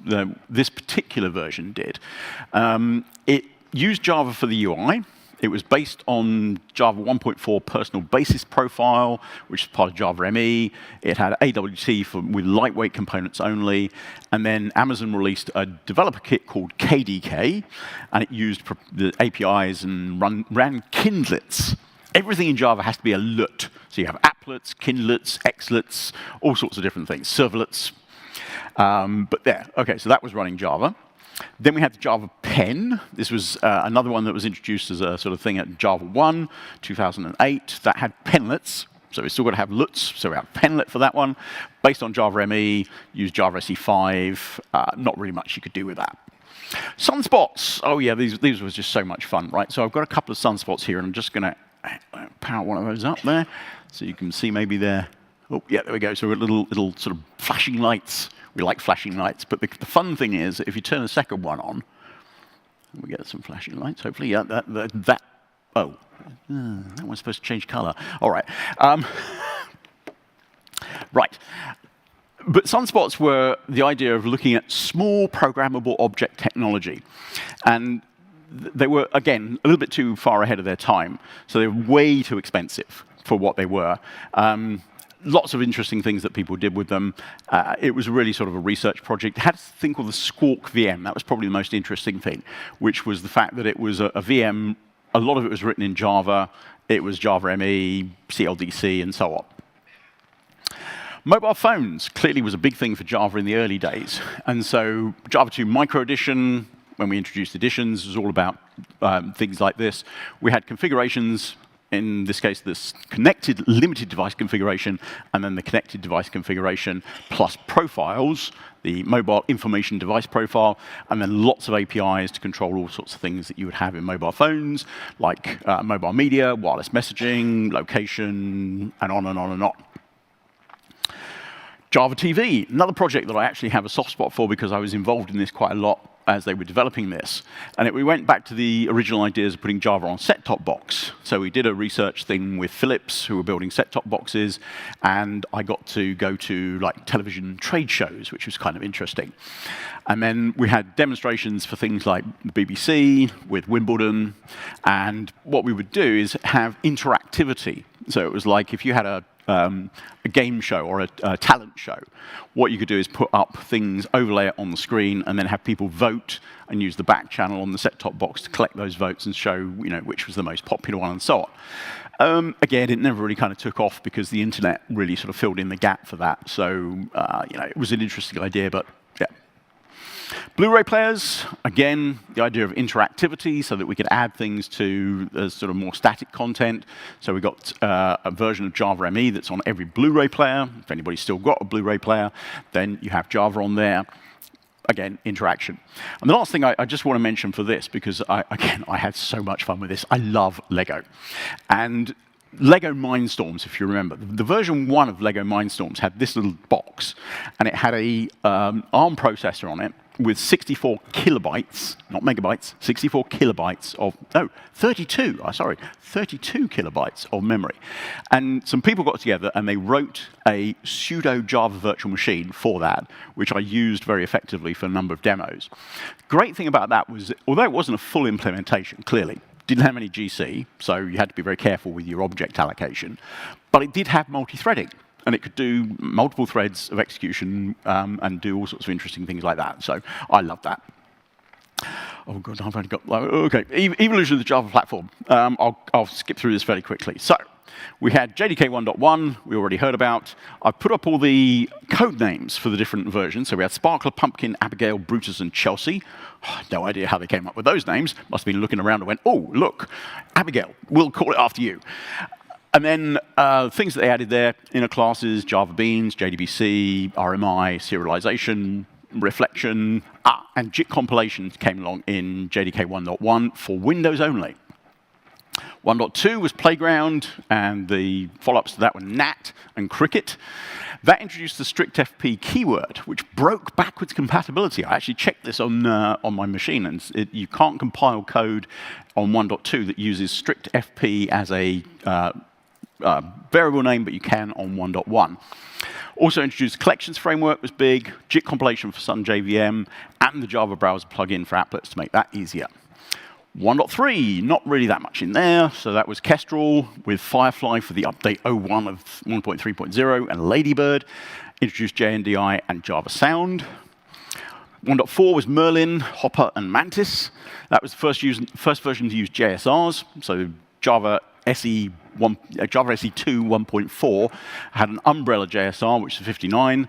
this particular version did. It used Java for the UI. It was based on Java 1.4 personal basis profile, which is part of Java ME. It had AWT with lightweight components only. And then Amazon released a developer kit called KDK, and it used the APIs and ran kindlets. Everything in Java has to be a lut. So you have applets, kindlets, xlets, all sorts of different things, servlets. But there, OK, so that was running Java. Then we had the Java Pen. This was another one that was introduced as a sort of thing at Java 1, 2008. That had penlets. So we still got to have luts. So we have penlet for that one. Based on Java ME, used Java SE5. Not really much you could do with that. Sunspots. Oh, yeah, these was just so much fun, right? So I've got a couple of sunspots here, and I'm just going to power one of those up there. So you can see maybe there. Oh, yeah, there we go. So we've got little sort of flashing lights. We like flashing lights, but the fun thing is, if you turn the second one on, we get some flashing lights, hopefully. Yeah, that one's supposed to change color. All right. Right. But sunspots were the idea of looking at small programmable object technology. And they were, again, a little bit too far ahead of their time. So they were way too expensive for what they were. Lots of interesting things that people did with them. It was really sort of a research project. It had a thing called the Squawk VM. That was probably the most interesting thing, which was the fact that it was a VM A lot of it was written in Java. It was Java ME, CLDC, and so on. Mobile phones clearly was a big thing for Java in the early days. And so Java 2 Micro Edition, when we introduced editions, was all about things like this. We had configurations, in this case, this connected limited device configuration, and then the connected device configuration plus profiles, the mobile information device profile, and then lots of APIs to control all sorts of things that you would have in mobile phones, like mobile media, wireless messaging, location, and on and on and on. Java TV, another project that I actually have a soft spot for because I was involved in this quite a lot as they were developing this. And we went back to the original ideas of putting Java on set-top box. So we did a research thing with Philips, who were building set-top boxes, and I got to go to like television trade shows, which was kind of interesting. And then we had demonstrations for things like the BBC with Wimbledon, and what we would do is have interactivity. So it was like if you had a game show or a talent show, what you could do is put up things, overlay it on the screen, and then have people vote and use the back channel on the set-top box to collect those votes and show which was the most popular one and so on. Again, it never really kind of took off because the internet really sort of filled in the gap for that. So it was an interesting idea, but yeah. Blu-ray players, again, the idea of interactivity so that we could add things to sort of more static content. So we got a version of Java ME that's on every Blu-ray player. If anybody's still got a Blu-ray player, then you have Java on there. Again, interaction. And the last thing I just want to mention for this, because I had so much fun with this. I love Lego. And Lego Mindstorms, if you remember. The version 1 of Lego Mindstorms had this little box, and it had a ARM processor on it with 64 kilobytes, not megabytes, 64 kilobytes of, 32 kilobytes of memory. And some people got together and they wrote a pseudo Java virtual machine for that, which I used very effectively for a number of demos. Great thing about that was, although it wasn't a full implementation, clearly, didn't have any GC, so you had to be very careful with your object allocation, but it did have multi-threading. And it could do multiple threads of execution and do all sorts of interesting things like that. So I love that. Oh, God, I've only got... OK, evolution of the Java platform. I'll skip through this fairly quickly. So we had JDK 1.1, we already heard about. I've put up all the code names for the different versions. So we had Sparkler, Pumpkin, Abigail, Brutus, and Chelsea. No idea how they came up with those names. Must have been looking around and went, oh, look, Abigail, we'll call it after you. And then things that they added there, inner classes, Java Beans, JDBC, RMI, serialization, reflection, and JIT compilation came along in JDK 1.1 for Windows only. 1.2 was Playground, and the follow-ups to that were Nat and Cricket. That introduced the strict FP keyword, which broke backwards compatibility. I actually checked this on my machine, and you can't compile code on 1.2 that uses strict FP as a variable name, but you can on 1.1. Also introduced collections framework was big, JIT compilation for Sun JVM, and the Java browser plugin for applets to make that easier. 1.3, not really that much in there, so that was Kestrel with Firefly for the update 01 of 1.3.0, and Ladybird. Introduced JNDI and Java Sound. 1.4 was Merlin, Hopper, and Mantis. That was the first version to use JSRs, so Java SE 2 1.4 had an umbrella JSR, which is 59.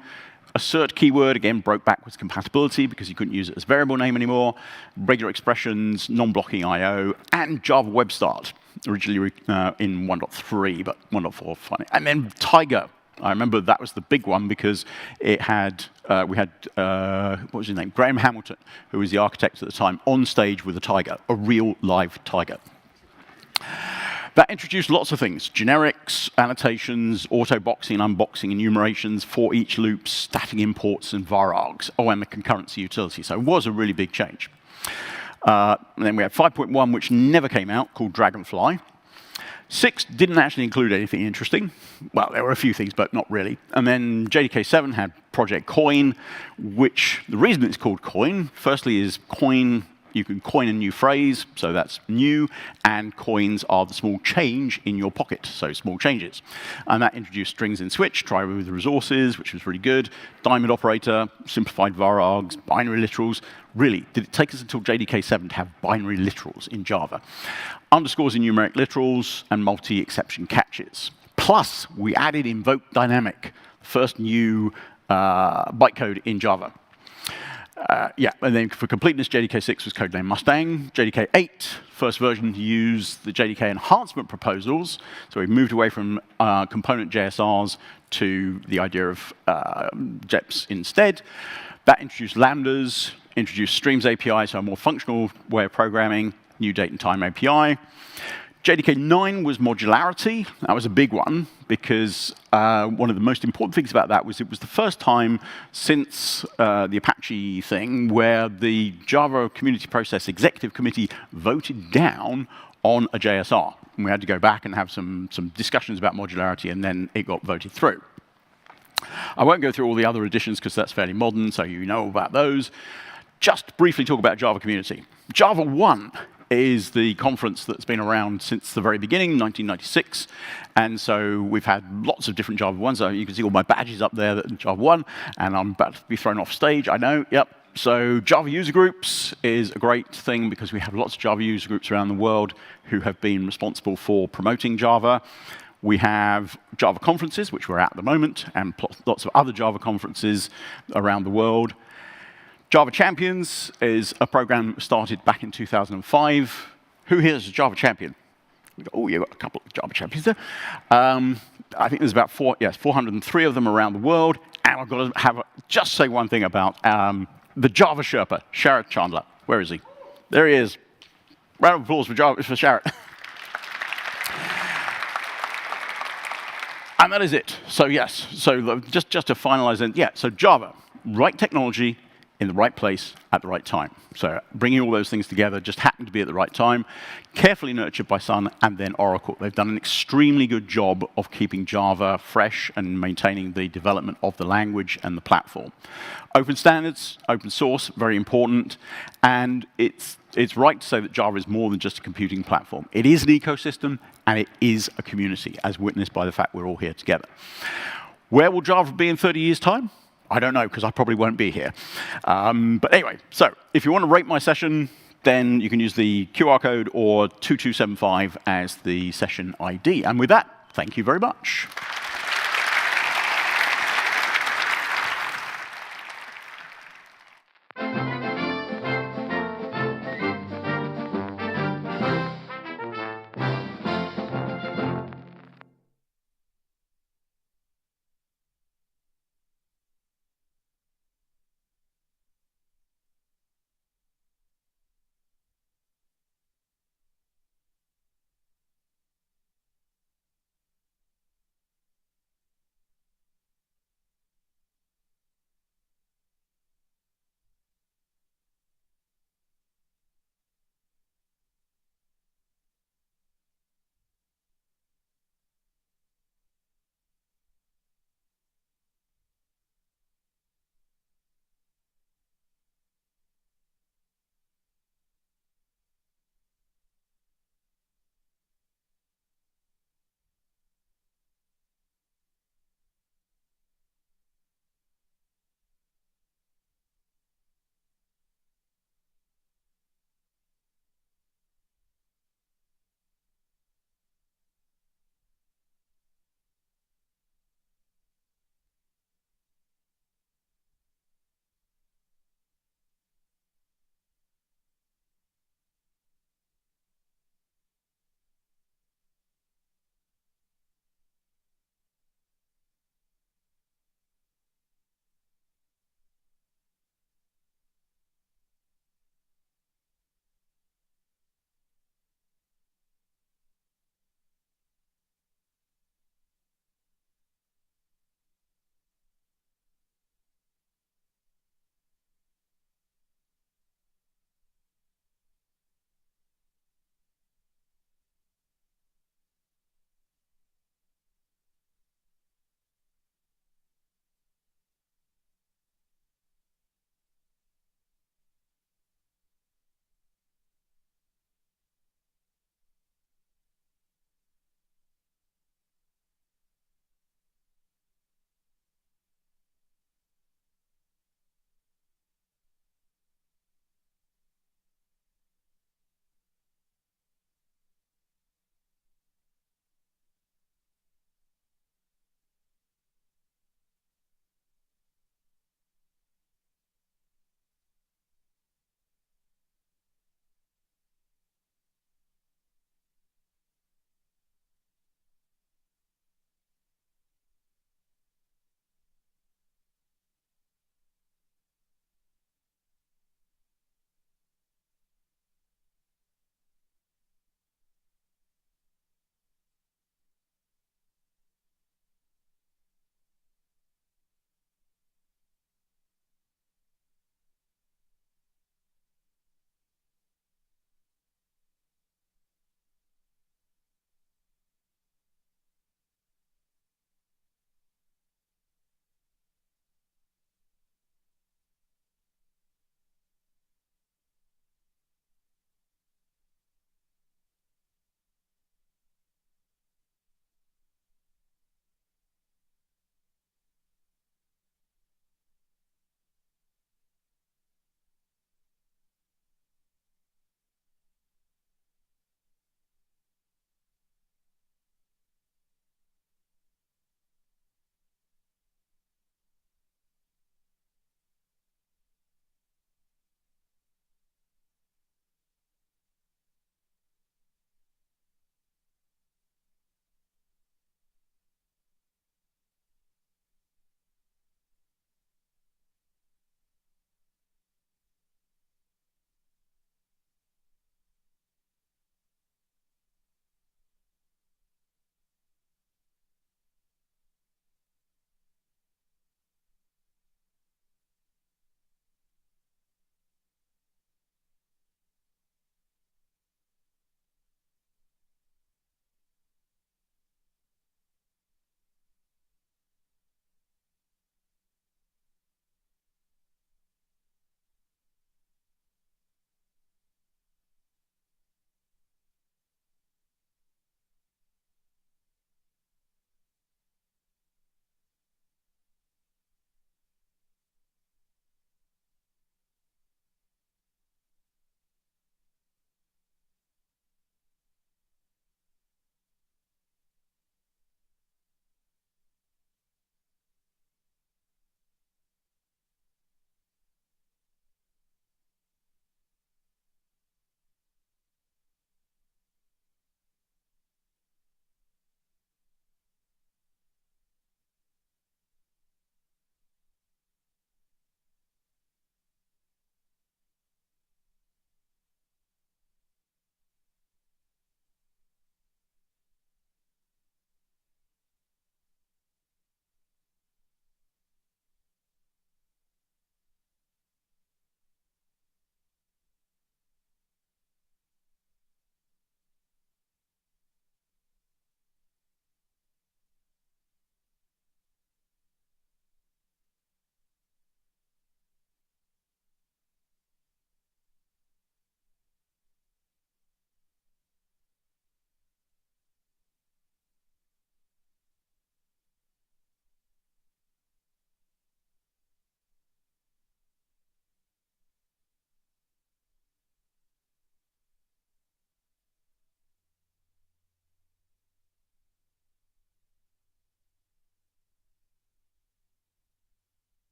Assert keyword, again, broke backwards compatibility because you couldn't use it as variable name anymore. Regular expressions, non-blocking I/O, and Java Web Start, originally in 1.3, but 1.4 funny. And then Tiger. I remember that was the big one because it had, what was his name? Graham Hamilton, who was the architect at the time, on stage with a tiger, a real live tiger. That introduced lots of things: generics, annotations, auto-boxing, unboxing, enumerations, for each loops, static imports, and varargs. Oh, and the concurrency utility. So it was a really big change. And then we had 5.1, which never came out, called Dragonfly. 6 didn't actually include anything interesting. Well, there were a few things, but not really. And then JDK 7 had Project Coin, which the reason it's called Coin, firstly, is coin You can coin a new phrase, so that's new, and coins are the small change in your pocket, so small changes. And that introduced strings in switch, try with resources, which was really good, diamond operator, simplified var args, binary literals. Really, did it take us until JDK 7 to have binary literals in Java? Underscores in numeric literals, and multi-exception catches. Plus, we added invoke dynamic, first new bytecode in Java. Yeah, and then for completeness, JDK 6 was codename Mustang. JDK 8, first version to use the JDK enhancement proposals. So we moved away from component JSRs to the idea of JEPs instead. That introduced lambdas, introduced streams API, so a more functional way of programming, new date and time API. JDK 9 was modularity. That was a big one because one of the most important things about that was it was the first time since the Apache thing where the Java Community Process Executive Committee voted down on a JSR. And we had to go back and have some discussions about modularity, and then it got voted through. I won't go through all the other additions because that's fairly modern, so you know about those. Just briefly talk about Java Community. Java 1 is the conference that's been around since the very beginning, 1996. And so we've had lots of different Java 1s. So you can see all my badges up there that Java 1, and I'm about to be thrown off stage, I know, yep. So Java user groups is a great thing because we have lots of Java user groups around the world who have been responsible for promoting Java. We have Java conferences, which we're at the moment, and lots of other Java conferences around the world. Java Champions is a program started back in 2005. Who here is a Java champion? Oh, you've got a couple of Java champions there. I think there's about 403 of them around the world. And I've got to just say one thing about the Java Sherpa, Sharat Chandler. Where is he? There he is. Round of applause for Sharat. And that is it. So yes, so just to finalize it, yeah, so Java, right technology, in the right place at the right time. So bringing all those things together just happened to be at the right time, carefully nurtured by Sun and then Oracle. They've done an extremely good job of keeping Java fresh and maintaining the development of the language and the platform. Open standards, open source, very important, and it's right to say that Java is more than just a computing platform. It is an ecosystem, and it is a community, as witnessed by the fact we're all here together. Where will Java be in 30 years' time? I don't know, because I probably won't be here. But anyway, so if you want to rate my session, then you can use the QR code or 2275 as the session ID. And with that, thank you very much.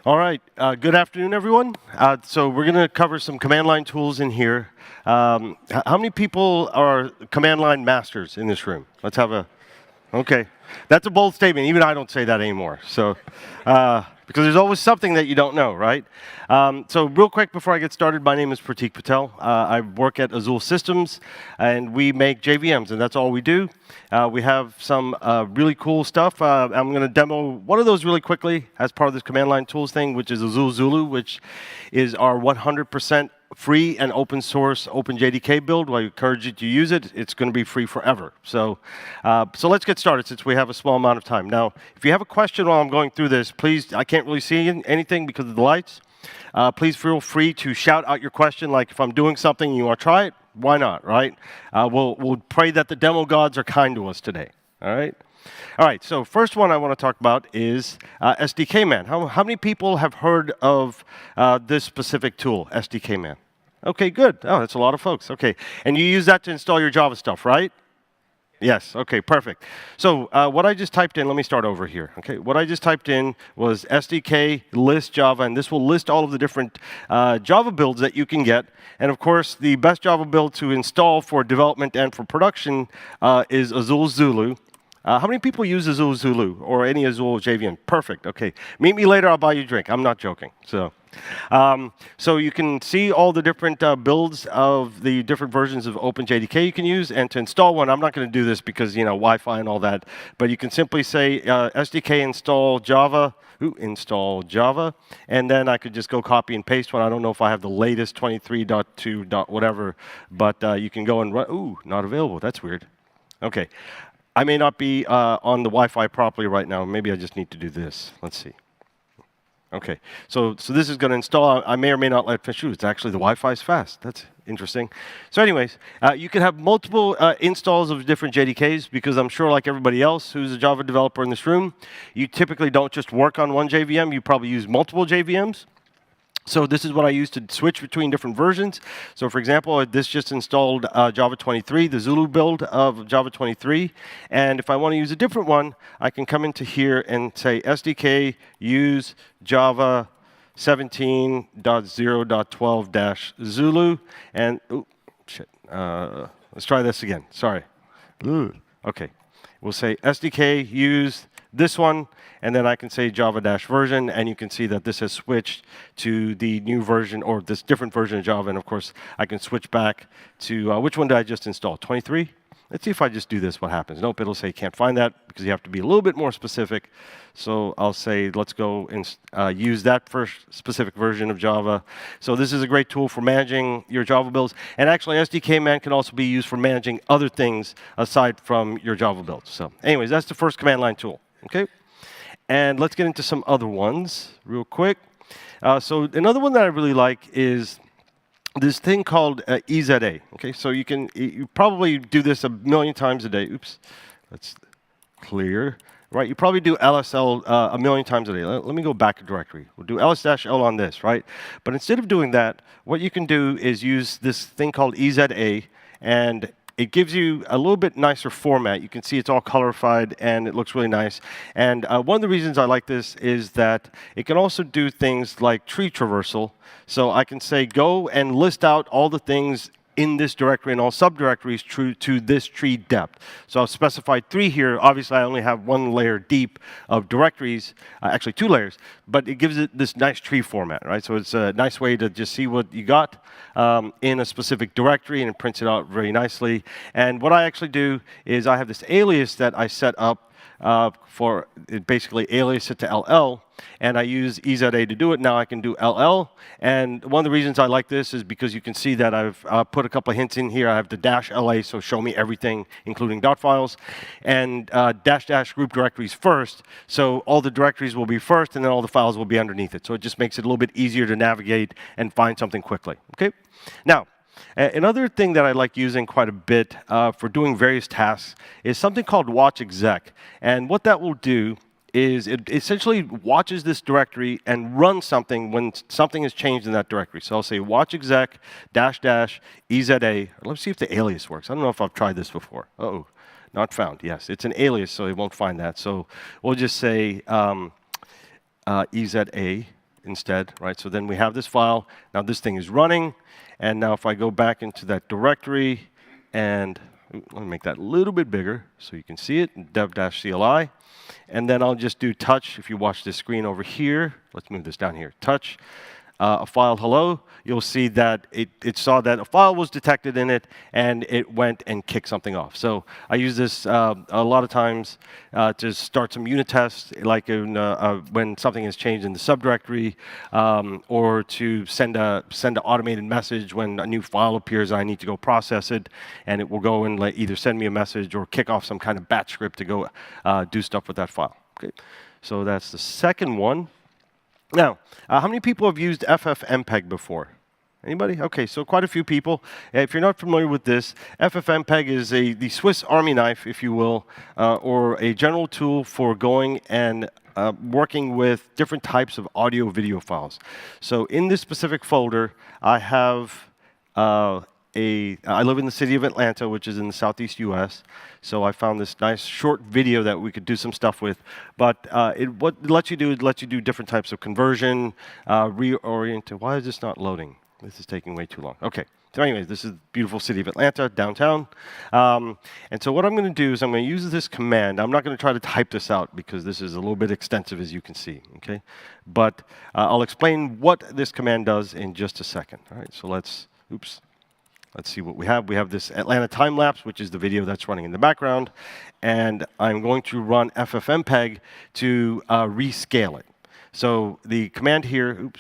All right, good afternoon, everyone. So we're going to cover some command line tools in here. How many people are command line masters in this room? Let's have a, okay. That's a bold statement. Even I don't say that anymore. So, because there's always something that you don't know, right? So real quick before I get started, my name is Pratik Patel. I work at Azul Systems, and we make JVMs, and that's all we do. We have some really cool stuff. I'm going to demo one of those really quickly as part of this command line tools thing, which is Azul Zulu, which is our 100% free and open source OpenJDK build. I encourage you to use it. It's going to be free forever. So let's get started since we have a small amount of time. Now, if you have a question while I'm going through this, please, I can't really see anything because of the lights. Please feel free to shout out your question. Like if I'm doing something and you want to try it, why not, right? We'll pray that the demo gods are kind to us today, all right? All right, so first one I want to talk about is SDK Man. How many people have heard of this specific tool, SDK Man? Okay, good. Oh, that's a lot of folks. Okay, and you use that to install your Java stuff, right? Yes, okay, perfect. So what I just typed in, let me start over here. Okay, what I just typed in was SDK list Java, and this will list all of the different Java builds that you can get. And of course, the best Java build to install for development and for production is Azul Zulu. How many people use Azul Zulu or any Azul JVM? Perfect. Okay. Meet me later. I'll buy you a drink. I'm not joking. So you can see all the different builds of the different versions of OpenJDK you can use. And to install one, I'm not going to do this because, you know, Wi-Fi and all that. But you can simply say SDK install Java. Install Java. And then I could just go copy and paste one. I don't know if I have the latest 23.2. whatever. But you can go and run. Ooh, not available. That's weird. Okay. I may not be on the Wi-Fi properly right now. Maybe I just need to do this. Let's see. Okay, so this is going to install. I may or may not let it finish. It's actually the Wi-Fi is fast. That's interesting. So anyways, you can have multiple installs of different JDKs because I'm sure like everybody else who's a Java developer in this room, you typically don't just work on one JVM. You probably use multiple JVMs. So this is what I use to switch between different versions. So for example, this just installed Java 23, the Zulu build of Java 23. And if I want to use a different one, I can come into here and say SDK use Java 17.0.12-Zulu. And, oh, shit. Let's try this again. Sorry. Ooh. Okay. We'll say SDK use this one, and then I can say Java-version, and you can see that this has switched to the new version, or this different version of Java, and of course, I can switch back to, which one did I just install, 23? Let's see if I just do this, what happens. Nope, it'll say can't find that, because you have to be a little bit more specific. So I'll say, let's go and use that first specific version of Java. So this is a great tool for managing your Java builds. And actually, SDK Man can also be used for managing other things aside from your Java builds. So anyways, that's the first command line tool. Okay, and let's get into some other ones real quick. So another one that I really like is this thing called EZA. Okay, so you probably do this a million times a day. Oops, let's clear. Right, you probably do LSL a million times a day. Let me go back a directory. We'll do ls-l on this, right? But instead of doing that, what you can do is use this thing called EZA, and it gives you a little bit nicer format. You can see it's all colorified, and it looks really nice. And one of the reasons I like this is that it can also do things like tree traversal. So I can say, go and list out all the things in this directory and all subdirectories to this tree depth. So I've specified 3 here. Obviously, I only have 1 layer deep of directories, actually 2 layers, but it gives it this nice tree format, right? So it's a nice way to just see what you got in a specific directory, and it prints it out very nicely. And what I actually do is I have this alias that I set up for basically alias it to LL, and I use EZA to do it. Now I can do LL, and one of the reasons I like this is because you can see that I've put a couple of hints in here. I have the -LA, so show me everything, including dot files, and -- group directories first, so all the directories will be first, and then all the files will be underneath it. So it just makes it a little bit easier to navigate and find something quickly. Okay, now. Another thing that I like using quite a bit for doing various tasks is something called watch exec. And what that will do is it essentially watches this directory and runs something when something is changed in that directory. So I'll say watch exec --EZA. Let's see if the alias works. I don't know if I've tried this before. Uh-oh, not found. Yes, it's an alias, so it won't find that. So we'll just say EZA. instead, right? So then we have this file. Now this thing is running. And now if I go back into that directory and let me make that a little bit bigger so you can see it, dev-cli. And then I'll just do touch. If you watch this screen over here, let's move this down here. Touch a file hello. You'll see that it saw that a file was detected in it, and it went and kicked something off. So I use this a lot of times to start some unit tests, like when something has changed in the subdirectory, or to send an automated message when a new file appears and I need to go process it, and it will go and either send me a message or kick off some kind of batch script to go do stuff with that file. Okay, so that's the second one. Now, how many people have used FFmpeg before? Anybody? Okay, so quite a few people. If you're not familiar with this, FFmpeg is the Swiss Army knife, if you will, or a general tool for going and working with different types of audio-video files. So in this specific folder, I have I live in the city of Atlanta, which is in the southeast U.S., so I found this nice short video that we could do some stuff with. But what it lets you do is let you do different types of conversion, reorient. Why is this not loading? This is taking way too long. Okay. So anyways, this is the beautiful city of Atlanta, downtown. And so what I'm going to do is I'm going to use this command. I'm not going to try to type this out because this is a little bit extensive, as you can see. Okay. But I'll explain what this command does in just a second. All right. So let's see what we have. We have this Atlanta time lapse, which is the video that's running in the background. And I'm going to run FFmpeg to rescale it. So the command here,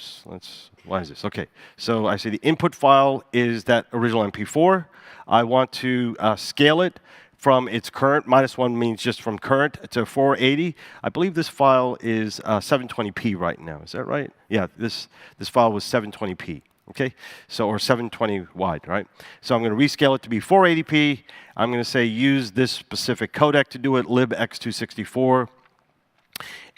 why is this? Okay. So I say the input file is that original MP4. I want to scale it from its current, -1 means just from current, to 480. I believe this file is 720p right now. Is that right? Yeah, this file was 720p. Okay, so or 720 wide, right? So I'm going to rescale it to be 480p. I'm going to say use this specific codec to do it, libx264.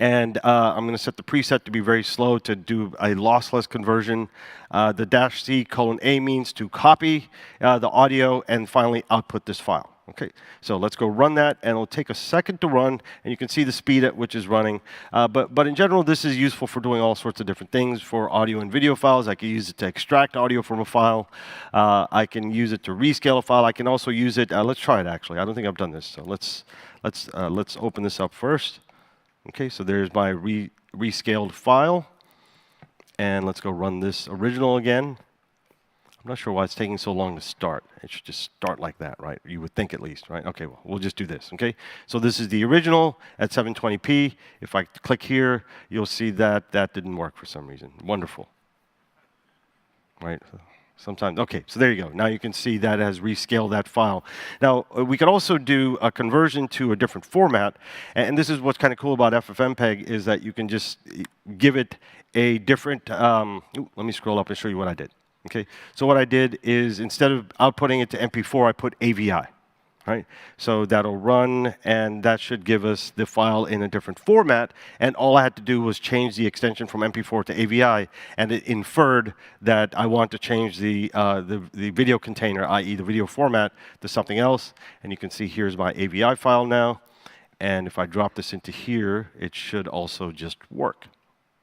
And I'm going to set the preset to be very slow to do a lossless conversion. The -C:(A) means to copy the audio and finally output this file. Okay, so let's go run that, and it'll take a second to run, and you can see the speed at which is running. But in general, this is useful for doing all sorts of different things for audio and video files. I can use it to extract audio from a file. I can use it to rescale a file. I can also use it. Let's try it actually. I don't think I've done this, so let's open this up first. Okay, so there's my rescaled file, and let's go run this original again. I'm not sure why it's taking so long to start. It should just start like that, right? You would think at least, right? Okay, well, we'll just do this, okay? So this is the original at 720p. If I click here, you'll see that that didn't work for some reason. Wonderful. Right? Sometimes, okay, so there you go. Now you can see that has rescaled that file. Now, we could also do a conversion to a different format, and this is what's kind of cool about FFmpeg is that you can just give it a different, let me scroll up and show you what I did. Okay, so what I did is instead of outputting it to MP4, I put AVI, right? So that'll run, and that should give us the file in a different format. And all I had to do was change the extension from MP4 to AVI, and it inferred that I want to change the video container, i.e. the video format, to something else. And you can see here's my AVI file now. And if I drop this into here, it should also just work.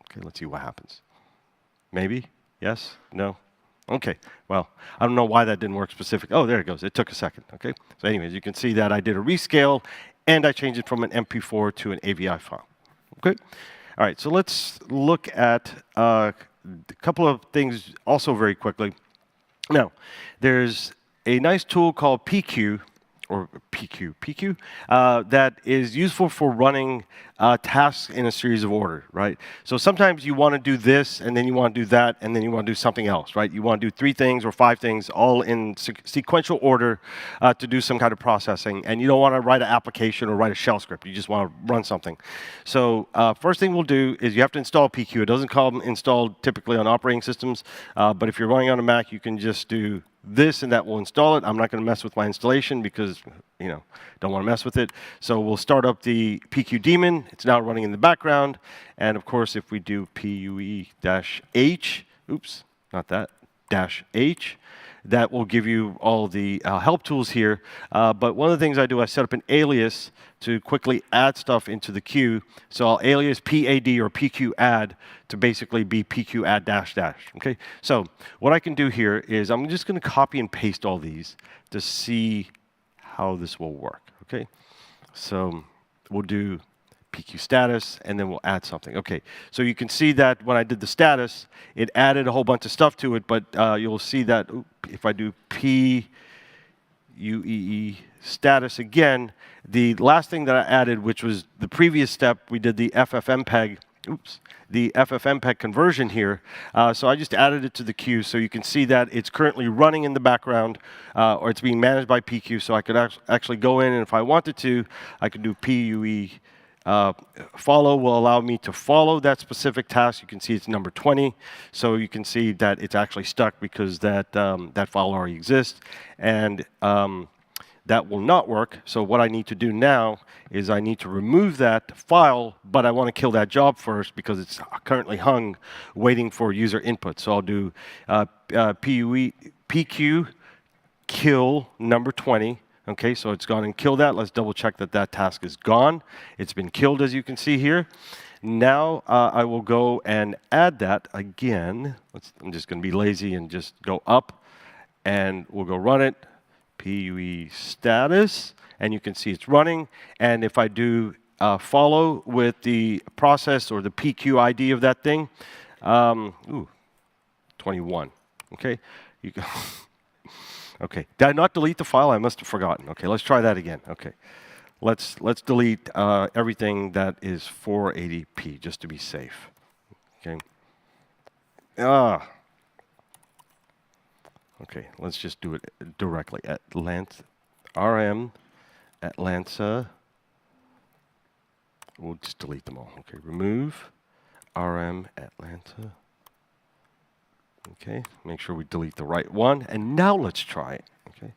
Okay, let's see what happens. Maybe? Yes? No? Okay, well, I don't know why that didn't work specific. Oh, there it goes. It took a second, okay? So anyways, you can see that I did a rescale, and I changed it from an MP4 to an AVI file, okay? All right, so let's look at a couple of things also very quickly. Now, there's a nice tool called PQ, that is useful for running tasks in a series of order, right? So sometimes you want to do this, and then you want to do that, and then you want to do something else, right? You want to do 3 things or 5 things all in sequential order to do some kind of processing, and you don't want to write an application or write a shell script. You just want to run something. So first thing we'll do is you have to install PQ. It doesn't come installed typically on operating systems, but if you're running on a Mac, you can just do this, and that will install it. I'm not going to mess with my installation because, you know, don't want to mess with it. So we'll start up the PQ daemon. It's now running in the background. And of course, if we do PUE-H, oops, not that, -H, that will give you all the help tools here. But one of the things I do, I set up an alias to quickly add stuff into the queue. So I'll alias PAD or PQ add to basically be PQ add dash dash. Okay. So what I can do here is I'm just going to copy and paste all these to see how this will work. Okay. So we'll do PQ status, and then we'll add something. Okay, so you can see that when I did the status, it added a whole bunch of stuff to it, but you'll see that if I do PUEE status again, the last thing that I added, which was the previous step, we did the FFmpeg, the FFmpeg conversion here. So I just added it to the queue, so you can see that it's currently running in the background, or it's being managed by PQ, so I could actually go in, and if I wanted to, I could do PUE follow will allow me to follow that specific task. You can see it's number 20, so you can see that it's actually stuck because that file already exists, and that will not work. So what I need to do now is I need to remove that file, but I want to kill that job first because it's currently hung waiting for user input. So I'll do PQ kill number 20. Okay, so it's gone and killed that. Let's double check that that task is gone. It's been killed, as you can see here. Now I will go and add that again. I'm just going to be lazy and just go up, and we'll go run it. PUE status, and you can see it's running. And if I do follow with the process or the PQ ID of that thing, 21. Okay, you go. Okay, did I not delete the file? I must have forgotten. Okay, let's try that again. Okay, let's delete everything that is 480p just to be safe. Okay. Okay, let's just do it directly. RM Atlanta. We'll just delete them all. Okay, remove RM Atlanta. Okay, make sure we delete the right one, and now let's try it. Okay,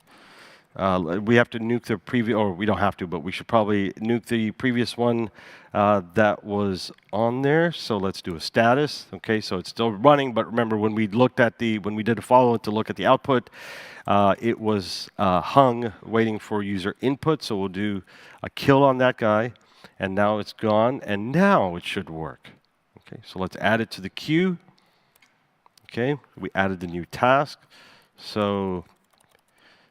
we have to nuke the previous, or we don't have to, but we should probably nuke the previous one that was on there. So let's do a status. Okay, so it's still running, but remember when we looked at when we did a follow to look at the output, it was hung waiting for user input. So we'll do a kill on that guy, and now it's gone, and now it should work. Okay, so let's add it to the queue. Okay, we added the new task, so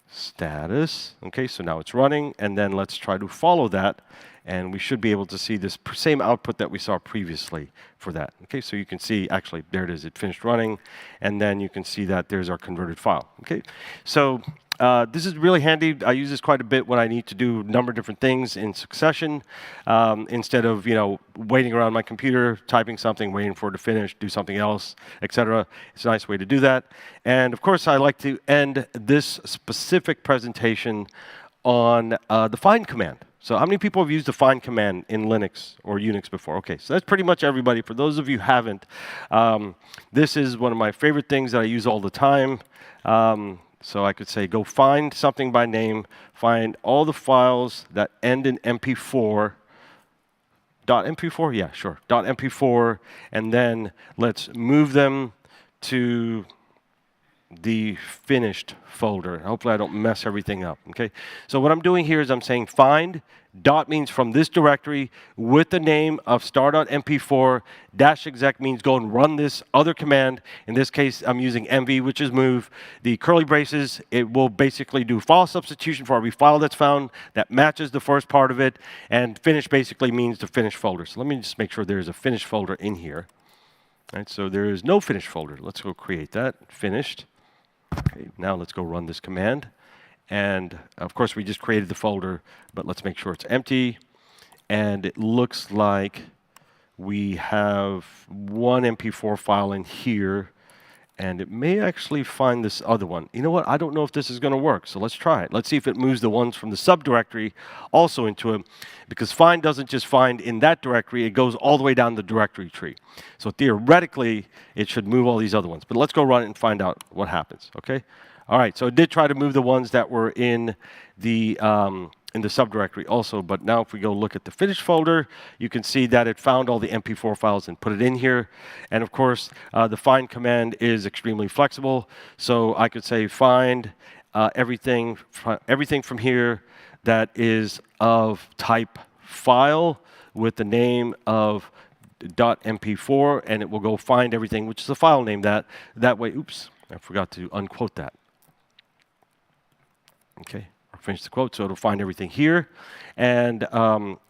status. Okay, so now it's running, and then let's try to follow that, and we should be able to see this same output that we saw previously for that. Okay, so you can see, actually, there it is, it finished running, and then you can see that there's our converted file. Okay, so this is really handy. I use this quite a bit when I need to do a number of different things in succession, instead of waiting around my computer, typing something, waiting for it to finish, do something else, etc. It's a nice way to do that. And of course, I like to end this specific presentation on the find command. So how many people have used the find command in Linux or Unix before? Okay, so that's pretty much everybody. For those of you who haven't, this is one of my favorite things that I use all the time. So I could say, go find something by name, find all the files that end in MP4. .mp4? Yeah, sure. .mp4, and then let's move them to the finished folder. Hopefully I don't mess everything up, okay? So what I'm doing here is I'm saying find, dot means from this directory with the name of star.mp4, dash exec means go and run this other command. In this case, I'm using mv, which is move. The curly braces, it will basically do file substitution for every file that's found that matches the first part of it, and finish basically means the finished folder. So let me just make sure there's a finished folder in here. All right, so there is no finished folder. Let's go create that, finished. Okay, now let's go run this command. And of course, we just created the folder, but let's make sure it's empty. And it looks like we have one MP4 file in here, and it may actually find this other one. You know what? I don't know if this is going to work, so let's try it. Let's see if it moves the ones from the subdirectory also into it, because find doesn't just find in that directory, it goes all the way down the directory tree. So theoretically, it should move all these other ones. But let's go run it and find out what happens, okay? All right, so it did try to move the ones that were in the in the subdirectory also. But now if we go look at the finished folder, you can see that it found all the MP4 files and put it in here. And of course, the find command is extremely flexible. So I could say find everything from here that is of type file with the name of .mp4, and it will go find everything, which is a file name that way. Oops, I forgot to unquote that. Okay, I'll finish the quote, so it'll find everything here. And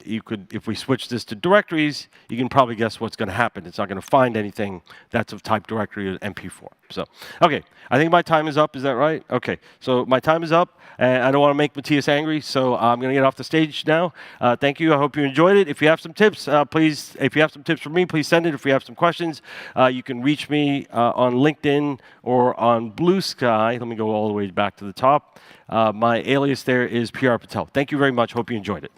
you could, if we switch this to directories, you can probably guess what's going to happen. It's not going to find anything that's of type directory or MP4. So, okay, I think my time is up. Is that right? Okay, so my time is up, and I don't want to make Matthias angry, so I'm going to get off the stage now. Thank you. I hope you enjoyed it. If you have some tips, please, if you have some tips for me, please send it. If you have some questions, you can reach me on LinkedIn or on Blue Sky. Let me go all the way back to the top. My alias there is PR Patel. Thank you very much. Hope you enjoyed it.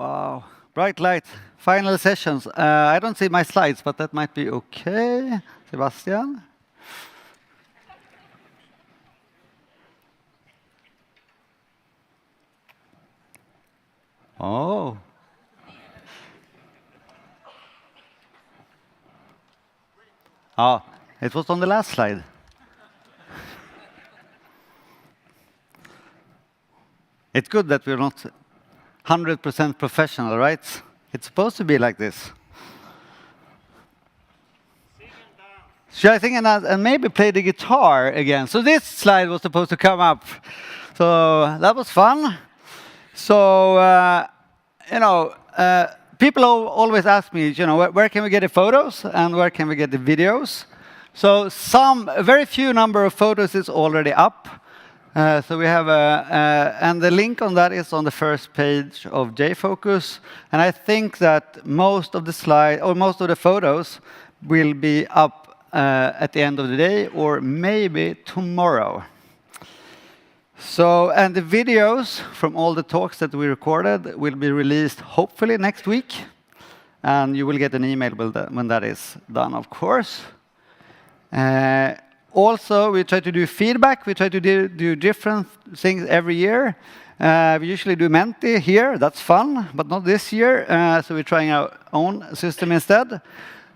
Wow. Bright light. Final sessions. I don't see my slides, but that might be okay. Sebastian? Oh. Oh, it was on the last slide. It's good that we're not 100% professional, right? It's supposed to be like this. Should I sing and maybe play the guitar again? So this slide was supposed to come up. So that was fun. So, people always ask me, where can we get the photos and where can we get the videos? So very few number of photos is already up. So we have and the link on that is on the first page of jFocus. And I think that most of the photos will be up at the end of the day or maybe tomorrow. So, and the videos from all the talks that we recorded will be released hopefully next week. And you will get an email when that is done, of course. Also, we try to do feedback. We try to do different things every year. We usually do Menti here. That's fun, but not this year. So we're trying our own system instead.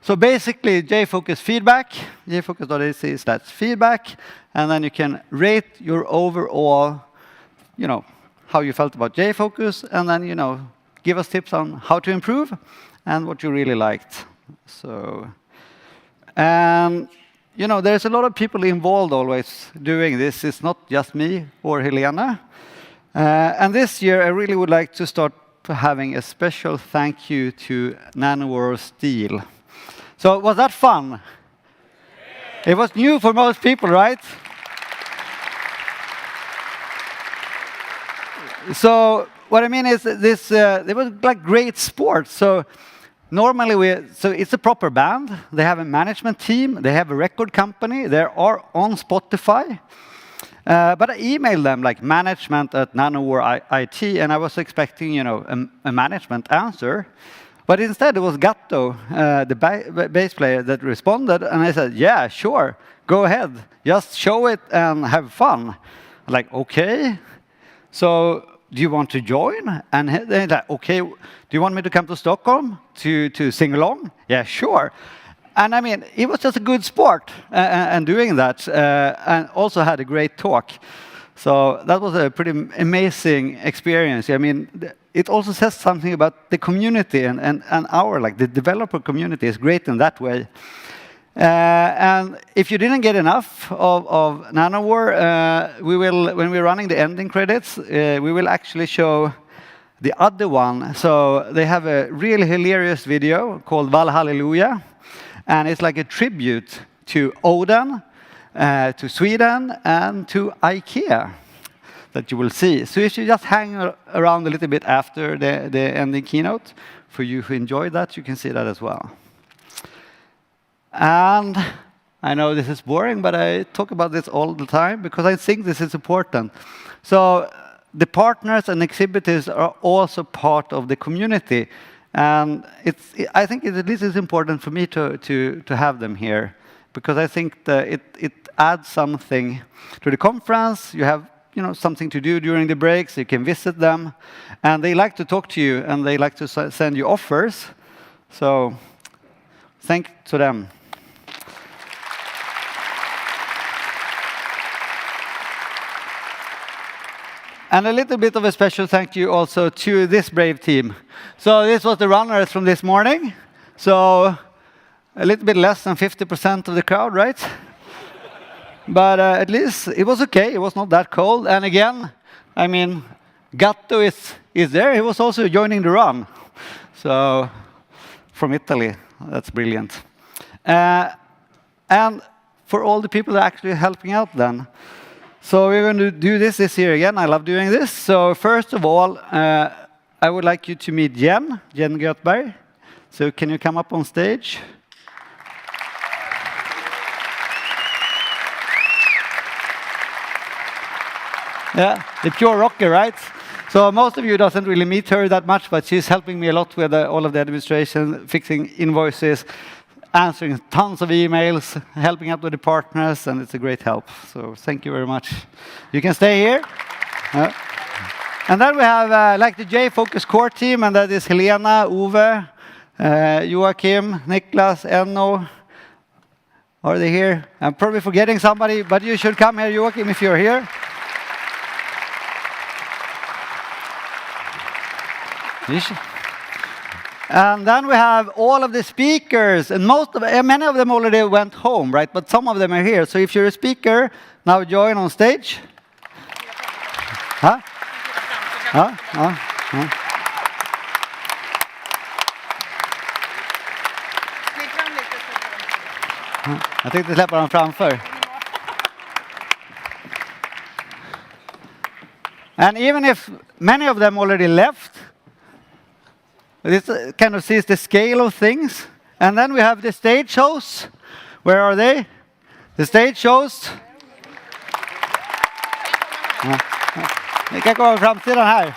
So basically, jFocus feedback, jfocus.se/feedback, and then you can rate your overall, how you felt about jFocus, and then, give us tips on how to improve and what you really liked. So, and, there's a lot of people involved always doing this. It's not just me or Helena. And this year, I really would like to start having a special thank you to Nanowar Steel. So was that fun? Yeah. It was new for most people, right? So what I mean is this, it was like great sport. So normally so it's a proper band. They have a management team. They have a record company. They are on Spotify. But I emailed them like management@Nanowar IT, and I was expecting, a management answer. But instead, it was Gatto, the bass player, that responded. And I said, yeah, sure, go ahead. Just show it and have fun. I'm like, OK. So do you want to join? And they're like, OK, do you want me to come to Stockholm to sing along? Yeah, sure. And I mean, it was just a good sport and doing that, and also had a great talk. So that was a pretty amazing experience. I mean, it also says something about the community and the developer community is great in that way. And if you didn't get enough of Nanowar, when we're running the ending credits, we will actually show the other one. So they have a really hilarious video called Valhallelujah. And it's like a tribute to Odin, to Sweden, and to IKEA that you will see. So if you just hang around a little bit after the ending keynote, for you who enjoyed that, you can see that as well. And I know this is boring, but I talk about this all the time because I think this is important. So the partners and exhibitors are also part of the community. And I think at least it's important for me to have them here, because I think that it adds something to the conference. You have something to do during the breaks. You can visit them, and they like to talk to you, and they like to send you offers. So thank to them. And a little bit of a special thank you also to this brave team. So this was the runners from this morning. So a little bit less than 50% of the crowd, right? But at least it was okay. It was not that cold. And again, I mean, Gatto is there. He was also joining the run. So from Italy, that's brilliant. And for all the people that are actually helping out then. So we're going to do this year again. I love doing this. So first of all, I would like you to meet Jen Göthberg. So can you come up on stage? Yeah, the pure rocker, right? So most of you doesn't really meet her that much, but she's helping me a lot with all of the administration, fixing invoices, answering tons of emails, helping out with the partners, and it's a great help. So thank you very much. You can stay here. And then we have like the jfokus core team, and that is Helena, Uwe, Joachim, Niklas, Enno. Are they here? I'm probably forgetting somebody, but you should come here, Joachim, if you're here. And then we have all of the speakers, and many of them already went home, right? But some of them are here. So if you're a speaker, now join on stage. Huh? Huh? Huh? Huh? Jag tänkte släppa dem framför. And even if many of them already left, this kind of sees the scale of things. And then we have the stage shows. Where are they? The stage shows. Ni kan komma framsidan här.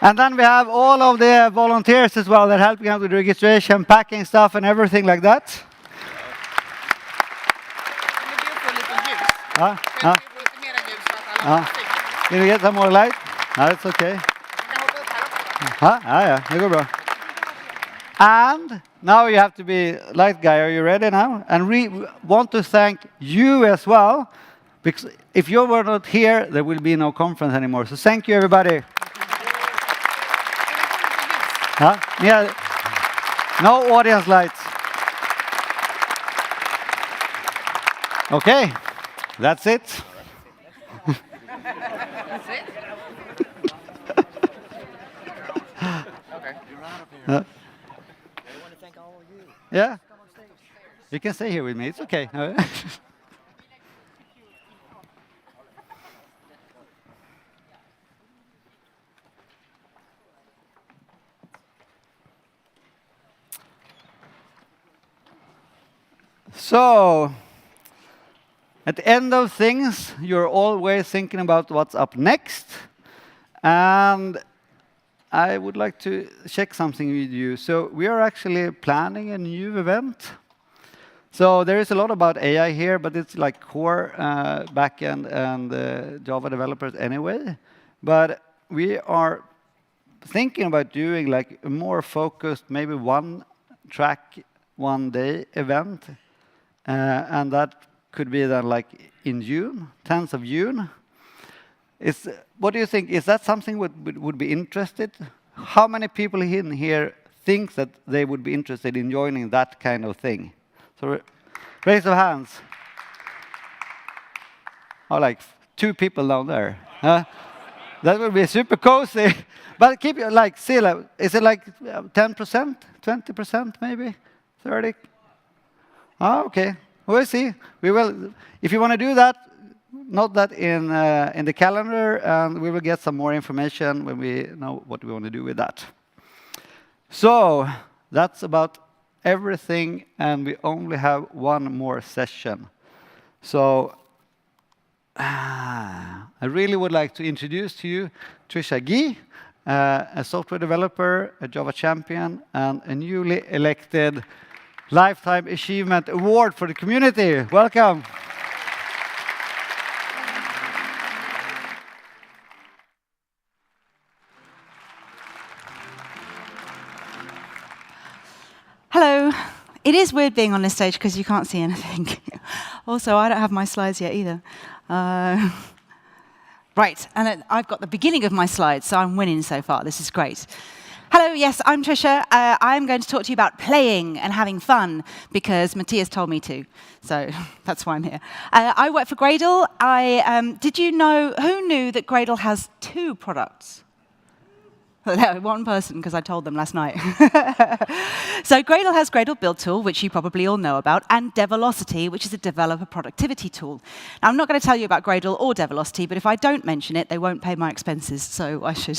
And then we have all of the volunteers as well that are helping out with registration, packing stuff, and everything like that. Can we get some more light? No, it's okay. Yeah, det går bra. And now you have to be light guy. Are you ready now? And we want to thank you as well, because if you were not here, there will be no conference anymore. So thank you, everybody. Yeah. No audience lights. Okay, that's it. That's it? Okay. You're out of here. I want to thank all of you. Yeah. You can stay here with me. It's okay. So, at the end of things, you're always thinking about what's up next. And I would like to check something with you. So, we are actually planning a new event. So, there is a lot about AI here, but it's like core backend and Java developers anyway. But we are thinking about doing like a more focused, maybe one track, one day event. And that could be then like in June, 10th of June. What do you think? Is that something would be interested? How many people in here think that they would be interested in joining that kind of thing? So raise your hands. Oh, like 2 people down there. That would be super cozy. But keep it like, still, is it like 10%, 20% maybe, 30%? Oh, okay. We'll see. We will. If you want to do that, note that in the calendar, and we will get some more information when we know what we want to do with that. So that's about everything, and we only have one more session. So I really would like to introduce to you Trisha Gee, a software developer, a Java champion, and a newly elected Lifetime Achievement Award for the community. Welcome. Hello. It is weird being on this stage because you can't see anything. Also, I don't have my slides yet either. Right, and I've got the beginning of my slides, so I'm winning so far. This is great. Hello, yes, I'm Trisha. I'm going to talk to you about playing and having fun because Matthias told me to. So that's why I'm here. I work for Gradle. Did you know, who knew that Gradle has 2 products? One person, because I told them last night. So Gradle has Gradle Build Tool, which you probably all know about, and Develocity, which is a developer productivity tool. Now, I'm not going to tell you about Gradle or Develocity, but if I don't mention it, they won't pay my expenses. So I should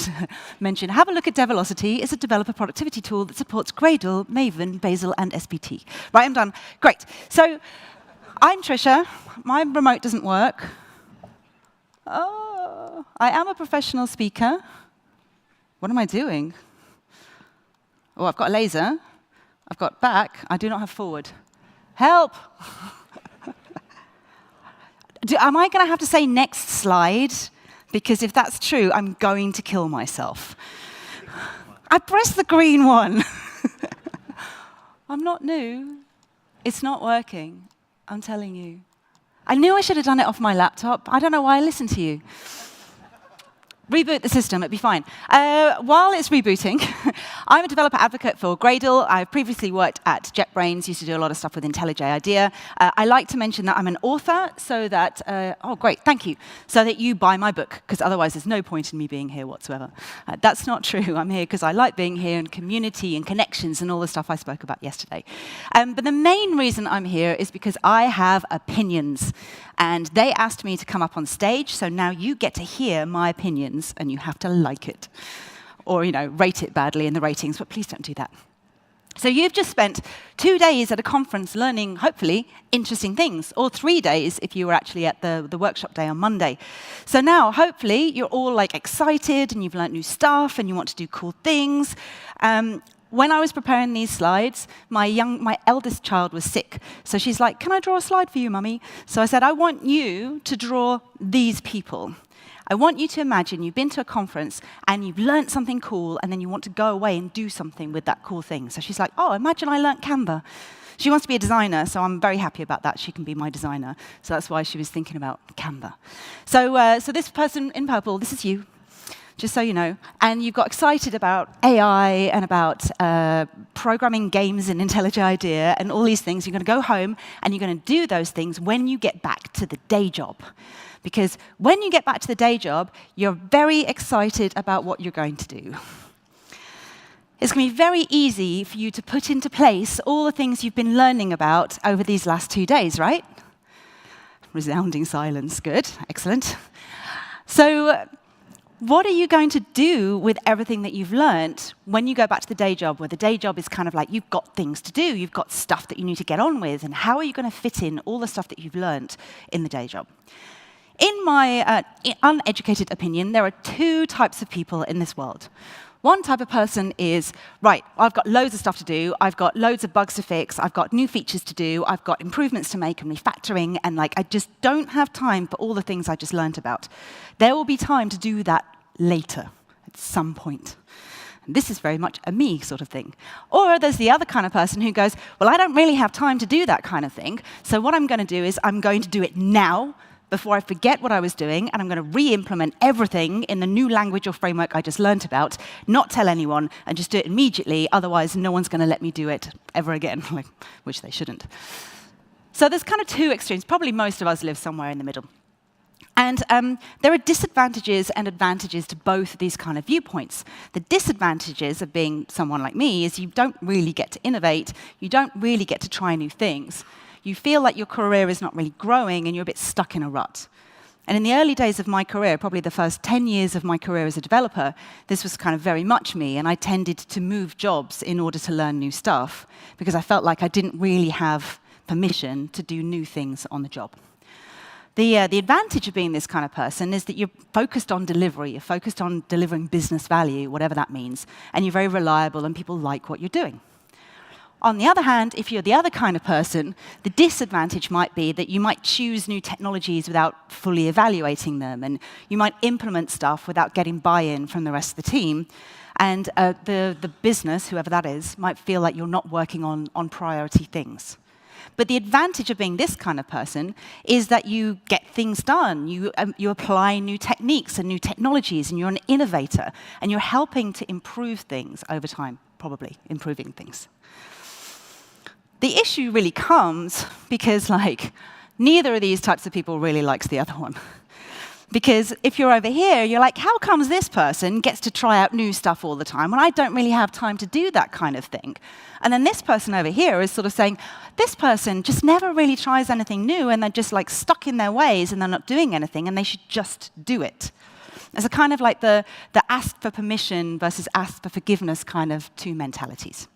mention, have a look at Develocity. It's a developer productivity tool that supports Gradle, Maven, Bazel, and SPT. Right, I'm done. Great. So I'm Trisha. My remote doesn't work. Oh, I am a professional speaker. What am I doing? Oh, I've got a laser. I've got back. I do not have forward. Help! Am I going to have to say next slide? Because if that's true, I'm going to kill myself. I pressed the green one. I'm not new. It's not working. I'm telling you. I knew I should have done it off my laptop. I don't know why I listened to you. Reboot the system, it'd be fine. While it's rebooting, I'm a developer advocate for Gradle. I've previously worked at JetBrains, used to do a lot of stuff with IntelliJ IDEA. I like to mention that I'm an author, so that, oh great, thank you, so that you buy my book, because otherwise there's no point in me being here whatsoever. That's not true. I'm here because I like being here, and community and connections and all the stuff I spoke about yesterday. But the main reason I'm here is because I have opinions. And they asked me to come up on stage, so now you get to hear my opinions, and you have to like it. Or, you know, rate it badly in the ratings, but please don't do that. So you've just spent 2 days at a conference learning, hopefully, interesting things, or 3 days if you were actually at the workshop day on Monday. So now, hopefully, you're all like excited, and you've learned new stuff, and you want to do cool things. When I was preparing these slides, my eldest child was sick. So she's like, can I draw a slide for you, Mummy? So I said, I want you to draw these people. I want you to imagine you've been to a conference and you've learned something cool, and then you want to go away and do something with that cool thing. So she's like, oh, imagine I learned Canva. She wants to be a designer, so I'm very happy about that. She can be my designer. So that's why she was thinking about Canva. So this person in purple, this is you. Just so you know, and you've got excited about AI and about programming games in IntelliJ IDEA and all these things. You're going to go home and you're going to do those things when you get back to the day job. Because when you get back to the day job, you're very excited about what you're going to do. It's going to be very easy for you to put into place all the things you've been learning about over these last 2 days, right? Resounding silence. Good. Excellent. So what are you going to do with everything that you've learned when you go back to the day job, where the day job is kind of like you've got things to do, you've got stuff that you need to get on with, and how are you going to fit in all the stuff that you've learned in the day job? In my uneducated opinion, there are 2 types of people in this world. One type of person is, right, I've got loads of stuff to do, I've got loads of bugs to fix, I've got new features to do, I've got improvements to make and refactoring, and like I just don't have time for all the things I just learned about. There will be time to do that later, at some point. And this is very much a me sort of thing. Or there's the other kind of person who goes, well, I don't really have time to do that kind of thing, so what I'm going to do is I'm going to do it now, before I forget what I was doing, and I'm going to re-implement everything in the new language or framework I just learned about, not tell anyone, and just do it immediately, otherwise no one's going to let me do it ever again, which they shouldn't. So there's kind of 2 extremes. Probably most of us live somewhere in the middle. And there are disadvantages and advantages to both of these kind of viewpoints. The disadvantages of being someone like me is you don't really get to innovate, you don't really get to try new things. You feel like your career is not really growing and you're a bit stuck in a rut. And in the early days of my career, probably the first 10 years of my career as a developer, this was kind of very much me, and I tended to move jobs in order to learn new stuff because I felt like I didn't really have permission to do new things on the job. The advantage of being this kind of person is that you're focused on delivery, you're focused on delivering business value, whatever that means, and you're very reliable and people like what you're doing. On the other hand, if you're the other kind of person, the disadvantage might be that you might choose new technologies without fully evaluating them, and you might implement stuff without getting buy-in from the rest of the team, and the business, whoever that is, might feel like you're not working on priority things. But the advantage of being this kind of person is that you get things done. You apply new techniques and new technologies, and you're an innovator, and you're helping to improve things over time, probably improving things. The issue really comes because, like, neither of these types of people really likes the other one. Because if you're over here, you're like, how comes this person gets to try out new stuff all the time when I don't really have time to do that kind of thing? And then this person over here is sort of saying, this person just never really tries anything new, and they're just like stuck in their ways and they're not doing anything, and they should just do it. It's a kind of like the ask for permission versus ask for forgiveness kind of 2 mentalities.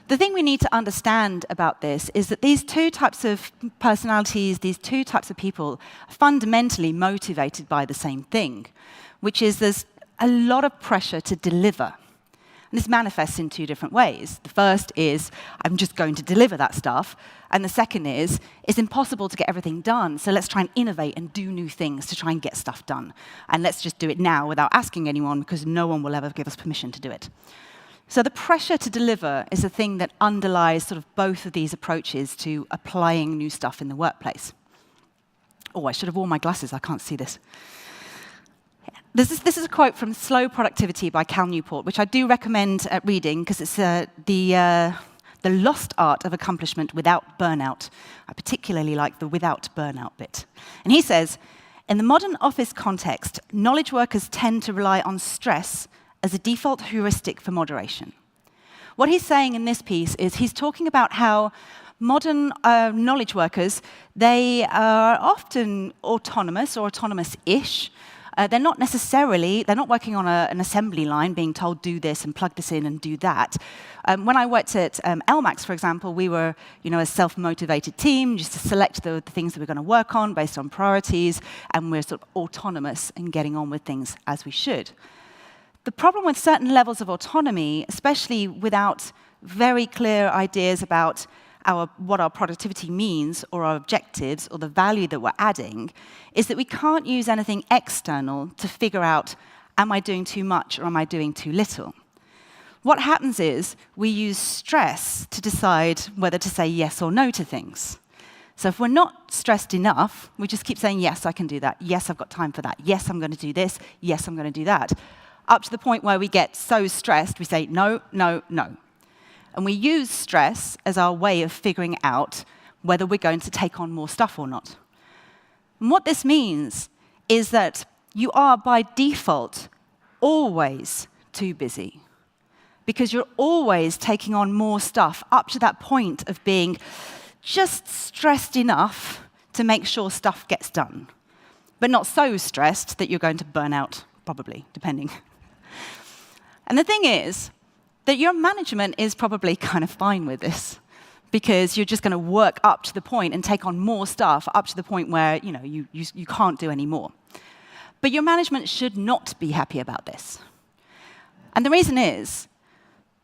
The thing we need to understand about this is that these two types of personalities, these two types of people, are fundamentally motivated by the same thing, which is there's a lot of pressure to deliver. And this manifests in two different ways. The first is, I'm just going to deliver that stuff. And the second is, it's impossible to get everything done, so let's try and innovate and do new things to try and get stuff done. And let's just do it now without asking anyone, because no one will ever give us permission to do it. So the pressure to deliver is the thing that underlies sort of both of these approaches to applying new stuff in the workplace. Oh, I should have worn my glasses. I can't see this. This is a quote from Slow Productivity by Cal Newport, which I do recommend reading because it's the lost art of accomplishment without burnout. I particularly like the without burnout bit. And he says, in the modern office context, knowledge workers tend to rely on stress as a default heuristic for moderation. What he's saying in this piece is he's talking about how modern knowledge workers, they are often autonomous or autonomous-ish. They're not working on an assembly line being told do this and plug this in and do that. When I worked at LMAX, for example, we were a self-motivated team, just to select the things that we're going to work on based on priorities, and we're sort of autonomous in getting on with things as we should. The problem with certain levels of autonomy, especially without very clear ideas about what our productivity means, or our objectives, or the value that we're adding, is that we can't use anything external to figure out, am I doing too much or am I doing too little? What happens is we use stress to decide whether to say yes or no to things. So if we're not stressed enough, we just keep saying, yes, I can do that. Yes, I've got time for that. Yes, I'm going to do this. Yes, I'm going to do that. Up to the point where we get so stressed, we say, no, no, no. And we use stress as our way of figuring out whether we're going to take on more stuff or not. And what this means is that you are, by default, always too busy, because you're always taking on more stuff up to that point of being just stressed enough to make sure stuff gets done, but not so stressed that you're going to burn out, probably, depending. And the thing is that your management is probably kind of fine with this, because you're just going to work up to the point and take on more stuff up to the point where you can't do any more. But your management should not be happy about this. And the reason is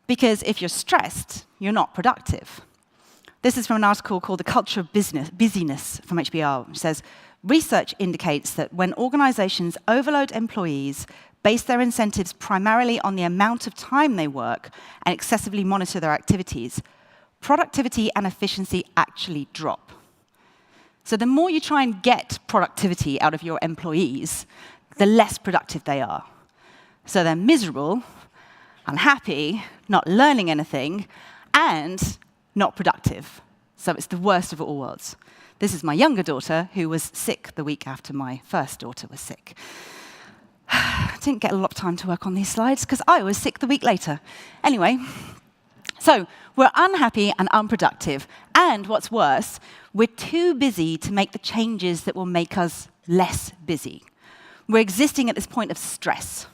because if you're stressed, you're not productive. This is from an article called The Culture of Busyness from HBR, which says, research indicates that when organizations overload employees, base their incentives primarily on the amount of time they work, and excessively monitor their activities, productivity and efficiency actually drop. So the more you try and get productivity out of your employees, the less productive they are. So they're miserable, unhappy, not learning anything, and not productive. So it's the worst of all worlds. This is my younger daughter, who was sick the week after my first daughter was sick. I didn't get a lot of time to work on these slides because I was sick the week later. Anyway, so we're unhappy and unproductive. And what's worse, we're too busy to make the changes that will make us less busy. We're existing at this point of stress.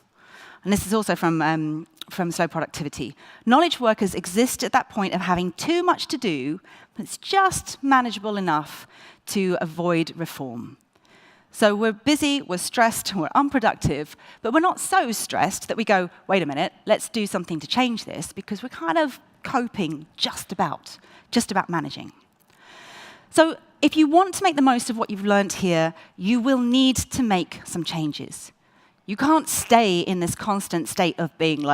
And this is also from Slow Productivity. Knowledge workers exist at that point of having too much to do, but it's just manageable enough to avoid reform. So we're busy, we're stressed, we're unproductive, but we're not so stressed that we go, wait a minute, let's do something to change this, because we're kind of coping just about managing. So if you want to make the most of what you've learned here, you will need to make some changes. You can't stay in this constant state of being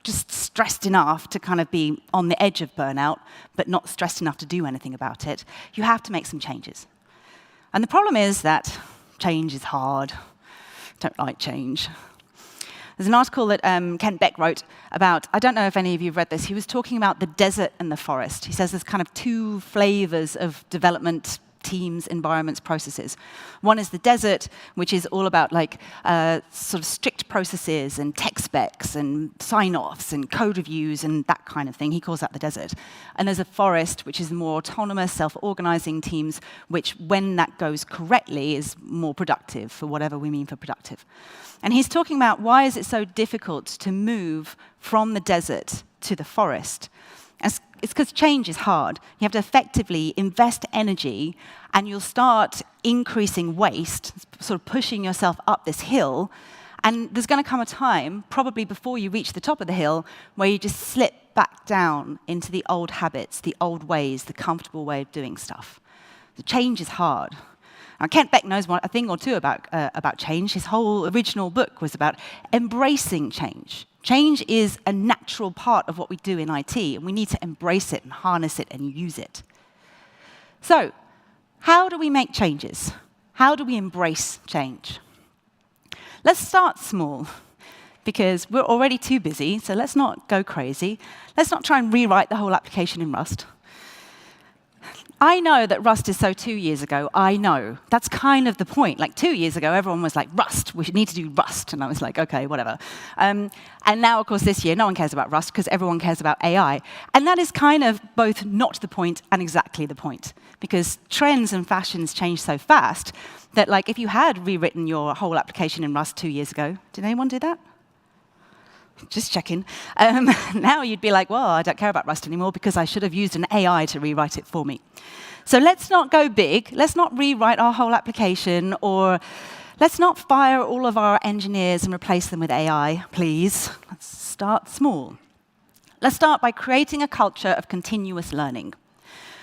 just stressed enough to kind of be on the edge of burnout, but not stressed enough to do anything about it. You have to make some changes. And the problem is that change is hard. I don't like change. There's an article that Ken Beck wrote about, I don't know if any of you have read this, he was talking about the desert and the forest. He says there's kind of two flavors of development teams, environments, processes. One is the desert, which is all about sort of strict processes and tech specs and sign-offs and code reviews and that kind of thing. He calls that the desert. And there's a forest, which is more autonomous, self-organizing teams, which, when that goes correctly, is more productive, for whatever we mean for productive. And he's talking about why is it so difficult to move from the desert to the forest. it's because change is hard. You have to effectively invest energy, and you'll start increasing waste, sort of pushing yourself up this hill. And there's going to come a time, probably before you reach the top of the hill, where you just slip back down into the old habits, the old ways, the comfortable way of doing stuff. The change is hard. Now, Kent Beck knows a thing or two about change. His whole original book was about embracing change. Change is a natural part of what we do in IT, and we need to embrace it and harness it and use it. So, how do we make changes? How do we embrace change? Let's start small, because we're already too busy, so let's not go crazy. Let's not try and rewrite the whole application in Rust. I know that Rust is so 2 years ago. I know. That's kind of the point. Like 2 years ago, everyone was like, Rust, we need to do Rust. And I was like, OK, whatever. And now, of course, this year, no one cares about Rust because everyone cares about AI. And that is kind of both not the point and exactly the point. Because trends and fashions change so fast that, like, if you had rewritten your whole application in Rust 2 years ago, did anyone do that? Just checking. Now you'd be like, well, I don't care about Rust anymore because I should have used an AI to rewrite it for me. So let's not go big. Let's not rewrite our whole application, or let's not fire all of our engineers and replace them with AI, please. Let's start small. Let's start by creating a culture of continuous learning.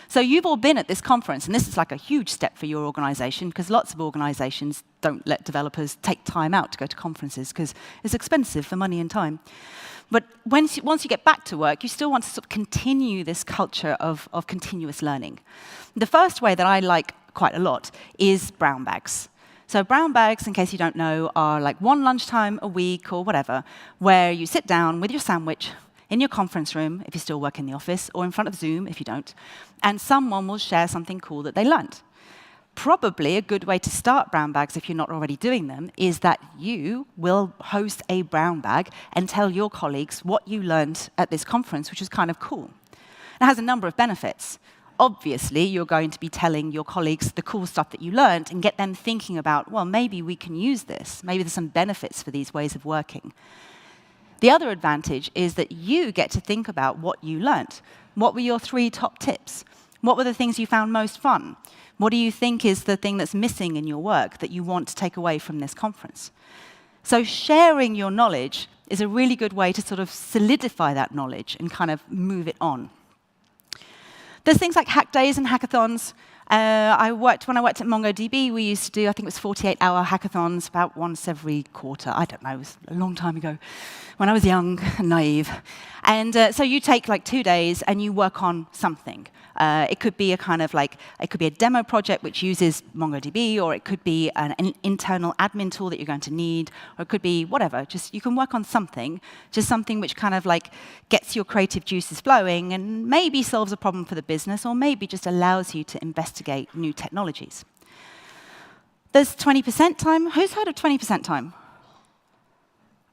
So you've all been at this conference, and this is like a huge step for your organization, because lots of organizations don't let developers take time out to go to conferences, because it's expensive for money and time. But once you get back to work, you still want to sort of continue this culture of continuous learning. The first way that I like quite a lot is brown bags. So brown bags, in case you don't know, are like one lunchtime a week or whatever, where you sit down with your sandwich in your conference room, if you still work in the office, or in front of Zoom, if you don't, and someone will share something cool that they learned. Probably a good way to start brown bags, if you're not already doing them, is that you will host a brown bag and tell your colleagues what you learned at this conference, which is kind of cool. It has a number of benefits. Obviously, you're going to be telling your colleagues the cool stuff that you learned and get them thinking about, well, maybe we can use this. Maybe there's some benefits for these ways of working. The other advantage is that you get to think about what you learned. What were your 3 top tips? What were the things you found most fun? What do you think is the thing that's missing in your work that you want to take away from this conference? So sharing your knowledge is a really good way to sort of solidify that knowledge and kind of move it on. There's things like hack days and hackathons. When I worked at MongoDB, we used to do, I think it was 48-hour hackathons about once every quarter. I don't know, it was a long time ago when I was young and naive. And so you take like 2 days and you work on something. It could be a demo project which uses MongoDB, or it could be an internal admin tool that you're going to need, or it could be whatever. Just you can work on something, just something which kind of like gets your creative juices flowing and maybe solves a problem for the business, or maybe just allows you to investigate new technologies. There's 20% time. Who's heard of 20% time?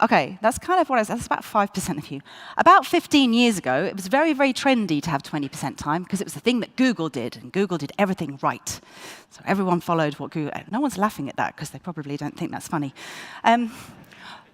OK, that's kind of that's about 5% of you. About 15 years ago, it was very, very trendy to have 20% time, because it was the thing that Google did, and Google did everything right. So everyone followed what Google. No one's laughing at that, because they probably don't think that's funny.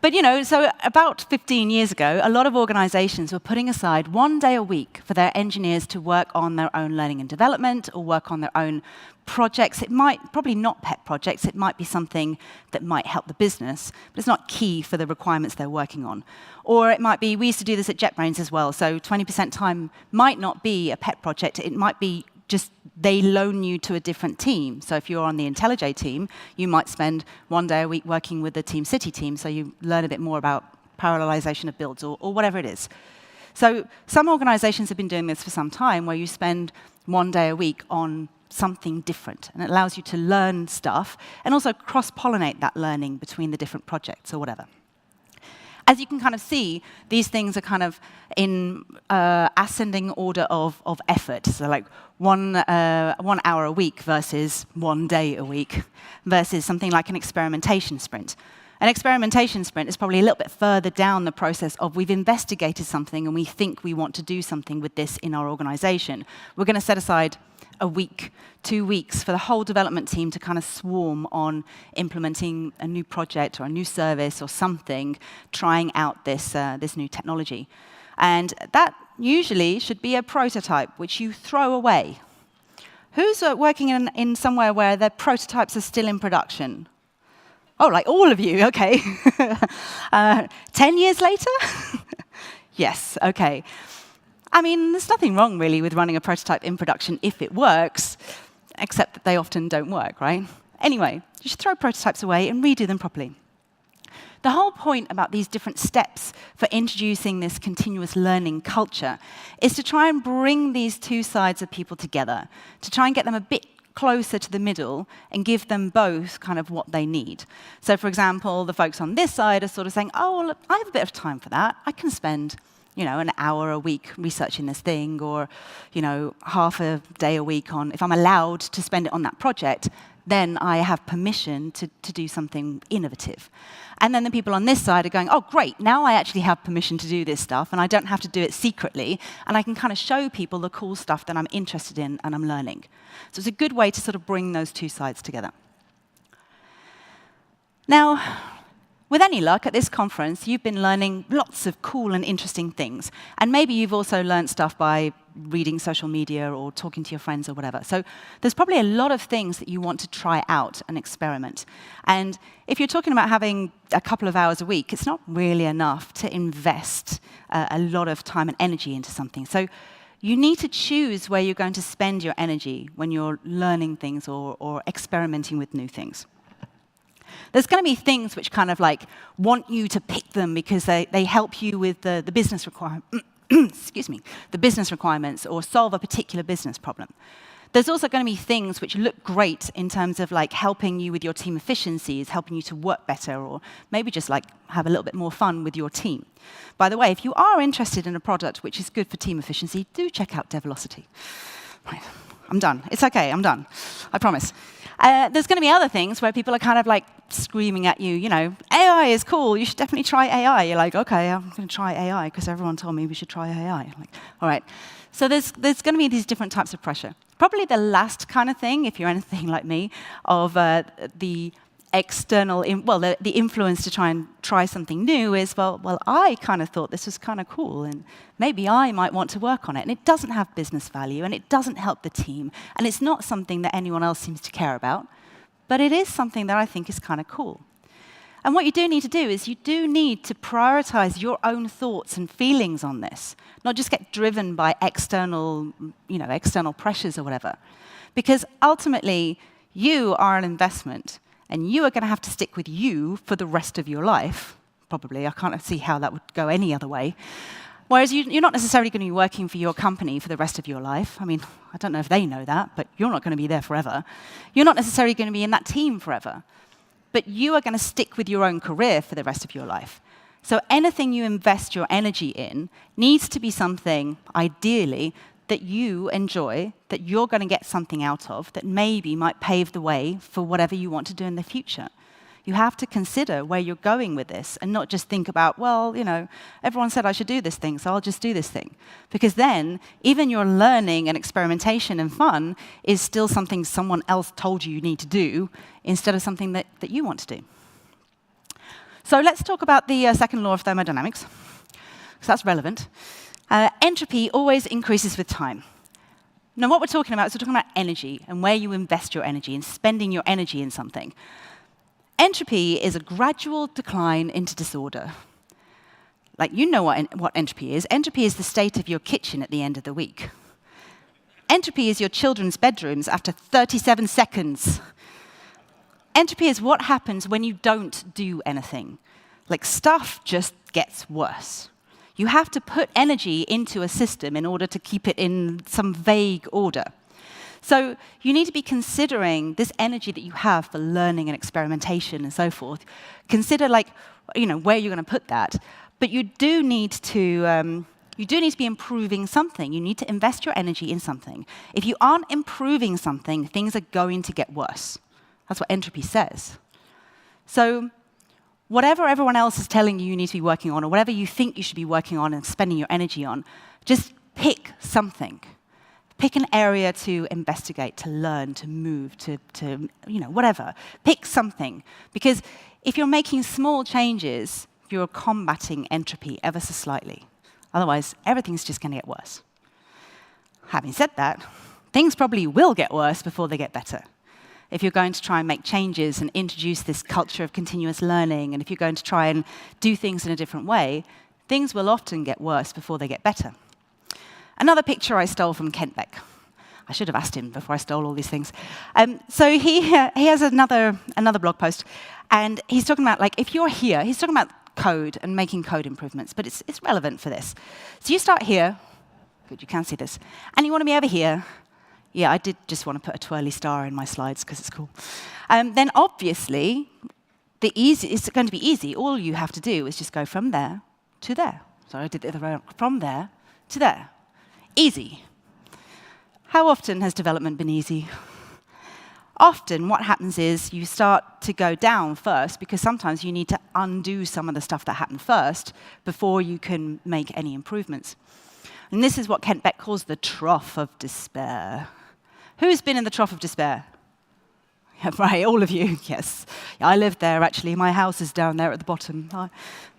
But so about 15 years ago, a lot of organizations were putting aside 1 day a week for their engineers to work on their own learning and development, or work on their own projects. It might, probably not pet projects, it might be something that might help the business, but it's not key for the requirements they're working on. Or it might be, we used to do this at JetBrains as well, so 20% time might not be a pet project, it might be just they loan you to a different team. So if you're on the IntelliJ team, you might spend 1 day a week working with the Team City team, so you learn a bit more about parallelization of builds, or whatever it is. So some organizations have been doing this for some time, where you spend 1 day a week on something different, and it allows you to learn stuff, and also cross-pollinate that learning between the different projects, or whatever. As you can kind of see, these things are kind of in ascending order of effort. So like 1 hour a week versus 1 day a week, versus something like an experimentation sprint. An experimentation sprint is probably a little bit further down the process of we've investigated something and we think we want to do something with this in our organization. We're going to set aside a week, 2 weeks for the whole development team to kind of swarm on implementing a new project or a new service or something, trying out this new technology. And that usually should be a prototype, which you throw away. Who's working in somewhere where their prototypes are still in production? Oh, like all of you, OK. 10 years later? Yes, OK. I mean, there's nothing wrong, really, with running a prototype in production if it works, except that they often don't work, right? Anyway, you should throw prototypes away and redo them properly. The whole point about these different steps for introducing this continuous learning culture is to try and bring these two sides of people together, to try and get them a bit closer to the middle and give them both kind of what they need. So, for example, the folks on this side are sort of saying, oh, well, look, I have a bit of time for that. I can spend an hour a week researching this thing, or half a day a week on, if I'm allowed to spend it on that project, then I have permission to do something innovative. And then the people on this side are going, oh, great, now I actually have permission to do this stuff, and I don't have to do it secretly, and I can kind of show people the cool stuff that I'm interested in and I'm learning. So it's a good way to sort of bring those two sides together. Now, with any luck, at this conference, you've been learning lots of cool and interesting things. And maybe you've also learned stuff by reading social media or talking to your friends or whatever. So there's probably a lot of things that you want to try out and experiment. And if you're talking about having a couple of hours a week, it's not really enough to invest a lot of time and energy into something. So you need to choose where you're going to spend your energy when you're learning things or experimenting with new things. There's going to be things which kind of like want you to pick them because they help you with the business requirement. Excuse me, the business requirements or solve a particular business problem. There's also going to be things which look great in terms of like helping you with your team efficiencies, helping you to work better, or maybe just like have a little bit more fun with your team. By the way, if you are interested in a product which is good for team efficiency, do check out Develocity. Right, I'm done. It's OK, I'm done. I promise. There's going to be other things where people are kind of like screaming at you, AI is cool, you should definitely try AI. You're like, OK, I'm going to try AI because everyone told me we should try AI. I'm like, all right. So there's going to be these different types of pressure. Probably the last kind of thing, if you're anything like me, of the external, the influence to try something new is, well, I kind of thought this was kind of cool, and maybe I might want to work on it. And it doesn't have business value, and it doesn't help the team, and it's not something that anyone else seems to care about, but it is something that I think is kind of cool. And what you do need to do is you do need to prioritize your own thoughts and feelings on this, not just get driven by external pressures or whatever. Because ultimately, you are an investment, and you are going to have to stick with you for the rest of your life, probably. I can't see how that would go any other way. Whereas you're not necessarily going to be working for your company for the rest of your life. I mean, I don't know if they know that, but you're not going to be there forever. You're not necessarily going to be in that team forever. But you are going to stick with your own career for the rest of your life. So anything you invest your energy in needs to be something, ideally, that you enjoy, that you're going to get something out of, that maybe might pave the way for whatever you want to do in the future. You have to consider where you're going with this and not just think about, well, everyone said I should do this thing, so I'll just do this thing. Because then, even your learning and experimentation and fun is still something someone else told you need to do instead of something that you want to do. So let's talk about the second law of thermodynamics, because that's relevant. Entropy always increases with time. Now, what we're talking about is we're talking about energy and where you invest your energy and spending your energy in something. Entropy is a gradual decline into disorder. Like, you know what entropy is. Entropy is the state of your kitchen at the end of the week. Entropy is your children's bedrooms after 37 seconds. Entropy is what happens when you don't do anything. Like, stuff just gets worse. You have to put energy into a system in order to keep it in some vague order. So you need to be considering this energy that you have for learning and experimentation and so forth. Consider, where you're going to put that. But you do need to be improving something. You need to invest your energy in something. If you aren't improving something, things are going to get worse. That's what entropy says. So whatever everyone else is telling you need to be working on, or whatever you think you should be working on and spending your energy on, just pick something. Pick an area to investigate, to learn, to move, to whatever. Pick something. Because if you're making small changes, you're combating entropy ever so slightly. Otherwise, everything's just going to get worse. Having said that, things probably will get worse before they get better. If you're going to try and make changes and introduce this culture of continuous learning, and if you're going to try and do things in a different way, things will often get worse before they get better. Another picture I stole from Kent Beck. I should have asked him before I stole all these things. So he has another blog post, and he's talking about, like, if you're here, he's talking about code and making code improvements, but it's relevant for this. So you start here. Good, you can see this. And you want to be over here. Yeah, I did just want to put a twirly star in my slides because it's cool. Then obviously, it's going to be easy. All you have to do is just go from there to there. So I did the other way around. From there to there. Easy. How often has development been easy? Often what happens is you start to go down first because sometimes you need to undo some of the stuff that happened first before you can make any improvements. And this is what Kent Beck calls the trough of despair. Who's been in the trough of despair? Right, all of you, yes. I lived there, actually. My house is down there at the bottom.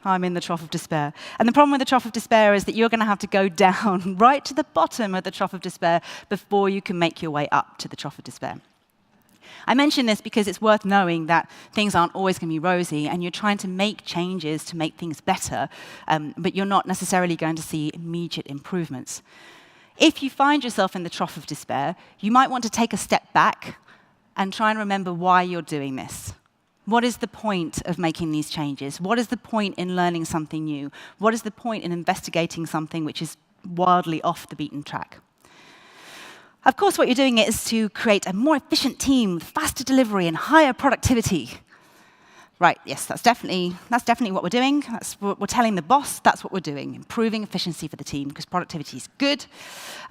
I'm in the trough of despair. And the problem with the trough of despair is that you're going to have to go down right to the bottom of the trough of despair before you can make your way up to the trough of despair. I mention this because it's worth knowing that things aren't always going to be rosy, and you're trying to make changes to make things better, but you're not necessarily going to see immediate improvements. If you find yourself in the trough of despair, you might want to take a step back and try and remember why you're doing this. What is the point of making these changes? What is the point in learning something new? What is the point in investigating something which is wildly off the beaten track? Of course, what you're doing is to create a more efficient team, faster delivery, and higher productivity. Right, yes, that's definitely what we're doing. That's what we're telling the boss, that's what we're doing, improving efficiency for the team, because productivity is good.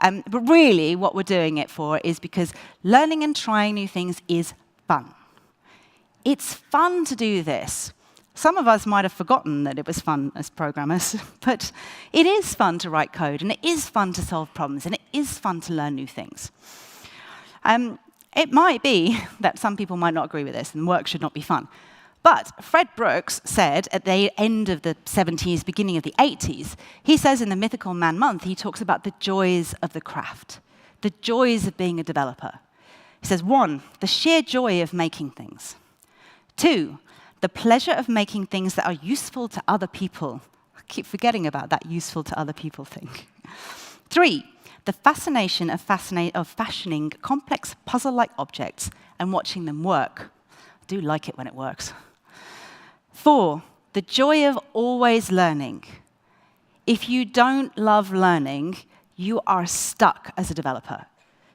But really, what we're doing it for is because learning and trying new things is fun. It's fun to do this. Some of us might have forgotten that it was fun as programmers, but it is fun to write code, and it is fun to solve problems, and it is fun to learn new things. It might be that some people might not agree with this, and work should not be fun. But Fred Brooks said at the end of the 70s, beginning of the 80s, he says in the Mythical Man Month, he talks about the joys of the craft, the joys of being a developer. He says, 1, the sheer joy of making things. 2, the pleasure of making things that are useful to other people. I keep forgetting about that useful to other people thing. 3, the fascination of fashioning complex puzzle-like objects and watching them work. I do like it when it works. 4, the joy of always learning. If you don't love learning, you are stuck as a developer,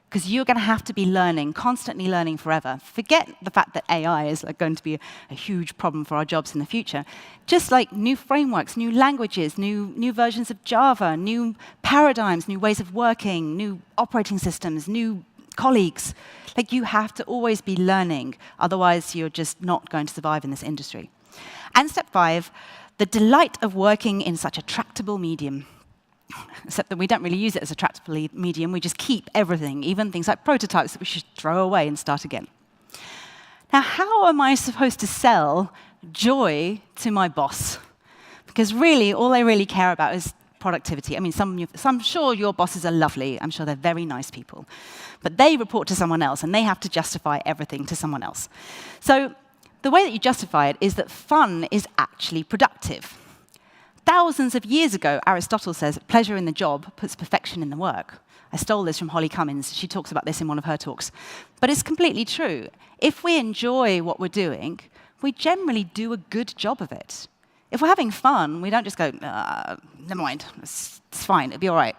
because you're going to have to be learning, constantly learning forever. Forget the fact that AI is going to be a huge problem for our jobs in the future. Just like new frameworks, new languages, new versions of Java, new paradigms, new ways of working, new operating systems, new colleagues. Like, you have to always be learning, otherwise you're just not going to survive in this industry. And step 5, the delight of working in such a tractable medium. Except that we don't really use it as a tractable medium, we just keep everything, even things like prototypes that we should throw away and start again. Now, how am I supposed to sell joy to my boss? Because really, all they really care about is productivity. I mean, I'm sure your bosses are lovely. I'm sure they're very nice people. But they report to someone else, and they have to justify everything to someone else. So the way that you justify it is that fun is actually productive. Thousands of years ago, Aristotle says, pleasure in the job puts perfection in the work. I stole this from Holly Cummins. She talks about this in one of her talks. But it's completely true. If we enjoy what we're doing, we generally do a good job of it. If we're having fun, we don't just go, never mind, it's fine, it'll be all right.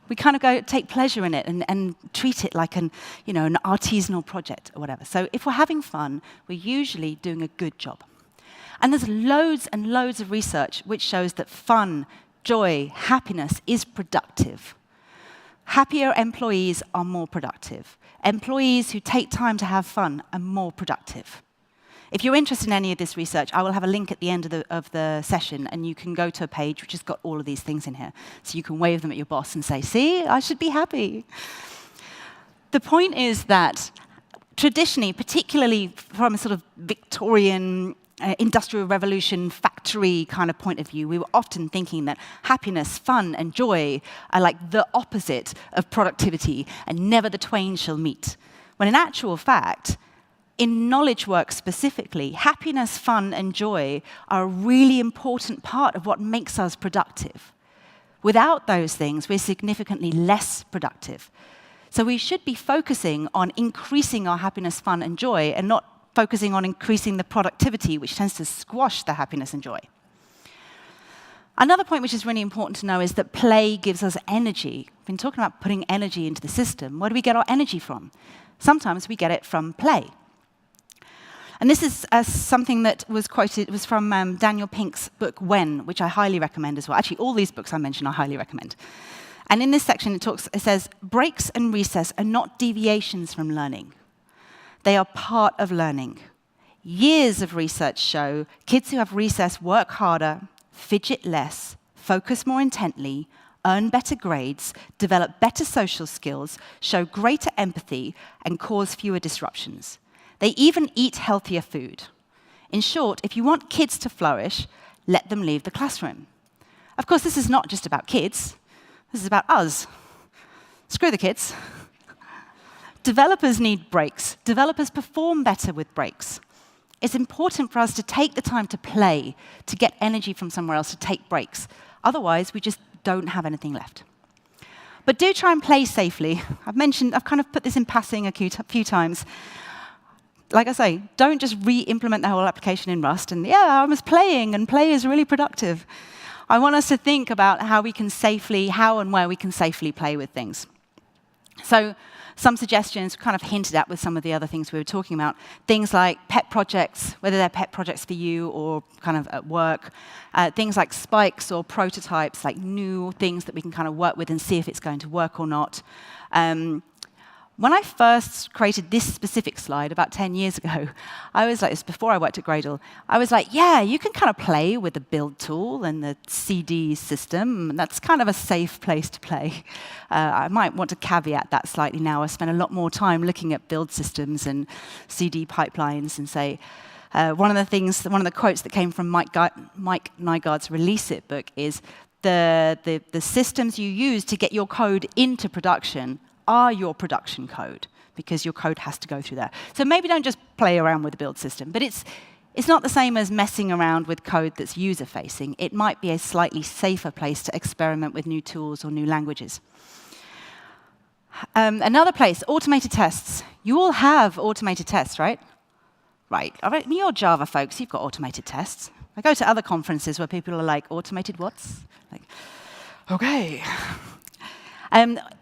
We kind of go take pleasure in it and treat it like an artisanal project or whatever. So if we're having fun, we're usually doing a good job. And there's loads and loads of research which shows that fun, joy, happiness is productive. Happier employees are more productive. Employees who take time to have fun are more productive. If you're interested in any of this research, I will have a link at the end of the session, and you can go to a page which has got all of these things in here. So you can wave them at your boss and say, see, I should be happy. The point is that traditionally, particularly from a sort of Victorian industrial revolution, factory kind of point of view, we were often thinking that happiness, fun, and joy are like the opposite of productivity, and never the twain shall meet. When in actual fact, in knowledge work specifically, happiness, fun, and joy are a really important part of what makes us productive. Without those things, we're significantly less productive. So we should be focusing on increasing our happiness, fun, and joy, and not focusing on increasing the productivity, which tends to squash the happiness and joy. Another point which is really important to know is that play gives us energy. We've been talking about putting energy into the system. Where do we get our energy from? Sometimes we get it from play. And this is something that was quoted, it was from Daniel Pink's book, When, which I highly recommend as well. Actually, all these books I mentioned, I highly recommend. And in this section, it says, breaks and recess are not deviations from learning. They are part of learning. Years of research show kids who have recess work harder, fidget less, focus more intently, earn better grades, develop better social skills, show greater empathy, and cause fewer disruptions. They even eat healthier food. In short, if you want kids to flourish, let them leave the classroom. Of course, this is not just about kids. This is about us. Screw the kids. Developers need breaks. Developers perform better with breaks. It's important for us to take the time to play, to get energy from somewhere else, to take breaks. Otherwise, we just don't have anything left. But do try and play safely. I've kind of put this in passing a few times. Like I say, don't just re-implement the whole application in Rust and, yeah, I was playing, and play is really productive. I want us to think about how and where we can safely play with things. So some suggestions kind of hinted at with some of the other things we were talking about. Things like pet projects, whether they're pet projects for you or kind of at work. Things like spikes or prototypes, like new things that we can kind of work with and see if it's going to work or not. When I first created this specific slide about 10 years ago, I was like, this before I worked at Gradle, I was like, yeah, you can kind of play with the build tool and the CD system, and that's kind of a safe place to play. I might want to caveat that slightly now. I spent a lot more time looking at build systems and CD pipelines and say, one of the quotes that came from Mike Nygaard's Release It book is, the systems you use to get your code into production are your production code, because your code has to go through that. So maybe don't just play around with the build system, but it's not the same as messing around with code that's user-facing. It might be a slightly safer place to experiment with new tools or new languages. Another place, automated tests. You all have automated tests, right? Right. All right. You're Java folks, you've got automated tests. I go to other conferences where people are like, automated what's? Like, okay.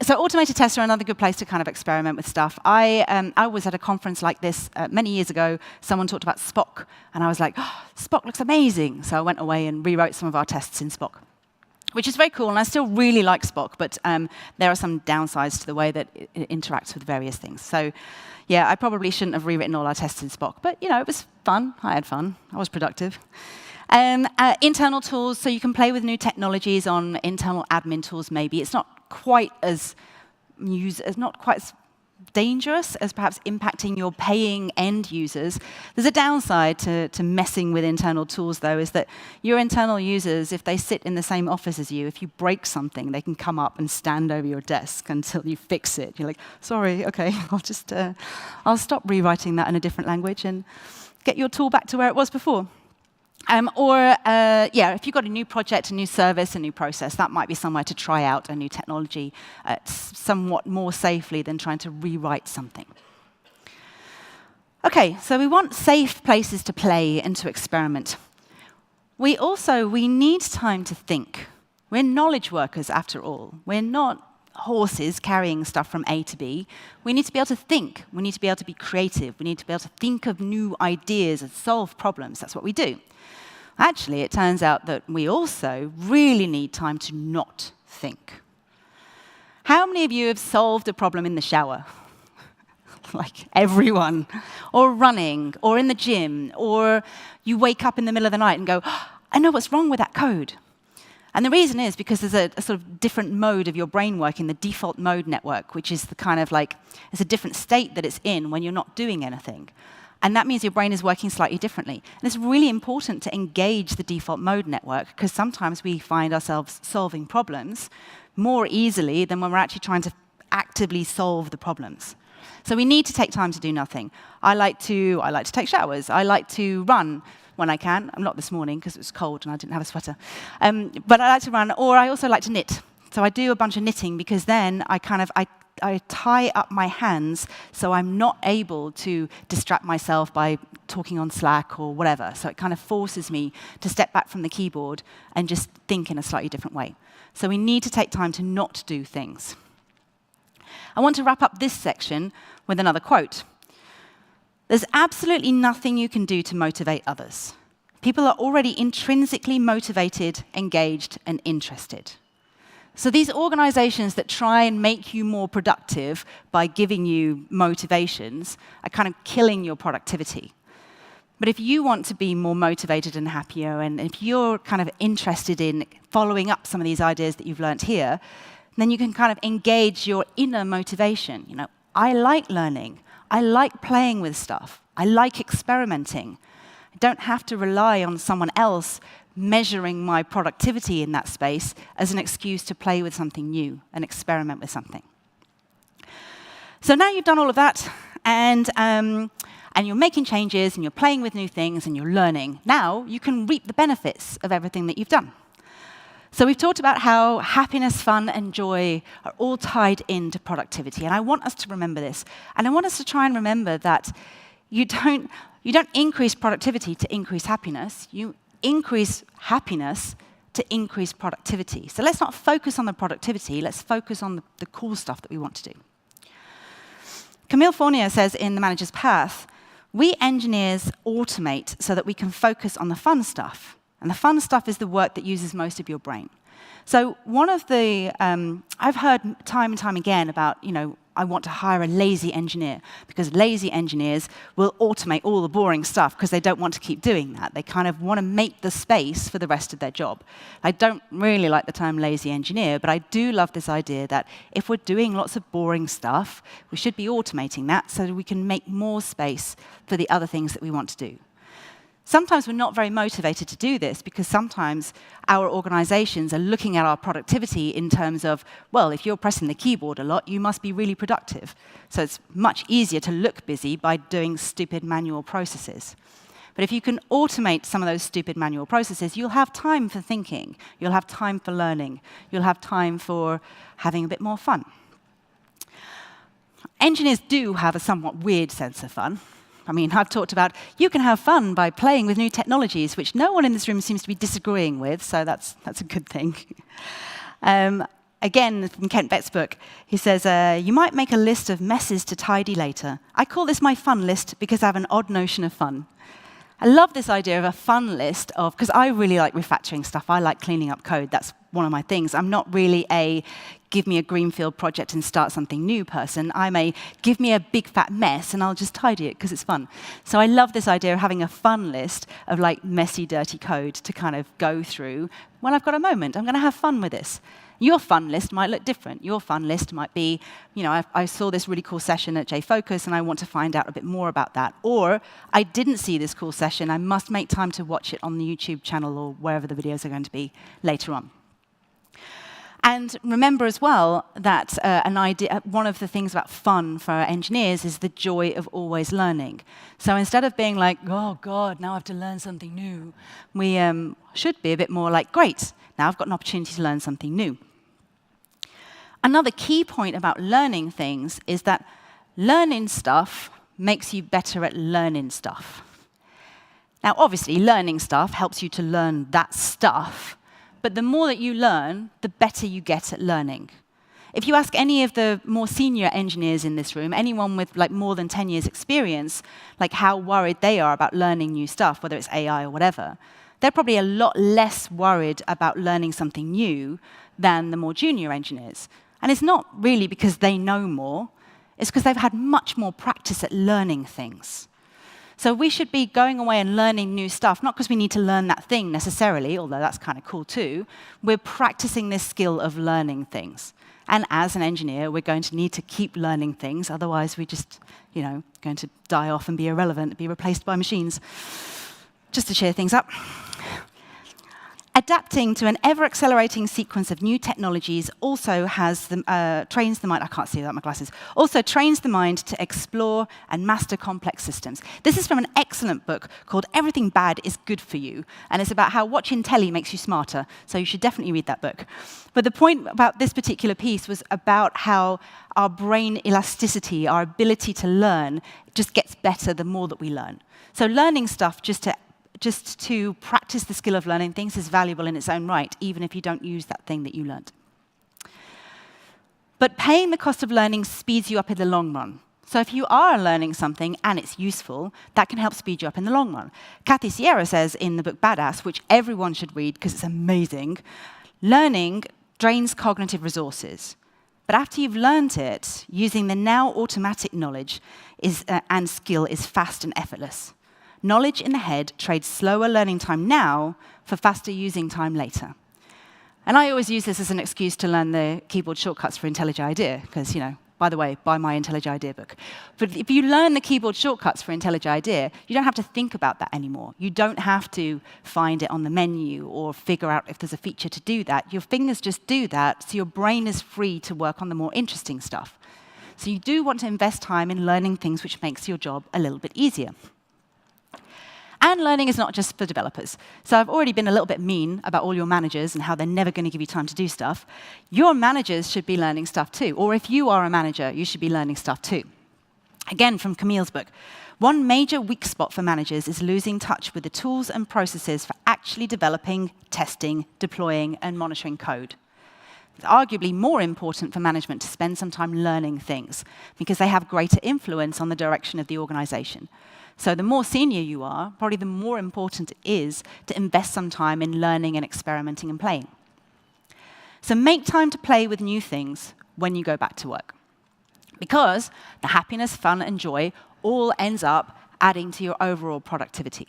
So automated tests are another good place to kind of experiment with stuff. I was at a conference like this many years ago. Someone talked about Spock, and I was like, oh, Spock looks amazing. So I went away and rewrote some of our tests in Spock, which is very cool, and I still really like Spock, but there are some downsides to the way that it interacts with various things. So yeah, I probably shouldn't have rewritten all our tests in Spock, but it was fun. I had fun. I was productive. Internal tools, so you can play with new technologies on internal admin tools maybe. It's not quite as dangerous as perhaps impacting your paying end users. There's a downside to messing with internal tools, though, is that your internal users, if they sit in the same office as you, if you break something, they can come up and stand over your desk until you fix it. You're like, sorry, okay, I'll stop rewriting that in a different language and get your tool back to where it was before. If you've got a new project, a new service, a new process, that might be somewhere to try out a new technology somewhat more safely than trying to rewrite something. OK, so we want safe places to play and to experiment. We need time to think. We're knowledge workers, after all. We're not horses carrying stuff from A to B. We need to be able to think. We need to be able to be creative. We need to be able to think of new ideas and solve problems. That's what we do. Actually, it turns out that we also really need time to not think. How many of you have solved a problem in the shower? Like everyone. Or running, or in the gym, or you wake up in the middle of the night and go, oh, I know what's wrong with that code. And the reason is because there's a sort of different mode of your brain working, the default mode network, which is the kind of like, it's a different state that it's in when you're not doing anything. And that means your brain is working slightly differently. And it's really important to engage the default mode network, because sometimes we find ourselves solving problems more easily than when we're actually trying to actively solve the problems. So we need to take time to do nothing. I like to take showers. I like to run when I can. I'm not this morning because it was cold and I didn't have a sweater. But I like to run, or I also like to knit. So I do a bunch of knitting, because then I tie up my hands so I'm not able to distract myself by talking on Slack or whatever. So it kind of forces me to step back from the keyboard and just think in a slightly different way. So we need to take time to not do things. I want to wrap up this section with another quote. There's absolutely nothing you can do to motivate others. People are already intrinsically motivated, engaged, and interested. So these organizations that try and make you more productive by giving you motivations are kind of killing your productivity. But if you want to be more motivated and happier, and if you're kind of interested in following up some of these ideas that you've learned here, then you can kind of engage your inner motivation. You know, I like learning. I like playing with stuff. I like experimenting. I don't have to rely on someone else measuring my productivity in that space as an excuse to play with something new and experiment with something. So now you've done all of that, and you're making changes, and you're playing with new things, and you're learning. Now you can reap the benefits of everything that you've done. So we've talked about how happiness, fun, and joy are all tied into productivity, and I want us to remember this. And I want us to try and remember that you don't increase productivity to increase happiness. You increase happiness to increase productivity. So let's not focus on the productivity, let's focus on the cool stuff that we want to do. Camille Fournier says in The Manager's Path, we engineers automate so that we can focus on the fun stuff. And the fun stuff is the work that uses most of your brain. So one of the, I've heard time and time again about, I want to hire a lazy engineer, because lazy engineers will automate all the boring stuff because they don't want to keep doing that. They kind of want to make the space for the rest of their job. I don't really like the term lazy engineer, but I do love this idea that if we're doing lots of boring stuff, we should be automating that so that we can make more space for the other things that we want to do. Sometimes we're not very motivated to do this, because sometimes our organizations are looking at our productivity in terms of, well, if you're pressing the keyboard a lot, you must be really productive. So it's much easier to look busy by doing stupid manual processes. But if you can automate some of those stupid manual processes, you'll have time for thinking, you'll have time for learning, you'll have time for having a bit more fun. Engineers do have a somewhat weird sense of fun. I mean, I've talked about you can have fun by playing with new technologies, which no one in this room seems to be disagreeing with, so that's a good thing. Again, from Kent Beck's book, he says, you might make a list of messes to tidy later. I call this my fun list because I have an odd notion of fun. I love this idea of a fun list of, because I really like refactoring stuff. I like cleaning up code. That's one of my things. I'm not really a give me a greenfield project and start something new person. I'm a give me a big fat mess and I'll just tidy it because it's fun. So I love this idea of having a fun list of like messy, dirty code to kind of go through. When I've got a moment, I'm going to have fun with this. Your fun list might look different. Your fun list might be, I saw this really cool session at jfokus and I want to find out a bit more about that. Or I didn't see this cool session. I must make time to watch it on the YouTube channel or wherever the videos are going to be later on. And remember as well that one of the things about fun for our engineers is the joy of always learning. So instead of being like, oh God, now I have to learn something new, we should be a bit more like, great, now I've got an opportunity to learn something new. Another key point about learning things is that learning stuff makes you better at learning stuff. Now, obviously, learning stuff helps you to learn that stuff, but the more that you learn, the better you get at learning. If you ask any of the more senior engineers in this room, anyone with like more than 10 years experience, like how worried they are about learning new stuff, whether it's AI or whatever, they're probably a lot less worried about learning something new than the more junior engineers. And it's not really because they know more, it's because they've had much more practice at learning things. So we should be going away and learning new stuff, not because we need to learn that thing necessarily, although that's kind of cool too. We're practicing this skill of learning things. And as an engineer, we're going to need to keep learning things, otherwise we're just, going to die off and be irrelevant, be replaced by machines. Just to cheer things up. Adapting to an ever-accelerating sequence of new technologies also trains the mind. I can't see without my glasses. Also trains the mind to explore and master complex systems. This is from an excellent book called Everything Bad is Good for You, and it's about how watching telly makes you smarter. So you should definitely read that book. But the point about this particular piece was about how our brain elasticity, our ability to learn, just gets better the more that we learn. So learning stuff just to practice the skill of learning things is valuable in its own right, even if you don't use that thing that you learned. But paying the cost of learning speeds you up in the long run. So if you are learning something and it's useful, that can help speed you up in the long run. Kathy Sierra says in the book Badass, which everyone should read because it's amazing, learning drains cognitive resources. But after you've learned it, using the now automatic knowledge and skill is fast and effortless. Knowledge in the head trades slower learning time now for faster using time later. And I always use this as an excuse to learn the keyboard shortcuts for IntelliJ IDEA, because, by the way, buy my IntelliJ IDEA book. But if you learn the keyboard shortcuts for IntelliJ IDEA, you don't have to think about that anymore. You don't have to find it on the menu or figure out if there's a feature to do that. Your fingers just do that, so your brain is free to work on the more interesting stuff. So you do want to invest time in learning things which makes your job a little bit easier. And learning is not just for developers. So I've already been a little bit mean about all your managers and how they're never going to give you time to do stuff. Your managers should be learning stuff too. Or if you are a manager, you should be learning stuff too. Again, from Camille's book, one major weak spot for managers is losing touch with the tools and processes for actually developing, testing, deploying, and monitoring code. It's arguably more important for management to spend some time learning things because they have greater influence on the direction of the organization. So the more senior you are, probably the more important it is to invest some time in learning and experimenting and playing. So make time to play with new things when you go back to work. Because the happiness, fun, and joy all ends up adding to your overall productivity.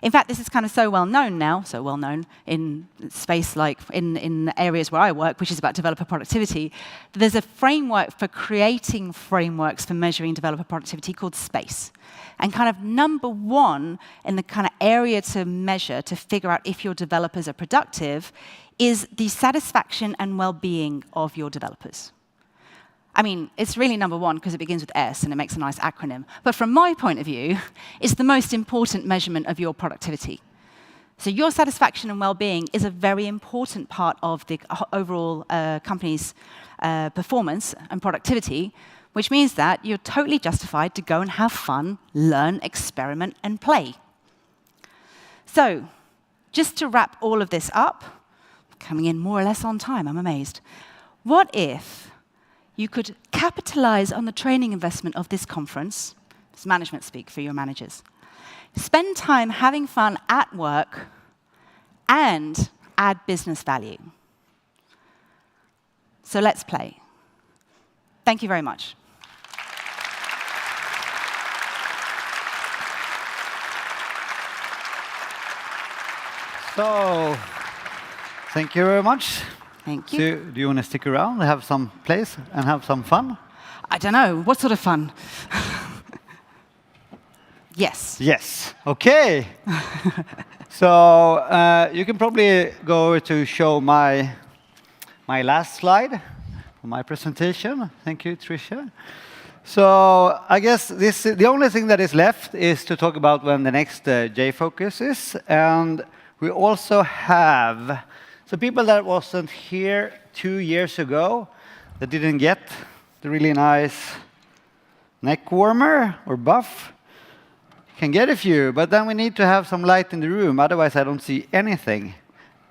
In fact, this is kind of so well known now, so well known in space like in areas where I work, which is about developer productivity. There's a framework for creating frameworks for measuring developer productivity called SPACE. And kind of number one in the kind of area to measure to figure out if your developers are productive is the satisfaction and well-being of your developers. I mean, it's really number one because it begins with S and it makes a nice acronym. But from my point of view, it's the most important measurement of your productivity. So your satisfaction and well-being is a very important part of the overall company's performance and productivity, which means that you're totally justified to go and have fun, learn, experiment, and play. So just to wrap all of this up, coming in more or less on time, I'm amazed. What if you could capitalize on the training investment of this conference, it's management speak for your managers, spend time having fun at work, and add business value? So let's play. Thank you very much. So, thank you very much. Thank you. So, do you want to stick around, have some place, and have some fun? I don't know. What sort of fun? Yes. Yes. OK. So, you can probably go to show my last slide for my presentation. Thank you, Tricia. So, I guess the only thing that is left is to talk about when the next jFocus is. And we also have some people that wasn't here 2 years ago that didn't get the really nice neck warmer or buff. Can get a few, but then we need to have some light in the room. Otherwise, I don't see anything.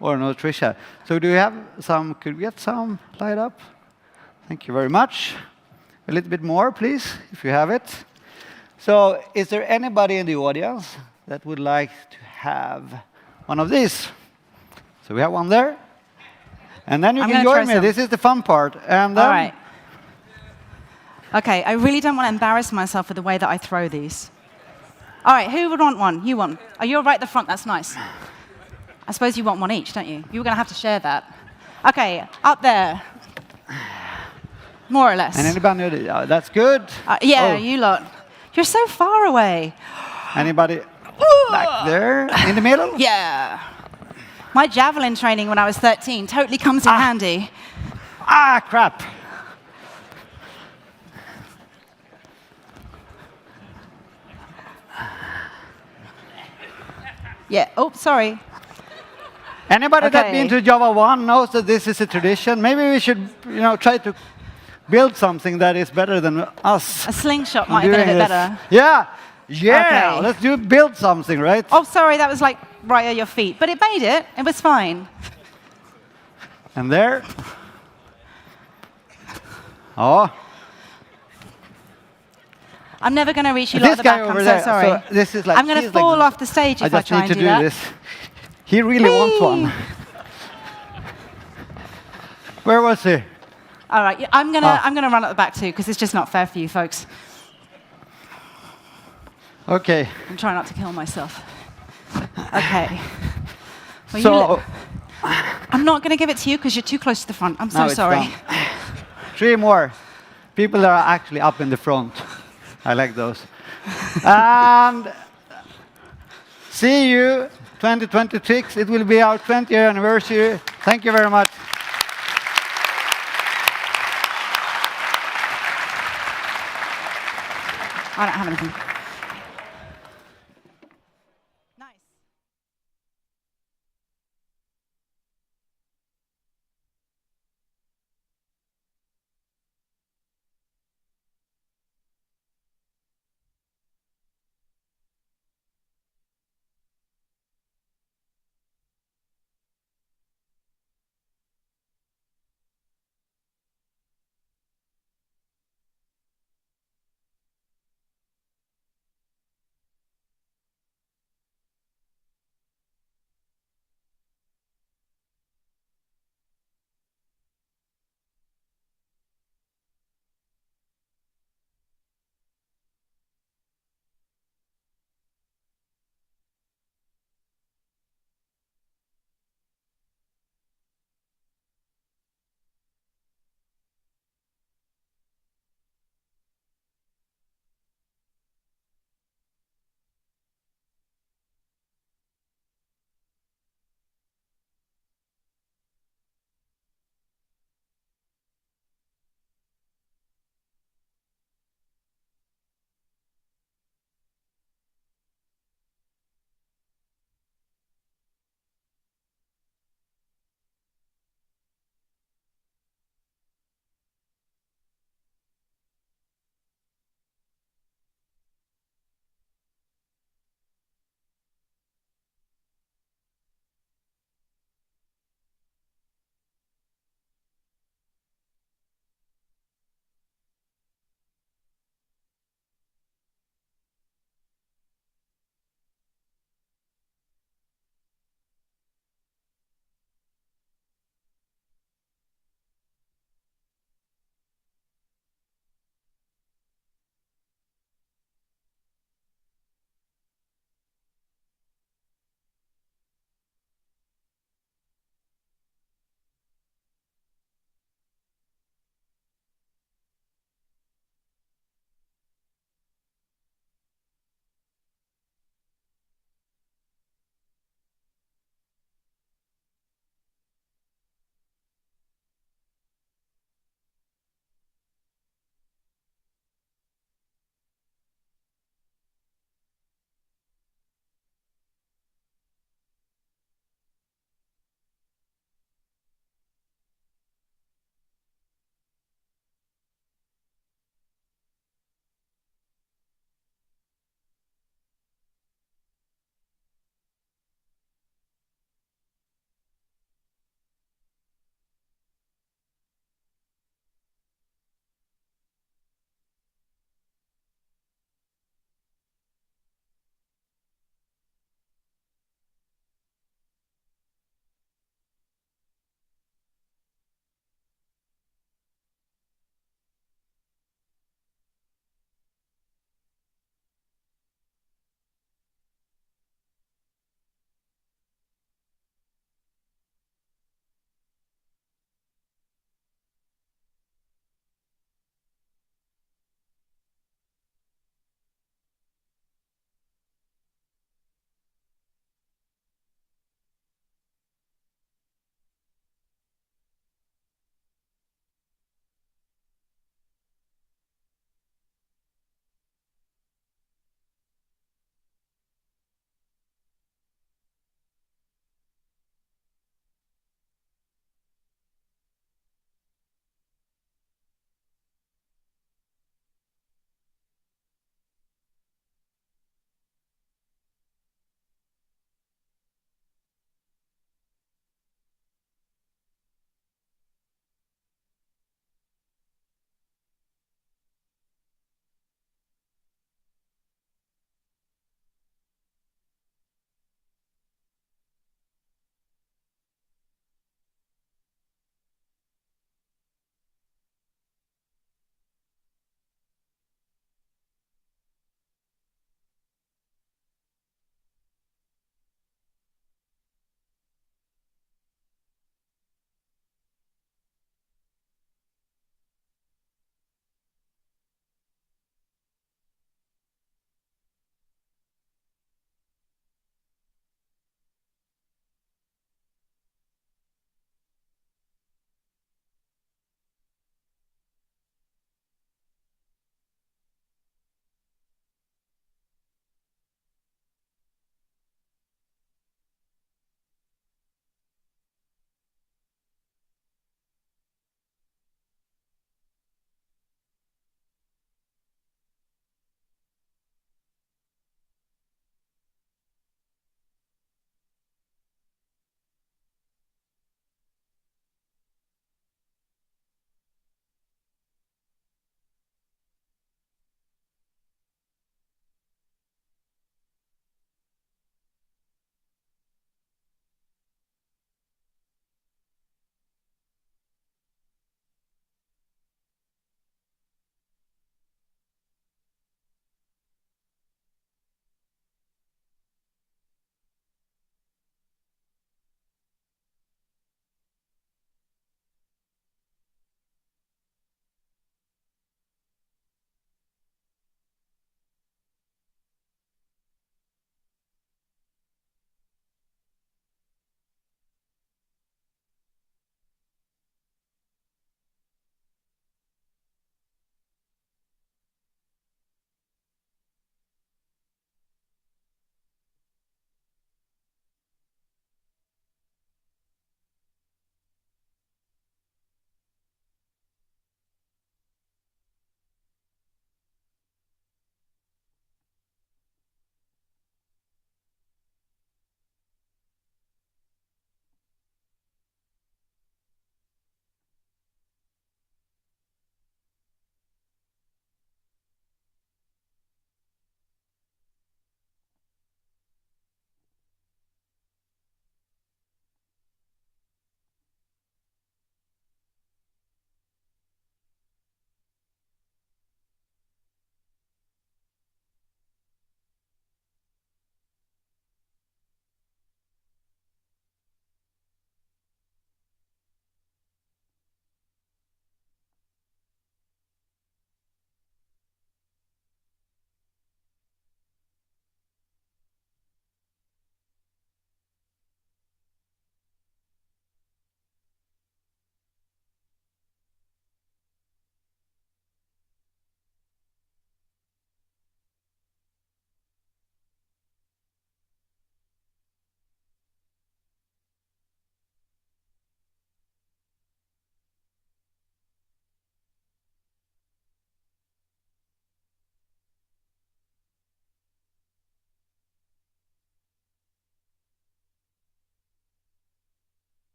Or no, Tricia. So do we have some? Could we get some light up? Thank you very much. A little bit more, please, if you have it. So is there anybody in the audience that would like to have one of these? So we have one there. And then you can join me. This is the fun part. And then, all right. OK, I really don't want to embarrass myself with the way that I throw these. All right, who would want one? You want? Oh, you're right at the front. That's nice. I suppose you want one each, don't you? You were going to have to share that. OK, up there. More or less. And anybody? That's good. Yeah, Oh. you lot. You're so far away. Anybody back there in the middle? Yeah. My javelin training when I was 13 totally comes in handy. Ah, crap. Yeah. Oh, sorry. Anybody that's Okay. been to Java 1 knows that this is a tradition. Maybe we should, try to build something that is better than us. A slingshot might have been a doing bit this. better. Yeah. Okay. Let's build something, right? Oh, sorry, that was like right at your feet. But it made it. It was fine. And there. Oh. I'm never going to reach you lot at This the guy back. over I'm there. so sorry. So this is like, I'm going to he's like fall this. off the stage if I just try need and to do that. this. He really wants one. Whee! Where was he? All right, I'm gonna run at the back too because it's just not fair for you folks. Okay. I'm trying not to kill myself. Okay. Well, So I'm not going to give it to you because you're too close to the front. I'm so now it's sorry. done. 3 more. People that are actually up in the front. I like those. And see you 2026. It will be our 20th anniversary. Thank you very much. I don't have anything.